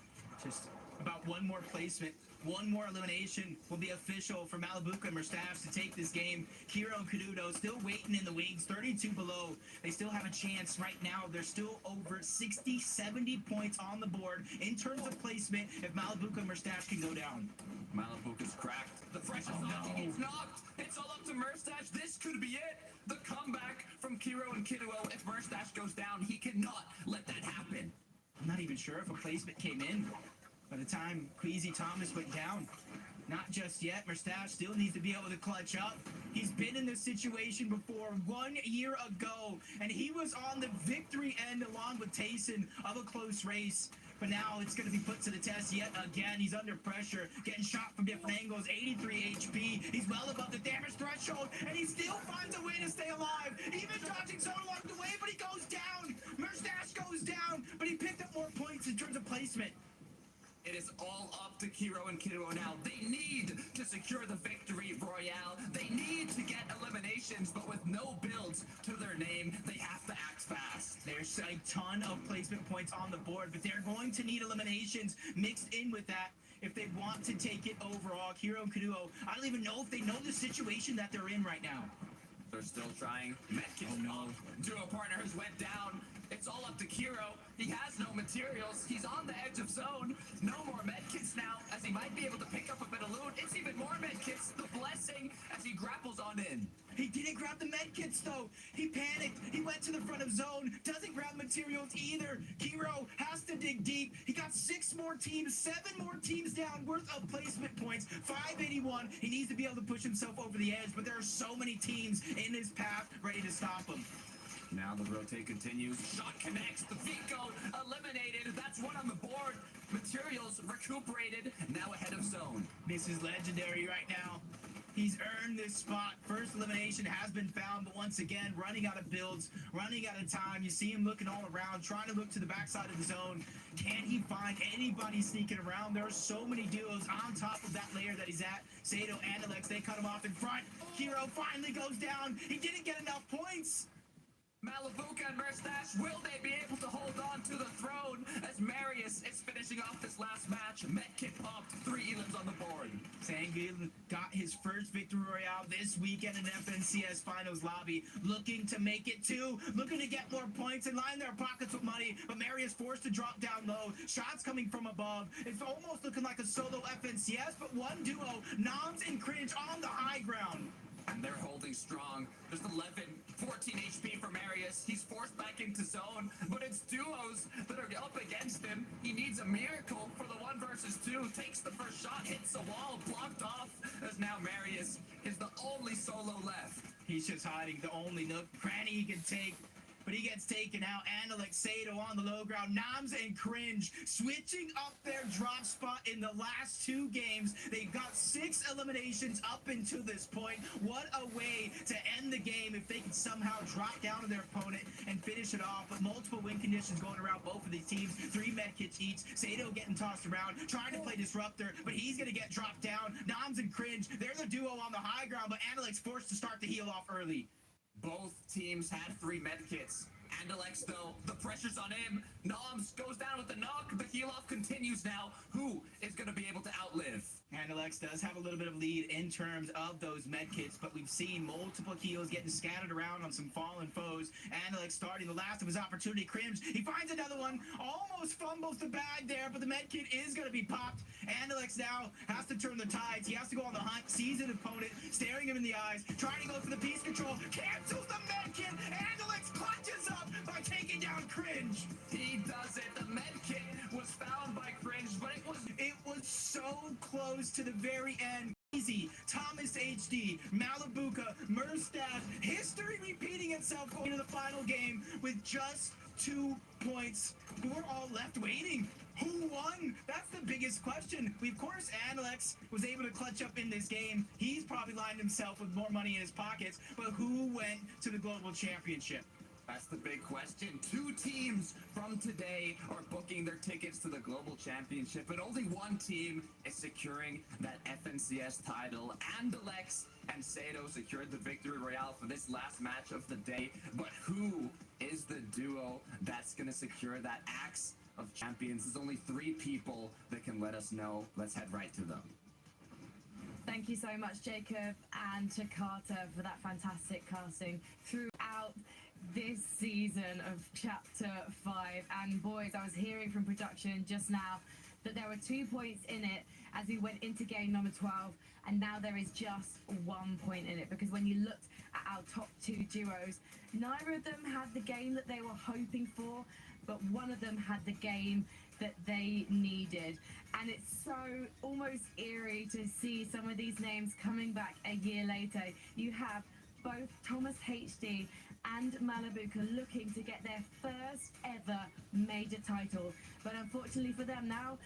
K: Just about 1 more placement, 1 more elimination will be official for Malabuka and Murstache to take this game. Kiro and Kaduo still waiting in the wings, 32 below. They still have a chance right now. They're still over 60, 70 points on the board in terms of placement if Malabuka and Murstache can go down.
E: Malabuka's cracked. The fresh is knocked. It's knocked. It's all up to Murstache. This could be it. The comeback from Kiro and Kiduo. If Murstache goes down, he cannot let that happen.
K: I'm not even sure if a placement came in by the time Queasy Thomas went down. Not just yet. Murstache still needs to be able to clutch up. He's been in this situation before 1 year ago, and he was on the victory end along with Tayson of a close race. But now it's going to be put to the test yet again. He's under pressure, getting shot from different angles, 83 HP. He's well above the damage threshold, and he still finds a way to stay alive. Even dodging zone along the way, but he goes down. Murstache goes down, but he picked up more points in terms of placement.
E: It is all up to Kiro and Kiruo now. They need to secure the victory royale. They need to get eliminations, but with no builds to their name, they have to act fast.
K: There's a ton of placement points on the board, but they're going to need eliminations mixed in with that if they want to take it overall. Kiro and Kaduo, I don't even know if they know the situation that they're in right now.
E: They're still trying. Medkit's up. Duo partners went down. It's all up to Kiro. He has no materials. He's on the edge of zone. No more medkits now, as he might be able to pick up a bit of loot. It's even more medkits. The blessing as he grapples on in.
K: He didn't grab the medkits though. He panicked. He went to the front of zone. Doesn't grab materials either. Kiro has to dig deep. He got 6 more teams, 7 more teams down worth of placement points. 581. He needs to be able to push himself over the edge, but there are so many teams in his path ready to stop him.
E: Now the rotate continues. Shot connects. The Vico eliminated. That's one on the board. Materials recuperated. Now ahead of zone.
K: This is legendary right now. He's earned this spot. First elimination has been found, but once again, running out of builds, running out of time. You see him looking all around, trying to look to the backside of the zone. Can he find anybody sneaking around? There are so many duos on top of that layer that he's at. Sato and Alex, they cut him off in front. Kiro finally goes down. He didn't get enough points.
E: Malabuka and Merstash, will they be able to hold on to the throne as Marius is finishing off this last match? Medkit popped, 3 elims on the board.
K: Sangin got his first victory royale this weekend in FNCS Finals lobby, looking to make it too, looking to get more points and line their pockets with money, but Marius forced to drop down low, shots coming from above. It's almost looking like a solo FNCS, but one duo, Noms and Cringe on the high ground.
E: And they're holding strong. There's 14 HP for Marius. He's forced back into zone, but it's duos that are up against him. He needs a miracle for the 1 versus 2. Takes the first shot, hits the wall, blocked off, as now Marius is the only solo left.
K: He's just hiding, the only nook, cranny he can take. But he gets taken out. Analyx, Sato on the low ground. Noms and Cringe switching up their drop spot in the last 2 games. They've got 6 eliminations up until this point. What a way to end the game if they can somehow drop down to their opponent and finish it off. With multiple win conditions going around both of these teams. 3 medkits each. Sato getting tossed around, trying to play Disruptor, but he's going to get dropped down. Noms and Cringe, they're the duo on the high ground, but Analyx forced to start the heal off early.
E: Both teams had 3 medkits. Andalex, though, the pressure's on him. Noms goes down with the knock. The heal-off continues now. Who is going to be able to outlive?
K: Andalex does have a little bit of lead in terms of those medkits, but we've seen multiple heals getting scattered around on some fallen foes. Andalex starting the last of his opportunity. Cringe, he finds another one. Almost fumbles the bag there, but the medkit is going to be popped. Andalex now has to turn the tides. He has to go on the hunt, sees an opponent, staring him in the eyes, trying to go for the piece control, cancels the medkit. Andalex clutches up by taking down Cringe.
E: He does it. The medkit was found by Cringe, but
K: it was so close to the very end. Easy, Thomas HD, Malabuka, Merstaff, history repeating itself going to the final game with just 2 points. We're all left waiting. Who won? That's the biggest question. Of course, Analyx was able to clutch up in this game. He's probably lined himself with more money in his pockets, but who went to the Global Championship?
E: That's the big question. 2 teams from today are booking their tickets to the Global Championship, but only 1 team is securing that FNCS title. Andalex and Sato secured the victory royale for this last match of the day, but who is the duo that's going to secure that Axe of Champions? There's only 3 people that can let us know. Let's head right to them.
H: Thank you so much, Jacob and Chakata, for that fantastic casting throughout this season of Chapter 5. And boys, I was hearing from production just now that there were 2 points in it as we went into game number 12, and now there is just 1 point in it, because when you looked at our top 2 duos, neither of them had the game that they were hoping for, but one of them had the game that they needed. And it's so almost eerie to see some of these names coming back a year later. You have both Thomas HD and Malabuka looking to get their first ever major title, but unfortunately for them now,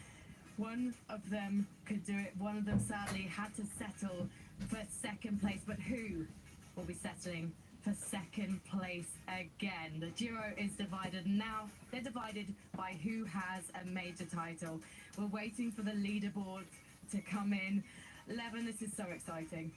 H: one of them could do it. One of them sadly had to settle for 2nd place, but who will be settling for second place again. The duo is divided now. They're divided by who has a major title. We're waiting for the leaderboard to come in. Levin, this is so exciting.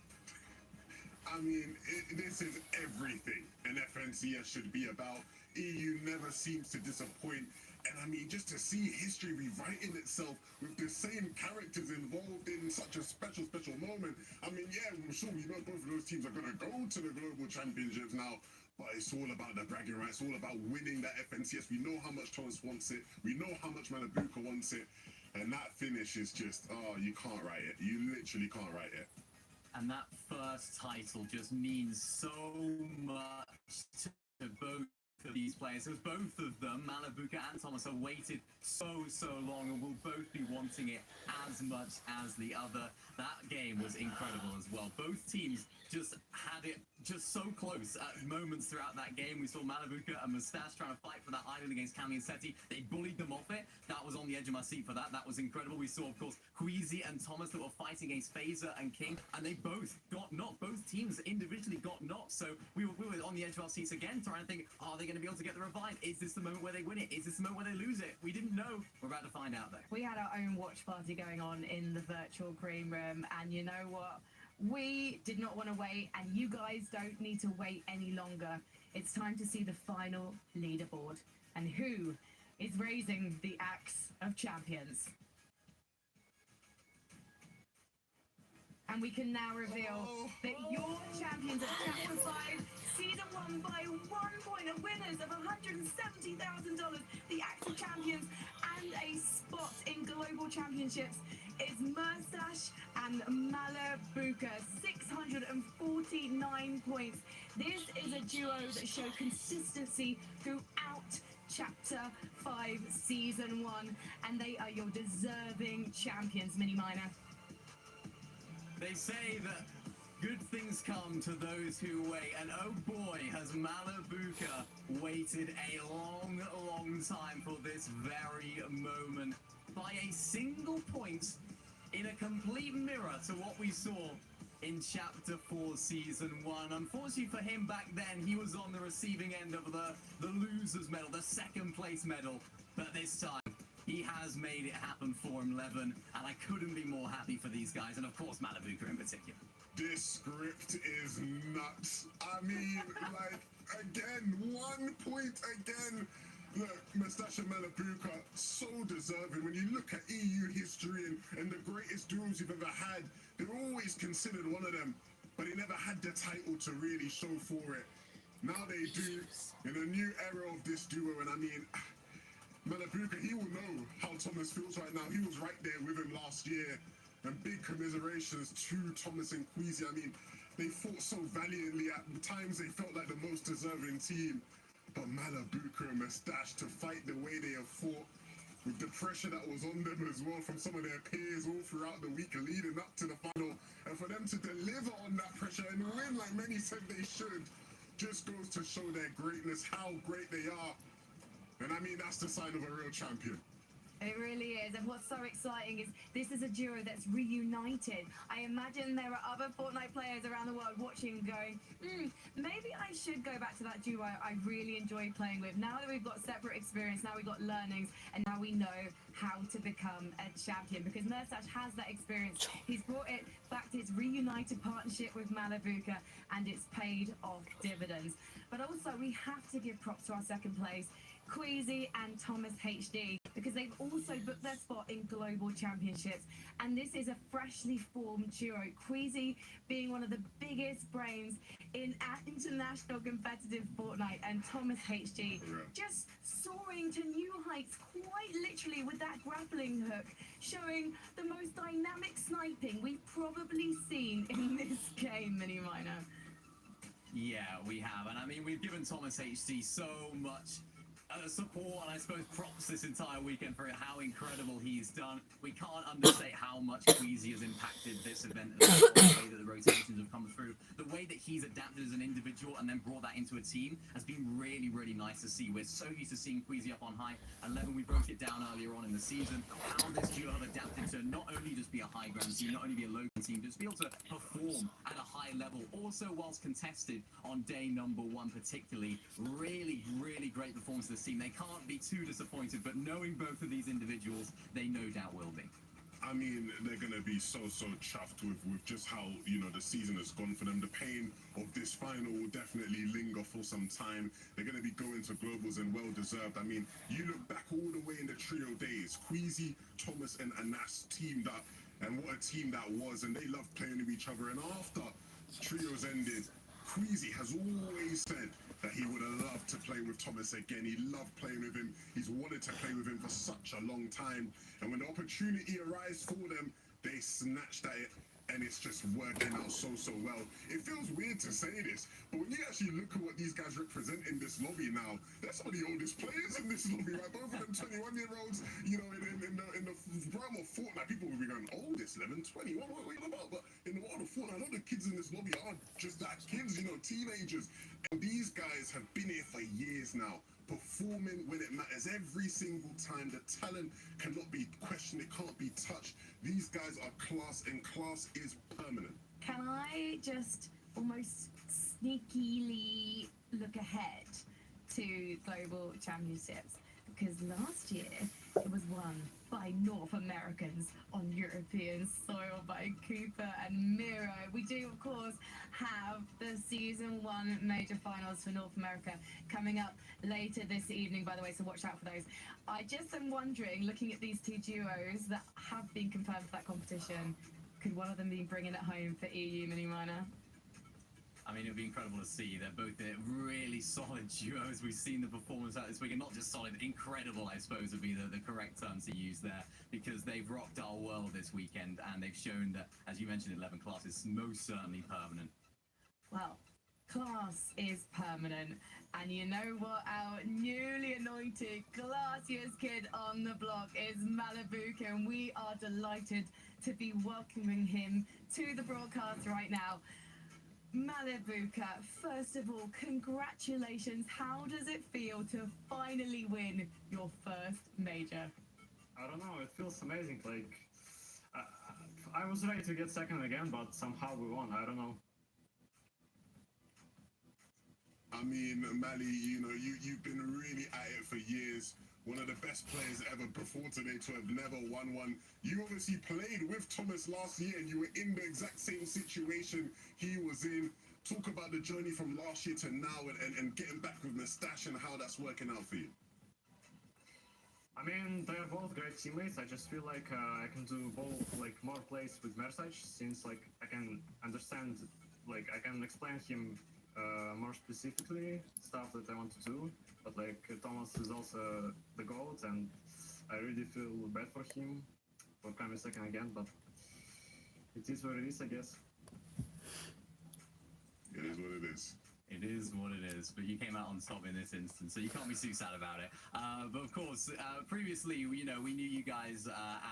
J: I mean, this is everything an FNCS should be about. EU never seems to disappoint. And I mean, just to see history rewriting itself with the same characters involved in such a special moment. I mean, yeah, I'm sure we know both of those teams are going to go to the Global Championships now. But it's all about the bragging rights. It's all about winning that FNCS. We know how much Thomas wants it. We know how much Manabuka wants it. And that finish is just, oh, you can't write it. You literally can't write it.
I: And that first title just means so much to both of these players, because both of them, Manabuka and Thomas, have waited so long and will both be wanting it as much as the other. That game was incredible as well. Both teams just had it just so close at moments throughout that game. We saw Manabuka and Mustache trying to fight for that island against Cami and Seti. They bullied them off it. That was on the edge of my seat for that. That was incredible. We saw, of course, Queasy and Thomas that were fighting against Phaser and King, and they both got knocked. Both teams individually got knocked. So we were on the edge of our seats again, trying to think, are they going to be able to get the revive? Is this the moment where they win it? Is this the moment where they lose it? We didn't know. We're about to find out, though.
H: We had our own watch party going on in the virtual green room, and you know what? We did not want to wait, and you guys don't need to wait any longer. It's time to see the final leaderboard and who is raising the axe of champions. And we can now reveal that your champions of Chapter 5, Season 1 by 1 point are winners of $170,000, the Axe of Champions, and a spot in Global Championships is Murstache and Malabuka, 649 points. This is a duo that show consistency throughout Chapter 5, Season 1, and they are your deserving champions, Mini Minor.
I: They say that good things come to those who wait, and oh boy, has Malabuka waited a long time for this very moment. By a single point, in a complete mirror to what we saw in Chapter 4, Season 1. Unfortunately for him back then, he was on the receiving end of the loser's medal, the second place medal, but this time, he has made it happen for him, Levin, and I couldn't be more happy for these guys, and of course Malabuka in particular.
J: This script is nuts. I mean, like, again, 1 point again. Look, Mustache and Malabuka, so deserving. When you look at EU history and the greatest duos you've ever had, they're always considered one of them, but they never had the title to really show for it. Now they do, in a new era of this duo, and I mean, Malabuka, he will know how Thomas feels right now. He was right there with him last year. And big commiserations to Thomas and Queasy. I mean, they fought so valiantly. At times, they felt like the most deserving team. But Malabuka and Mustache, to fight the way they have fought, with the pressure that was on them as well from some of their peers all throughout the week leading up to the final, and for them to deliver on that pressure and win like many said they should, just goes to show their greatness, how great they are. And I mean, that's the sign of a real champion.
H: It really is, and what's so exciting is this is a duo that's reunited. I imagine there are other Fortnite players around the world watching going, maybe I should go back to that duo I really enjoy playing with. Now that we've got separate experience, now we've got learnings, and now we know how to become a champion, because Murstache has that experience. He's brought it back to his reunited partnership with Malabuka, and it's paid off dividends. But also, we have to give props to our second place, Queasy and Thomas HD, because they've also booked their spot in Global Championships, and this is a freshly formed duo, Queasy being one of the biggest brains in international competitive Fortnite, and Thomas HD just soaring to new heights quite literally with that grappling hook, showing the most dynamic sniping we've probably seen in this game, Mini Minor.
I: Yeah, we have, and I mean, we've given Thomas HD so much support, and I suppose props this entire weekend for how incredible he's done. We can't understate how much Queasy has impacted this event, and the way that the rotations have come through, the way that he's adapted as an individual and then brought that into a team has been really nice to see. We're so used to seeing Queasy up on high. 11, we broke it down earlier on in the season, how this duo have adapted to not only just be a high ground team, not only be a low team just be able to perform at a high level, also whilst contested on day number 1 particularly. Really, really great performance of this team. They can't be too disappointed, but knowing both of these individuals, they no doubt will be.
J: I mean, they're going to be so chuffed with just how, you know, the season has gone for them. The pain of this final will definitely linger for some time. They're going to be going to globals and well deserved. I mean, you look back all the way in the trio days, Queasy, Thomas and Anas teamed up, and what a team that was, and they loved playing with each other. And after trios ended, Queasy has always said that he would have loved to play with Thomas again. He loved playing with him. He's wanted to play with him for such a long time. And when the opportunity arises for them, they snatched at it. And it's just working out so well. It feels weird to say this, but when you actually look at what these guys represent in this lobby now, they're some of the oldest players in this lobby, right? Both of them 21-year-olds, you know, in the realm of Fortnite, people will be going, oldest, 11, 21, what are you about? But in the world of Fortnite, a lot of kids in this lobby aren't just that kids, you know, teenagers. And these guys have been here for years now, performing when it matters every single time. The talent cannot be questioned, it can't be touched. These guys are class, and class is permanent.
H: Can I just almost sneakily look ahead to global championships? Because last year it was won by North Americans on European soil by Cooper and Miro. We do, of course, have the Season 1 major finals for North America coming up later this evening, by the way, so watch out for those. I just am wondering, looking at these two duos that have been confirmed for that competition, could one of them be bringing it home for EU Mini Minor?
I: I mean, it would be incredible to see. They're both really solid duos. We've seen the performance out this week, and not just solid, incredible, I suppose, would be the correct term to use there, because they've rocked our world this weekend, and they've shown that, as you mentioned, 11 class is most certainly permanent.
H: Well, class is permanent, and you know what? Our newly anointed classiest kid on the block is Malibuka, and we are delighted to be welcoming him to the broadcast right now. Malibuka, first of all, congratulations. How does it feel to finally win your first major?
B: I don't know, it feels amazing. Like, I was ready to get second again, but somehow we won. I don't know.
J: I mean, Mali, you know, you've been really at it for years. One of the best players ever before today to have never won one. You obviously played with Thomas last year, and you were in the exact same situation he was in. Talk about the journey from last year to now, and getting back with Mustache and how that's working out for you.
B: I mean, they are both great teammates. I just feel like I can do both, like, more plays with Mersage, since, like, I can understand, like, I can explain him more specifically stuff that I want to do. But, like, Thomas is also the GOAT, and I really feel bad for him for coming second again, but it is what it is, I guess.
J: It is what it is.
I: It is what it is, but you came out on top in this instance, so you can't be too sad about it. But of course, previously, you know, we knew you guys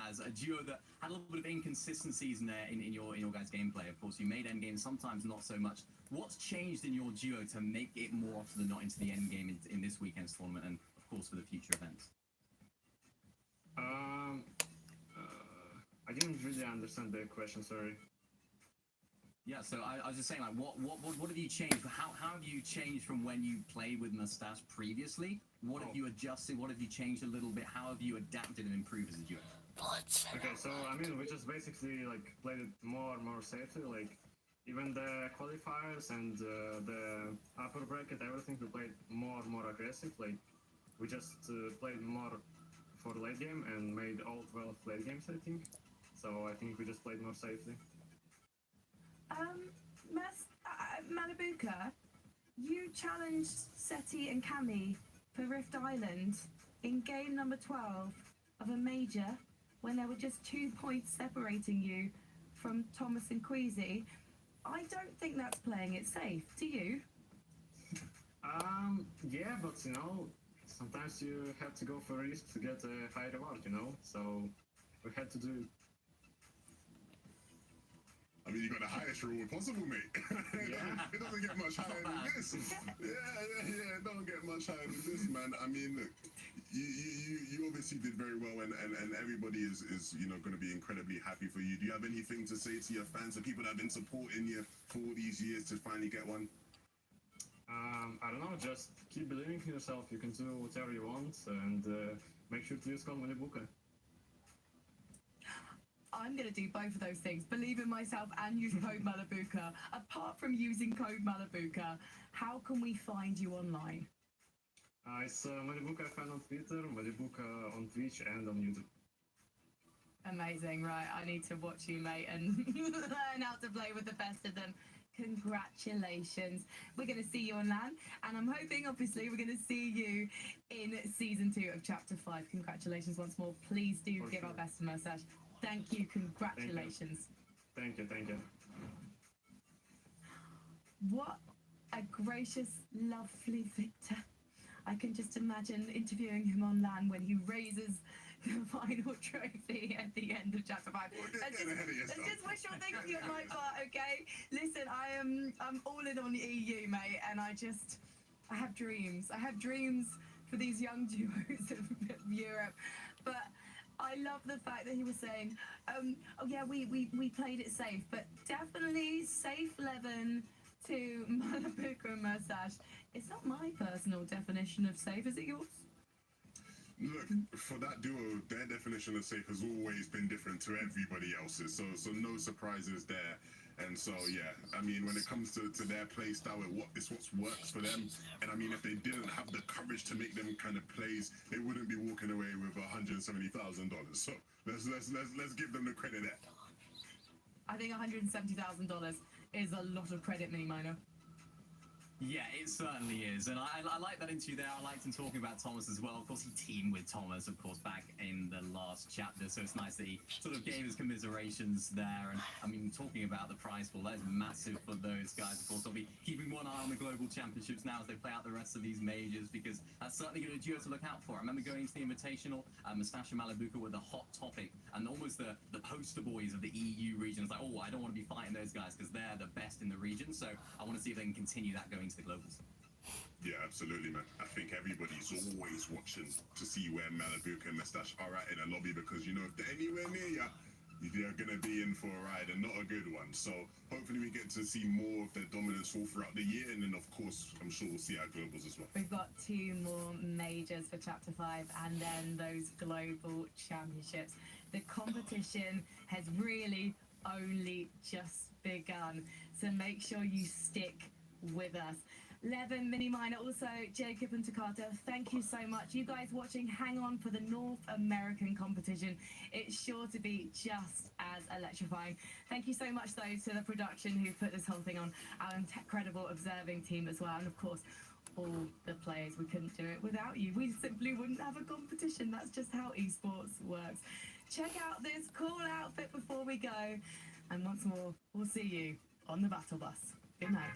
I: as a duo that had a little bit of inconsistencies in there in your guys' gameplay. Of course, you made endgame, sometimes not so much. What's changed in your duo to make it more often than not into the endgame in this weekend's tournament, and of course for the future events?
B: I didn't really understand the question, sorry.
I: Yeah, so I was just saying, like, what have you changed? How have you changed from when you played with Mustache previously? What have you adjusted? What have you changed a little bit? How have you adapted and improved as a duo?
B: Okay, so I mean, we just basically like played it more safely. Like even the qualifiers and the upper bracket, everything we played more aggressive. Like we just played more for late game and made all 12 late games, I think. So I think we just played more safely.
H: Malibuka, you challenged Seti and Cami for Rift Island in game number 12 of a major when there were just 2 points separating you from Thomas and Queasy. I don't think that's playing it safe, do you?
B: Yeah, but you know, sometimes you have to go for risk to get a high reward, you know? So we had to do it.
J: I mean, you got the highest reward possible, mate. It doesn't get much higher than this. Yeah, it don't get much higher than this, man. I mean, look, you obviously did very well, and everybody is going to be incredibly happy for you. Do you have anything to say to your fans, the people that have been supporting you for all these years to finally get one?
B: I don't know, just keep believing in yourself. You can do whatever you want, and make sure to use code Malibuka.
H: I'm going to do both of those things, believe in myself and use code Malibuka. Apart from using code Malibuka, how can we find you online?
B: It's Malibuka fan on Twitter, Malibuka on Twitch, and on YouTube.
H: Amazing, right? I need to watch you, mate, and learn how to play with the best of them. Congratulations. We're going to see you on LAN, and I'm hoping, obviously, we're going to see you in Season 2 of Chapter 5. Congratulations once more. Please do give our best to Mersash. Thank you. Congratulations.
B: Thank you.
H: What a gracious, lovely Victor. I can just imagine interviewing him on LAN when he raises the final trophy at the end of Chapter 5. Let's just wish all things on my part, okay? Listen, I'm all in on the EU, mate, and I have dreams. I have dreams for these young duos of Europe, but I love the fact that he was saying, oh yeah, we played it safe, but definitely safe 11 to Malibuka and Mersash. It's not my personal definition of safe, is it yours?
J: Look, for that duo, their definition of safe has always been different to everybody else's, so no surprises there. And so, yeah, I mean, when it comes to their play style, it's what works for them. And I mean, if they didn't have the courage to make them kind of plays, they wouldn't be walking away with $170,000. So let's give them the credit there.
H: I think $170,000 is a lot of credit, Mini Minor.
I: Yeah, it certainly is. And I like that interview there. I liked him talking about Thomas as well. Of course, he teamed with Thomas, of course, back in the last chapter. So it's nice that he sort of gave his commiserations there. And I mean, talking about the prize pool, that is massive for those guys. Of course, they'll be keeping one eye on the global championships now as they play out the rest of these majors, because that's certainly going to be a duo to look out for. I remember going to the Invitational, Mustache and Malibuka were the hot topic and almost the poster boys of the EU region. It's like, oh, I don't want to be fighting those guys because they're the best in the region. So I want to see if they can continue that going to the globals.
J: Yeah, absolutely, man. I think everybody's always watching to see where Malibuka and Mustache are at in a lobby, because, you know, if they're anywhere near you, they're going to be in for a ride, and not a good one. So hopefully we get to see more of their dominance all throughout the year, and then, of course, I'm sure we'll see our globals as well.
H: We've got 2 more majors for Chapter 5, and then those global championships. The competition has really only just begun, so make sure you stick with us. Levin, Mini Minor, also Jacob and Takata, thank you so much. You guys watching, hang on for the North American competition. It's sure to be just as electrifying. Thank you so much, though, to the production who put this whole thing on, our incredible observing team as well, and of course, all the players. We couldn't do it without you. We simply wouldn't have a competition. That's just how esports works. Check out this cool outfit before we go. And once more, we'll see you on the battle bus. Good night.